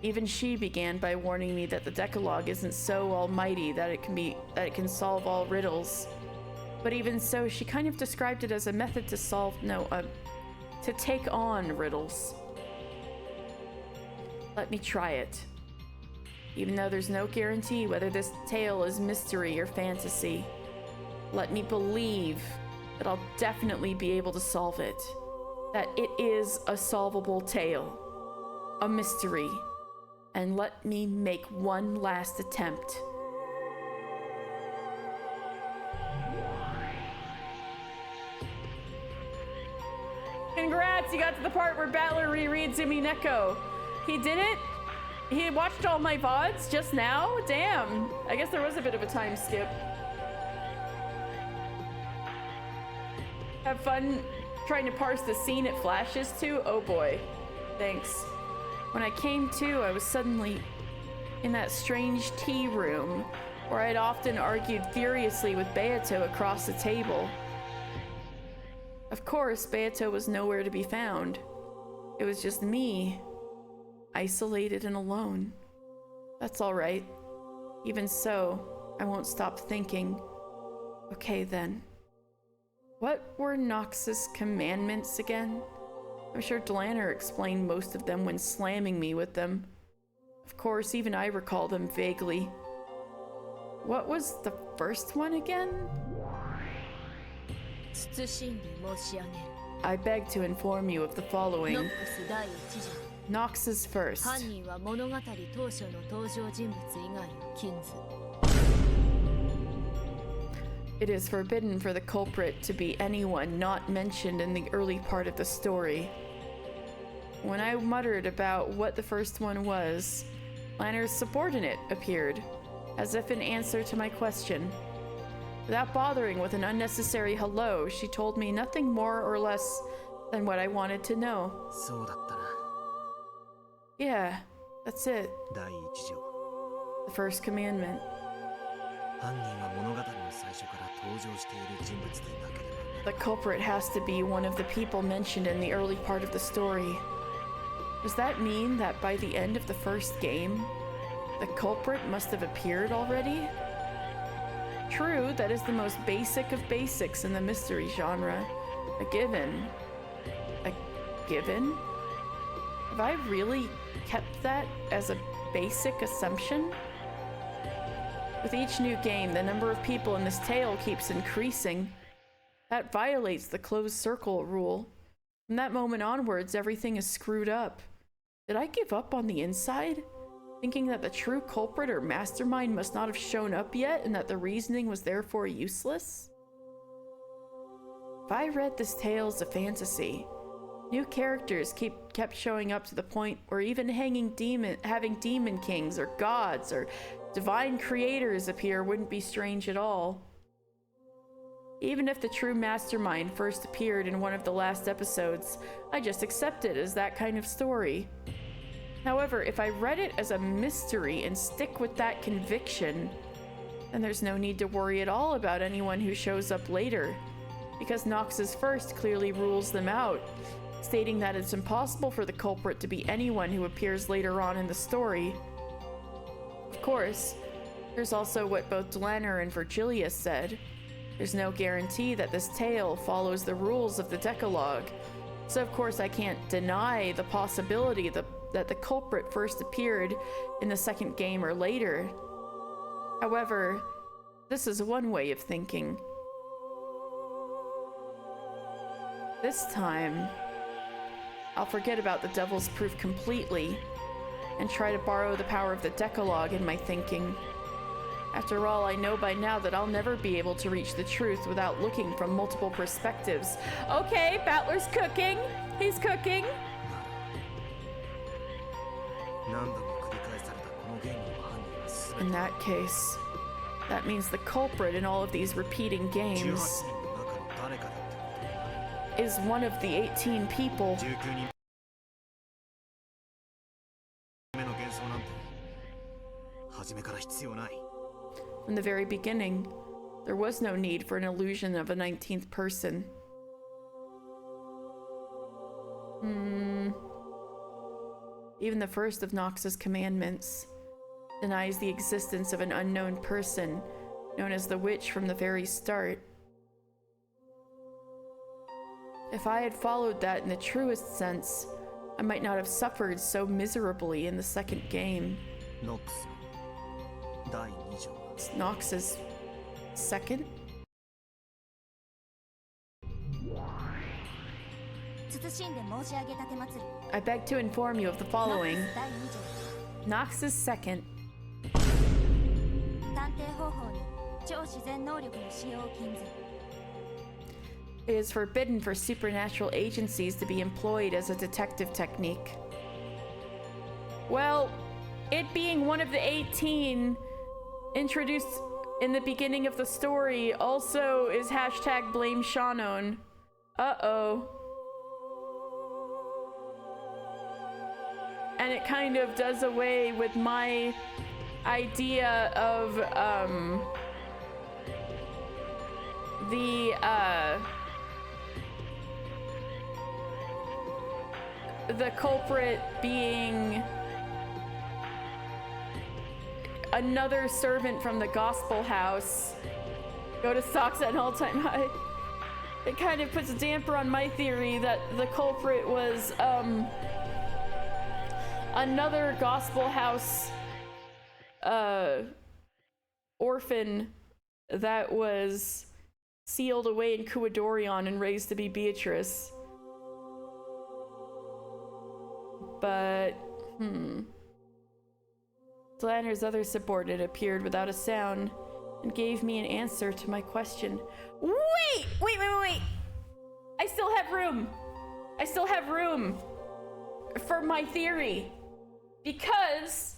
Even she began by warning me that the Decalogue isn't so almighty that it can solve all riddles. But even so, she kind of described it as a method to to take on riddles. Let me try it. Even though there's no guarantee whether this tale is mystery or fantasy, let me believe that I'll definitely be able to solve it. That it is a solvable tale, a mystery, and let me make one last attempt. Congrats, you got to the part where Battler rereads Umineko. He did it? He watched all my VODs just now? Damn. I guess there was a bit of a time skip. Have fun trying to parse the scene it flashes to? Oh boy. Thanks. When I came to, I was suddenly in that strange tea room where I'd often argued furiously with Beato across the table. Of course, Beato was nowhere to be found. It was just me, isolated and alone. That's all right. Even so, I won't stop thinking. Okay then. What were Nox's commandments again? I'm sure Dlanner explained most of them when slamming me with them. Of course, even I recall them vaguely. What was the first one again? I beg to inform you of the following. Nox's first. It is forbidden for the culprit to be anyone not mentioned in the early part of the story. When I muttered about what the first one was, Lanner's subordinate appeared, as if in answer to my question. Without bothering with an unnecessary hello, she told me nothing more or less than what I wanted to know. Yeah, that's it. The first commandment. The culprit has to be one of the people mentioned in the early part of the story. Does that mean that by the end of the first game, the culprit must have appeared already? True, that is the most basic of basics in the mystery genre. A given. A given? Have I really kept that as a basic assumption? With each new game, the number of people in this tale keeps increasing. That violates the closed circle rule. From that moment onwards, everything is screwed up. Did I give up on the inside? Thinking that the true culprit or mastermind must not have shown up yet and that the reasoning was therefore useless? If I read this tale as a fantasy, new characters kept showing up to the point where even having demon kings or gods or divine creators appear wouldn't be strange at all. Even if the true mastermind first appeared in one of the last episodes, I just accept it as that kind of story. However, if I read it as a mystery and stick with that conviction, then there's no need to worry at all about anyone who shows up later, because Nox's first clearly rules them out, stating that it's impossible for the culprit to be anyone who appears later on in the story. Of course, there's also what both Dlanner and Virgilia said. There's no guarantee that this tale follows the rules of the Decalogue, so of course I can't deny the possibility that the culprit first appeared in the second game or later. However, this is one way of thinking. This time, I'll forget about the Devil's Proof completely and try to borrow the power of the Decalogue in my thinking. After all, I know by now that I'll never be able to reach the truth without looking from multiple perspectives. Okay, Battler's cooking. He's cooking. In that case, That means the culprit in all of these repeating 18 games 人の中の誰かだってことだな。 is one of the 18 people. 19人目の幻想なんて初めから必要ない。 From the very beginning, there was no need for an illusion of a 19th person. Even the first of Nox's commandments denies the existence of an unknown person known as the Witch from the very start. If I had followed that in the truest sense, I might not have suffered so miserably in the second game. ノックスの第2条。 It's Nox's second? 謹んで申し上げたてまつる I beg to inform you of the following. 第2条 Nox's second. 探偵方法に超自然能力の使用を禁ず It is forbidden for supernatural agencies to be employed as a detective technique. Well, it being one of the 18 introduced in the beginning of the story also is hashtag blame Shannon. Uh-oh. And it kind of does away with my idea of, the culprit being another servant from the gospel house. Go to stocks at an all-time high. It kind of puts a damper on my theory that the culprit was another gospel house orphan that was sealed away in Kuadorion and raised to be Beatrice. But, Slanner's other subordinate appeared without a sound and gave me an answer to my question. Wait! I still have room! I still have room for my theory. Because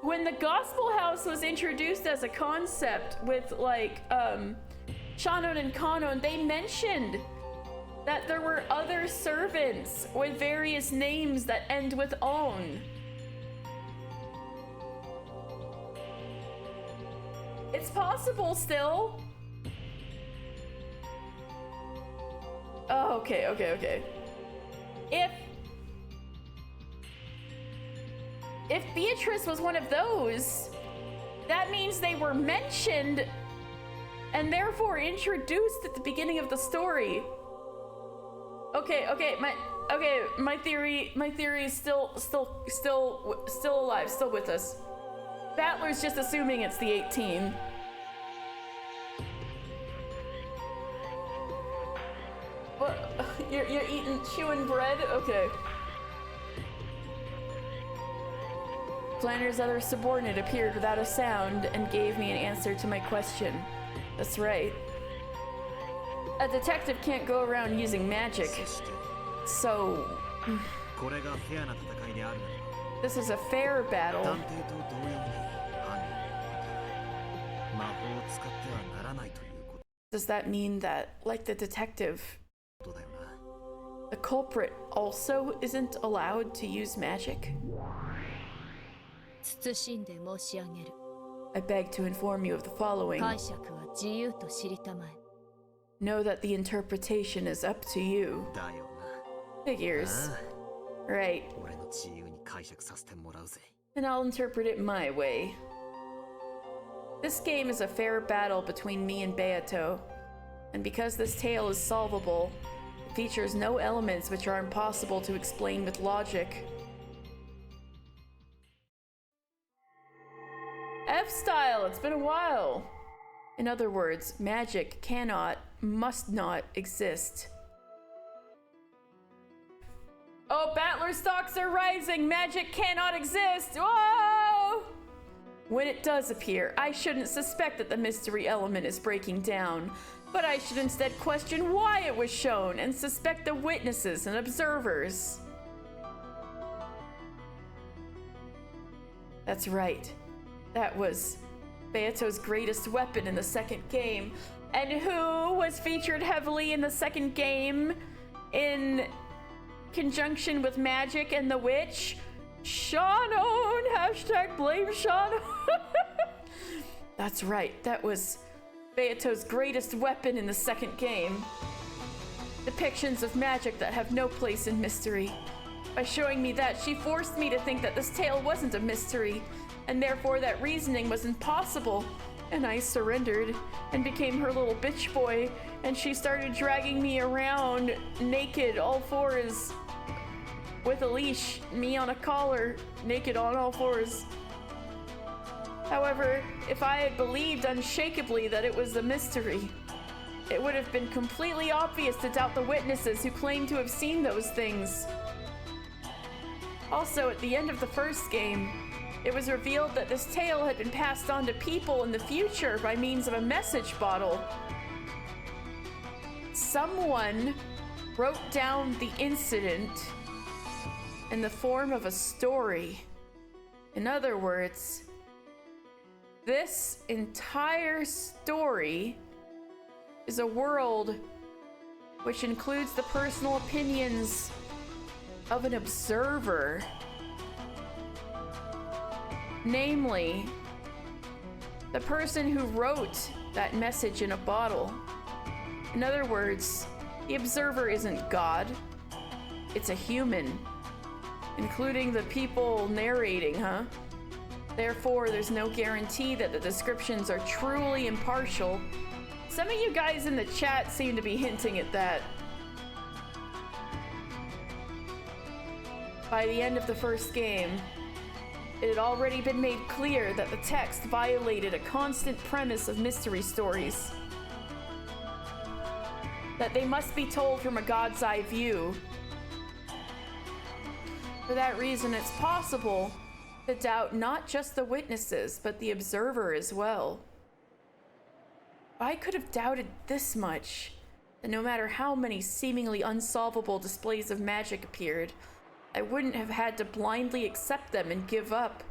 when the Gospel House was introduced as a concept with, like, Shannon and Kanon, they mentioned that there were other servants with various names that end with on. It's possible still. Oh, okay. If Beatrice was one of those, that means they were mentioned and therefore introduced at the beginning of the story. My theory is still alive, still with us. Battler's just assuming it's the 18. What? You're chewing bread? Okay. Flanner's other subordinate appeared without a sound and gave me an answer to my question. That's right. A detective can't go around using magic. So, これがフェアな戦いであるならば this is a fair battle. 探偵と同様に犯人魔法を使ってはならないというこ Does that mean that, like the detective, とだよな。 the culprit also isn't allowed to use magic? 謹んで申し上げる。 I beg to inform you of the following. 解釈は自由と知りたまえ。 Know that the interpretation is up to you. だよ Figures. な。 Right. 俺の自由に解釈させてもらうぜ。 And I'll interpret it my way. This game is a fair battle between me and Beato. And because this tale is solvable, it features no elements which are impossible to explain with logic. F-style, it's been a while. In other words, magic cannot, must not exist. Oh, Battler stocks are rising! Magic cannot exist! Whoa! When it does appear, I shouldn't suspect that the mystery element is breaking down, but I should instead question why it was shown and suspect the witnesses and observers. That's right. That was Beato's greatest weapon in the second game. And who was featured heavily in the second game in conjunction with Magic and the Witch? Shanon! Hashtag blame Shanon! That's right, that was Beato's greatest weapon in the second game. Depictions of magic that have no place in mystery. By showing me that, she forced me to think that this tale wasn't a mystery, and therefore that reasoning was impossible. And I surrendered and became her little bitch boy, and she started dragging me around naked, all fours, with a leash, me on a collar, naked on all fours. However, if I had believed unshakably that it was a mystery, it would have been completely obvious to doubt the witnesses who claimed to have seen those things. Also, at the end of the first game, it was revealed that this tale had been passed on to people in the future by means of a message bottle. Someone wrote down the incident in the form of a story. In other words, this entire story is a world which includes the personal opinions of an observer. Namely, the person who wrote that message in a bottle. In other words, the observer isn't God, it's a human, including the people narrating, huh? Therefore, there's no guarantee that the descriptions are truly impartial. Some of you guys in the chat seem to be hinting at that. By the end of the first game, it had already been made clear that the text violated a constant premise of mystery stories. That they must be told from a god's eye view. For that reason, it's possible to doubt not just the witnesses, but the observer as well. I could have doubted this much, that no matter how many seemingly unsolvable displays of magic appeared, I wouldn't have had to blindly accept them and give up.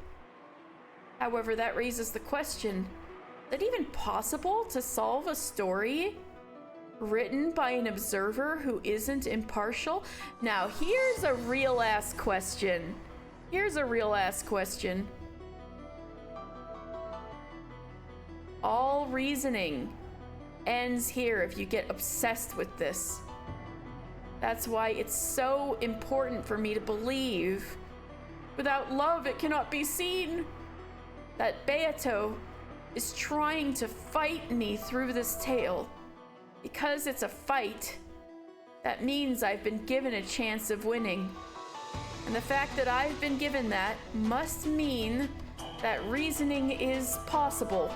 However, that raises the question, is it even possible to solve a story written by an observer who isn't impartial? Now, here's a real-ass question. All reasoning ends here if you get obsessed with this. That's why it's so important for me to believe, without love it cannot be seen, that Beato is trying to fight me through this tale. Because it's a fight, that means I've been given a chance of winning. And the fact that I've been given that must mean that reasoning is possible.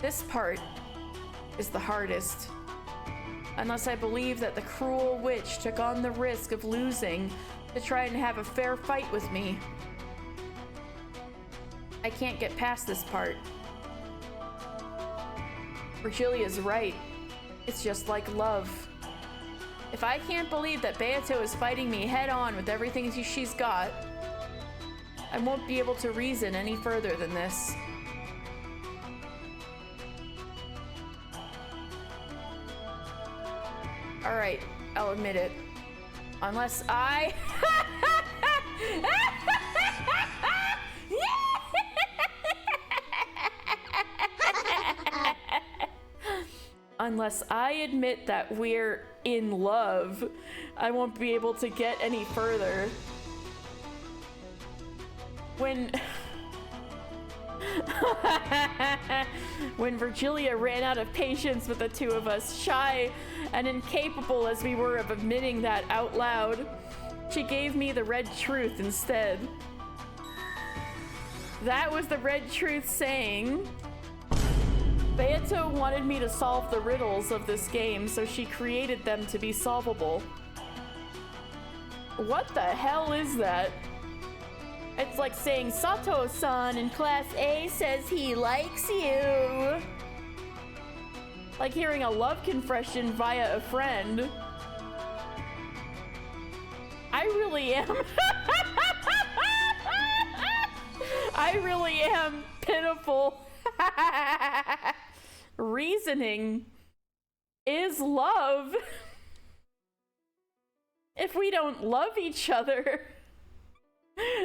This part is the hardest. Unless I believe that the cruel witch took on the risk of losing to try and have a fair fight with me. I can't get past this part. Virgilia's right. It's just like love. If I can't believe that Beato is fighting me head on with everything she's got, I won't be able to reason any further than this. Alright, I'll admit it. Unless I... Unless I admit that we're in love, I won't be able to get any further. When Virgilia ran out of patience with the two of us, shy and incapable as we were of admitting that out loud, she gave me the red truth instead. That was the red truth saying, Beato wanted me to solve the riddles of this game, so she created them to be solvable. What the hell is that? It's like saying Sato-san in Class A says he likes you. Like hearing a love confession via a friend. I really am. I really am pitiful. Reasoning is love. If we don't love each other,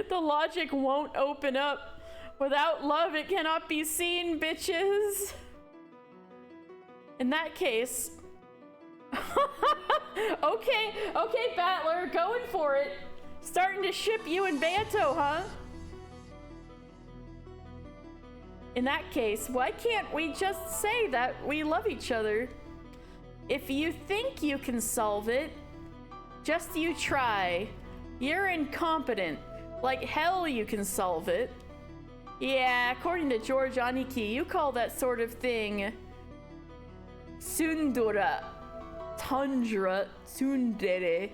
the logic won't open up. Without love, it cannot be seen, bitches. In that case... okay, Battler, going for it. Starting to ship you and Beato, huh? In that case, why can't we just say that we love each other? If you think you can solve it, just you try. You're incompetent. Like hell you can solve it. Yeah, according to George Aniki, you call that sort of thing Sundura. Tundra Tsundere.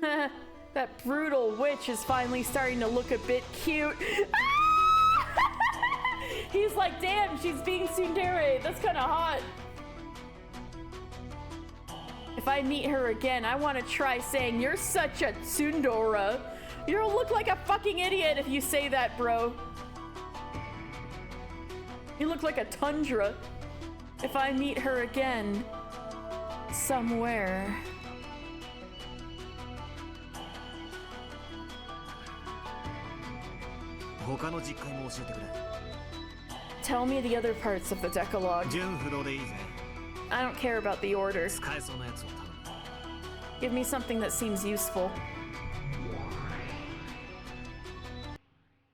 That brutal witch is finally starting to look a bit cute. He's like, damn, she's being tsundere. That's kind of hot. If I meet her again, I want to try saying, you're such a tsundora. You'll look like a fucking idiot if you say that, bro. You look like a tundra. If I meet her again, somewhere. Tell me the other parts of the Decalogue. I don't care about the order. Give me something that seems useful.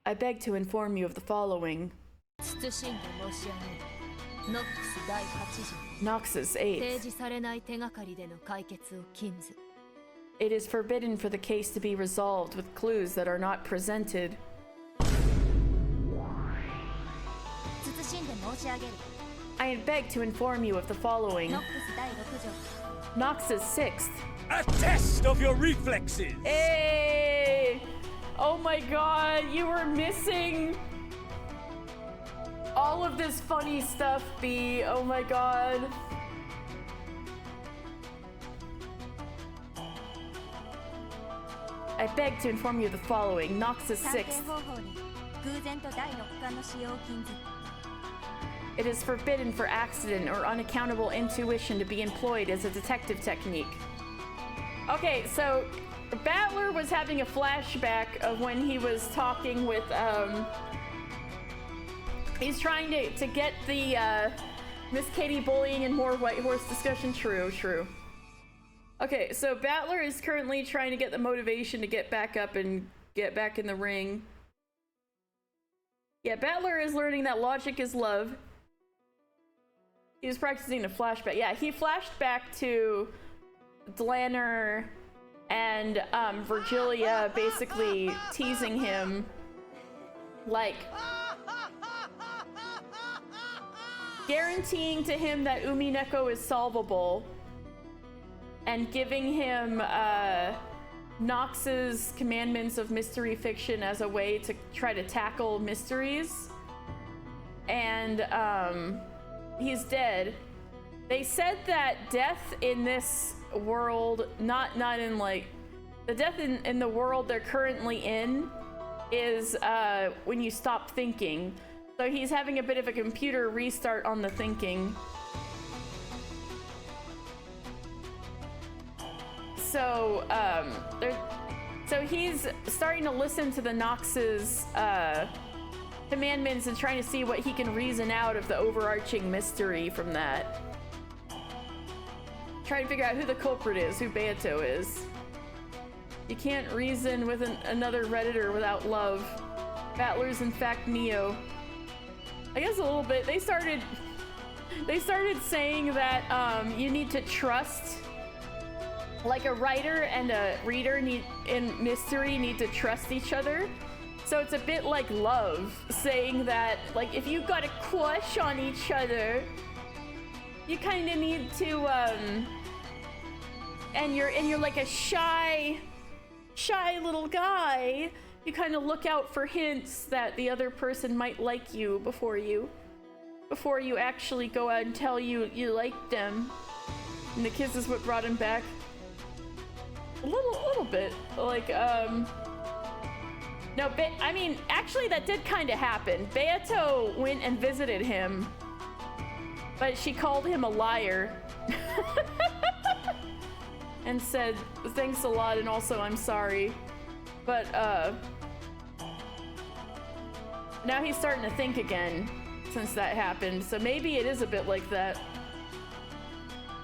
I beg to inform you of the following. Noxus 8. It is forbidden for the case to be resolved with clues that are not presented. I beg to inform you of the following. Noxus 6th. A test of your reflexes! Hey! Oh my god, you were missing all of this funny stuff, B. Oh my god. I beg to inform you of the following. Noxus 6th. It is forbidden for accident or unaccountable intuition to be employed as a detective technique. Okay, so Battler was having a flashback of when he was talking with, he's trying to get the, Miss Katie bullying and more White Horse discussion. True. Okay, so Battler is currently trying to get the motivation to get back up and get back in the ring. Yeah, Battler is learning that logic is love. He was practicing a flashback. Yeah, he flashed back to Dlanner and Virgilia basically teasing him, like guaranteeing to him that Umineko is solvable and giving him Nox's commandments of mystery fiction as a way to try to tackle mysteries. And he's dead. They said that death in this world, not in like the death in the world they're currently in is when you stop thinking. So he's having a bit of a computer restart on the thinking. So so he's starting to listen to the Nox's commandments and trying to see what he can reason out of the overarching mystery from that. Trying to figure out who the culprit is, who Beato is. You can't reason with another Redditor without love. Battler's in fact Neo. I guess a little bit. They started saying that you need to trust, like a writer and a reader in mystery need to trust each other. So it's a bit like love, saying that like if you've got a crush on each other, you kind of need to and you're like a shy little guy, you kind of look out for hints that the other person might like you before you actually go out and tell you like them. And the kiss is what brought him back. A little bit. Like No, I mean, actually that did kind of happen. Beato went and visited him, but she called him a liar. And said, thanks a lot, and also I'm sorry. But, now he's starting to think again since that happened, so maybe it is a bit like that.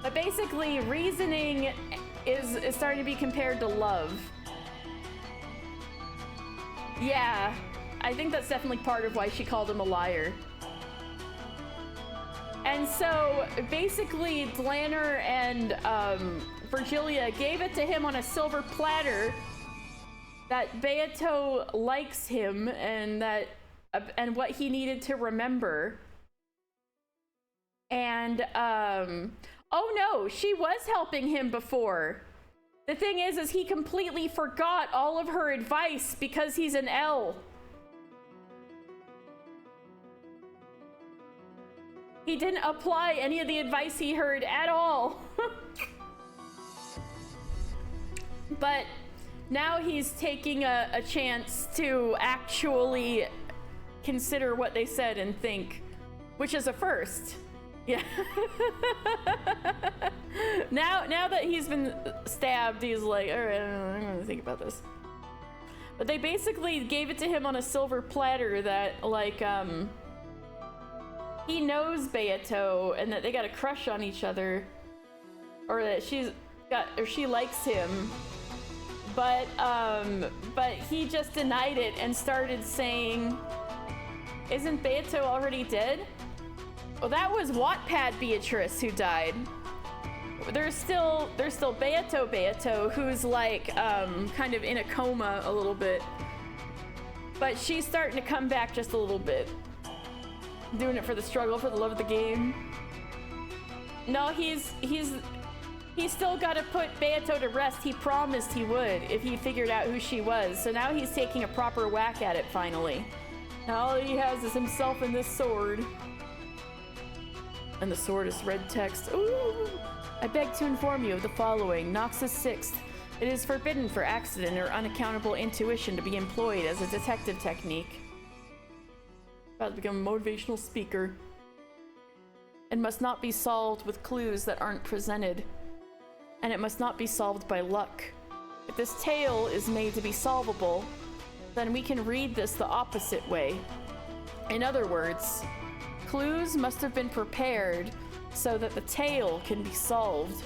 But basically, reasoning is starting to be compared to love. Yeah, I think that's definitely part of why she called him a liar. And so, basically, Dlanner and, Virgilia gave it to him on a silver platter that Beato likes him and that and what he needed to remember. And oh no, she was helping him before. The thing is he completely forgot all of her advice because he's an L. He didn't apply any of the advice he heard at all. But now he's taking a chance to actually consider what they said and think, which is a first. Yeah. Now that he's been stabbed, he's like, all right, I'm gonna think about this. But they basically gave it to him on a silver platter that, like, he knows Beato and that they got a crush on each other, or that she likes him. But he just denied it and started saying, isn't Beato already dead? Well, that was Wattpad Beatrice who died. There's still Beato, who's like, kind of in a coma a little bit. But she's starting to come back just a little bit. Doing it for the struggle, for the love of the game. No, he's still got to put Beato to rest. He promised he would if he figured out who she was. So now he's taking a proper whack at it finally. Now all he has is himself and this sword. And the sword is red text. Ooh! I beg to inform you of the following. Noxus 6th. It is forbidden for accident or unaccountable intuition to be employed as a detective technique. About to become a motivational speaker. And must not be solved with clues that aren't presented. And it must not be solved by luck. If this tale is made to be solvable, then we can read this the opposite way. In other words, clues must have been prepared so that the tale can be solved.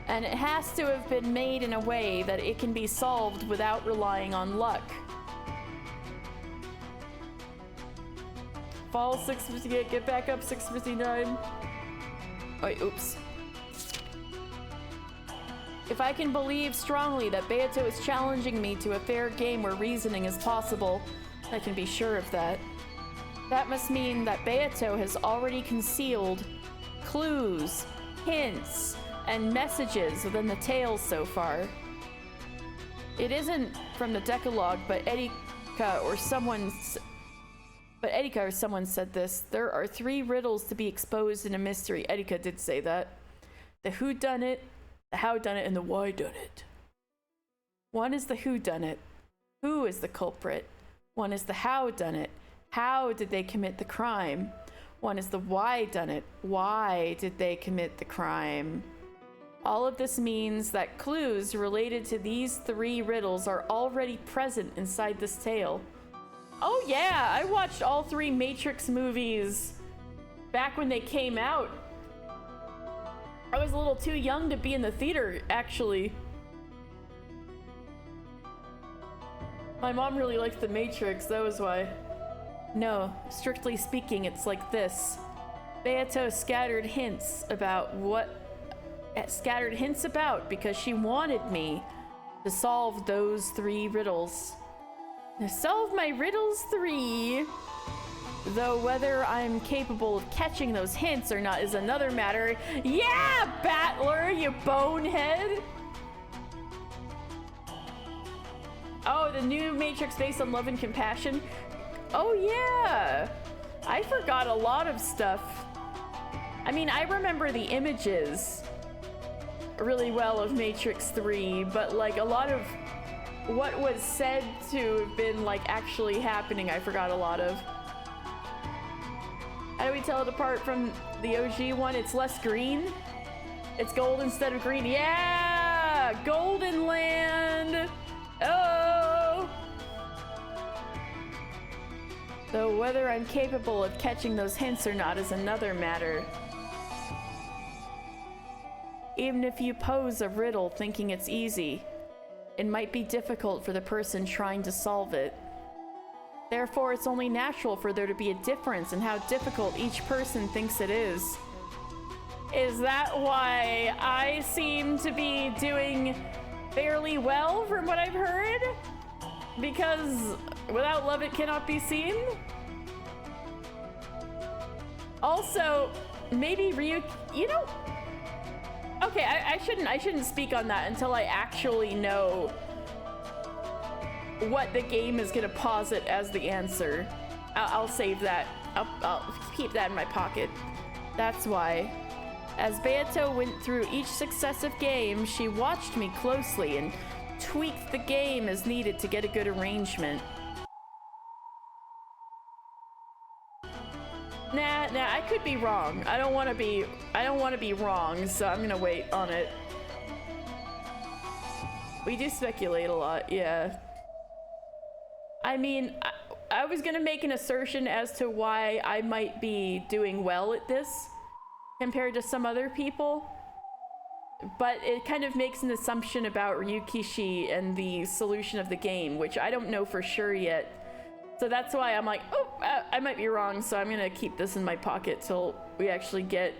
And it has to have been made in a way that it can be solved without relying on luck. Fall 658, get back up 659. Wait, oops. If I can believe strongly that Beato is challenging me to a fair game where reasoning is possible, I can be sure of that. That must mean that Beato has already concealed clues, hints, and messages within the tale so far. It isn't from the Decalogue, but Erika or someone said this. There are 3 riddles to be exposed in a mystery. Erika did say that. The whodunit, the howdunit, and the whydunit. One is the whodunit. Who is the culprit? One is the howdunit. How did they commit the crime? One is the whydunit. Why did they commit the crime? All of this means that clues related to these 3 riddles are already present inside this tale. Oh yeah, I watched all 3 Matrix movies back when they came out. I was a little too young to be in the theater, actually. My mom really liked The Matrix, that was why. No, strictly speaking, it's like this. Beato scattered hints about because she wanted me to solve those 3 riddles. To solve my riddles 3. Though whether I'm capable of catching those hints or not is another matter. Yeah, Battler, you bonehead! Oh, the new Matrix based on love and compassion. Oh yeah! I forgot a lot of stuff. I mean, I remember the images really well of Matrix 3, but like a lot of what was said to have been like actually happening, I forgot a lot of. How do we tell it apart from the OG one? It's less green. It's gold instead of green. Yeah! Golden Land! Oh! Though whether I'm capable of catching those hints or not is another matter. Even if you pose a riddle thinking it's easy, it might be difficult for the person trying to solve it. Therefore, it's only natural for there to be a difference in how difficult each person thinks it is. Is that why I seem to be doing fairly well from what I've heard? Because without love it cannot be seen? Also, maybe Ryuk, you know, okay, I shouldn't speak on that until I actually know what the game is gonna posit as the answer. I'll save that. I'll keep that in my pocket. That's why. As Beato went through each successive game, she watched me closely and tweaked the game as needed to get a good arrangement. Nah, I could be wrong. I don't want to be wrong, so I'm gonna wait on it. We do speculate a lot, yeah. I mean, I was gonna make an assertion as to why I might be doing well at this compared to some other people, but it kind of makes an assumption about Ryukishi and the solution of the game, which I don't know for sure yet. So that's why I'm like, oh, I might be wrong, so I'm gonna keep this in my pocket till we actually get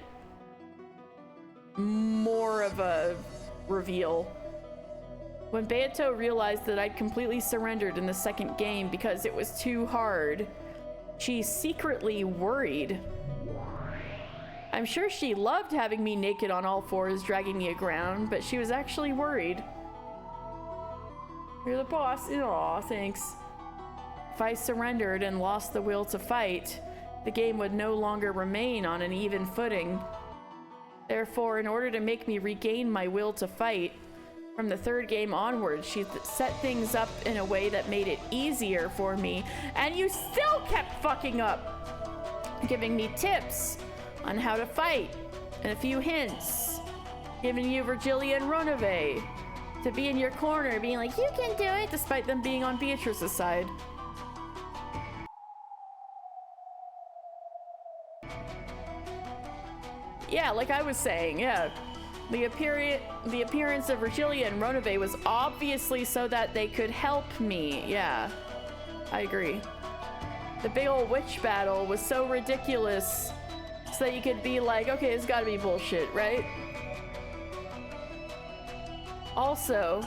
more of a reveal. When Beato realized that I'd completely surrendered in the second game because it was too hard, she secretly worried. I'm sure she loved having me naked on all fours dragging me aground, but she was actually worried. You're the boss. Aw, thanks. If I surrendered and lost the will to fight, the game would no longer remain on an even footing. Therefore, in order to make me regain my will to fight, from the third game onward, she set things up in a way that made it easier for me, and you still kept fucking up, giving me tips on how to fight, and a few hints, giving you Virgilia and Ronove to be in your corner, being like, you can do it, despite them being on Beatrice's side. Yeah, like I was saying, yeah. The appearance of Virgilia and Ronove was obviously so that they could help me. Yeah, I agree. The big old witch battle was so ridiculous so that you could be like, okay, it's gotta be bullshit, right? Also,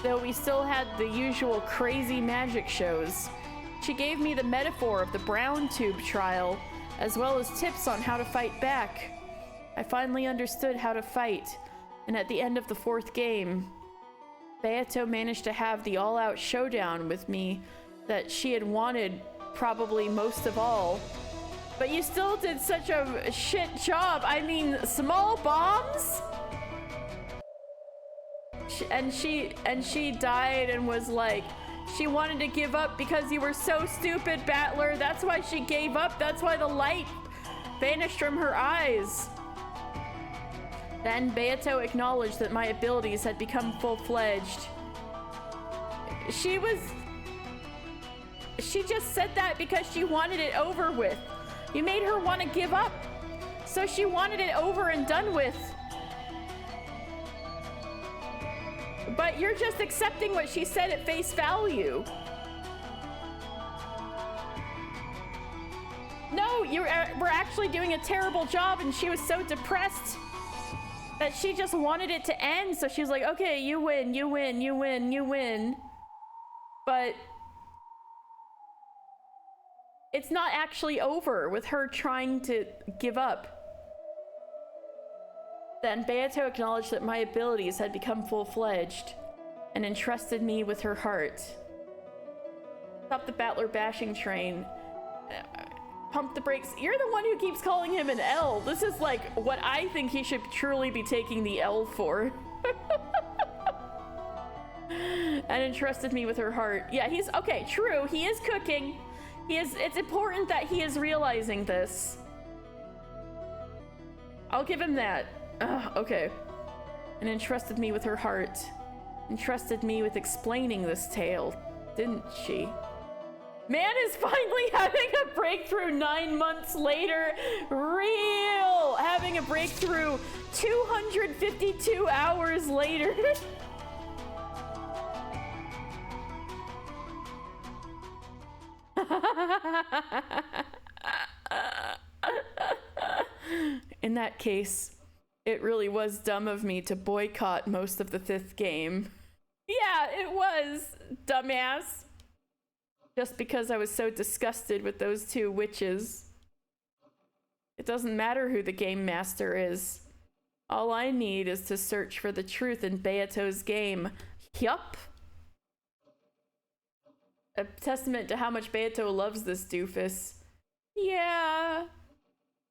though we still had the usual crazy magic shows, she gave me the metaphor of the brown tube trial, as well as tips on how to fight back. I finally understood how to fight, and at the end of the fourth game, Beato managed to have the all-out showdown with me that she had wanted probably most of all. But you still did such a shit job. I mean, small bombs? And she died and was like, she wanted to give up because you were so stupid, Battler. That's why she gave up. That's why the light vanished from her eyes. Then Beato acknowledged that my abilities had become full-fledged. She just said that because she wanted it over with. You made her want to give up. So she wanted it over and done with. But you're just accepting what she said at face value. No, we're actually doing a terrible job, and she was so depressed that she just wanted it to end. So she's like, okay, you win, you win, you win, you win. But it's not actually over with her trying to give up. Then Beato acknowledged that my abilities had become full-fledged and entrusted me with her heart. Stop the Battler bashing train. Pump the brakes. You're the one who keeps calling him an L. This is like what I think he should truly be taking the L for. and entrusted me with her heart. Yeah, he's okay, true. He is cooking. It's important that he is realizing this. I'll give him that. Okay. And entrusted me with her heart. Entrusted me with explaining this tale, didn't she? Man is finally having a breakthrough 9 months later. Real! Having a breakthrough 252 hours later. In that case, it really was dumb of me to boycott most of the 5th game. Yeah, it was, dumbass. Just because I was so disgusted with those 2 witches. It doesn't matter who the game master is. All I need is to search for the truth in Beato's game. Yup. A testament to how much Beato loves this doofus. Yeah.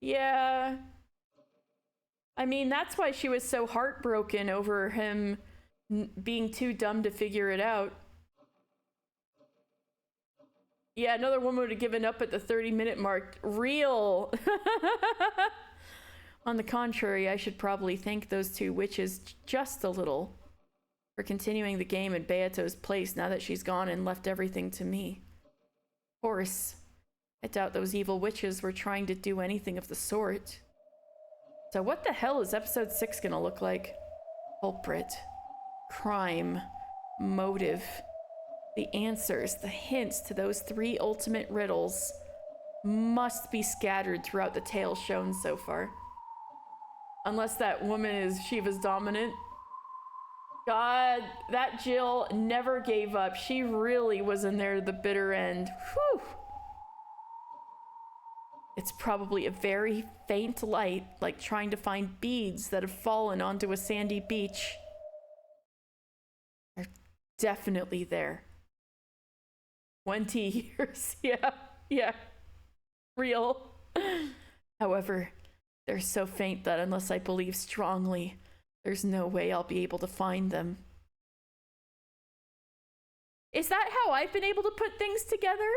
Yeah. I mean, that's why she was so heartbroken over him being too dumb to figure it out. Yeah, another woman would have given up at the 30-minute mark. Real. On the contrary, I should probably thank those 2 witches just a little for continuing the game in Beato's place now that she's gone and left everything to me. Of course, I doubt those evil witches were trying to do anything of the sort. So what the hell is episode 6 gonna look like? Culprit. Crime. Motive. The answers, the hints to those 3 ultimate riddles must be scattered throughout the tale shown so far. Unless that woman is Shiva's dominant. God, that Jill never gave up. She really was in there to the bitter end. Whew. It's probably a very faint light, like trying to find beads that have fallen onto a sandy beach. They're definitely there. 20 years, yeah. Real. However, they're so faint that unless I believe strongly, there's no way I'll be able to find them. Is that how I've been able to put things together?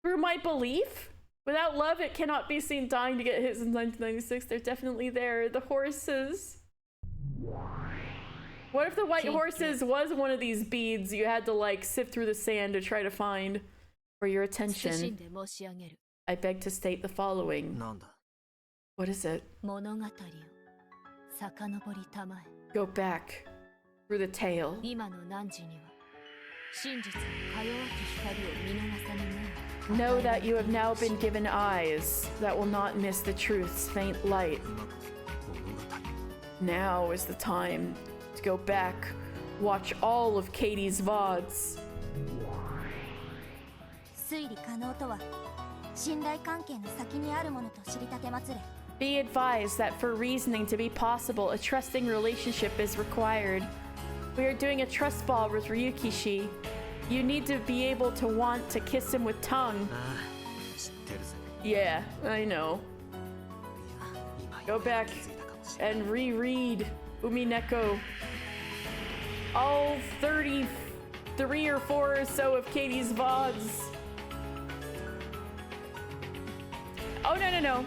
Through my belief? Without love, it cannot be seen dying to get hit since 1996. They're definitely there. The horses. What if the white horses was one of these beads you had to like sift through the sand to try to find? For your attention, I beg to state the following. What is it? Go back through the tale. Know that you have now been given eyes that will not miss the truth's faint light. Now is the time to go back, watch all of Katie's VODs. Be advised that for reasoning to be possible, a trusting relationship is required. We are doing a trust ball with Ryukishi. You need to be able to want to kiss him with tongue. Yeah, I know. Go back and reread Umineko. All 33 or 4 or so of Katie's VODs. Oh, no.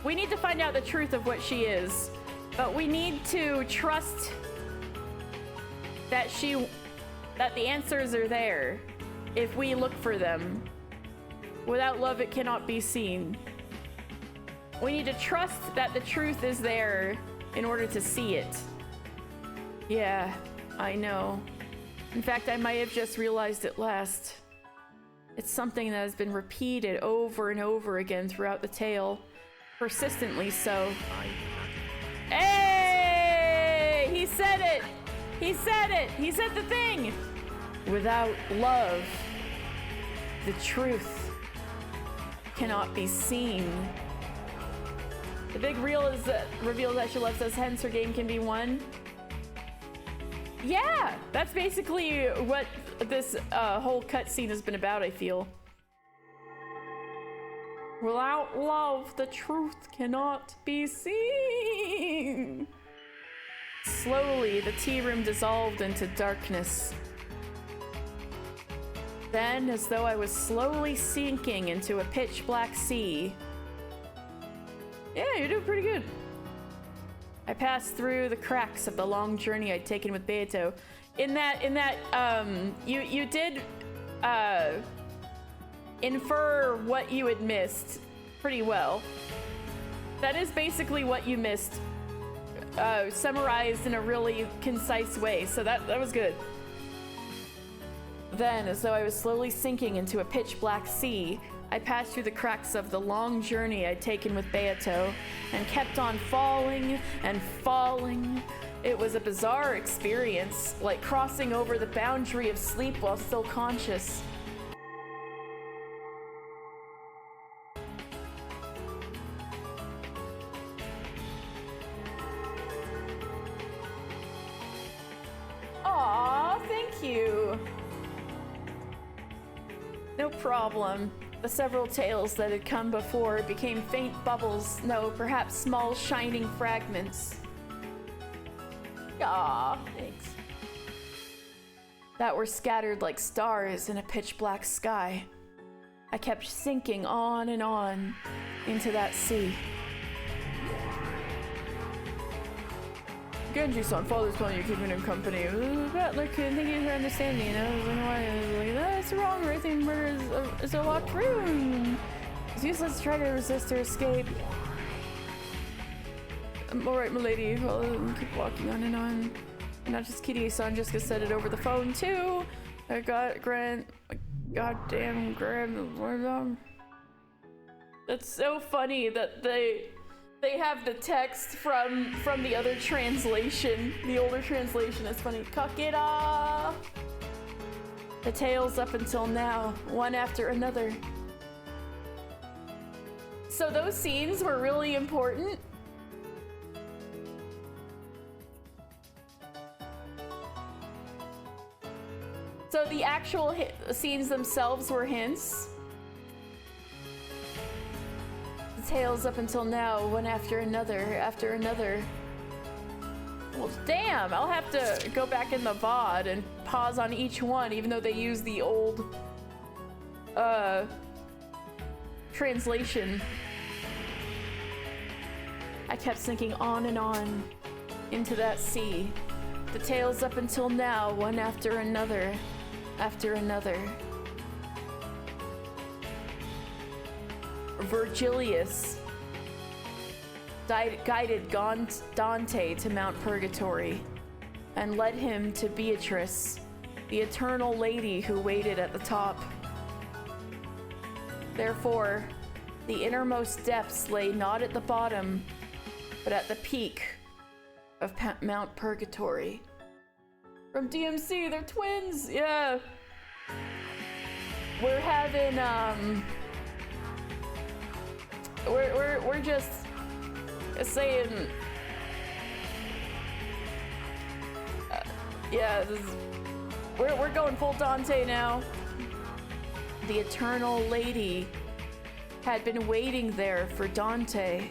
We need to find out the truth of what she is. But we need to trust that the answers are there if we look for them. Without love, it cannot be seen. We need to trust that the truth is there in order to see it. Yeah, I know. In fact, I might have just realized it last. It's something that has been repeated over and over again throughout the tale. Persistently so. Hey! He said it! He said it! He said the thing! Without love, the truth cannot be seen. The big reveal is that she loves us, hence her game can be won. Yeah! That's basically what this whole cutscene has been about, I feel. Without love, the truth cannot be seen. Slowly, the tea room dissolved into darkness. Then, as though I was slowly sinking into a pitch black sea. Yeah, you're doing pretty good. I passed through the cracks of the long journey I'd taken with Beato. You did infer what you had missed pretty well. That is basically what you missed, summarized in a really concise way, so that was good. Then, as though I was slowly sinking into a pitch black sea, I passed through the cracks of the long journey I'd taken with Beato and kept on falling and falling. It was a bizarre experience, like crossing over the boundary of sleep while still conscious. Aw, thank you. No problem. The several tales that had come before became faint bubbles, no, perhaps small shining fragments. Ah, thanks. That were scattered like stars in a pitch black sky. I kept sinking on and on into that sea. Genji-san, father's calling you, keeping him company. But like, thank you for understanding, you know? I was like, why? I was like, that's wrong. Raising murder is a locked room. It's useless to try to resist or escape. I'm alright, milady. I'll keep walking on and on. Not just Kitty-san, just said it over the phone too. I got Grant. Goddamn Grant. That's so funny that they have the text from the other translation. The older translation is funny. Kakira! The tales up until now, one after another. So those scenes were really important. So the actual scenes themselves were hints. The tales up until now, one after another. Well, damn, I'll have to go back in the VOD and pause on each one, even though they use the old, translation. I kept sinking on and on into that sea. The tales up until now, one after another. Virgilius guided Dante to Mount Purgatory and led him to Beatrice, the eternal lady who waited at the top. Therefore, the innermost depths lay not at the bottom, but at the peak of Mount Purgatory. From DMC, they're twins, yeah. We're having, we're just saying, yeah, we're going full Dante now. The eternal lady had been waiting there for Dante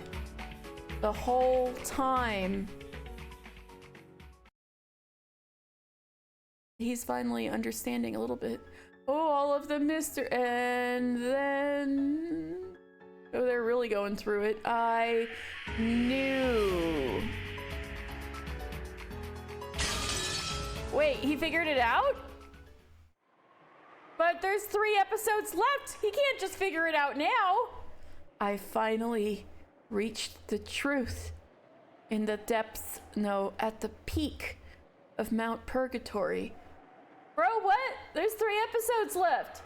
the whole time. He's finally understanding a little bit. Oh, all of the and then... Oh, they're really going through it. I knew. Wait, he figured it out? But there's 3 episodes left. He can't just figure it out now. I finally reached the truth in the depths, no, at the peak of Mount Purgatory. Bro, what? There's 3 episodes left.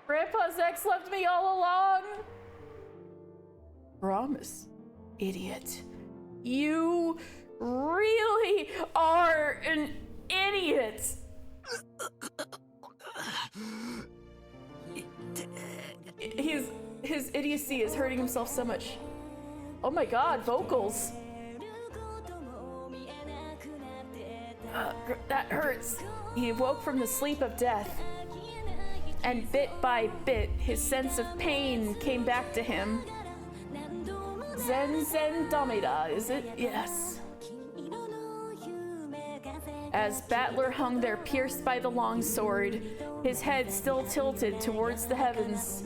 Grandpa's ex left me all along. Promise, idiot. You really are an idiot. His idiocy is hurting himself so much. Oh my god, vocals. That hurts. He awoke from the sleep of death, and bit by bit, his sense of pain came back to him. Zen Damida, is it? Yes. as Battler hung there pierced by the longsword, his head still tilted towards the heavens.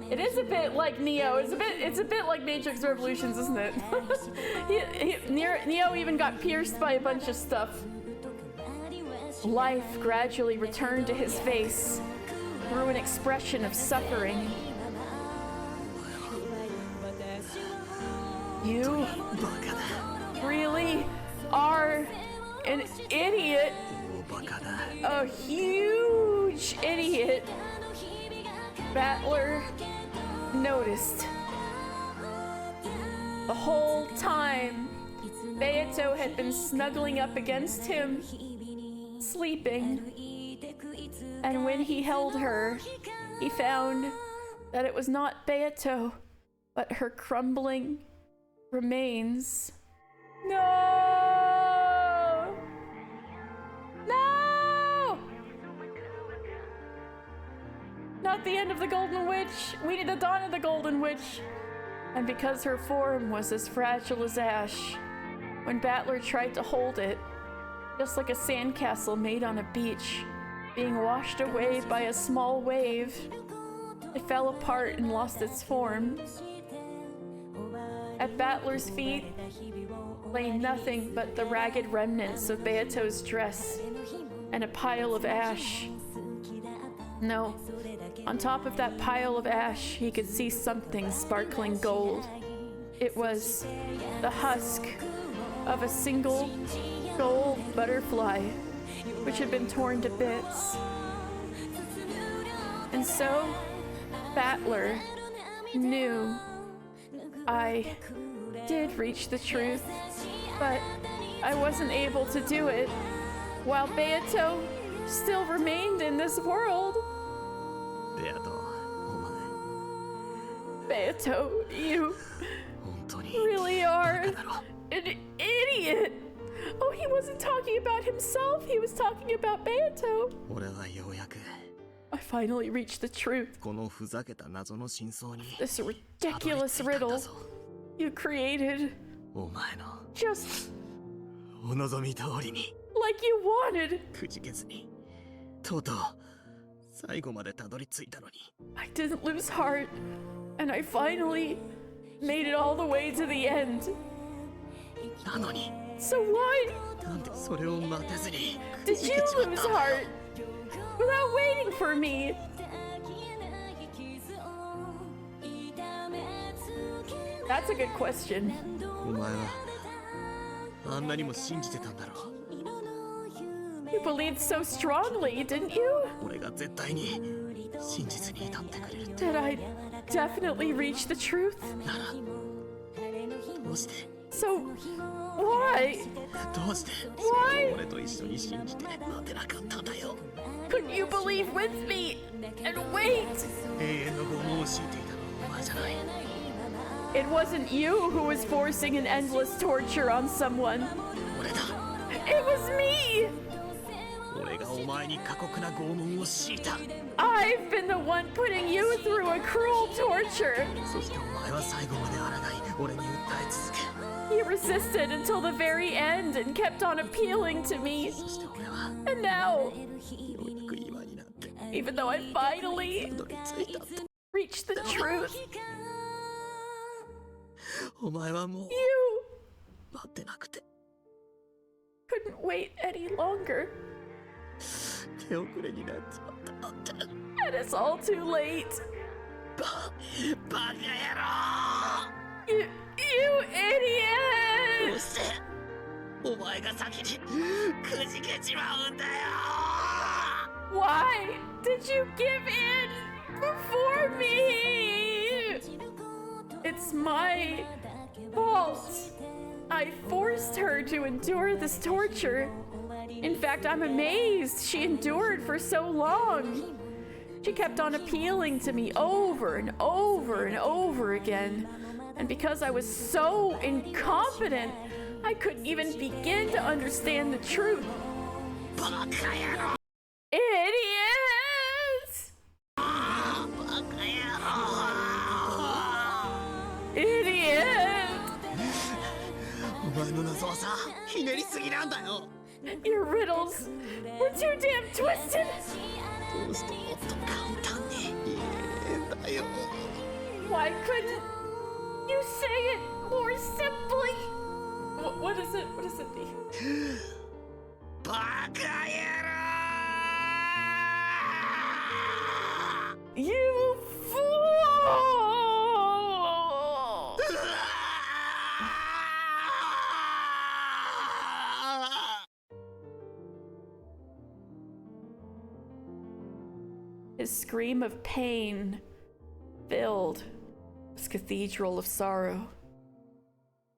It is a bit like Neo. It's a bit like Matrix Revolutions, isn't it? Neo even got pierced by a bunch of stuff. Life gradually returned to his face through an expression of suffering. You really are an idiot. A huge idiot. Battler noticed. The whole time, Beato had been snuggling up against him, sleeping. And when he held her, he found that it was not Beato, but her crumbling remains. No! No! Not the end of the Golden Witch. We need the dawn of the Golden Witch. And because her form was as fragile as ash, when Battler tried to hold it, just like a sandcastle made on a beach, being washed away by a small wave, it fell apart and lost its form. At Battler's feet lay nothing but the ragged remnants of Beato's dress and a pile of ash. No, on top of that pile of ash, he could see something sparkling gold. It was the husk of a single gold butterfly, which had been torn to bits. And so, Battler knew I did reach the truth, but I wasn't able to do it while Beato still remained in this world. Beato, you really are an idiot. Oh, he wasn't talking about himself, he was talking about Beato. I finally reached the truth. This ridiculous riddle you created. Just like you wanted. I didn't lose heart, and I finally made it all the way to the end. So why did you lose heart without waiting for me? That's a good question. You believed so strongly, didn't you? Did I definitely reach the truth? So, why? Why? Couldn't you believe with me and wait? It wasn't you who was forcing an endless torture on someone. It was me! I've been the one putting you through a cruel torture. He resisted until the very end and kept on appealing to me. And now, even though I finally reached the truth, you couldn't wait any longer. And it's all too late. You idiot! Why did you give in before me? It's my fault. I forced her to endure this torture. In fact, I'm amazed she endured for so long. She kept on appealing to me over and over and over again. And because I was so incompetent, I couldn't even begin to understand the truth. Idiots! Idiot! Your riddles were too damn twisted. どうしてもっと簡単に言えんだよ。 Why couldn't you say it more simply? What is it? What does it mean? バカ野郎 You fool! His scream of pain filled this cathedral of sorrow.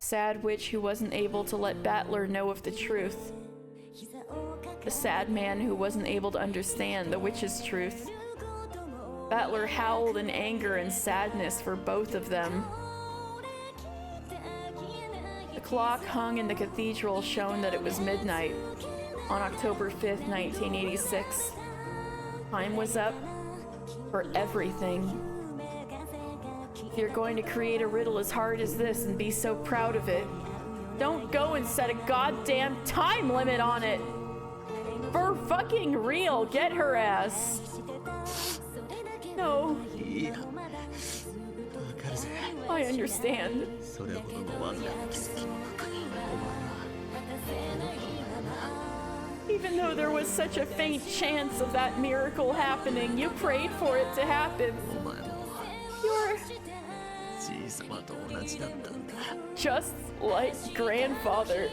Sad witch who wasn't able to let Battler know of the truth. The sad man who wasn't able to understand the witch's truth. Battler howled in anger and sadness for both of them. The clock hung in the cathedral showed that it was midnight on October 5th, 1986. Time was up for everything. If you're going to create a riddle as hard as this and be so proud of it, don't go and set a goddamn time limit on it. For fucking real, get her ass. No. いや、わかるぜ。 I understand. それほどのわずかな奇跡の中に、お前は Even though there was such a faint chance of that miracle happening, you prayed for it to happen. お前も You're じいさまと同じだったんだ。 just like grandfather.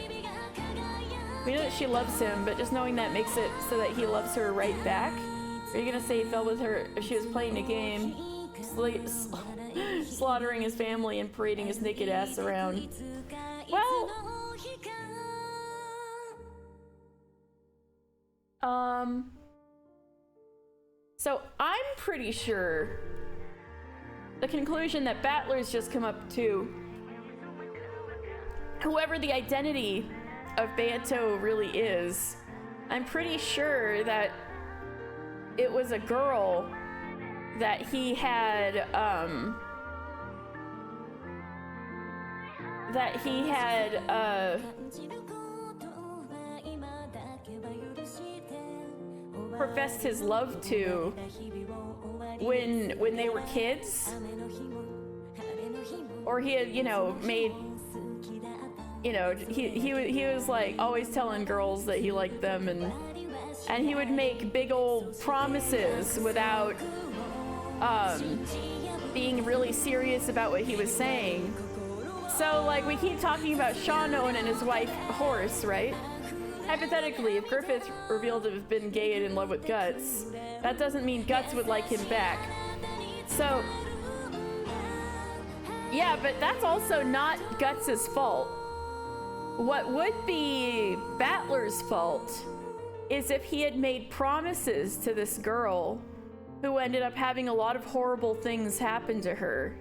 We know that she loves him, but just knowing that makes it so that he loves her right back. Are you gonna say he fell with her if she was playing a game, slaughtering his family and parading his naked ass around? Well, so I'm pretty sure the conclusion that Battler's just come up to, whoever the identity of Beato really is, I'm pretty sure that it was a girl that he had, professed his love to when they were kids, or he had, you know, made, you know, he was like always telling girls that he liked them, and he would make big old promises without being really serious about what he was saying. So like we keep talking about Shawnon and his wife Horse, right? Hypothetically, if Griffith revealed to have been gay and in love with Guts, that doesn't mean Guts would like him back. So, yeah, but that's also not Guts' fault. What would be Battler's fault is if he had made promises to this girl who ended up having a lot of horrible things happen to her.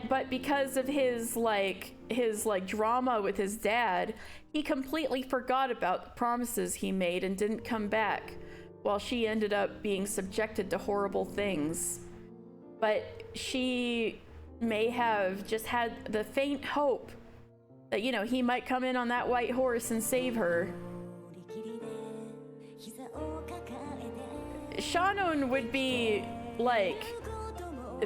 But because of his drama with his dad, he completely forgot about the promises he made and didn't come back, while she ended up being subjected to horrible things. But she may have just had the faint hope that, you know, he might come in on that white horse and save her. Shawnon would be like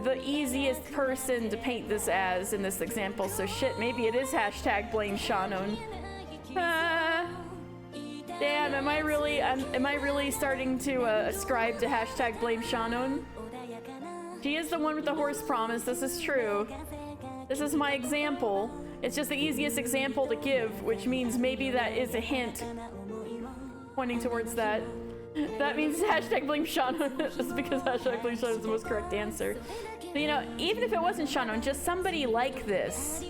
the easiest person to paint this as in this example, so shit, maybe it is hashtag blame Shawnon. Damn, am I really starting to ascribe to hashtag blame Shawnon? She is the one with the horse promise, this is true. This is my example. It's just the easiest example to give, which means maybe that is a hint pointing towards that. That means hashtag blame Shawnon, just because hashtag blame Shawnon is the most correct answer. But, you know, even if it wasn't Shawnon, just somebody like this.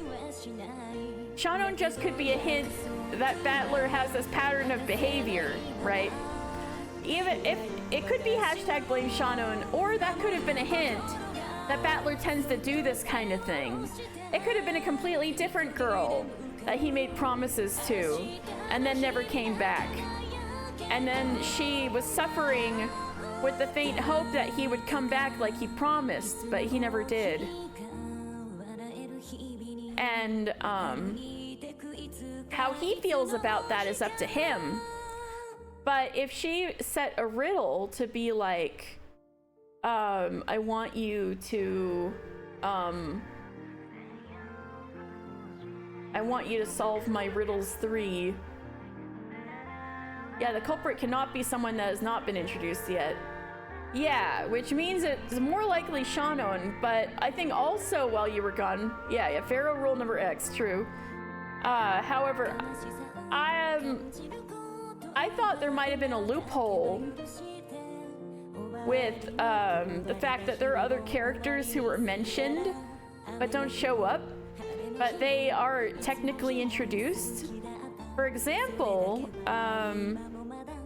Shawnon just could be a hint that Battler has this pattern of behavior, right? Even if it could be hashtag blame Shawnon, or that could have been a hint that Battler tends to do this kind of thing. It could have been a completely different girl that he made promises to and then never came back. And then she was suffering with the faint hope that he would come back like he promised, but he never did. And how he feels about that is up to him. But if she set a riddle to be like, I want you to solve my riddles 3. Yeah, the culprit cannot be someone that has not been introduced yet. Yeah, which means it's more likely Shannon, but I think also while you were gone, yeah, Pharaoh rule number X, true. However, I thought there might have been a loophole with the fact that there are other characters who were mentioned but don't show up, but they are technically introduced. For example,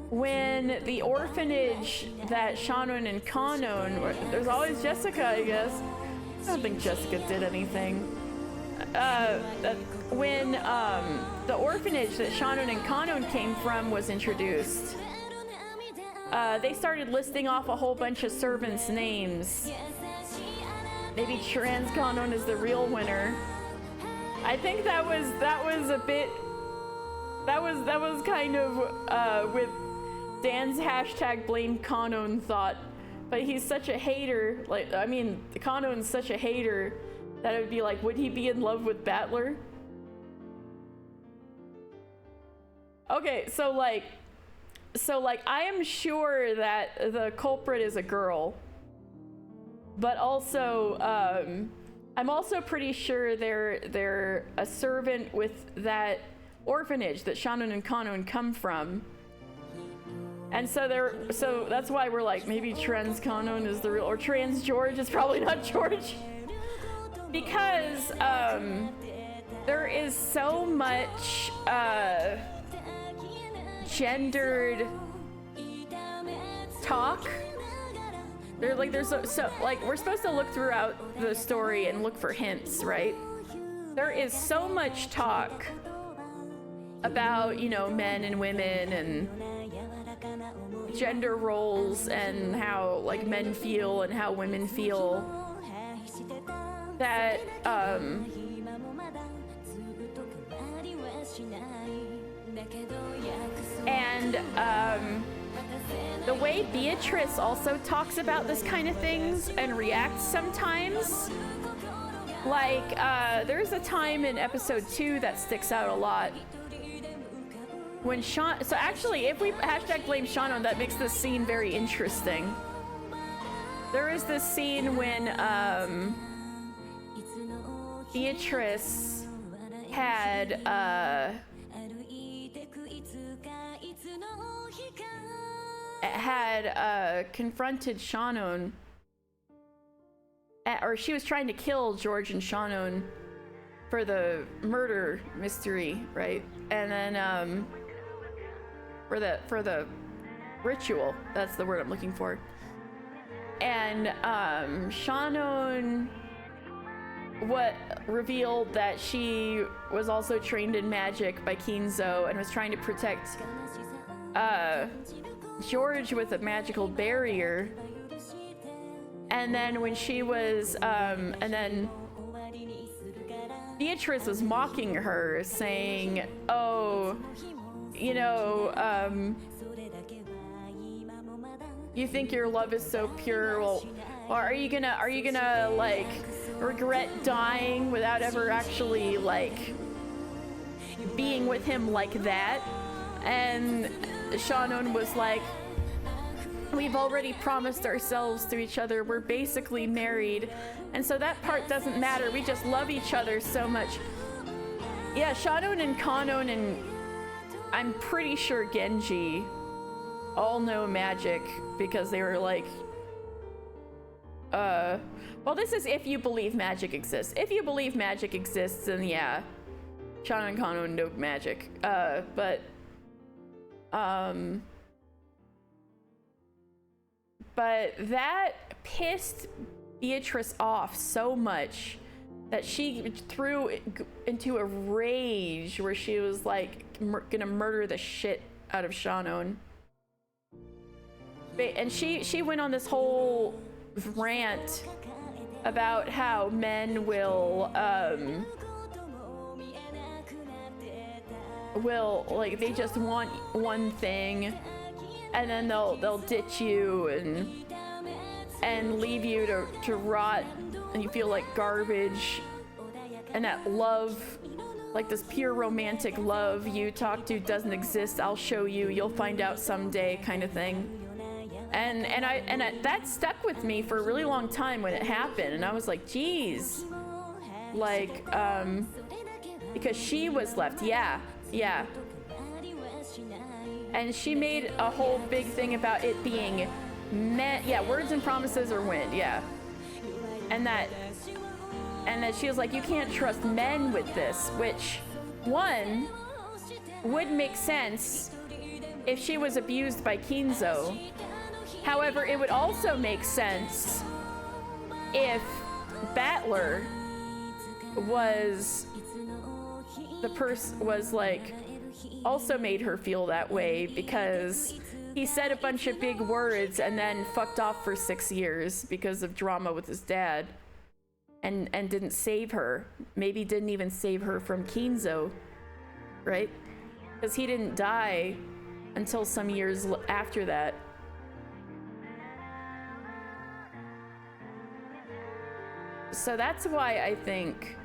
when the orphanage that Shannon and Kanon, there's always Jessica, I guess. I don't think Jessica did anything. When the orphanage that Shannon and Kanon came from was introduced, they started listing off a whole bunch of servants' names. Maybe Trans Kanon is the real winner. I think that was a bit. That was kind of with Dan's hashtag blame Kanon thought, but he's such a hater. Like, I mean, Kanon's such a hater that it would be like, would he be in love with Battler? Okay, so like I am sure that the culprit is a girl, but also I'm also pretty sure they're a servant with that orphanage that Shannon and Kanon come from. And so that's why we're like, maybe Trans Kanon is the real, or Trans George is probably not George. Because there is so much gendered talk. There's so like, we're supposed to look throughout the story and look for hints, right? There is so much talk about, you know, men and women and gender roles and how like men feel and how women feel that the way Beatrice also talks about this kind of things and reacts sometimes, like there's a time in episode 2 that sticks out a lot when so actually, if we hashtag blame Shannon, that makes this scene very interesting. There is this scene when Beatrice had confronted Shannon, or she was trying to kill George and Shannon for the murder mystery, right? And then for the ritual, that's the word I'm looking for. And Shannon revealed that she was also trained in magic by Kinzo and was trying to protect George with a magical barrier. And then when she was and then Beatrice was mocking her, saying, oh, you know, you think your love is so pure, well, are you gonna like regret dying without ever actually like being with him like that? And Shannon was like, we've already promised ourselves to each other, we're basically married, and so that part doesn't matter, we just love each other so much. Yeah, Shannon and Kanon and I'm pretty sure Genji all know magic because they were like, well, this is if you believe magic exists. If you believe magic exists, then yeah, Shannon and Kanon know magic. But that pissed Beatrice off so much that she threw into a rage where she was like gonna murder the shit out of Shannon. And she went on this whole rant about how men will will, like, they just want one thing, and then they'll ditch you and leave you to rot, and you feel like garbage. And that love, like this pure romantic love you talk to doesn't exist. I'll show you, you'll find out someday, kind of thing. And that stuck with me for a really long time when it happened, and I was like, geez, like, because she was left, yeah, and she made a whole big thing about it being men, words and promises are wind, and that she was like, you can't trust men with this, which one would make sense if she was abused by Kinzo. However, it would also make sense if Battler was the person, was like, also made her feel that way, because he said a bunch of big words and then fucked off for 6 years because of drama with his dad, and didn't save her. Maybe didn't even save her from Kinzo, right? Because he didn't die until some years after that. So that's why I think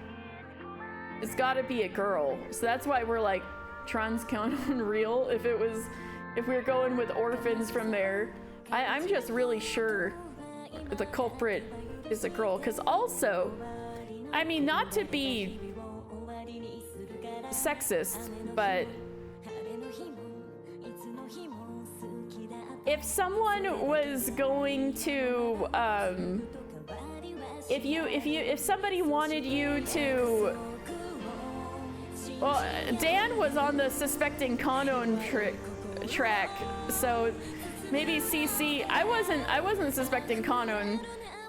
it's gotta be a girl. So that's why we're like, trans canon real? If we're going with orphans from there, I'm just really sure the culprit is a girl. Because also, I mean, not to be sexist, but if someone was going to, if somebody wanted you to, well, Dan was on the suspecting Kanon track, so maybe CC. I wasn't suspecting Kanon.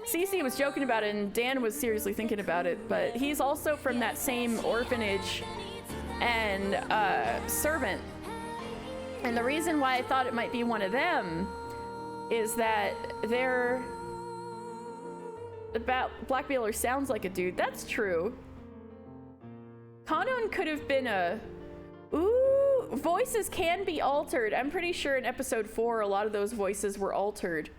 CC was joking about it, and Dan was seriously thinking about it. But he's also from that same orphanage and servant. And the reason why I thought it might be one of them is that they're about Black Baylor sounds like a dude. That's true. Kanon could have been a... Ooh, voices can be altered. I'm pretty sure in episode 4 a lot of those voices were altered.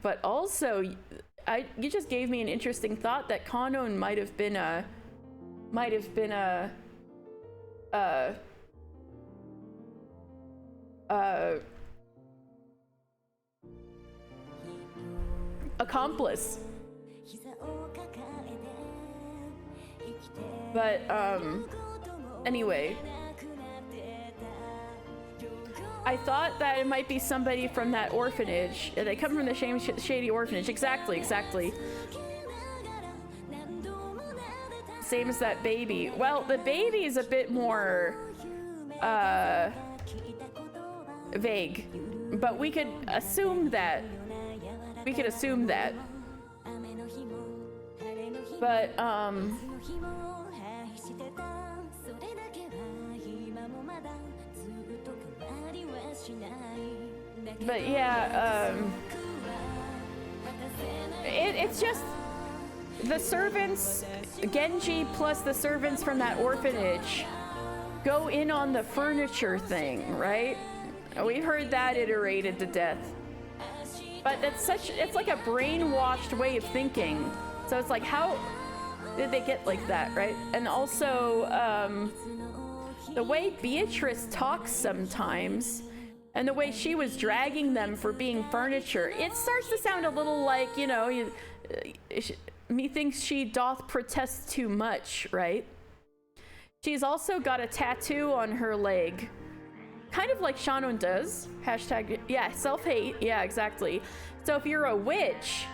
But also, you just gave me an interesting thought that Kanon might have been a accomplice. But anyway, I thought that it might be somebody from that orphanage. They come from the shady orphanage. Exactly. Same as that baby. Well, the baby is a bit more vague, but we could assume that. But yeah, it's just the servants, Genji plus the servants from that orphanage go in on the furniture thing, right? We've heard that iterated to death. But it's like a brainwashed way of thinking. So it's like, how did they get like that, right? And also, the way Beatrice talks sometimes, and the way she was dragging them for being furniture, it starts to sound a little like, you know, methinks she doth protest too much, right? She's also got a tattoo on her leg, kind of like Shannon does. Hashtag, yeah, self-hate. Yeah, exactly. So if you're a witch,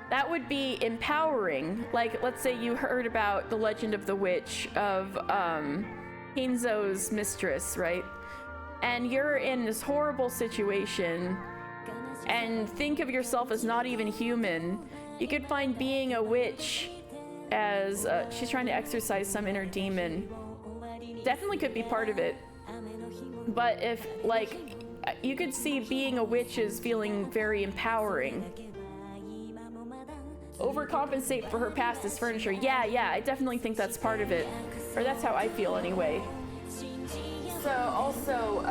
that would be empowering. Like, let's say you heard about the legend of the witch of Hinzo's mistress, right? And you're in this horrible situation and think of yourself as not even human. You could find being a witch as she's trying to exorcise some inner demon. Definitely could be part of it. But if, like, you could see being a witch as feeling very empowering. Overcompensate for her past as furniture. Yeah, I definitely think that's part of it. Or that's how I feel anyway. also,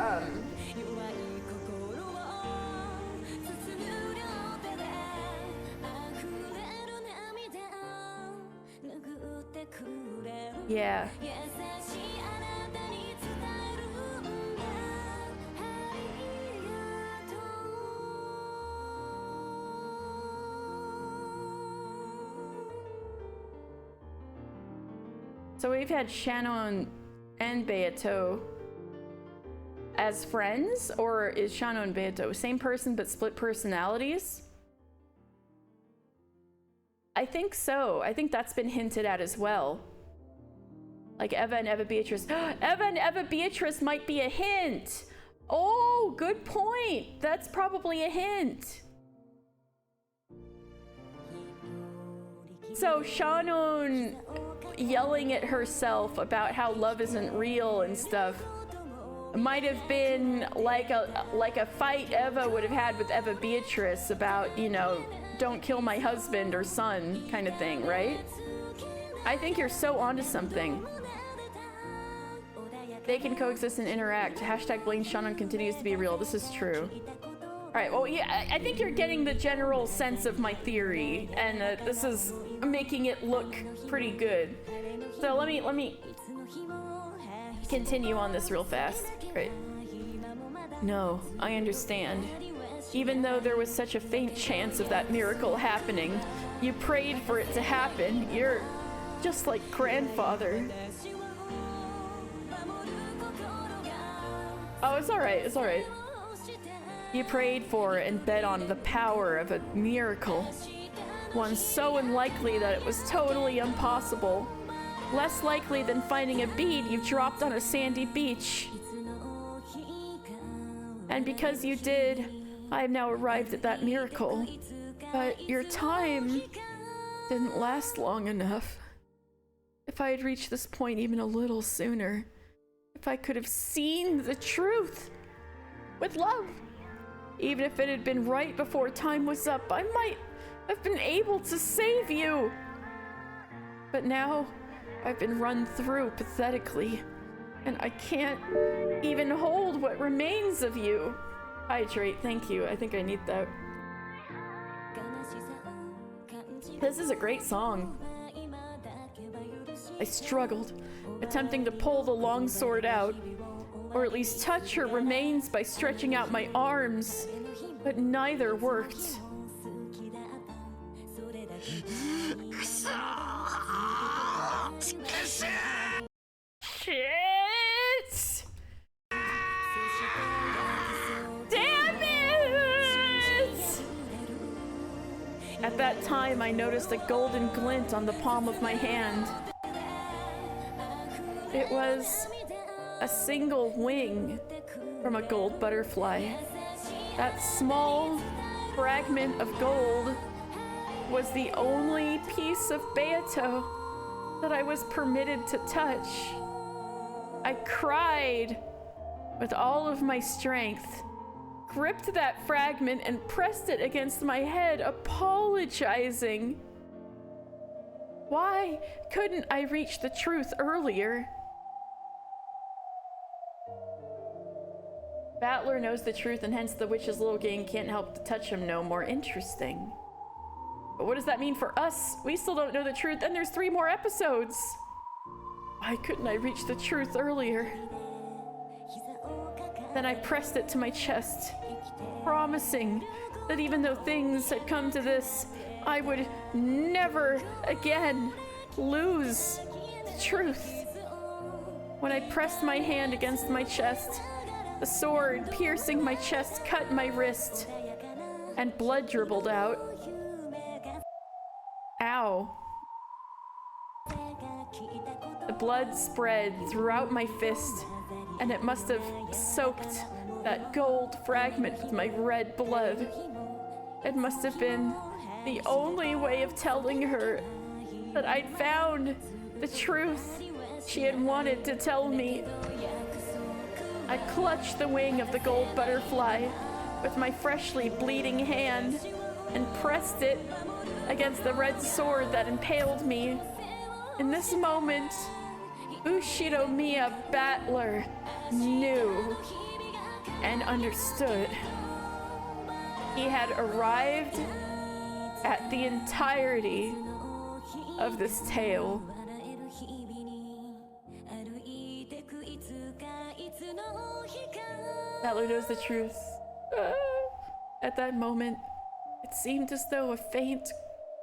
yeah. So we've had Shannon and Beato as friends, or is Shannon and Beato same person but split personalities? I think so. I think that's been hinted at as well. Like Eva and Eva Beatrice. Eva and Eva Beatrice might be a hint. Oh, good point. That's probably a hint. So Shannon yelling at herself about how love isn't real and stuff might have been like a fight Eva would have had with Eva Beatrice about, you know, don't kill my husband or son kind of thing, right? I think you're so onto something. They can coexist and interact. Hashtag Blaine Shannon continues to be real. This is true. All right, well, yeah, I think you're getting the general sense of my theory, and this is making it look pretty good. So let me continue on this real fast. Great. No, I understand. Even though there was such a faint chance of that miracle happening, you prayed for it to happen. You're just like grandfather. Oh, it's all right, it's all right. You prayed for and bet on the power of a miracle. One so unlikely that it was totally impossible. Less likely than finding a bead you dropped on a sandy beach. And because you did, I have now arrived at that miracle. But your time didn't last long enough. If I had reached this point even a little sooner, if I could have seen the truth with love, even if it had been right before time was up, I might have been able to save you. But now, I've been run through pathetically, and I can't even hold what remains of you. Hydrate, thank you. I think I need that. This is a great song. I struggled, attempting to pull the longsword out, or at least touch her remains by stretching out my arms, but neither worked. Shit! Damn it! At that time, I noticed a golden glint on the palm of my hand. It was a single wing from a gold butterfly. That small fragment of gold was the only piece of Beato that I was permitted to touch. I cried with all of my strength, gripped that fragment and pressed it against my head, apologizing. Why couldn't I reach the truth earlier? Battler knows the truth, and hence the witch's little gang can't help to touch him no more. Interesting. But what does that mean for us? We still don't know the truth, and there's 3 more episodes. Why couldn't I reach the truth earlier? Then I pressed it to my chest, promising that even though things had come to this, I would never again lose the truth. When I pressed my hand against my chest, the sword piercing my chest cut my wrist, and blood dribbled out. Ow. The blood spread throughout my fist, and it must have soaked that gold fragment with my red blood. It must have been the only way of telling her that I'd found the truth she had wanted to tell me. I clutched the wing of the gold butterfly with my freshly bleeding hand and pressed it against the red sword that impaled me. In this moment, Ushiromiya Battler knew and understood. He had arrived at the entirety of this tale. Battler knows the truth. At that moment, it seemed as though a faint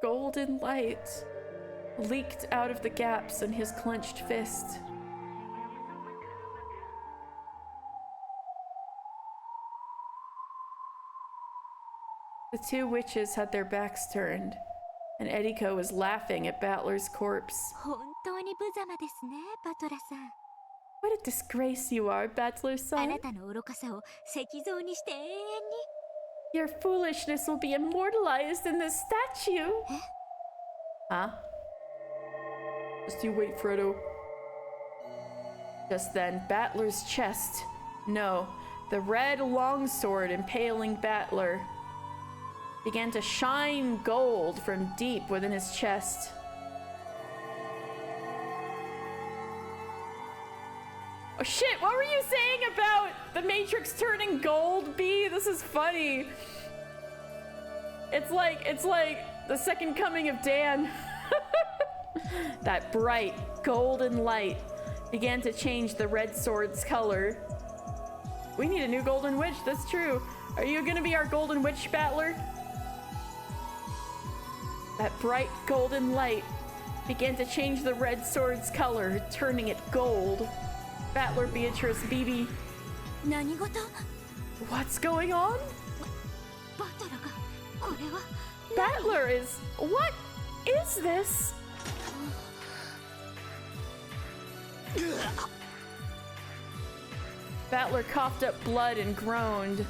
golden light leaked out of the gaps in his clenched fist. The two witches had their backs turned, and Eriko was laughing at Battler's corpse. 本当に無様ですね、バトラさん。 What a disgrace you are, あ Battler-san. なたの愚かさを石像にして永遠に。 Your foolishness will be immortalized in this statue. Huh? Just you wait, Frodo. Just then, Battler's chest, no, the red longsword impaling Battler, began to shine gold from deep within his chest. Oh shit, what were you saying about the Matrix turning gold, B? This is funny. It's like the second coming of Dan. That bright golden light began to change the red sword's color. We need a new golden witch, that's true. Are you gonna be our golden witch, Battler? That bright golden light began to change the red sword's color, turning it gold. Battler, Beatrice, BB. 何事？ What's going on? バトラがこれは。 Battler is... What is this? Battler coughed up blood and groaned.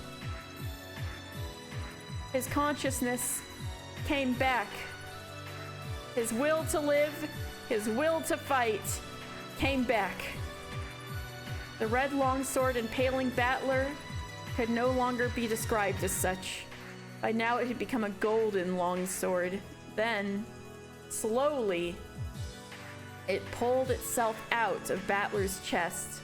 His consciousness came back. His will to live, his will to fight, came back. The red longsword impaling Battler could no longer be described as such. By now it had become a golden longsword. Then, slowly, it pulled itself out of Battler's chest.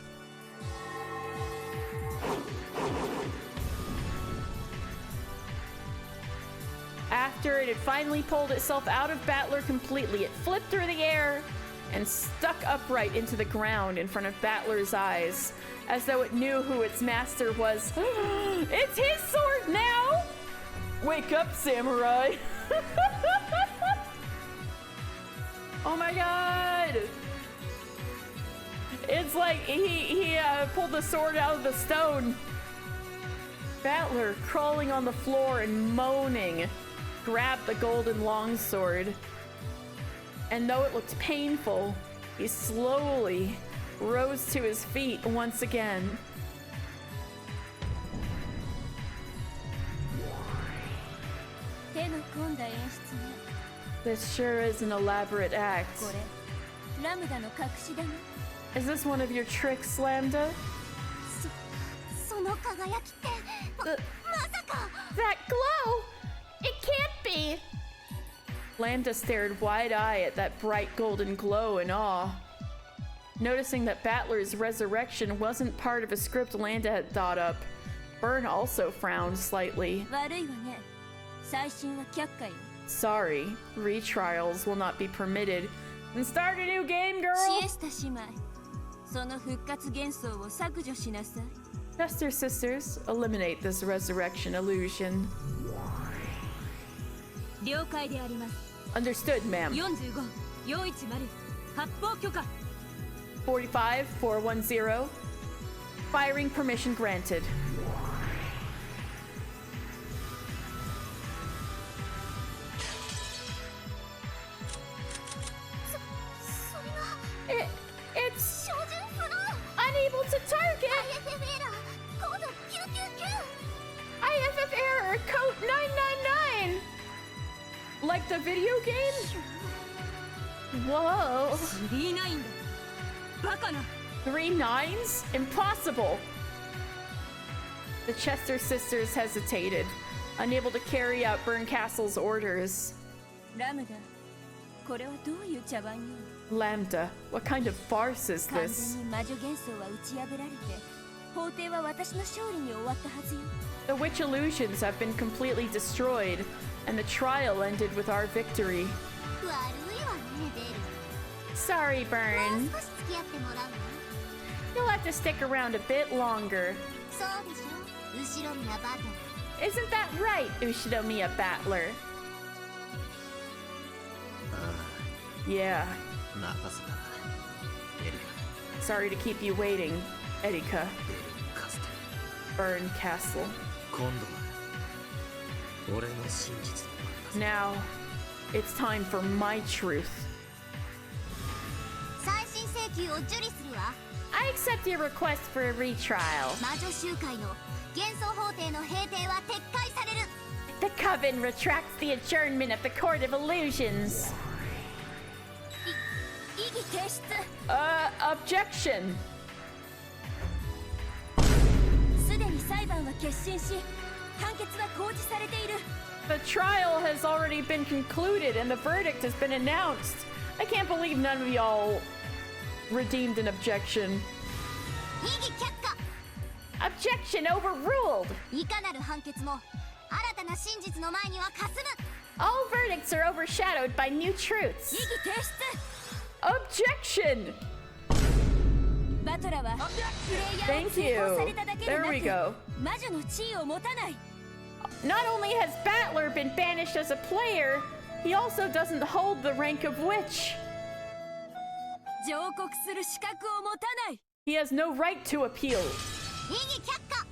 After it had finally pulled itself out of Battler completely, it flipped through the air and stuck upright into the ground in front of Battler's eyes, as though it knew who its master was. It's his sword now! Wake up, samurai! Oh my god! It's like he pulled the sword out of the stone. Battler, crawling on the floor and moaning, grabbed the golden longsword. And though it looked painful, he slowly rose to his feet once again. This sure is an elaborate act. Is this one of your tricks, Lambda? その輝きってまさか。 That glow! It can't be! Lambda stared wide-eyed at that bright golden glow in awe. Noticing that Battler's resurrection wasn't part of a script Lambda had thought up, Byrne also frowned slightly. 悪いわね。最新は却下よ。 Sorry, retrials will not be permitted. Then start a new game, girl! シエスタ姉妹。その復活幻想を削除しなさい。 Chester sisters, eliminate this resurrection illusion. 了解であります。 Understood, ma'am. 45、410、発砲許可。 45, 410. Firing permission granted. It's unable to target. IFF error code 999. Like the video game? Whoa. 39だ。バカな。 3 nines? Impossible. The Chester sisters hesitated, unable to carry out Byrne Castle's orders. ラムダ、これはどういう茶番よ。Lambda, what kind of farce is 完全 this? に魔女幻想は打ち破られて法廷は私の勝利に終わったはずよ。 The witch illusions have been completely destroyed, and the trial ended with our victory. 悪いわねベル。 Sorry, も Burn. う少し付き合ってもらうわ。 You'll have to stick around a bit longer. そうでしょ後ろ宮バトル。 Isn't that right, Ushinomiya Battler? あ Yeah. あ泣かせたなエリカ Sorry to keep you waiting, Erika. ベルカステ Burn Castle. 今度は俺の真実の番だ Now, it's time for my truth. 再審請求を受理するわ。 I accept your request for a retrial. 魔女集会の幻想法廷の閉廷は撤回される。 The Coven retracts the adjournment of the Court of Illusions. 異議提出。 Objection. すでに裁判は決審し判決は公示されている。 The trial has already been concluded and the verdict has been announced. I can't believe none of y'all redeemed an objection. 異議却下。 Objection overruled. いかなる判決も新たな真実の前にはかすむ。 All verdicts are overshadowed by new 異 truths. 議提出。 Objection. バトラはプレイヤーを Thank 追放さ you. れただけで There な we く go. 魔女の地位を持たない。 Not only has Battler been banished as a player, he also doesn't hold the rank of witch. 上告する資格を持たない。 He has no right to appeal. 異議却下。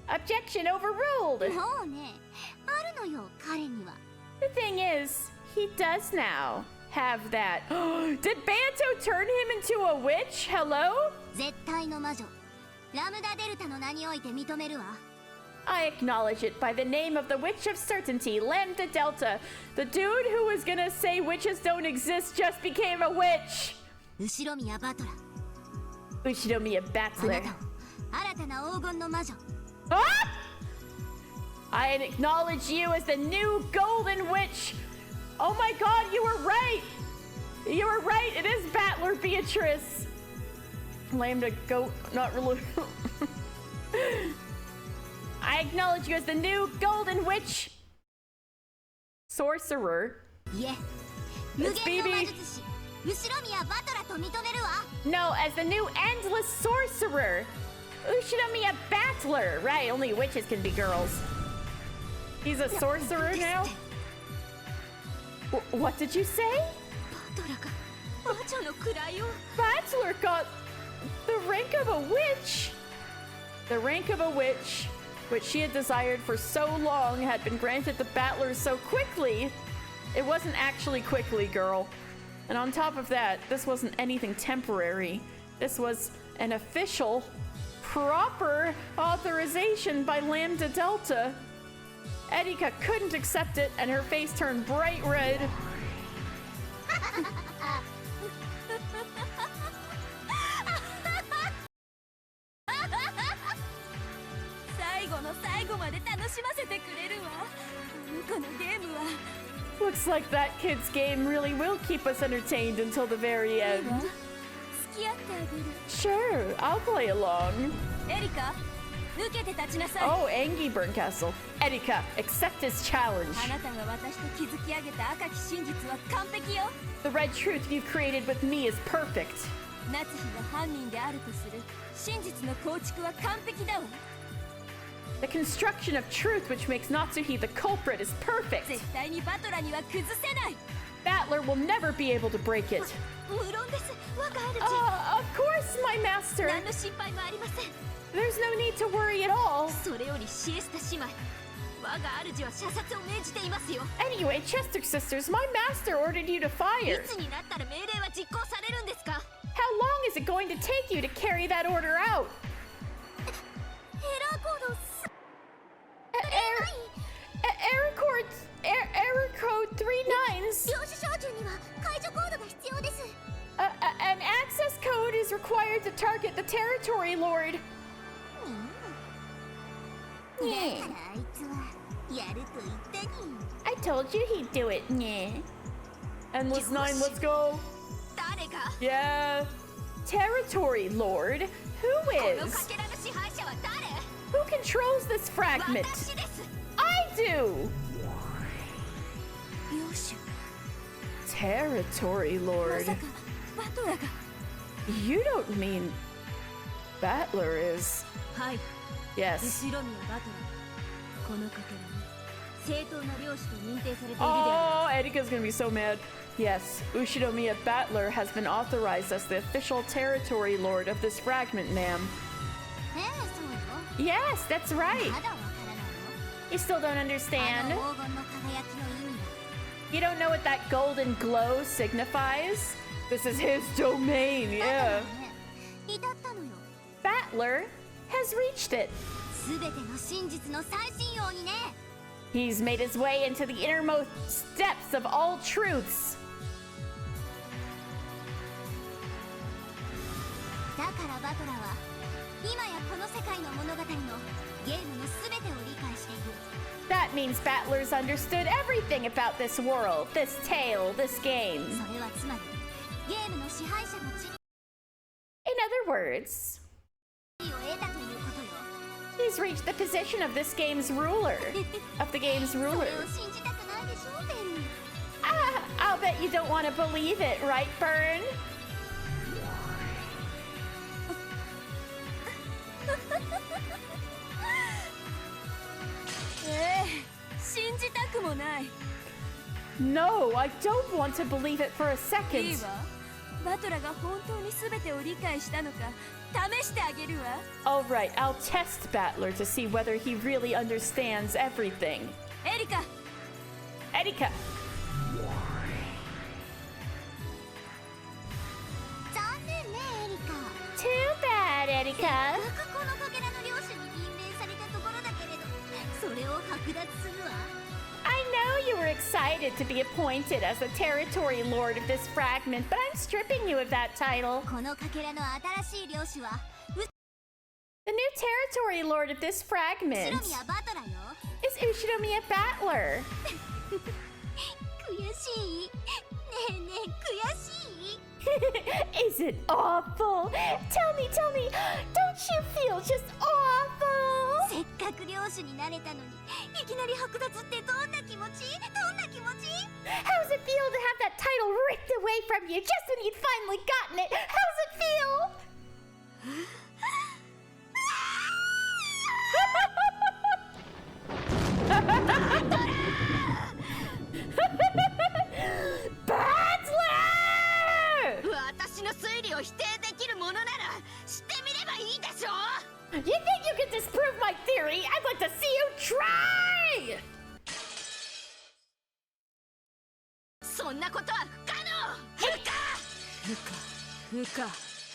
Objection overruled. もうねあるのよ彼には。 The thing is, he does now have that. Did Banto turn him into a witch? Hello? 絶対の魔女ラムダデルタの名において認めるわ。 I acknowledge it by the name of the Witch of Certainty, Lambda Delta. The dude who was gonna say witches don't exist just became a witch. 後ろ宮バトラ Ushinomiya あな Battler. たを新たな黄金の魔女 Ah! I acknowledge you as the new Golden Witch. Oh my god, you were right. You were right. It is Battler Beatrice. Lambda goat, not really. I acknowledge you as the new Golden Witch. Sorcerer. いえ無 It's 限の魔 BB. 術師後ろ宮バトラと認めるわ。 No, as the new Endless Sorcerer. Ushinomiya Battler. Right, only witches can be girls. He's a sorcerer now? What did you say? バトラが魔女の位を。 Battler got the rank of a witch. The rank of a witch, which she had desired for so long, had been granted to Battler so quickly. It wasn't actually quickly, girl. And on top of that, this wasn't anything temporary. This was an official, proper authorization by Lambda Delta. Erika couldn't accept it, and her face turned bright red. 最後の最後まで楽しませてくれるわ。このゲームは。 Looks like that kid's game really will keep us entertained until the very いいわ end. 付き合ってあげる。 Sure, I'll play along. エリカ、受けて立ちなさい。 Oh, Angie Burncastle. Erika, accept his challenge. あなたが私と築き上げた赤き真実は完璧よ。 The red truth you've created with me is perfect. 夏日が犯人であるとする真実の構築は完璧だわ。 The construction of truth which makes Natsuhi the culprit is perfect. 絶対にバトラには崩せない。 Battler will never be able to break it. 無論です、我が主。 Of course, my master. 何の心配もありません。 There's no need to worry at all. それよりシエスタ姉妹、我が主は射殺を命じていますよ。 Anyway, Chester sisters, my master ordered you to い fire. つになったら命令は実行されるんですか？ How long is it going to take you to carry that order out? エラーコード Error code 39s. 領主少女には解除コードが必要です。 An access code is required to target the territory lord. だからあいつはやると言ったに。 I told you he'd do it. Endless 9, let's go. 大誰が Yeah. Territory Lord? Who この is? かけらの支配者は誰 Who controls this fragment? 私です I do! 領主 Territory ま Lord. さかバトラが You don't mean Battler is. はい Yes. 後ろ宮バトラこのかけらに正当な領主と認定されているで Oh, あ Erika's gonna be so mad. Yes, Ushinomiya Battler has been authorized as the official territory lord of this fragment, ma'am. ええ、そうよ。 Yes, that's right. まだわからないの You still don't あ understand? の黄金の輝きの意味だ。 You don't know what that golden glow signifies? This is his domain, だから yeah. ね、至ったのよ。 Battler has reached it. すべての真実の最新王にね。 He's made his way into the innermost depths of all truths. だからバトラは今やこの世界の物語のゲームのすべてを理解している。 That means Battler's understood everything about this world, this tale, this game. それはつまりゲームの支配者の地 In other words, 位を得たということよ。 he's reached the position of this game's ruler. Of the game's そ ruler. れを信じたくないでしょ、ベル。 I'll bet you don't want to believe it, right, Fern? 信じたくもない No, I don't want to believe it for a い second. いわバトラが本当に全てを理解したのか試してあげるわ All right, I'll test Battler to see whether he really understands everything. エリカ Erika, 残念ね、エリカ。 too bad, Erika. このかけらの領主に任命されたところだけれど、それを剥奪するわ。 I know you were excited to be appointed as the territory lord of this fragment, but I'm stripping you of that title. このかけらの新しい領主は The new territory lord of this 後 fragment ろ宮バトラよ。 is Ushinomiya Battler. 悔しい。ねえねえ、悔しい。 Is it awful? Tell me, don't you feel just awful? せっかく領主になれたのに、いきなり剥奪ってどんな気持ち？どんな気持ち？ How's it feel to have that title ripped away from you just when you'd finally gotten it? How's it feel? Battler! 私の推理を否定できるものなら知ってみればいいでしょ You think you can disprove my theory? I'd like to see you try! そんなことは不可能不可不可不可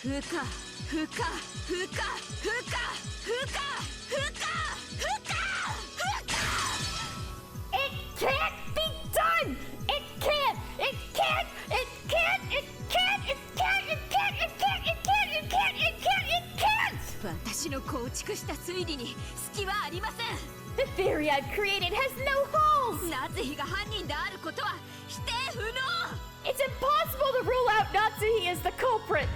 不可不可不可不可不可不可 It can't be done! It can't! It can't! It can't! It can't! It can't! It can't! It can't! It can't! It can't! It can't! It can't! 私の構築した推理に隙はありません The theory I've created has no holes! 夏日が犯人であることは否定不能 It's impossible to rule out Natsuhi as the culprit!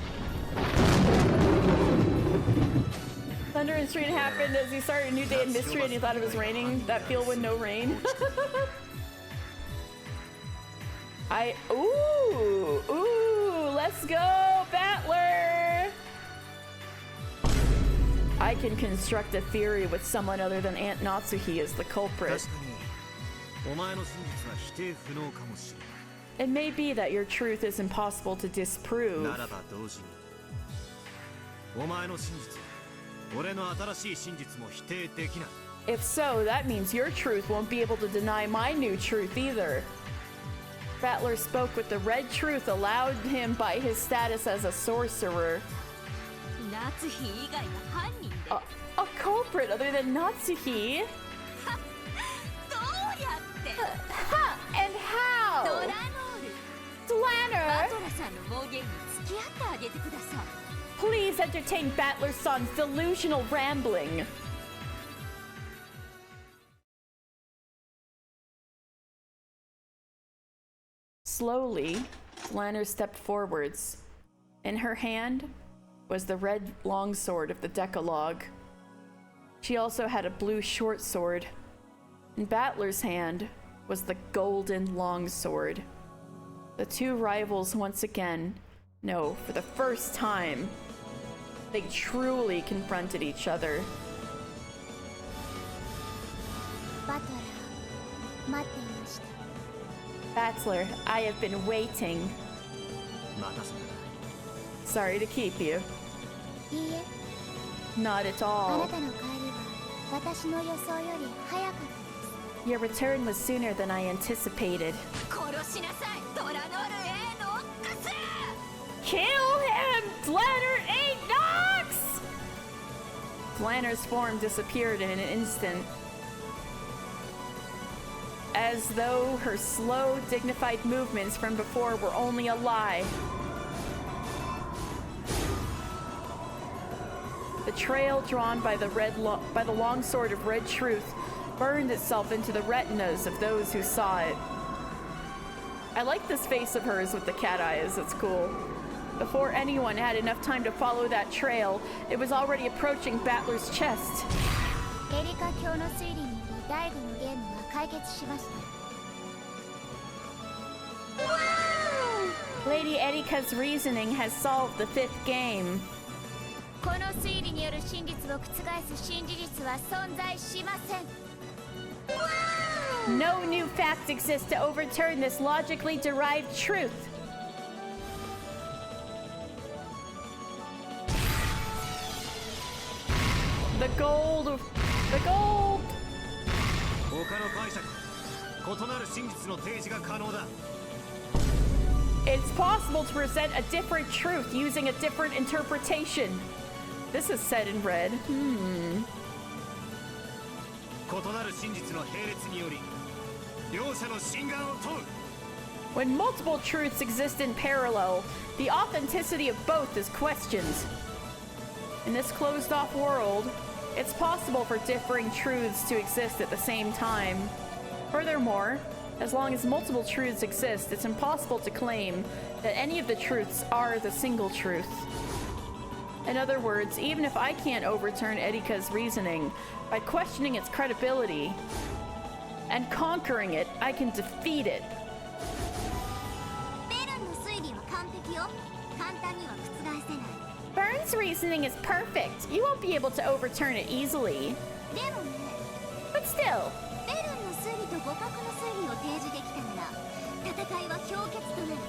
Thunder and Street happened as he started a new day in mystery and he thought it was raining. That field with no rain. Ooh, let's go, Battler! I can construct a theory with someone other than Aunt Natsuhi as the culprit. 確かにお前の真実は否定不能かもしれない It may be that your truth is impossible to disprove. ならば同時にお前の真実俺の新しい真実も否定できない If so, that means your truth won't be able to deny my new truth either. Battler spoke with the red truth allowed him by his status as a sorcerer. 夏日以外の犯人で A culprit other than Natsuhi? どうやって Ha! And ド how? ラノールバ Slanner! トラさんの暴言に付き合ってあげてください Please entertain Battler's son's delusional rambling. Slowly, Lanner stepped forwards. In her hand was the red longsword of the Decalogue. She also had a blue short sword. In Battler's hand was the golden longsword. The two rivals once again, no, for the first time, they truly confronted each other. バトラー、待っていました。 Battler, I have been waiting. 待たせたな。 Sorry to keep you. いいえ、 Not at あな all. たの帰りは私の予想より早かったです。 Your return was sooner than I anticipated. 殺しなさいドラノル A のオックス Kill him! Flanner ate Nox! Flanner's form disappeared in an instant. As though her slow, dignified movements from before were only a lie. The trail drawn by the longsword of red truth burned itself into the retinas of those who saw it. I like this face of hers with the cat eyes, it's cool. Before anyone had enough time to follow that trail, it was already approaching Battler's chest. エリカ卿の推理により第5のゲームは解決しました。 Lady Erika's reasoning has solved the 5th game. この推理による真実を覆す新事実は存在しません。 No new facts exist to overturn this logically derived truth. The gold. 他の解釈、異なる真実の提示が可能だ。 It's possible to present a different truth using a different interpretation. This is said in red. 異なる真実の並列により、両者の真贋を問う。 When multiple truths exist in parallel, the authenticity of both is questioned. In this closed-off world, it's possible for differing truths to exist at the same time. Furthermore, as long as multiple truths exist, it's impossible to claim that any of the truths are the single truth. In other words, even if I can't overturn Erika's reasoning, by questioning its credibility and conquering it, I can defeat it. ベルンの推理は完璧よ。簡単には覆せない。 Burns' reasoning is perfect. You won't be able to overturn it easily. でもね、 But still, ベルンの推理と互角の推理を提示できたなら、戦いは氷結となる。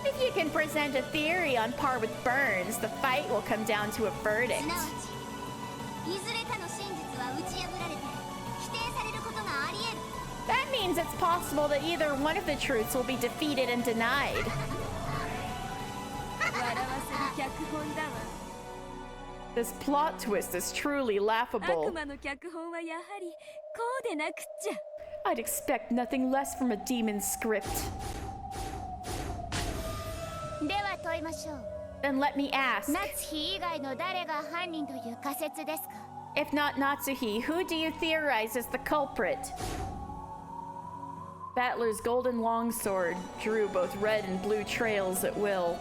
if you can present a theory on par with Burns, the fight will come down to a verdict. すなわち、いずれかの真実は打ち破られて否定されることがあり得る。 That means it's possible that either one of the truths will be defeated and denied. 笑わせる脚本だわ This plot twist is truly laughable. 悪魔の脚本はやはりこうでなくっちゃ I'd expect nothing less from a demon's script. では問いましょう。 Then let me ask, 夏日以外の誰が犯人という仮説ですか？ if not Natsuhi, who do you theorize is the culprit? Battler's golden longsword drew both red and blue trails at will.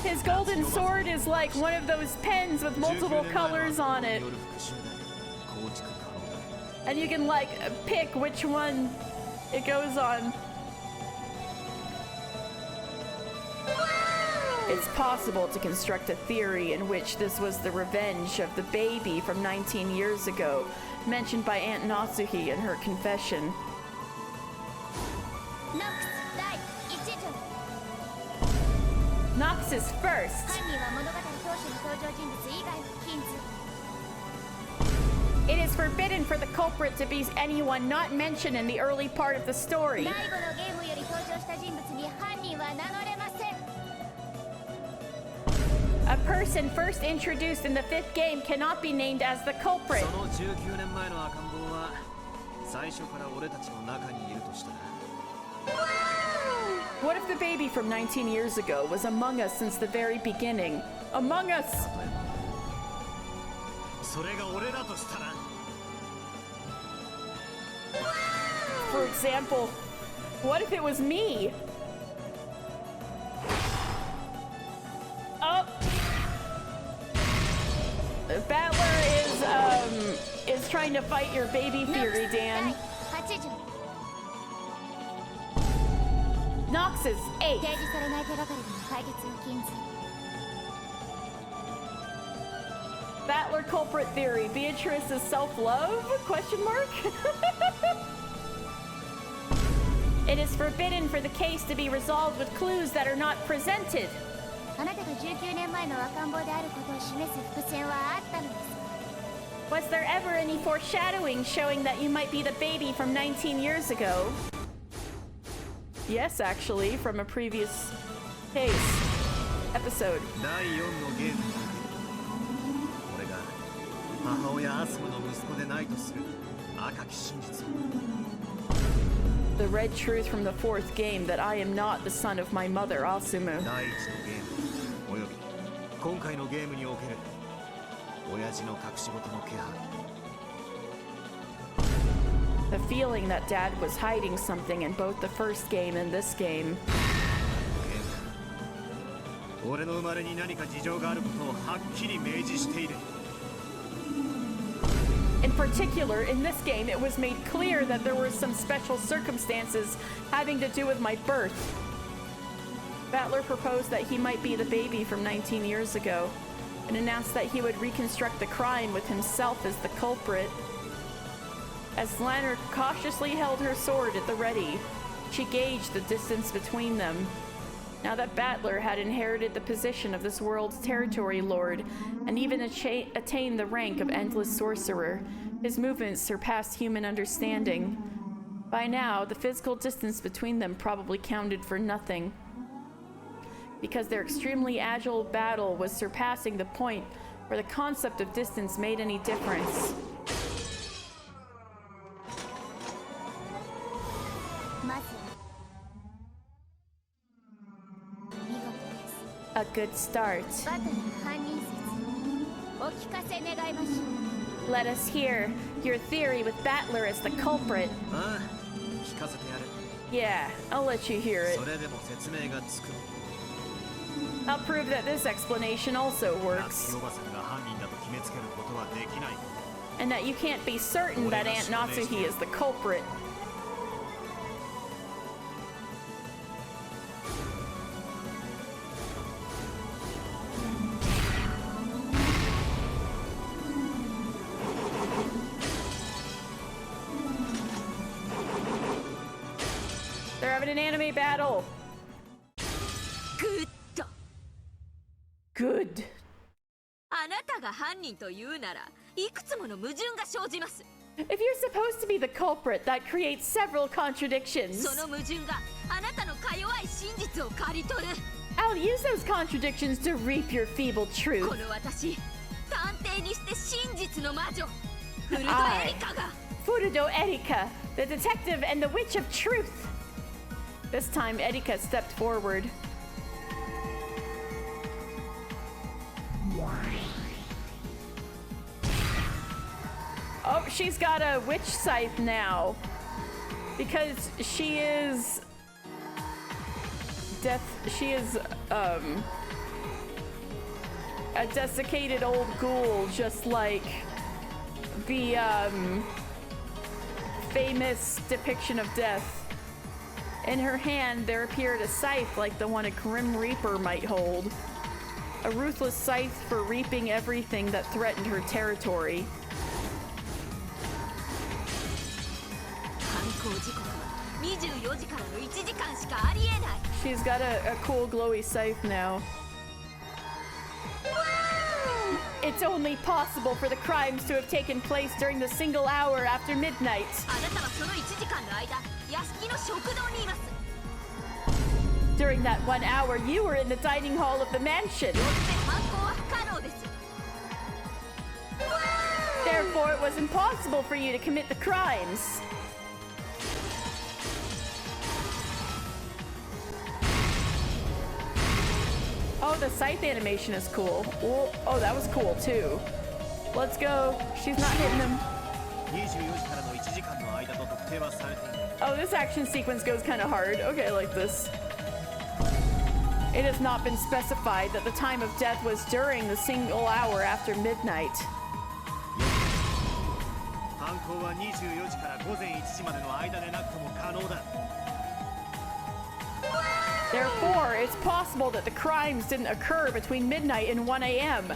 His golden sword is like one of those pens with multiple colors on it. And you can like pick which one it goes on. It's possible to construct a theory in which this was the revenge of the baby from 19 years ago, mentioned by Aunt Natsuhi in her confession. ノックス第1条。 Nox is first. 犯人は物語当初の登場人物以外は禁ず。 It is forbidden for the culprit to be anyone not mentioned in the early part of the story. 第5のゲームより登場した人物に犯人は名乗れません。 A person first introduced in the 5th game cannot be named as the culprit. その19年前の赤ん坊は最初から俺たちの中にいるとしたら What if the baby from 19 years ago was among us since the very beginning? Among us! それが俺だとしたら For example, What if it was me? Oh! Battler is trying to fight your baby theory, Dan. Nox is 8. Battler culprit theory. Beatrice is self-love? Question mark? It is forbidden for the case to be resolved with clues that are not presented. Was there ever any foreshadowing showing that you might be the baby from 19 years ago? Yes, actually, from a previous case episode. The red truth from the 4th game that I am not the son of my mother, Asumu. The feeling that Dad was hiding something in both the first game and this game. In particular, in this game, it was made clear that there were some special circumstances having to do with my birth. Battler proposed that he might be the baby from 19 years ago, and announced that he would reconstruct the crime with himself as the culprit. As Lanner cautiously held her sword at the ready, she gauged the distance between them. Now that Battler had inherited the position of this world's territory lord, and even attained the rank of endless sorcerer, his movements surpassed human understanding. By now, the physical distance between them probably counted for nothing, because their extremely agile battle was surpassing the point where the concept of distance made any difference. A good start. Let us hear your theory with Battler as the culprit. Yeah, I'll let you hear it. I'll prove that this explanation also works. And that you can't be certain that Aunt Natsuhi is the culprit. They're having an anime battle. Good. If you're supposed to be the culprit, that creates several contradictions. I'll use those contradictions to reap your feeble truth. I, Furudo Erika, the detective and the witch of truth. This time, Erika stepped forward. Oh, she's got a witch scythe now. Because she is... She is, a desiccated old ghoul, just like the, famous depiction of death. In her hand, there appeared a scythe like the one a Grim Reaper might hold. A ruthless scythe for reaping everything that threatened her territory. She's got a cool glowy scythe now. It's only possible for the crimes to have taken place during the single hour after midnight. During that 1 hour, you were in the dining hall of the mansion. Therefore, it was impossible for you to commit the crimes. Oh, the scythe animation is cool. Oh, that was cool too. Let's go. She's not hitting him. 24時からの1時間の間と特定はされていない。 Oh, this action sequence goes kind of hard. Okay, I like this. It has not been specified that the time of death was during the single hour after midnight. 犯行は24時から午前1時までの間でなくとも可能だ。 Therefore, it's possible that the crimes didn't occur between midnight and 1 a.m.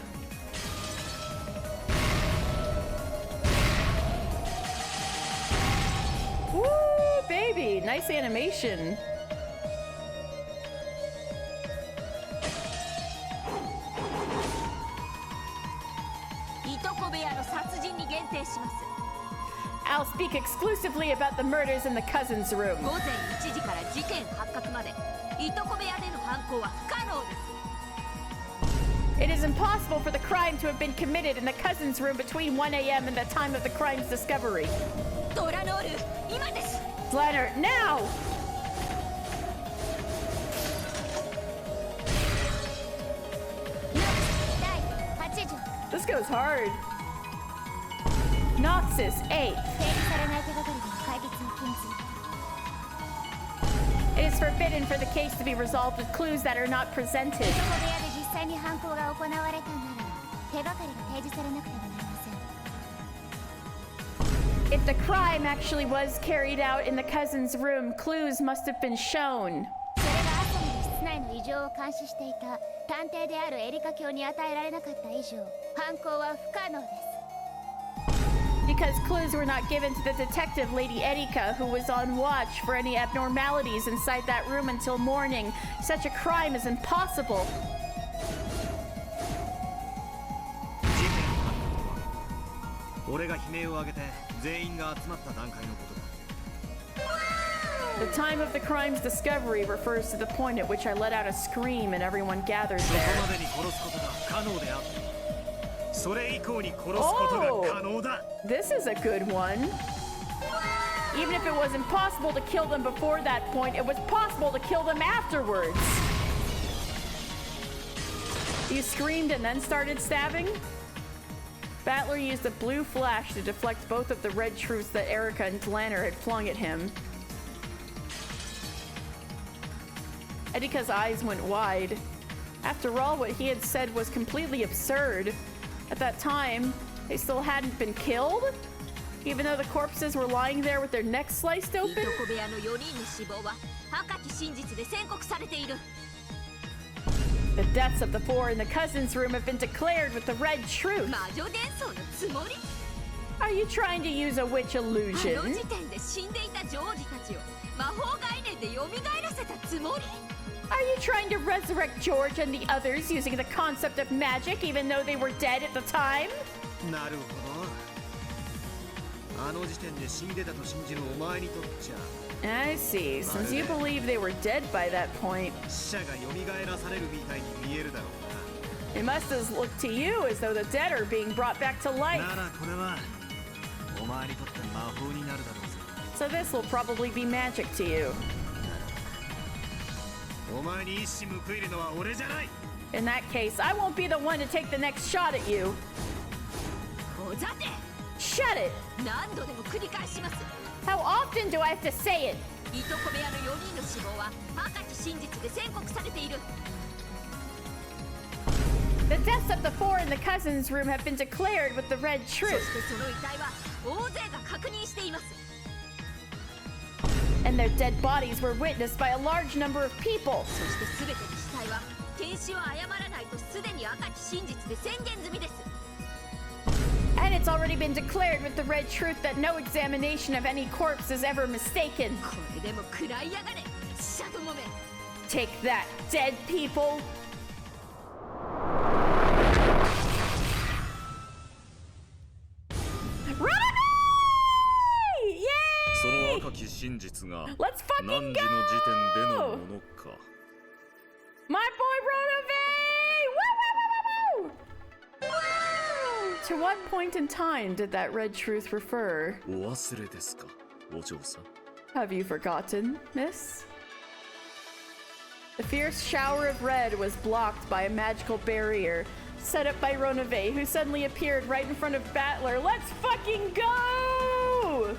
Woo, baby! Nice animation. いとこ部屋の殺人に限定します。 I'll speak exclusively about the murders in the cousin's room. 午前1時から事件発覚までいとこ部屋での犯行は不可能です。 It is impossible for the crime to have been committed in the cousin's room between 1 a.m. and the time of the crime's discovery. ドラノール、今です。 Leonard, now! This goes hard. Noxus 8. It is forbidden for the case to be resolved with clues that are not presented. If the crime actually was carried out in the cousin's room, clues must have been shown. Because clues were not given to the detective, Lady Erika, who was on watch for any abnormalities inside that room until morning, such a crime is impossible. 俺が悲鳴を上げて全員が集まった段階のことだ。 The time of the crime's discovery refers to the point at which I let out a scream and everyone gathered そこ there. までに殺すことが不可能であった。それ以降に殺すことが可能だ。 This is a good one. Even if it was impossible to kill them before that point, it was possible to kill them afterwards. You screamed and then started stabbing? Battler used a blue flash to deflect both of the red truths that Erika and Lanner had flung at him. Erika's eyes went wide. After all, what he had said was completely absurd. At that time, they still hadn't been killed? Even though the corpses were lying there with their necks sliced い open? とこ部屋の4人の死亡は赤き真実で宣告されている。 The deaths of the four in the cousin's room have been declared with the red truth. 魔女伝送のつもり？ Are you trying to use a witch あの illusion? 時点で死んでいたジョージたちを魔法概念で蘇らせたつもり？ Are you trying to resurrect George and the others using the concept of magic even though they were dead at the time? なるほど。あの時点で死んでたと信じるお前にとっちゃ。 I see. Since you believe they were dead by that point, 死者が蘇らされるみたいに見えるだろう it must have looked to you as though the dead are being brought back to な。 life. ならこれはお前にとって魔法になるだろうぜ。 So this will probably be magic to you. お前に一矢報いるのは俺じゃない。 In that case, I won't be the one to take the next shot at you. こざて！ Shut it! 何度でも繰り返します。 How often do I have to say it? いとこ部屋の4人の死亡は赤き真実で宣告されている。 The deaths of the four in the cousin's room have been declared with the red そ truth. してその遺体は大勢が確認しています。 And their dead bodies were witnessed by a large number of people. そして全ての死体は天使を誤らないとすでに赤き真実で宣言済みです。 And it's already been declared with the red truth that no examination of any corpse is ever mistaken. これでも食らいやがれ、死者どもめ。 Take that, dead people! Run away! そ Yay! の赤き真実が Let's 何 fucking 時の時点での go! ものか。 My boy Ronove! Woo, woo, woo, woo, woo! To what point in time did that red truth refer? お忘れですか、お嬢さん。 Have you forgotten, miss? The fierce shower of red was blocked by a magical barrier, set up by Ronove, who suddenly appeared right in front of Battler. Let's fucking go!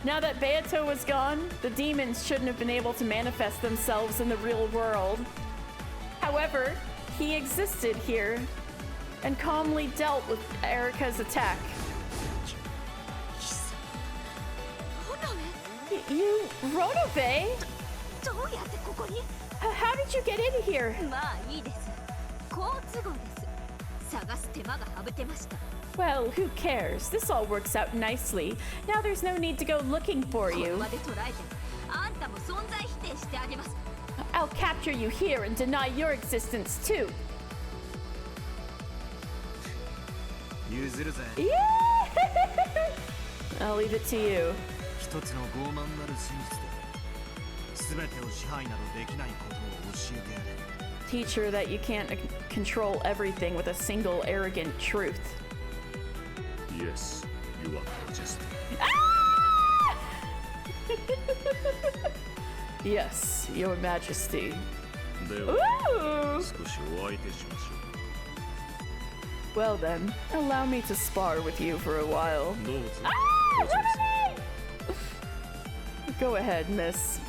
Now that Beato was gone, the demons shouldn't have been able to manifest themselves in the real world. However, he existed here and calmly dealt with Erika's attack. You, Ronove? How did you get in here? Well, who cares? This all works out nicely. Now there's no need to go looking for you. I'll capture you here and deny your existence too. Yeah! I'll leave it to you. Teach her that you can't control everything with a single arrogant truth. Yes, you are majesty. Ah! Yes, your majesty. Ooh! Well then, allow me to spar with you for a while. Ah! Go ahead, miss.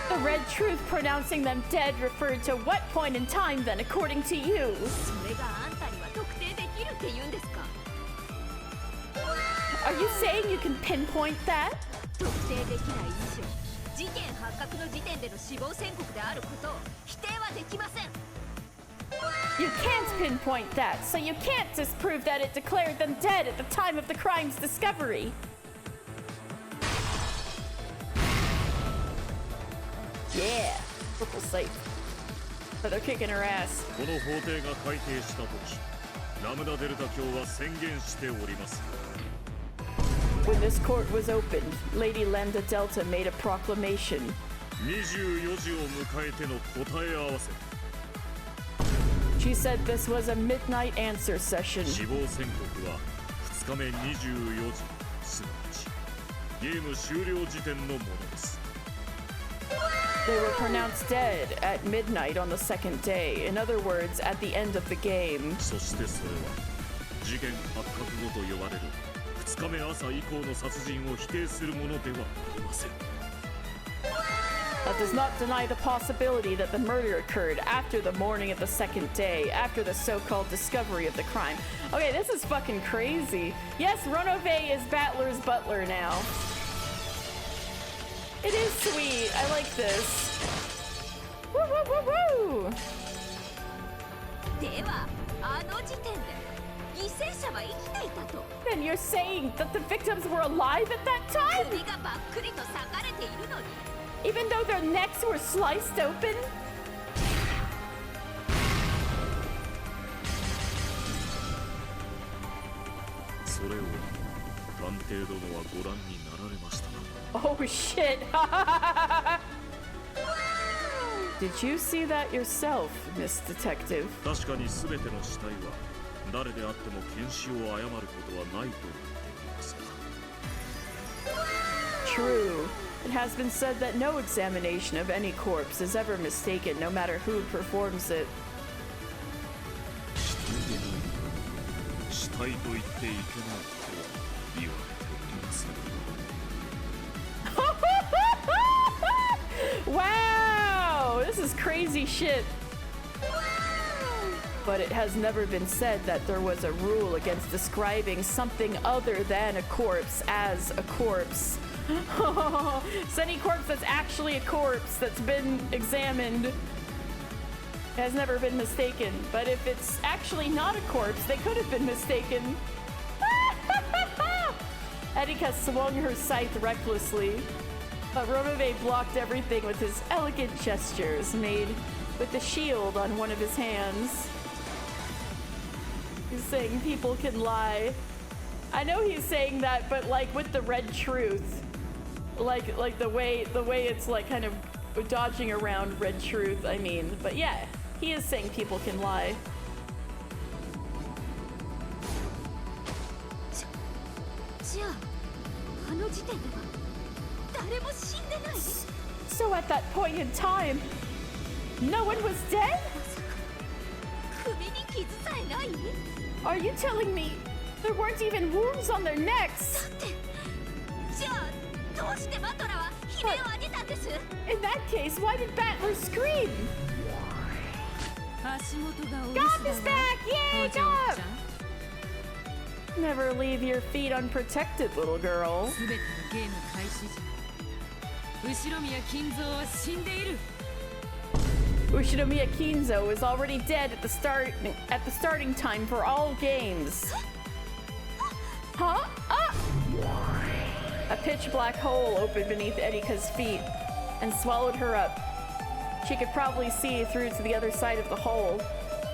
The red truth pronouncing them dead referred to what point in time then, according to you? Are you saying you can pinpoint that? You can't pinpoint that, so you can't disprove that it declared them dead at the time of the crime's discovery. Yeah, triple safe. But they're kicking her ass. When this court was opened, Lady Lambda Delta made a proclamation. She said this was a midnight answer session. They were pronounced dead at midnight on the second day. In other words, at the end of the game. That does not deny the possibility that the murder occurred after the morning of the second day, after the so-called discovery of the crime. Okay, this is fucking crazy. Yes, Ronove is Battler's butler now. It is sweet. I like this. Woo woo woo woo! Then you're saying that the victims were alive at that time? Even though their necks were sliced open? Oh shit! Did you see that yourself, Miss Detective? True. It has been said that no examination of any corpse is ever mistaken, no matter who performs it. Wow! This is crazy shit. But it has never been said that there was a rule against describing something other than a corpse as a corpse. So any corpse that's actually a corpse that's been examined has never been mistaken. But if it's actually not a corpse, they could have been mistaken. Erika swung her scythe recklessly, but Ronove blocked everything with his elegant gestures made with the shield on one of his hands. He's saying people can lie. I know he's saying that, but like with the red truth. Like the way it's like kind of dodging around red truth, I mean. But yeah, he is saying people can lie. 時点では誰も死んでない。 So at that point in time, no one was dead? 首に傷さえない？ Are you telling me there weren't even wounds on their necks? じゃあどうしてバトラは悲鳴を上げたんです？ In that case, why did Battler scream? 足元がお Gop 留 is 守だわ back! Yay, お嬢 Gop! ちゃん Never leave your feet unprotected, little girl. すべてのゲーム開始時後ろ宮金蔵は死んでいる Ushinomiya Kinzo is already dead at the starting time for all games. Huh? Ah! A pitch black hole opened beneath Erika's feet and swallowed her up. She could probably see through to the other side of the hole.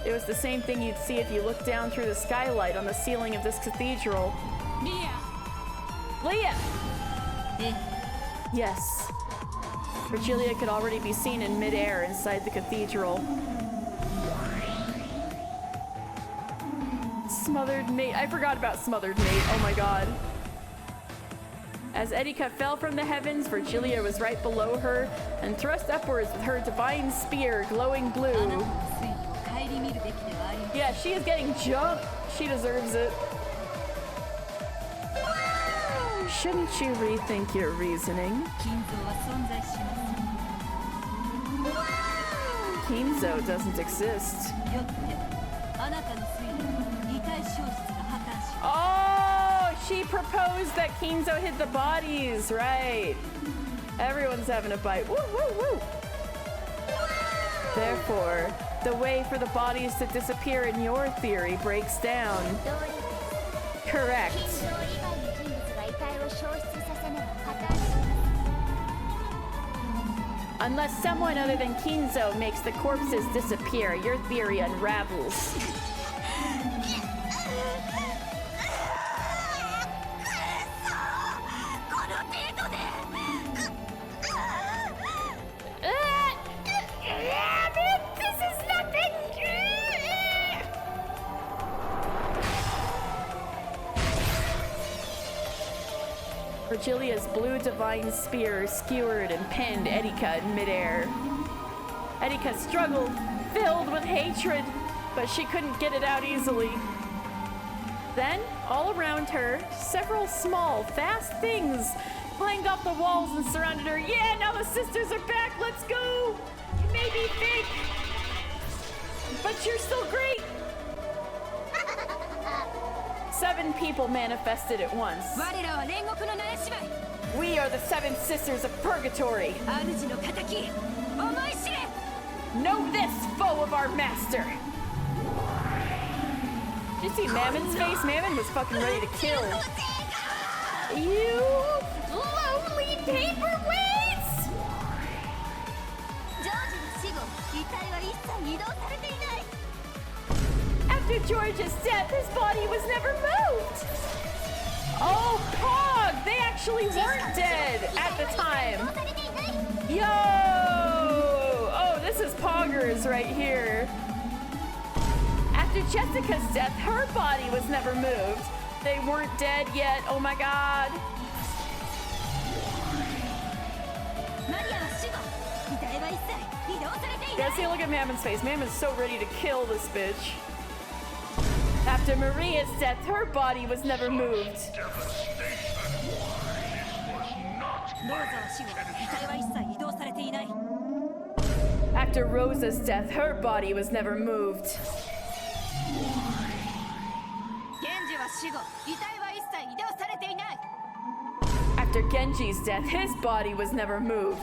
It was the same thing you'd see if you looked down through the skylight on the ceiling of this cathedral. Leah! Yes. Virgilia could already be seen in midair inside the cathedral. Smothered mate. I forgot about smothered mate. Oh my god. As Erika fell from the heavens, Virgilia was right below her and thrust upwards with her divine spear glowing blue. あなたの推移を顧みるべきではありません Yeah, she is getting jumped. She deserves it. Shouldn't you rethink your reasoning? 金蔵は存在しま Kinzo doesn't exist. せんよってあなたの推理は遺体消失が破綻し Oh, she proposed that Kinzo hid the bodies, right? Everyone's having a bite. Woo, woo, woo. Therefore, the way for the bodies to disappear in your theory breaks down. 道理です。 Correct. 金蔵以外の人物が遺体を消失させねば破綻します。 Unless someone other than Kinzo makes the corpses disappear, your theory unravels. この程度で This is nothing! Virgilia's blue divine spear skewered and pinned Erika in midair. Erika struggled, filled with hatred, but she couldn't get it out easily. Then, all around her, several small, fast things clanged off the walls and surrounded her. Yeah, now the sisters are back, let's go! You may be fake, but you're still great! 7 people manifested at once. 我らは煉獄の七姉妹 We are the 7 sisters of purgatory. 主の敵思い知れ Know this, foe of our master! Did you see Mammon's face? Mammon was fucking ready to kill. You lonely paperweights! ジョージの死後遺体は一切移動されていない。 After George's death, his body was never moved! Oh, Pog! They actually weren't dead at the time! Yo! Oh, this is Poggers right here. After Jessica's death, her body was never moved. They weren't dead yet. Oh my god. マリアは死後遺体は一切移動されてい You ない。 gotta see, look at Mammon's face. Mammon's so ready to kill this bitch. After Maria's death, her body was never moved. ローザは死後遺体は一切移動されていない After Rosa's death, her body was never moved. 源氏は死後遺体は一切移動されていない After Genji's death, his body was never moved.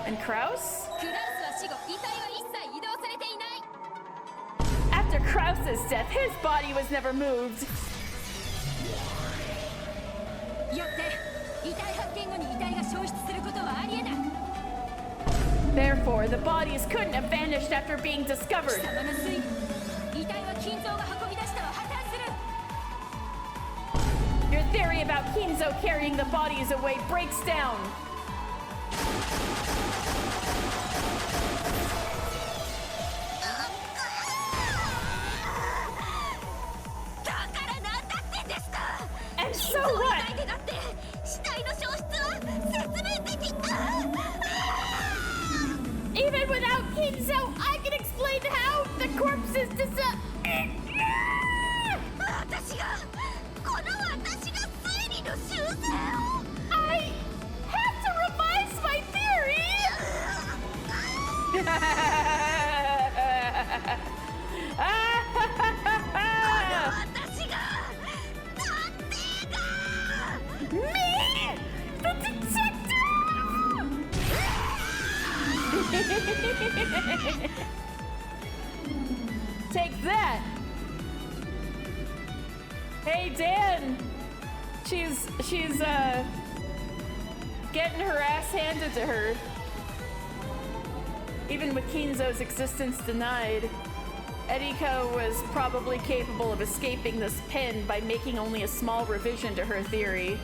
And Kraus? クラウスは死後遺体は一切移動されていない After Kraus's death, his body was never moved. よって遺体発見後に遺体が消失することはありえない Therefore, the bodies couldn't have vanished after being 貴 discovered. 様の推理遺体は金蔵が運び出したは破綻する Your theory about Kinzo carrying the bodies away breaks down. だからなんだってんですか。 And so what? is disa- 私がこの私が推理の修正を I have to revise my theory! 私が探偵だ Me! The detective! Take that! Hey, Dan! She's getting her ass handed to her. Even with Kinzo's existence denied, Erika was probably capable of escaping this pin by making only a small revision to her theory.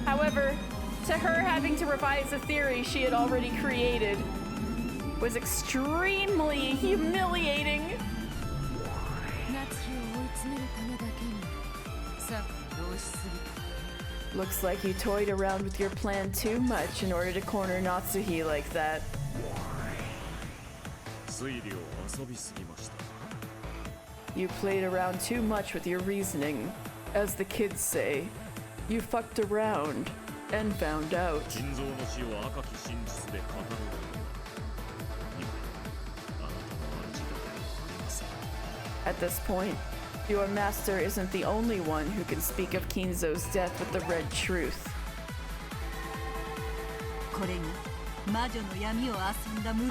However, to her having to revise a theory she had already created was extremely humiliating. 夏日を追い詰めるためだけにさっき同しすぎた Looks like you toyed around with your plan too much in order to corner Natsuhi like that. 推理を遊びすぎました。 You played around too much with your reasoning. As the kids say, you fucked around and found out. 金蔵の死を赤き真実で語ろう。今、あなたの主だけではありません。 At this point, your master isn't the only one who can speak of Kinzo's death with the red truth. これが魔女の闇を遊んだ報い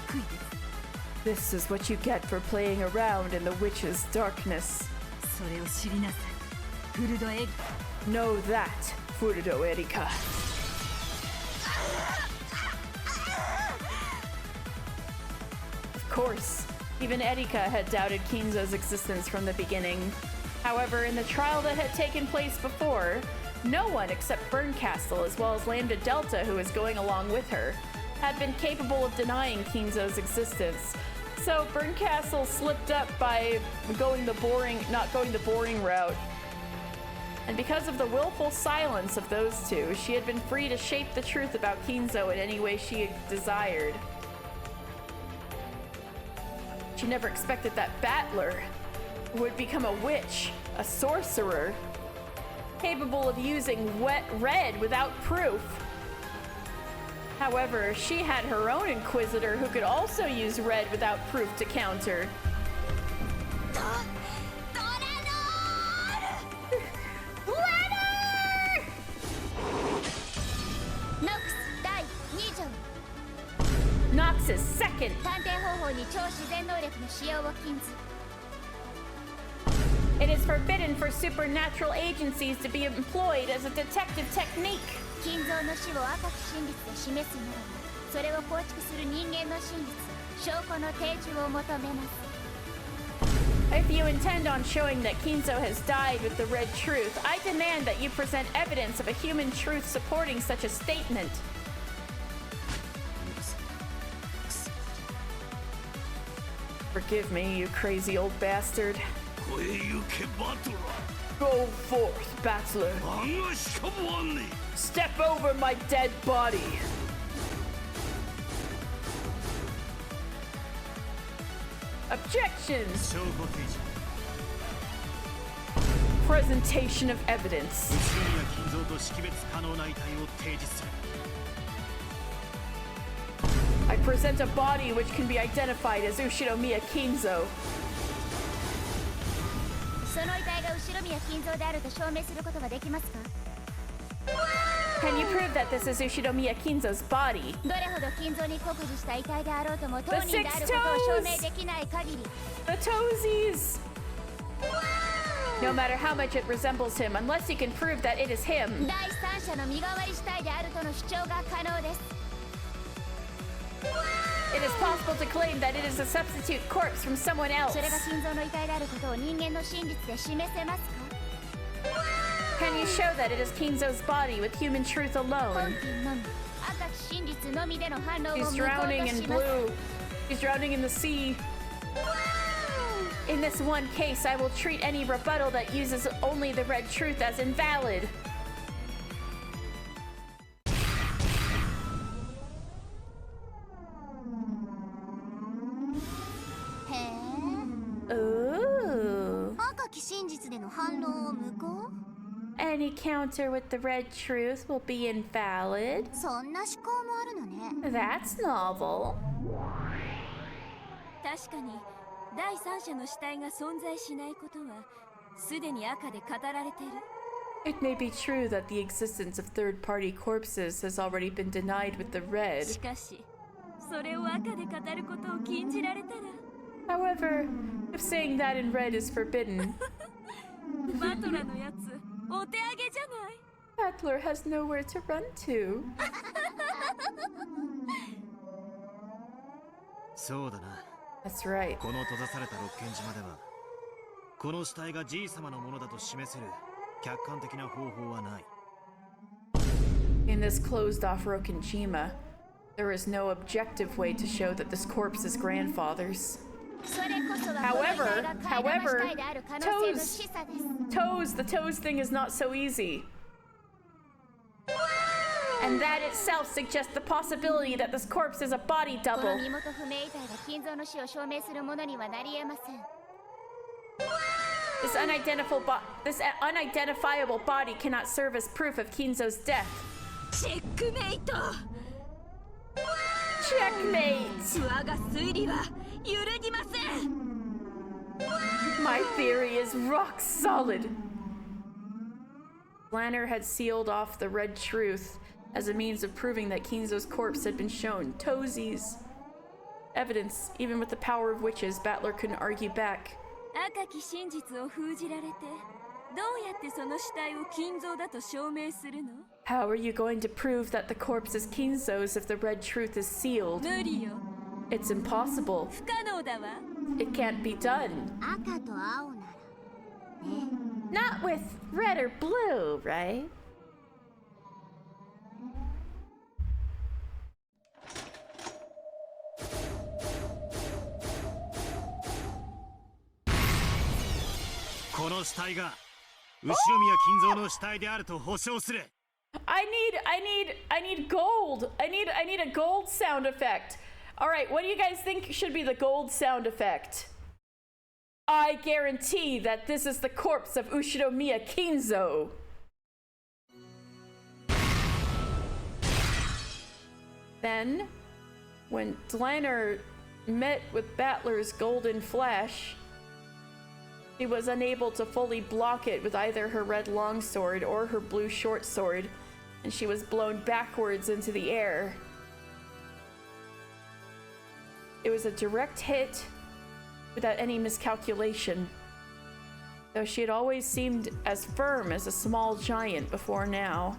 です This is what you get for playing around in the witch's darkness. それを知りなさいフルドエリ Know that, Furudo Erika. Of course, even Erika had doubted Kinzo's existence from the beginning. However, in the trial that had taken place before, no one except Burncastle, as well as Lambda Delta, who was going along with her, had been capable of denying Kinzo's existence. So Burncastle slipped up by not going the boring route. And because of the willful silence of those two, she had been free to shape the truth about Kinzo in any way she desired. She never expected that Battler would become a witch, a sorcerer, capable of using red without proof. However, she had her own Inquisitor who could also use red without proof to counter. ドラノールノックス第2条 Nox's second. 探偵方法に超自然能力の使用を禁ず It is forbidden for supernatural agencies to be employed as a detective technique. 金蔵の死を赤き真実で示すならばそれを構築する人間の真実証拠の提示を求めます If you intend on showing that Kinzo has died with the red truth, I demand that you present evidence of a human truth supporting such a statement. Forgive me, you crazy old bastard. こへ行けバトラ Go forth, Battler. ーあんがしかもわんね Step over my dead body. Objections. 証拠提示 Presentation of evidence. 後ろには金蔵と識別可能な遺体を提示する I present a body which can be identified as Ushinomiya Kinzo. その遺体が後ろ宮金蔵であると証明することができますか Can you prove that this is Ushinomiya Kinzo's body? どれほど金蔵に酷似した遺体であろうとも当人であることを証明できない限り The toesies! No matter how much it resembles him, unless you can prove that it is him. 第三者の身代わり死体であるとの主張が可能です It is possible to claim that it is a substitute corpse from someone else. それが金蔵の遺体であることを人間の真実で示せますか Can you show that it is Kinzo's body with human truth 本 alone? 人のみ赤き真実のみでの反応を無 He's 効と drowning in します blue. He's drowning in the sea. In this one case, I will treat any rebuttal that uses only the red truth as invalid. any counter with the red truth will be invalid. そんな思考もあるのね。 That's novel. 確かに第三者の死体が存在しないことはすでに赤で語られてる。 It may be true that the existence of third-party corpses has already been denied with the red. しかしそれを赤で語ることを禁じられたら However, if saying that in red is forbidden, バトラのやつお手上げじゃない。 Battler has nowhere to run to. そうだな。 That's right. この閉ざされた六軒島では、この死体がじい様のものだと示せる客観的な方法はない。 In this closed-off Rokkenjima, there is no objective way to show that this corpse is grandfather's. それこそはこの遺体が替え玉死体である可能性の示唆です。 The toes thing is not so easy. And that itself suggests the possibility that this corpse is a body この double. 身元不明遺体が金蔵の死を証明するものにはなり得ません。 This unidentifiable body cannot serve as proof of Kinzo's death. チェックメイト。 Checkmate! 我が推理は揺るぎません。 My theory is rock solid. Lanner had sealed off the red truth as a means of proving that Kinzo's corpse had been shown. Toesies. Evidence, even with the power of witches, Battler couldn't argue back. 赤き真実を封じられてどうやってその死体を金蔵だと証明するの？ How are you going to prove that the corpse is Kinzo's if the red truth is sealed? 無理よ。 It's impossible. 不可能だわ。 It can't be done. 赤と青ならね。 Not with red or blue, right? I need gold. I need a gold sound effect. All right, what do you guys think should be the gold sound effect? I guarantee that this is the corpse of Ushinomiya Kinzo. Then, when Dlanner met with Battler's golden flash, she was unable to fully block it with either her red longsword or her blue short sword, and she was blown backwards into the air. It was a direct hit without any miscalculation, though she had always seemed as firm as a small giant before now.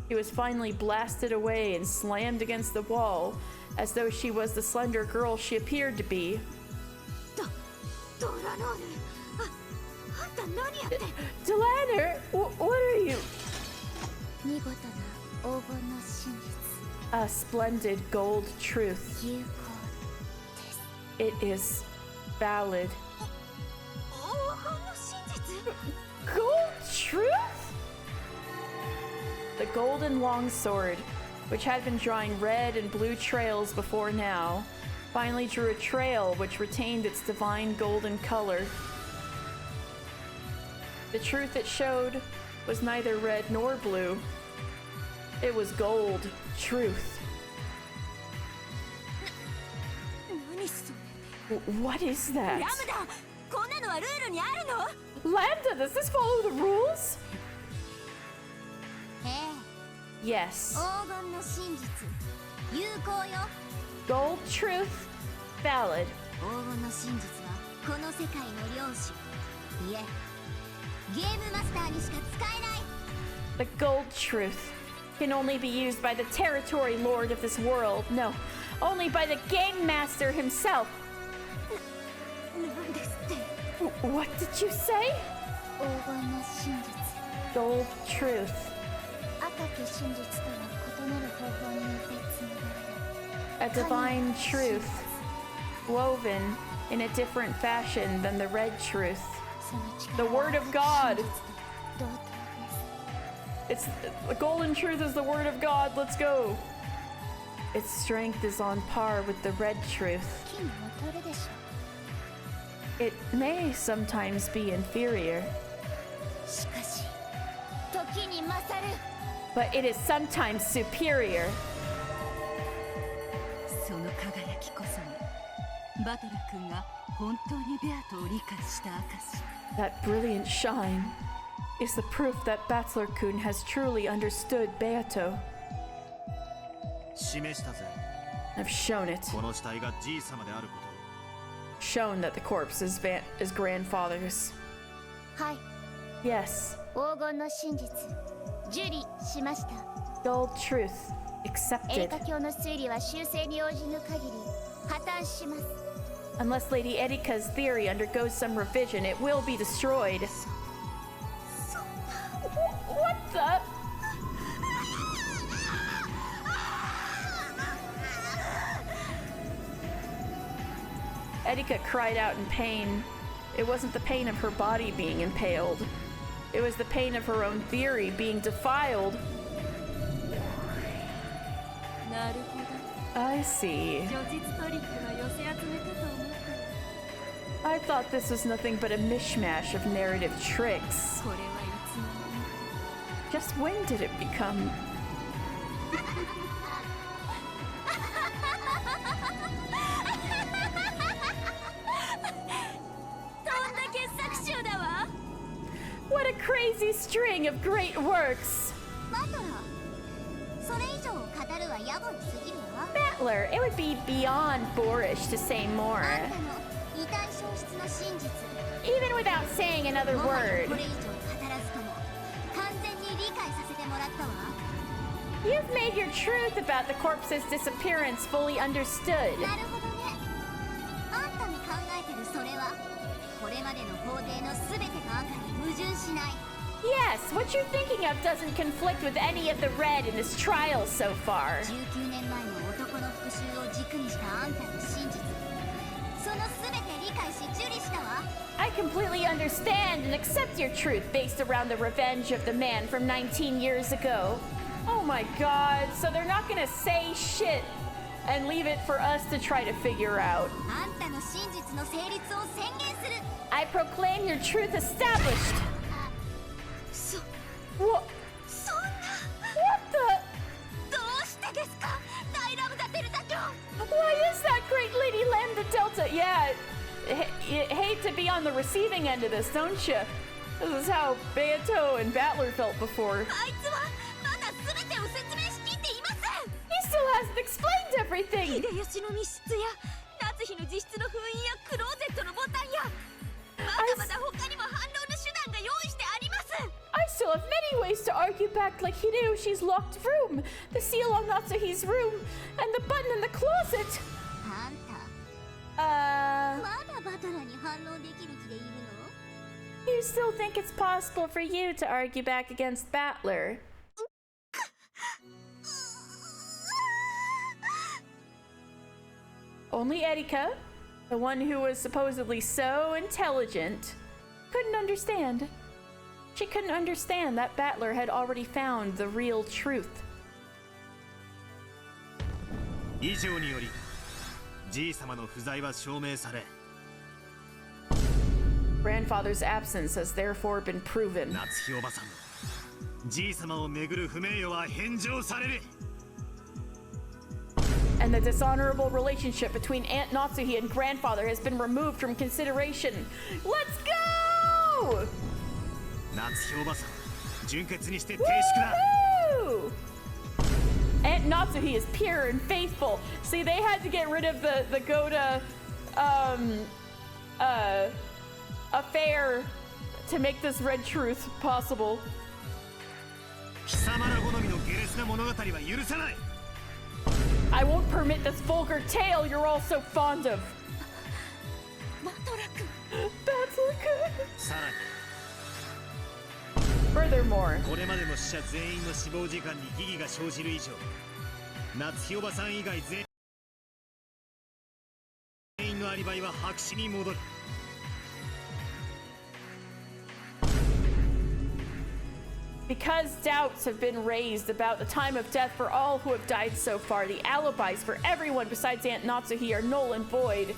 She was finally blasted away and slammed against the wall, as though she was the slender girl she appeared to be. Dlanner, what are you? 見事な黄金の真実。 A splendid gold truth. 有効です。 It is valid. 黄金の真実？ Gold truth? The golden longsword, which had been drawing red and blue trails before now, finally drew a trail which retained its divine golden color. The truth it showed was neither red nor blue. It was gold truth. 何それ？ What is that? ラムダ、こんなのはルールにあるの？ Lambda, does this follow the rules? え Yes. え、黄金の真実。有効よ。 Gold truth, valid. 黄金の真実はこの世界の領主。いえ、ゲームマスターにしか使えない。 The gold truth can only be used by the territory lord of this world. No, only by the game master himself. なんですって？ What did you say? 黄金の真実。 Gold truth. 赤き真実とは異なる方法によって紡がれる。 A divine truth woven in a different fashion than the red truth. その力 The word of God. 真実と同等です。 It's the golden truth is the word of God. Let's go. Its strength is on par with the red truth. 金も取るでしょ It may sometimes be inferior. う。しかし、時時に勝る but it is sometimes superior. その輝きこそがバトラ君が本当にベアトを理解した証。 That brilliant shine is the proof that Battler-kun has truly understood Beato. 示したぜ。 I've shown it. この死体がじい様であること。 Shown that the corpse is grandfather's. はい Yes. 黄金の真実受理しました Gold truth. エリ Accepted. カ教の推理は修正に応じぬ限り破綻します Unless Lady Erika's theory undergoes some revision, it will be destroyed. What the? Erika cried out in pain. It wasn't the pain of her body being impaled. It was the pain of her own theory being defiled. なるほど。 I see. 叙実トリックの寄せ集めかと思ったわ。 I thought this was nothing but a mishmash of narrative tricks. これはいつの間に Just when did it become? とんだ傑作集だわ。 What a crazy string of great works! バトラーそれ以上語るは野暮にすぎるわ Battler, it would be beyond boorish to say more. あんたの遺体消失の真実 Even without saying another もはや word. これ以上語らずとも完全に理解させてもらったわ You've made your truth about the corpse's disappearance fully understood. なるほどねあんたに考えてるそれはこれまでの法廷の全ての赤に矛盾しない Yes, what you're thinking of doesn't conflict with any of the red in this trial so far. 19年前の男の復讐を軸にしたあんたの真実その全て理解し受理したわ I completely understand and accept your truth based around the revenge of the man from 19 years ago. Oh my god, so they're not gonna say shit and leave it for us to try to figure out. あんたの真実の成立を宣言する I proclaim your truth established. そ What? そんな What the? どうしてですか大ラムダデルタ長 Why is that, Great Lady Lambda Delta? Yeah, you hate to be on the receiving end of this, don't you? This is how Beato and Battler felt before. あいつはまだ全てを説明しきっていません He still hasn't explained everything. 秀吉の密室や夏日の実質の封印やクローゼットのボタンやまだまだ他にも反論の手段が用意してあります I still have many ways to argue back like Hideyoshi's locked room, the seal on Natsuhi's room, and the button in the closet. あんた Uh, まだバトラーに反論できる気でいるの you still think it's possible for you to argue back against Battler? Only Erika, the one who was supposedly so intelligent, couldn't understand. She couldn't understand that Battler had already found the real truth. 以上によりじい様の不在は証明され Grandfather's absence has therefore been proven. 夏日おばさんじい様をめぐる不名誉は返上される And the dishonorable relationship between Aunt Natsuhi and grandfather has been removed from consideration. Let's go! 夏日おばさん純潔にして停粛だ Woo! Aunt Natsuhi is pure and faithful. See, they had to get rid of the Goda affair to make this red truth possible. 貴様ら好みの下劣な物語は許さない I won't permit this vulgar tale you're all so fond of. バトラ君 Battler-kun. さらに Furthermore, これまでの死者全員の死亡時間に疑義が生じる以上夏日おばさん以外全員のアリバイは白紙に戻る because doubts have been raised about the time of death for all who have died so far, the alibis for everyone besides Aunt Natsuhi are null and void.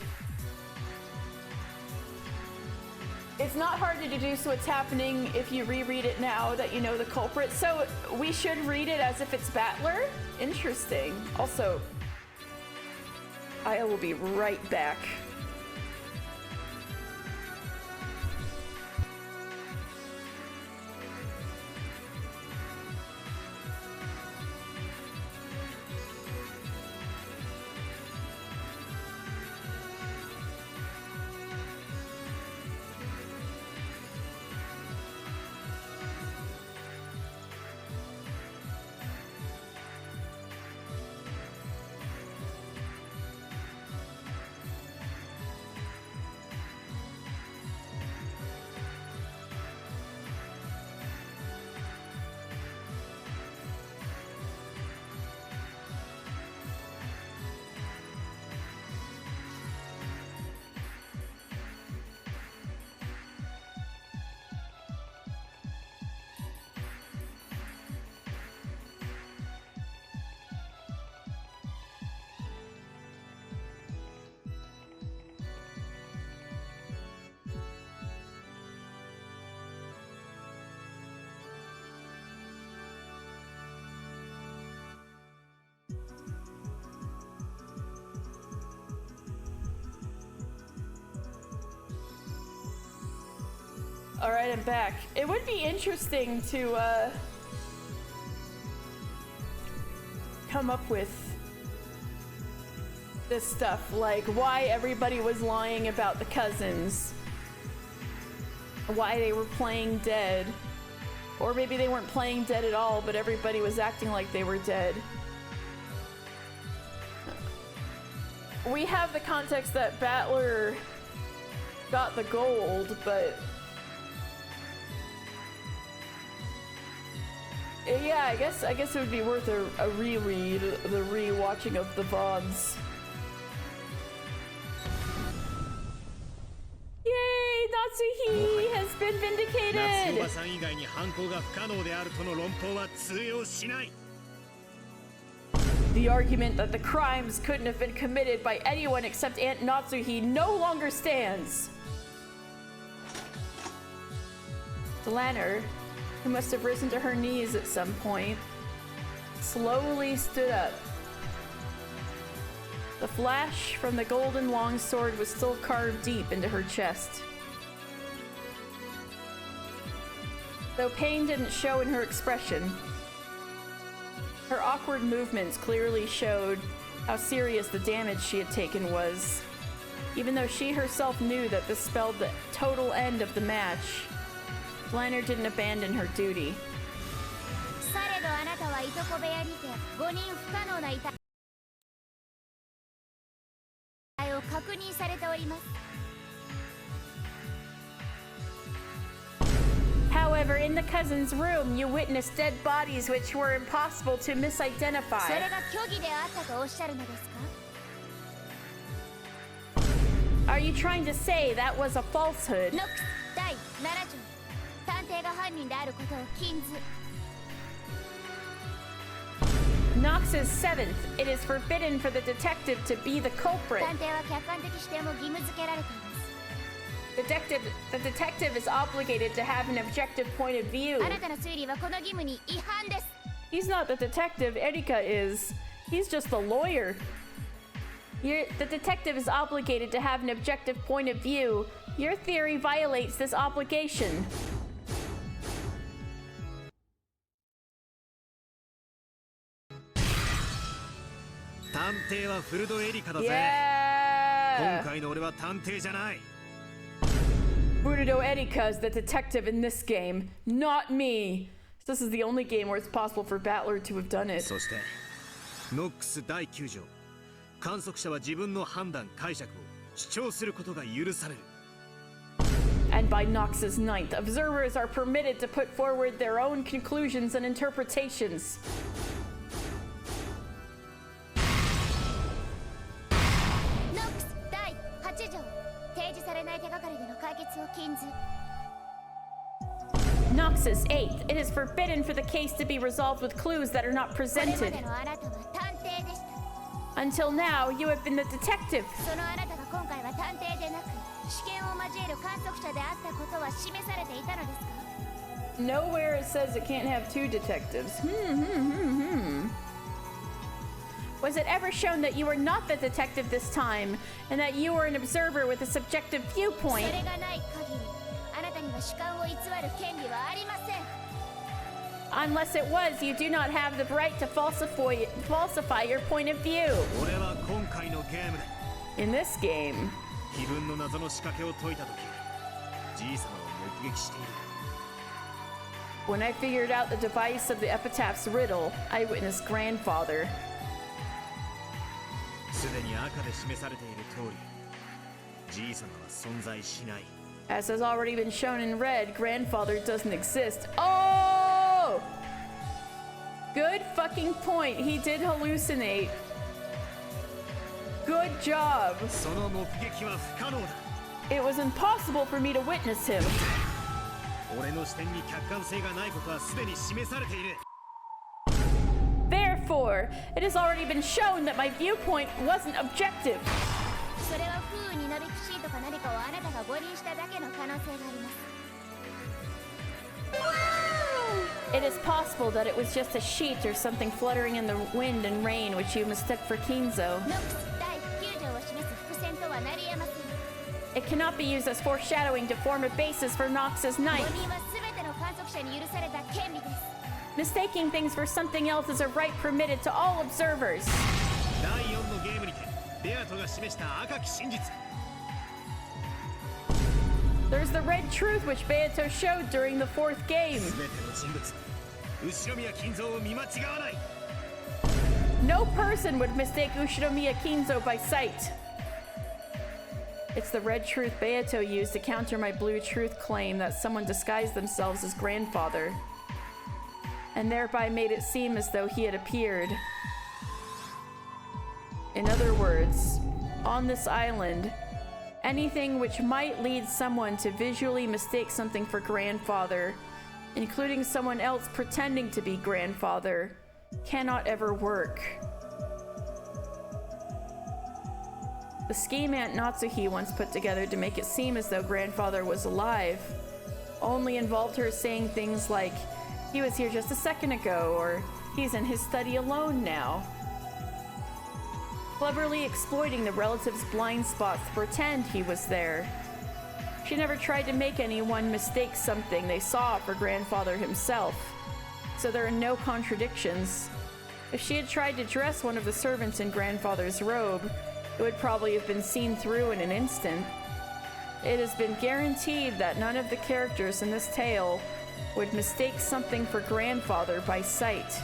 It's not hard to deduce what's happening if you reread it now that you know the culprit. So we should read it as if it's Battler? Interesting. Also, I will be right back. All right, I'm back. It would be interesting to come up with this stuff, like why everybody was lying about the cousins, why they were playing dead, or maybe they weren't playing dead at all, but everybody was acting like they were dead. We have the context that Battler got the gold, but yeah, I guess it would be worth a reread, the re-watching of the VODs. Yay! Natsuhi has been vindicated! The argument that the crimes couldn't have been committed by anyone except Aunt Natsuhi no longer stands. Delanner, who must have risen to her knees at some point, slowly stood up. The flash from the golden longsword was still carved deep into her chest. Though pain didn't show in her expression, her awkward movements clearly showed how serious the damage she had taken was. Even though she herself knew that this spelled the total end of the match, Delanner didn't abandon her duty. However, in the cousin's room, you witnessed dead bodies which were impossible to misidentify. Are you trying to say that was a falsehood? Nox's 7th, it is forbidden for the detective to be the culprit. The detective is obligated to have an objective point of view. He's not the detective, Erika is. He's just the lawyer. The detective is obligated to have an objective point of view. Your theory violates this obligation. Yeah! Furudo Erika is the detective in this game, not me. This is the only game where it's possible for Battler to have done it. And by Nox's 9th, observers are permitted to put forward their own conclusions and interpretations. Nox's 8th, it is forbidden for the case to be resolved with clues that are not presented. Until now, you have been the detective. える観測者であったことは示されていたのですか？ Nowhere it says it can't have two detectives. Was it ever shown that you were not the detective this time, and that you were an observer with a subjective そ viewpoint? れがない限り、あなたには主観を偽る権利はありません。 Unless it was, you do not have the right to falsify your point of view. 俺は今回のゲームで In this game, 自分の謎の仕掛けを解いた時じいさまを目撃している when I figured out the device of the epitaph's riddle, I witnessed grandfather. すでに赤で示されている通りじいさまは存在しない As has already been shown in red, grandfather doesn't exist. Oh! Good fucking point. He did hallucinate. Good job. その目撃は不可能だ It was impossible for me to witness him. 俺の視点に客観性がないことはすでに示されている Therefore, it has already been shown that my viewpoint wasn't objective. それは不運になるシートか何かをあなたが誤認しただけの可能性があります。 It is possible that it was just a sheet or something fluttering in the wind and rain which you mistook for Kinzo. ノックス第9条を示す伏線とはなり得ません。 It cannot be used as foreshadowing to form a basis for Nox's 誤 knife. 認は全ての観測者に許された権利です。 Mistaking things for something else is a right permitted to all observers. 第4のゲームにてベアトが示した赤き真実 There's the red truth which Beato showed during the fourth game. 全ての人物後宮金蔵を見間違わない No person would mistake Ushinomiya Kinzo by sight. It's the red truth Beato used to counter my blue truth claim that someone disguised themselves as grandfather, and thereby made it seem as though he had appeared. In other words, on this island, anything which might lead someone to visually mistake something for grandfather, including someone else pretending to be grandfather, cannot ever work. The scheme Aunt Natsuhi once put together to make it seem as though grandfather was alive only involved her saying things like, he was here just a second ago, or he's in his study alone now. Cleverly exploiting the relative's blind spots to pretend he was there. She never tried to make anyone mistake something they saw for grandfather himself, so there are no contradictions. If she had tried to dress one of the servants in grandfather's robe, it would probably have been seen through in an instant. It has been guaranteed that none of the characters in this tale would mistake something for grandfather by sight.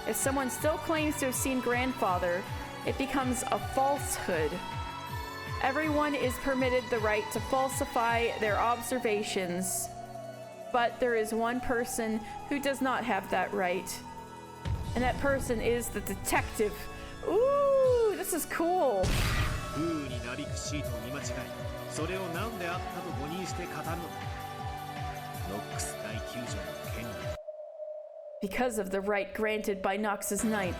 If someone still claims to have seen grandfather, it becomes a falsehood. Everyone is permitted the right to falsify their observations, but there is one person who does not have that right, and that person is the detective. Ooh, this is cool. 不運になびくシートを見間違えそれを何であったと誤認して語るのだノックス第9条の権利 Because of the right granted by Nox's ninth,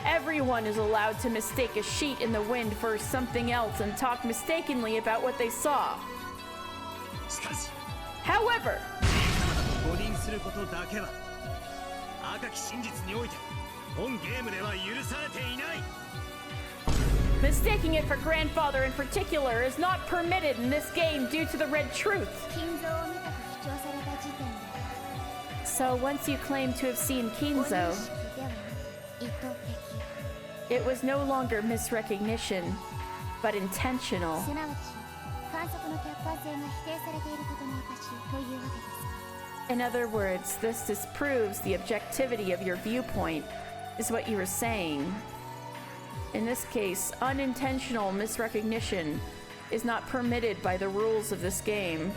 everyone is allowed to mistake a sheet in the wind for something else and talk mistakenly about what they saw. しかし However, 誤認することだけは赤き真実において本ゲームでは許されていない mistaking it for grandfather in particular is not permitted in this game due to the red truth. 金蔵を見たと主張された時点で So once you claim to have seen 誤認 Kinzo, 識ではなく意図的 it was no longer misrecognition, but intentional. すなわち観測の客観性が否定されていることの証というわけですか In other words, this disproves the objectivity of your viewpoint, is what you were saying. In this case, unintentional misrecognition is not permitted by the rules of this game.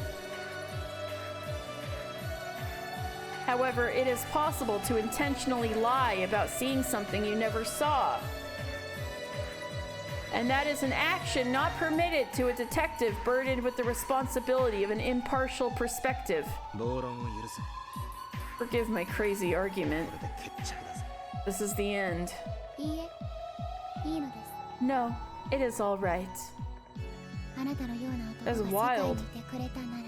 However, it is possible to intentionally lie about seeing something you never saw. And that is an action not permitted to a detective burdened with the responsibility of an impartial perspective. 暴論を許せ Forgive my crazy argument. これで決着だぜ This is the end. いいえいいのです No, it is all right. あなたのような That's 男が世界 wild. にいてくれたなら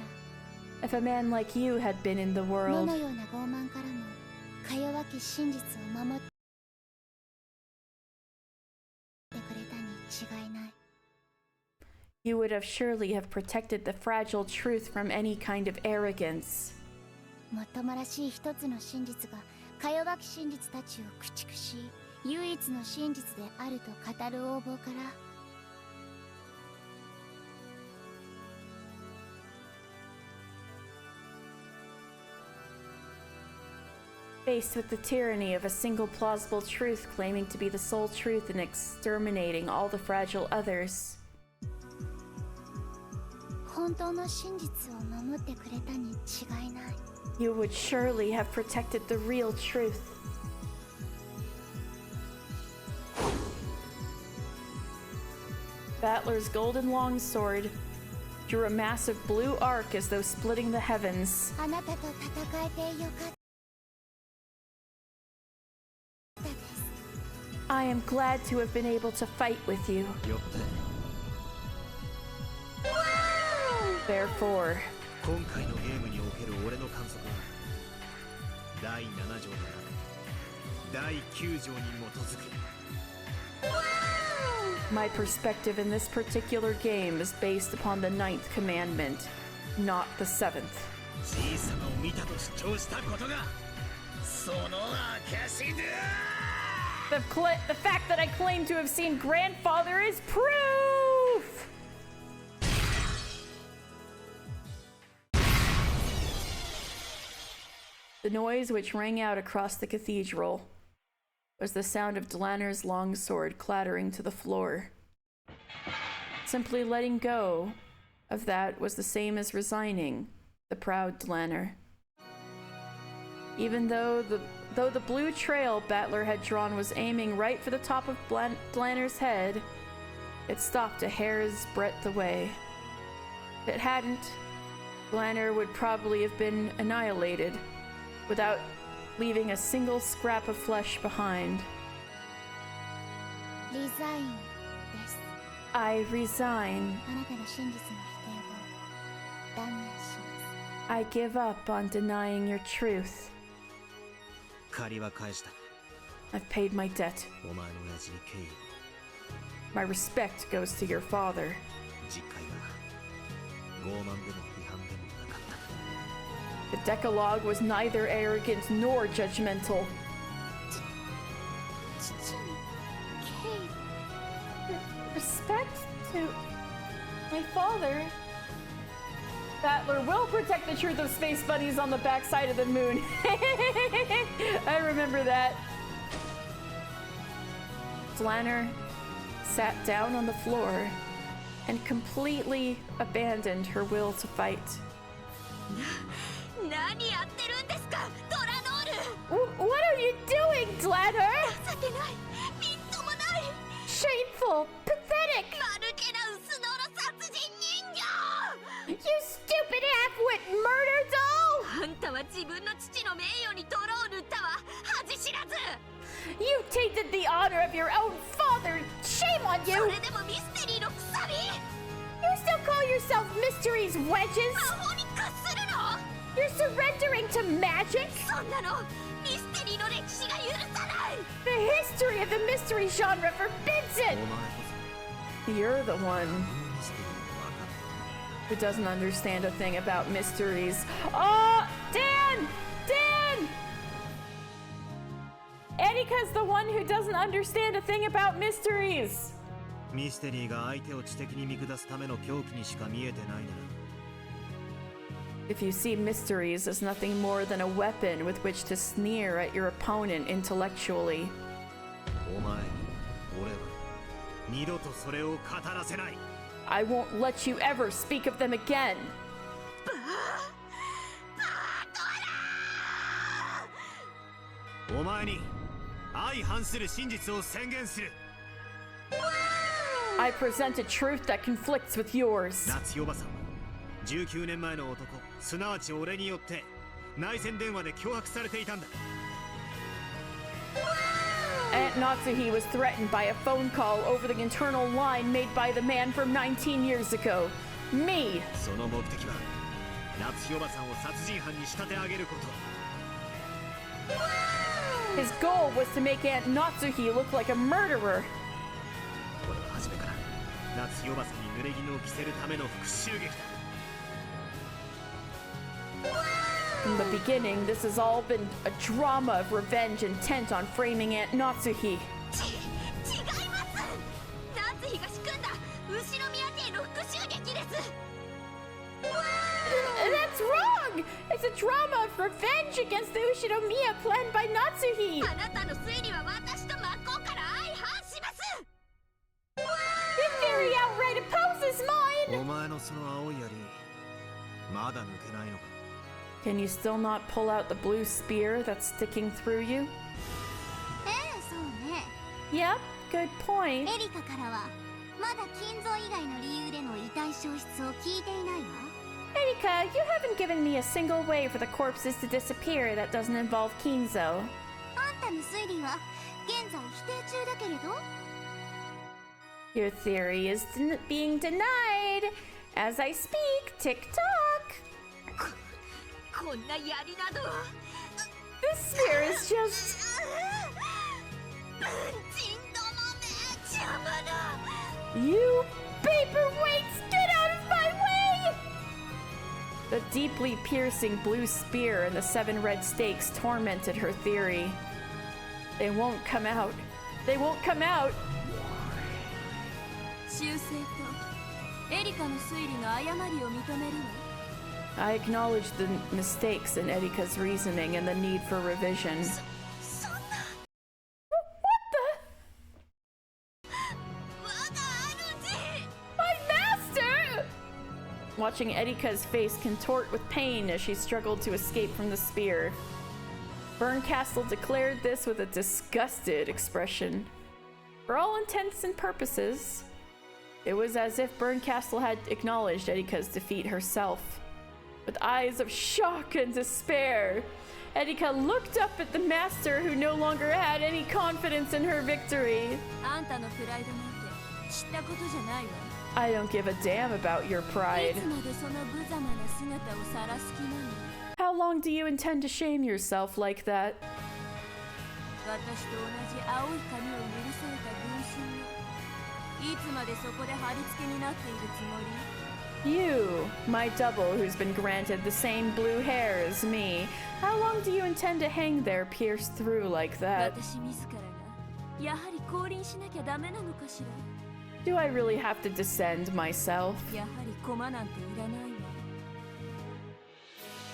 If a man like you had been in the ど world, のような傲慢からもか弱き真実を守ってくれたに違いない you would have surely have protected the fragile truth from any kind of arrogance. もっともらしい一つの真実がか弱き真実たちを駆逐し唯一の真実であると語る横暴から Faced with the tyranny of a single plausible truth claiming to be the sole truth and exterminating all the fragile others, 本当の真実を守ってくれたに違いない you would surely have protected the real truth. Battler's golden longsword drew a massive blue arc as though splitting the heavens. あなたと戦えてよかったです I am glad to have been able to fight with you. よって Therefore, 今回のゲームにおける俺の観測は第7条の中第9条に基づく my perspective in this particular game is based upon the 9th commandment, not the 7th. じいさまを見たと主張したことがその証だ The fact that I claim to have seen grandfather is proof! The noise which rang out across the cathedral was the sound of Dlanner's longsword clattering to the floor. Simply letting go of that was the same as resigning, the proud Dlanner. Even though the blue trail Battler had drawn was aiming right for the top of Dlanner's head, it stopped a hair's breadth away. If it hadn't, Dlanner would probably have been annihilated, without leaving a single scrap of flesh behind. リザインです I resign. あなたの真実の否定を断念します I give up on denying your truth. 借りは返した I've paid my debt. お前の親父に敬意 My respect goes to your father. 実戒は傲慢でも批判でもなかった The Decalogue was neither arrogant nor judgmental. 父に敬意 Respect to my father. Battler will protect the truth of space bunnies on the backside of the moon. I remember that. Dlanner sat down on the floor and completely abandoned her will to fight. 何やってるんですかドラノール What are you doing, Dlanner? 情けないみっともない Shameful, pathetic. 間抜けな薄のろ殺人人形 You stupid half-wit murder doll! あんたは自分の父の名誉に泥を塗ったわ恥知らず You tainted the honor of your own father! Shame on そ you! れでもミステリーのくさび You still call yourself Mystery's wedges? 魔法に屈するの You're surrendering to magic? そんなのミステリーの歴史が許さない The history of the mystery genre forbids it! お前こ You're the one そミステリーを分かっ who doesn't understand a thing about mysteries. Oh, Dan! Dan! Erika's the one who doesn't understand a thing about mysteries. たミステリーが相手を知的に見下すための狂気にしか見えてないなら If you see mysteries as nothing more than a weapon with which to sneer at your opponent intellectually, お前に俺は二度とそれを語らせない I won't let you ever speak of them again. お前に相反する真実を宣言する I present a truth that conflicts with yours. 夏代バさんは19年前の男すなわち俺によって内線電話で脅迫されていたんだ Aunt Natsuhi was threatened by a phone call over the internal line made by the man from 19 years ago. Me! その目的は夏日おばさんを殺人犯に仕立て上げること。 His goal was to make Aunt Natsuhi look like a murderer. これは初めから夏日おばさんに濡れ衣を着せるための復讐劇だ。 From the beginning, this has all been a drama of revenge intent on framing Aunt Natsuhi. 違います。夏日が仕組んだ後ろ宮邸の復讐劇です。 That's wrong! It's a drama of revenge against the Ushinomiya planned by Natsuhi! あなたの推理は私と真っ向から相反します。 Your theory outright opposes mine! お前のその青い槍、まだ抜けないのか。 Can you still not pull out the blue spear that's sticking through you? ええ、そうね。 Yep, good point. エリカからはまだ金像以外の理由での遺体消失を聞いていないわ。 Erika, you haven't given me a single way for the corpses to disappear that doesn't involve Kinzo. あんたの推理は現在否定中だけれど。 Your theory is being denied. As I speak, tick tock. こんな槍など。 This spear is just... 人どもめ邪魔だ。 You paperweights, get out of my way! The deeply piercing blue spear and the 7 red stakes tormented her theory. They won't come out. They won't come out. 修正とエリカの推理の誤りを認めるわ。 I acknowledge the mistakes in Erika's reasoning and the need for revision. そんな。 What the? 我が主。 My master! Watching Erika's face contort with pain as she struggled to escape from the spear. Berncastle declared this with a disgusted expression. For all intents and purposes, it was as if Berncastle had acknowledged Erika's defeat herself. With eyes of shock and despair, Erika looked up at the master who no longer had any confidence in her victory. あんたのプライドなんて知ったことじゃないわ。 I don't give a damn about your い pride. つまでその無様な姿を晒す気なの。 How long do you intend to shame yourself like that? 私と同じ青い髪を許された分身がいつまでそこで貼り付けになっているつもり？ You, my double who's been granted the same blue hair as me, how long do you intend to hang there pierced through like that? 私自らがやはり降臨しなきゃダメなのかしら。 Do I really have to descend myself? やはり駒なんていらないわ。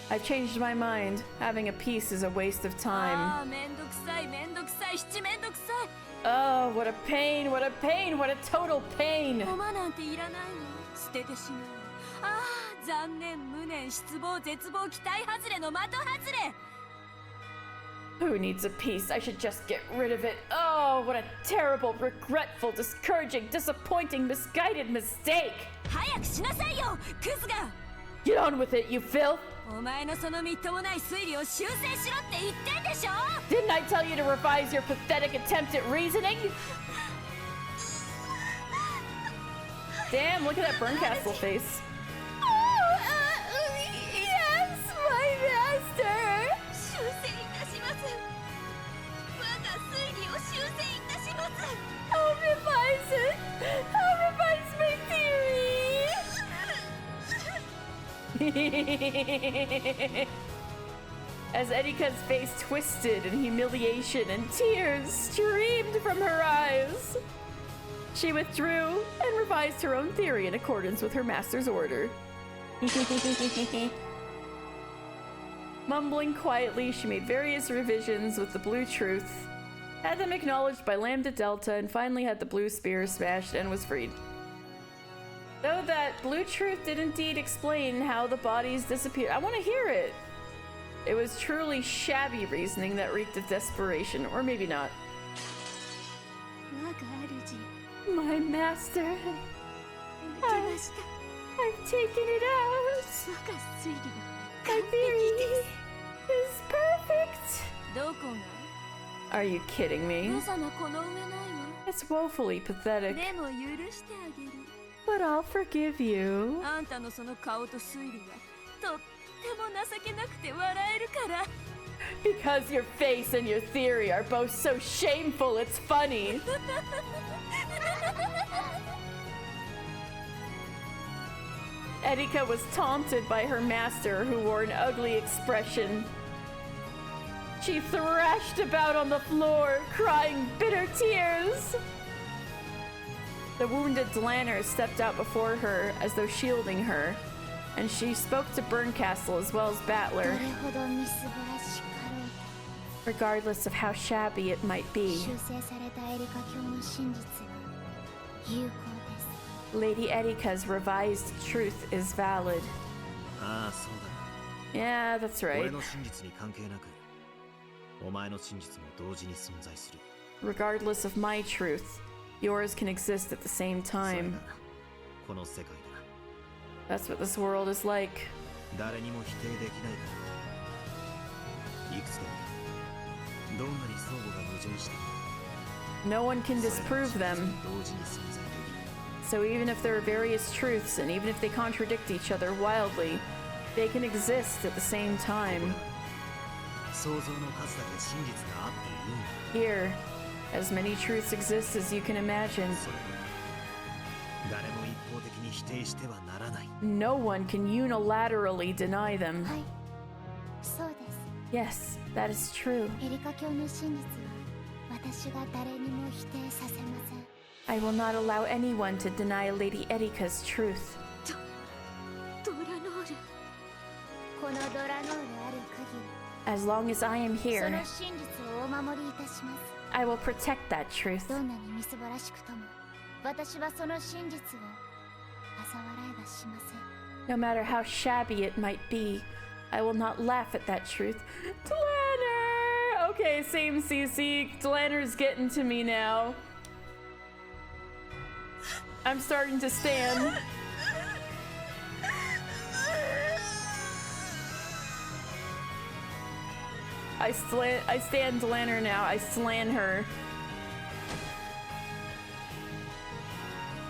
I've changed my mind. Having a peace is a waste of time. ああ、めんどくさい、めんどくさい、七めんどくさい。 Oh, what a pain, what a pain, what a total pain! 駒なんていらないわ。捨ててしまう。ああ、残念、無念、失望、絶望、期待外れの的外れ。 Who needs a peace? I should just get rid of it. Oh, what a terrible, regretful, discouraging, disappointing, misguided mistake! 早くしなさいよ、クズが。 Get on with it, you filth! お前のそのみっともない推理を修正しろって言ってんでしょ。 Didn't I tell you to revise your pathetic attempt at reasoning? Damn, look at that Berncastle face. Yes, my master. 修正いたします。我が推理を修正いたします。 I'll revise it. I'll revise my theory. As Erika's face twisted in humiliation and tears streamed from her eyes, she withdrew and revised her own theory in accordance with her master's order. Mumbling quietly, she made various revisions with the blue truth, had them acknowledged by Lambda Delta, and finally had the blue spear smashed and was freed. Though that blue truth did indeed explain how the bodies disappeared. I want to hear it. It was truly shabby reasoning that reeked of desperation, or maybe not. 我が主。 My master. 来ました。 I've taken it out. 我が推理は My theory is perfect. どこ Are you kidding me? 無様この上ないわ。 It's woefully pathetic. でも許してあげる。 But I'll forgive you. あんたのその顔と推理がとっても情けなくて笑えるから。 Because your face and your theory are both so shameful, it's funny. Erika was taunted by her master, who wore an ugly expression. She thrashed about on the floor, crying bitter tears. The wounded Dlanner stepped out before her as though shielding her, and she spoke to Burncastle as well as Battler. Regardless of how shabby it might be, Lady Erika's revised truth is valid. ああ、そうだ。 Yeah, that's 俺 right. の真実に関係なく、お前の真実も同時に存在する。 Regardless of my truth, yours can exist at the same それ time. がこの世界 That's what this world is like. だ。誰にも否定できないから。いくつでも、どんなに相互が矛盾しても、 No one can それらの disprove 真実 them. に同時に存在できる。 So even if there are various truths, and even if they contradict each other wildly, they can exist at the same time. 想像の数だけ真実があっていいんだ。 Here, as many truths exist as you can imagine. それを誰も一方的に否定してはならない。 No one can unilaterally deny them. はい、そうです Yes, that is true. エリカ教の真実は私が誰にも否定させません I will not allow anyone to deny Lady Erika's truth. ドラノール。このドラノールある限 As long as I am りそ here, の真実をお守りいたします I will protect that truth. どんなにみすぼらしくとも私はその真実を嘲笑いはしません No matter how shabby it might be, I will not laugh at that truth. Dlanner! Okay, same CC. Dlanner's getting to me now. I'm starting to stand. I stand Dlanner now. I slan her.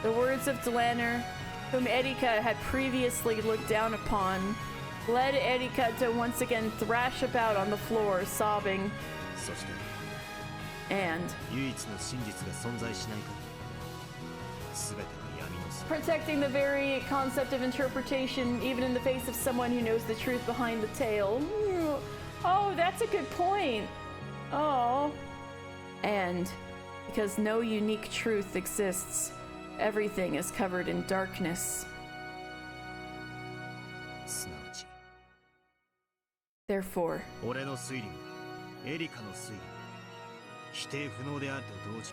The words of Dlanner, whom Erika had previously looked down upon, led Erika to once again thrash about on the floor, sobbing. そして、 And 唯一の真実が存在しない限り、全ては闇の底。 protecting the very concept of interpretation, even in the face of someone who knows the truth behind the tale. Oh, that's a good point. Oh. And because no unique truth exists, everything is covered in darkness. すなわち、 Therefore, 俺の推理も、エリカの推理も、否定不能であると同時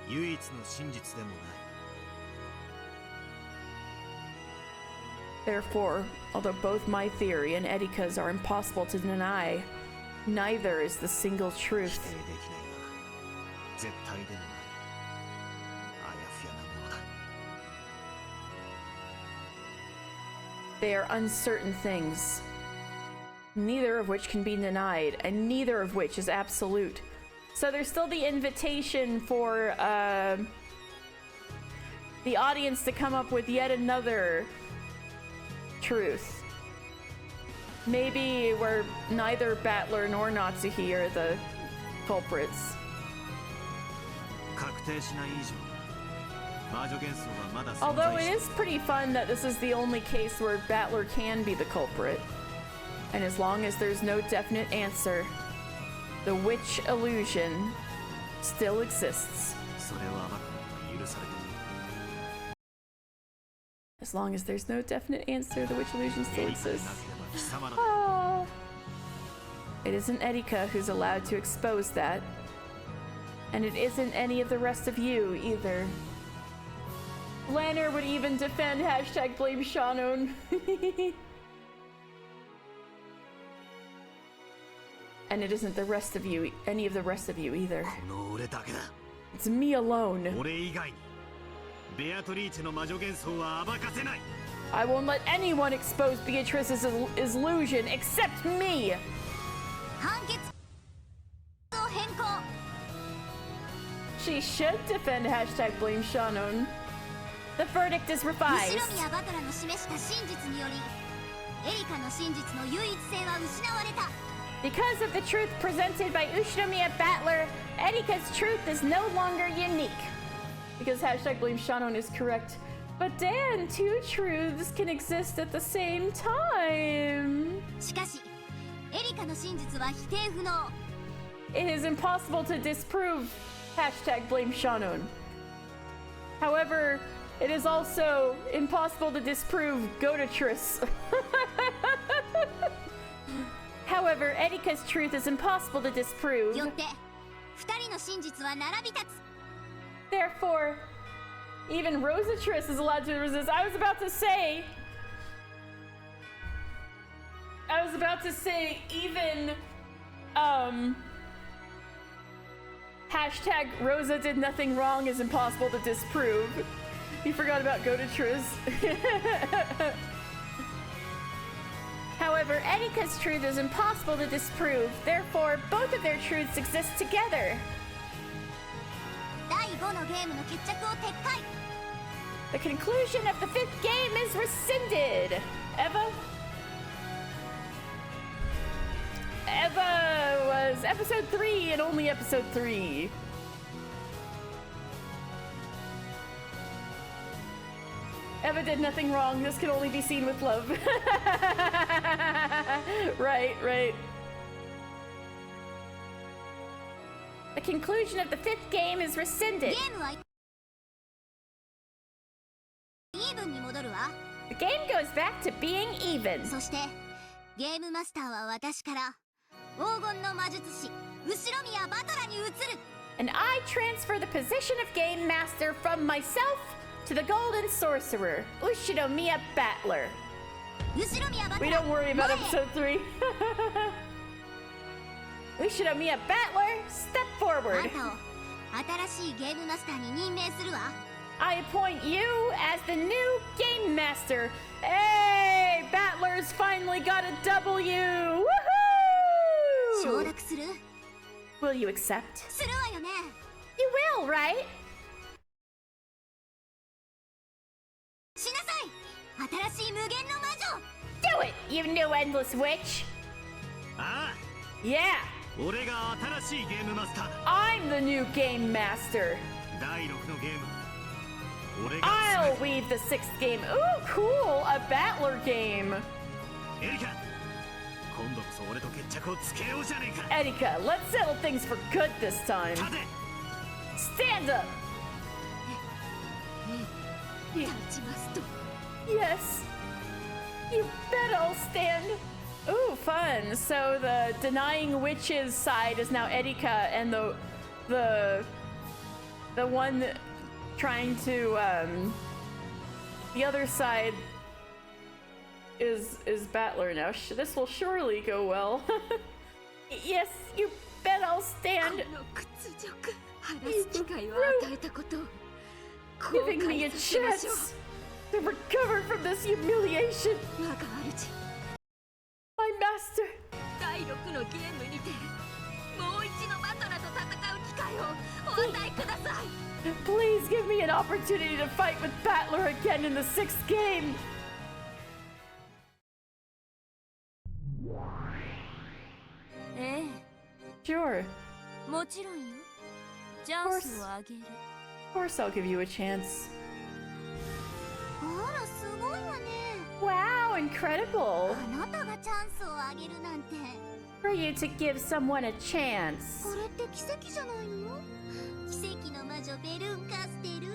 に、唯一の真実でもない。 Therefore, although both my theory and Erika's are impossible to deny, neither is the single 否 truth. 定できないが、絶対でもない。あやふやなものだ。 They are uncertain things, neither of which can be denied, and neither of which is absolute. So there's still the invitation for the audience to come up with yet another truth. Maybe where neither Battler nor Natsuhi are the culprits. 確定しない以上、魔女幻想はまだ存 Although 在 it し is pretty fun that this is the only case where Battler can be the culprit. And as long as there's no definite answer, the witch illusion still exists. それを暴くことは許されている。 As long as there's no definite answer, the witch illusion エ still リカでな exists. ければ貴様らだ。 Oh. It isn't Erika who's allowed to expose that. And it isn't any of the rest of you either. Lanner would even defend hashtag blame Shannon. And it isn't the rest of you, any of the rest of you either. この俺だけだ。 It's me alone. 俺以外に、ベアトリーチェの魔女幻想は暴かせない。 I won't let anyone expose Beatrice's illusion except me. 判決を変更。 She should defend hashtag blame Shannon. The verdict is 後 revised. ろ宮バトラの示した真実によりエリカの真実の唯一性は失われた。 Because of the truth presented by Ushinomiya Battler, Erika's truth is no longer unique. Because hashtag blame Shannon is correct. But Dan, two truths can exist at the same time. しかしエリカの真実は否定不能。 It is impossible to disprove hashtag blame Shannon. However, it is also impossible to disprove Godatris. However, Erika's truth is impossible to disprove. よって二人の真実は並び立つ。 Therefore, even Rosatris is allowed to resist. I was about to say, even, hashtag Rosa did nothing wrong is impossible to disprove. You forgot about Godatris. However, Erika's truth is impossible to disprove. Therefore, both of their truths exist together. 第5のゲームの決着を撤回。 The conclusion of the fifth game is rescinded. Eva was episode 3 and only episode 3. Eva did nothing wrong. This can only be seen with love. Right. The conclusion of the fifth game is rescinded. ゲームはイーブンに戻るわ。 The game goes back to being even. そしてゲームマスターは私から黄金の魔術師後ろ宮バトラに移る。 And I transfer the position of Game Master from myself to the Golden Sorcerer, Ushinomiya Battler. 後ろ宮バト We ラ don't worry about 前へ episode 3. Ushinomiya Battler, step あ forward. んたを新しいゲームマスターに任命するわ。 I appoint you as the new Game Master. Hey, Battler's finally got a W. 承 Woohoo! 諾する Will you accept? するわよね。 You will, right? しなさい新しい無限の魔女。 Do it, you new endless witch. あ Yeah, あ、俺が新しいゲームマスターだ。 I'm the new Game Master. 第6のゲーム、俺が I'll 全 weave the sixth game. Ooh, cool! A battler game. てエリカ、今度こそ俺と決着をつけようじゃねえか。 Erika, let's settle things for good this time. 立て Stand up! 立ちますと。 Yes. You bet I'll stand. Ooh, fun. So the denying witches side is now Erika, and the one trying to the other side is Battler now. This will surely go well. Yes, you bet I'll こ stand. の屈辱話す機会を与えたことを後 Giving me a 悔させましょ chance to recover from this humiliation. う。我が主 My master. 第6のゲームにてもう一度バトラと戦う機会をお与えください。 Please give me an opportunity to fight with Battler again in the sixth game. Sure. もちろんよ。チャンスをあげる。 Of course I'll give you a chance. あらすごいわね。 Wow, incredible. あなたがチャンスをあげるなんて。 For you to give someone a chance. これって奇跡じゃないの？奇跡の魔女ベルンカステル。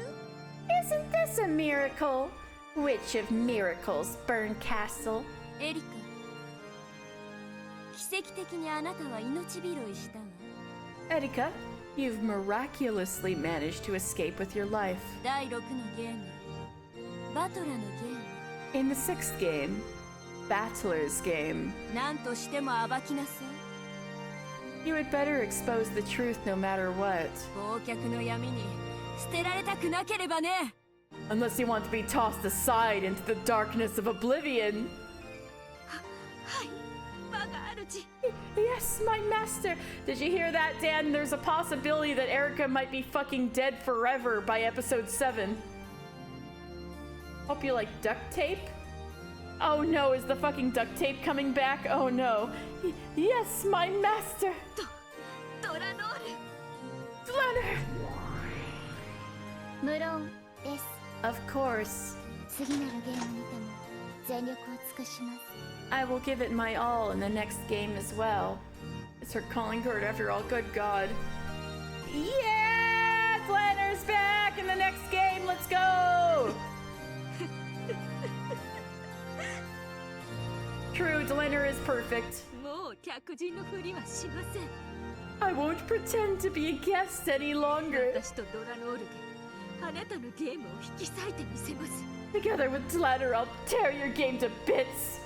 Isn't this a miracle? Witch of Miracles, Burncastle. エリカ、奇跡的にあなたは命拾いしたわ。 Erika, you've miraculously managed to escape with your life. 第6のゲーム、バトラのゲーム。 In the sixth game, Battler's game, 何としても暴きなさい。 you had better expose the truth no matter what. 忘却の闇に捨てられたくなければね。 Unless you want to be tossed aside into the darkness of oblivion. はい、我が主ち Yes, my master. Did you hear that, Dan? There's a possibility that Erica might be fucking dead forever by episode 7. Hope you like duct tape. Oh no, is the fucking duct tape coming back? Oh no. Yes, my master. ドラノール Leonard! 無論です。 Of course. 次なるゲームにても全力を尽くします。 I will give it my all in the next game as well. It's her calling card after all. Good God. Yeah! Flanner's back in the next game. Let's go! True, Delanner is perfect. もう客人のふりはしません I won't pretend to be a guest any longer. 私とドラノールであなたのゲームを引き裂いてみせます Together with Delanner, I'll tear your game to bits.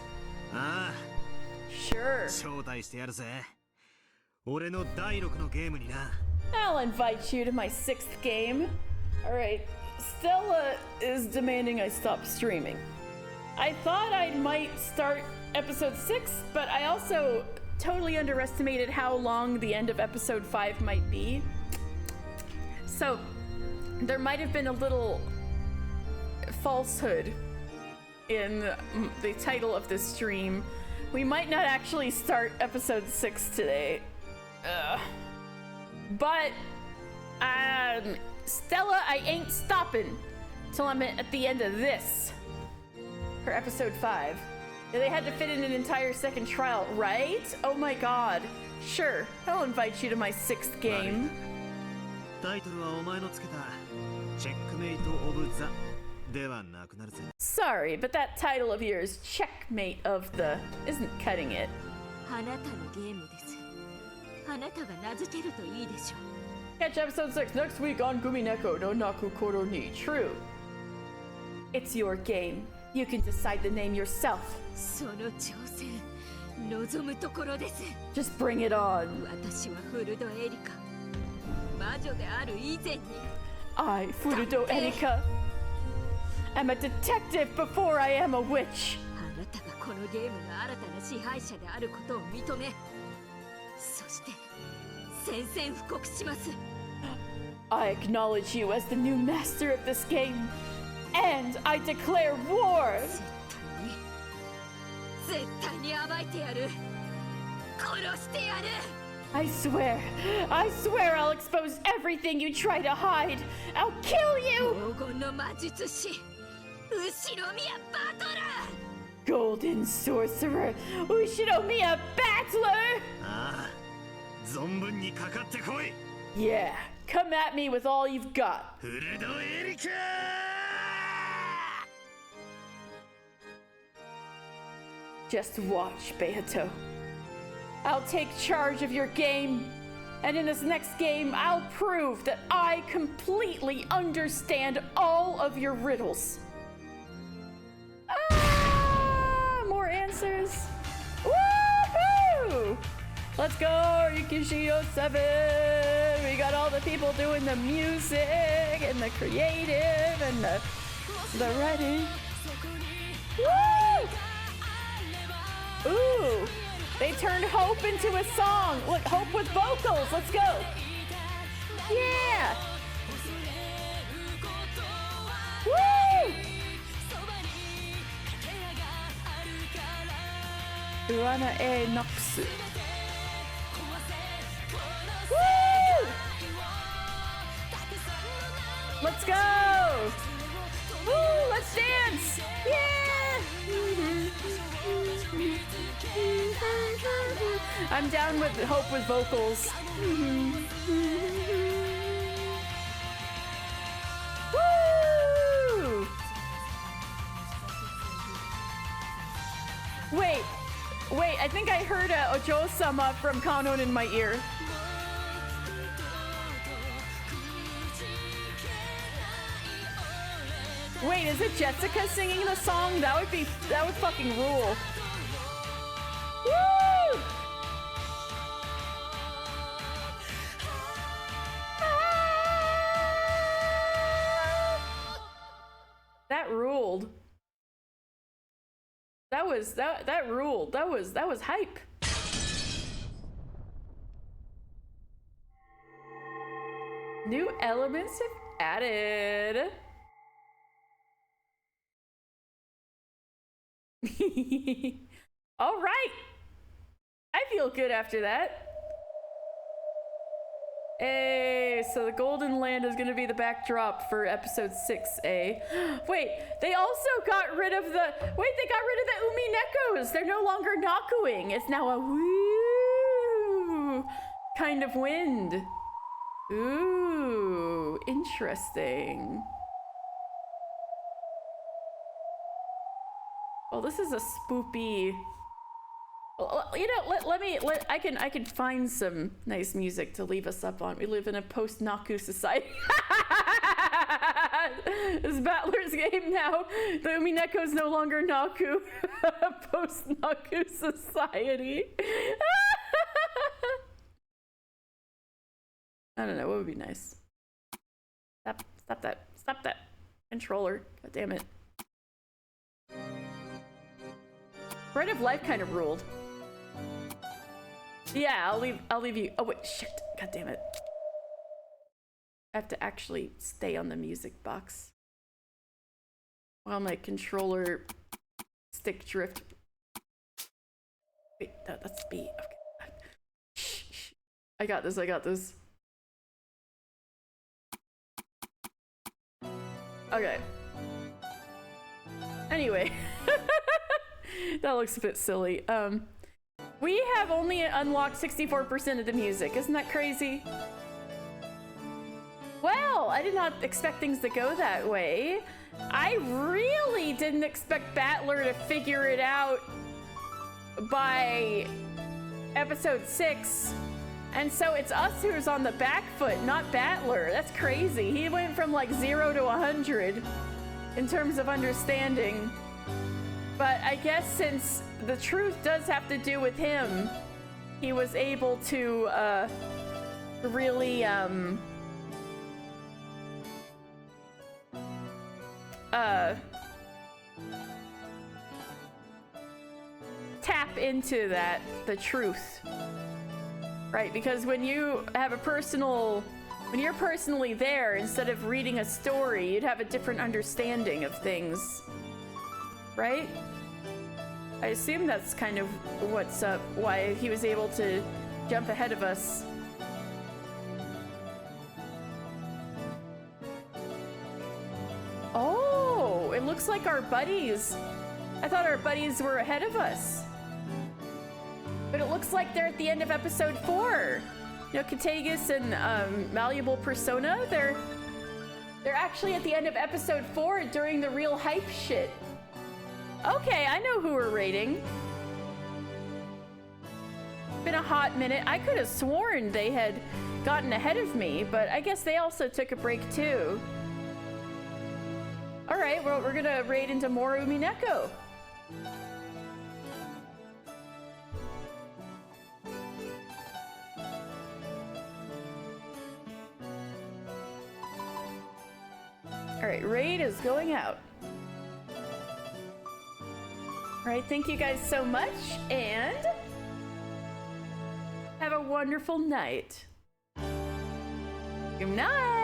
ああ Sure. 招待してやるぜ俺の第6のゲームにな I'll invite you to my 6th game. Alright, Stella is demanding I stop streaming. I thought I might start episode 6, but I also totally underestimated how long the end of episode 5 might be. So, there might have been a little falsehood in the title of this stream. We might not actually start episode 6 today. But, Stella, I ain't stopping till I'm at the end of this. For episode 5. They had to fit in an entire second trial, right? Oh my god. Sure, I'll invite you to my 6th game. タイトルはお前のつけたチェックメイト・オブ・ザではなくなるぜ Sorry, but that title of yours, Checkmate of the, isn't cutting it. あなたのゲームですあなたが名付けるといいでしょう Catch episode 6 next week on Umineko no Naku Koro ni. True. It's your game. You can decide the name yourself. その挑戦望むところです Just bring it on. 私はフルドエリカ魔女である以前に I, Furudo Erika, am a detective before I am a witch. あなたがこのゲームの新たな支配者であることを認めそして宣戦布告します I acknowledge you as the new master of this game, and I declare war. 絶対に暴いてやる殺してやる I swear I'll expose everything you try to hide. I'll kill you. 黄金の魔術師後ろ宮バトラー Golden sorcerer, Ushinomiya battler. ああ存分にかかってこい Yeah, come at me with all you've got. フルドエリカ Just watch, Beato. I'll take charge of your game, and in this next game, I'll prove that I completely understand all of your riddles. Ah! More answers. Woohoo! Let's go, Yukishio 7! We got all the people doing the music, and the creative, and the writing. Woo! Ooh! They turned Hope into a song! Look, Hope with vocals! Let's go! Yeah! Woo! Uana e Noxu. Woo! Let's go! Woo! Let's dance! Yeah! I'm down with Hope with vocals. Woo! Wait, I think I heard Ojo-sama from Kanon in my ear. Wait, is it Jessica singing the song? That would fucking rule. Woo! That ruled. That ruled. That was hype. New elements have added. All right. I feel good after that. Hey, so the Golden Land is gonna be the backdrop for episode 6A. Wait, they also got rid of the Uminekos. They're no longer Nakuing. It's now a woo kind of wind. Ooh, interesting. Well, this is a spoopy. Well, you know, I can find some nice music to leave us up on. We live in a post-Naku society. It's Battler's game now. The Umineko's no longer Naku. Post-Naku society. I don't know, what would be nice? Stop that controller. God damn it. Bread of Life kind of ruled. Yeah, I'll leave you. Oh wait, shit. God damn it. I have to actually stay on the music box while my controller stick drift. Wait, that's B. Okay. Shh. I got this. Okay. Anyway. That looks a bit silly. We have only unlocked 64% of the music. Isn't that crazy? Well, I did not expect things to go that way. I really didn't expect Battler to figure it out by episode 6. And so it's us who's on the back foot, not Battler. That's crazy. He went from like 0 to 100 in terms of understanding. But I guess since the truth does have to do with him, he was able to really tap into the truth, right? Because when you have when you're personally there, instead of reading a story, you'd have a different understanding of things. Right? I assume that's kind of what's up, why he was able to jump ahead of us. Oh, it looks like our buddies. I thought our buddies were ahead of us. But it looks like they're at the end of episode 4. You know, Katagus and Malleable Persona, they're actually at the end of episode 4 during the real hype shit. Okay, I know who we're rating. Been a hot minute. I could have sworn they had gotten ahead of me, but I guess they also took a break too. All right, well, we're gonna raid into more Umineko. All right, raid is going out. All right, thank you guys so much, and have a wonderful night. Good night.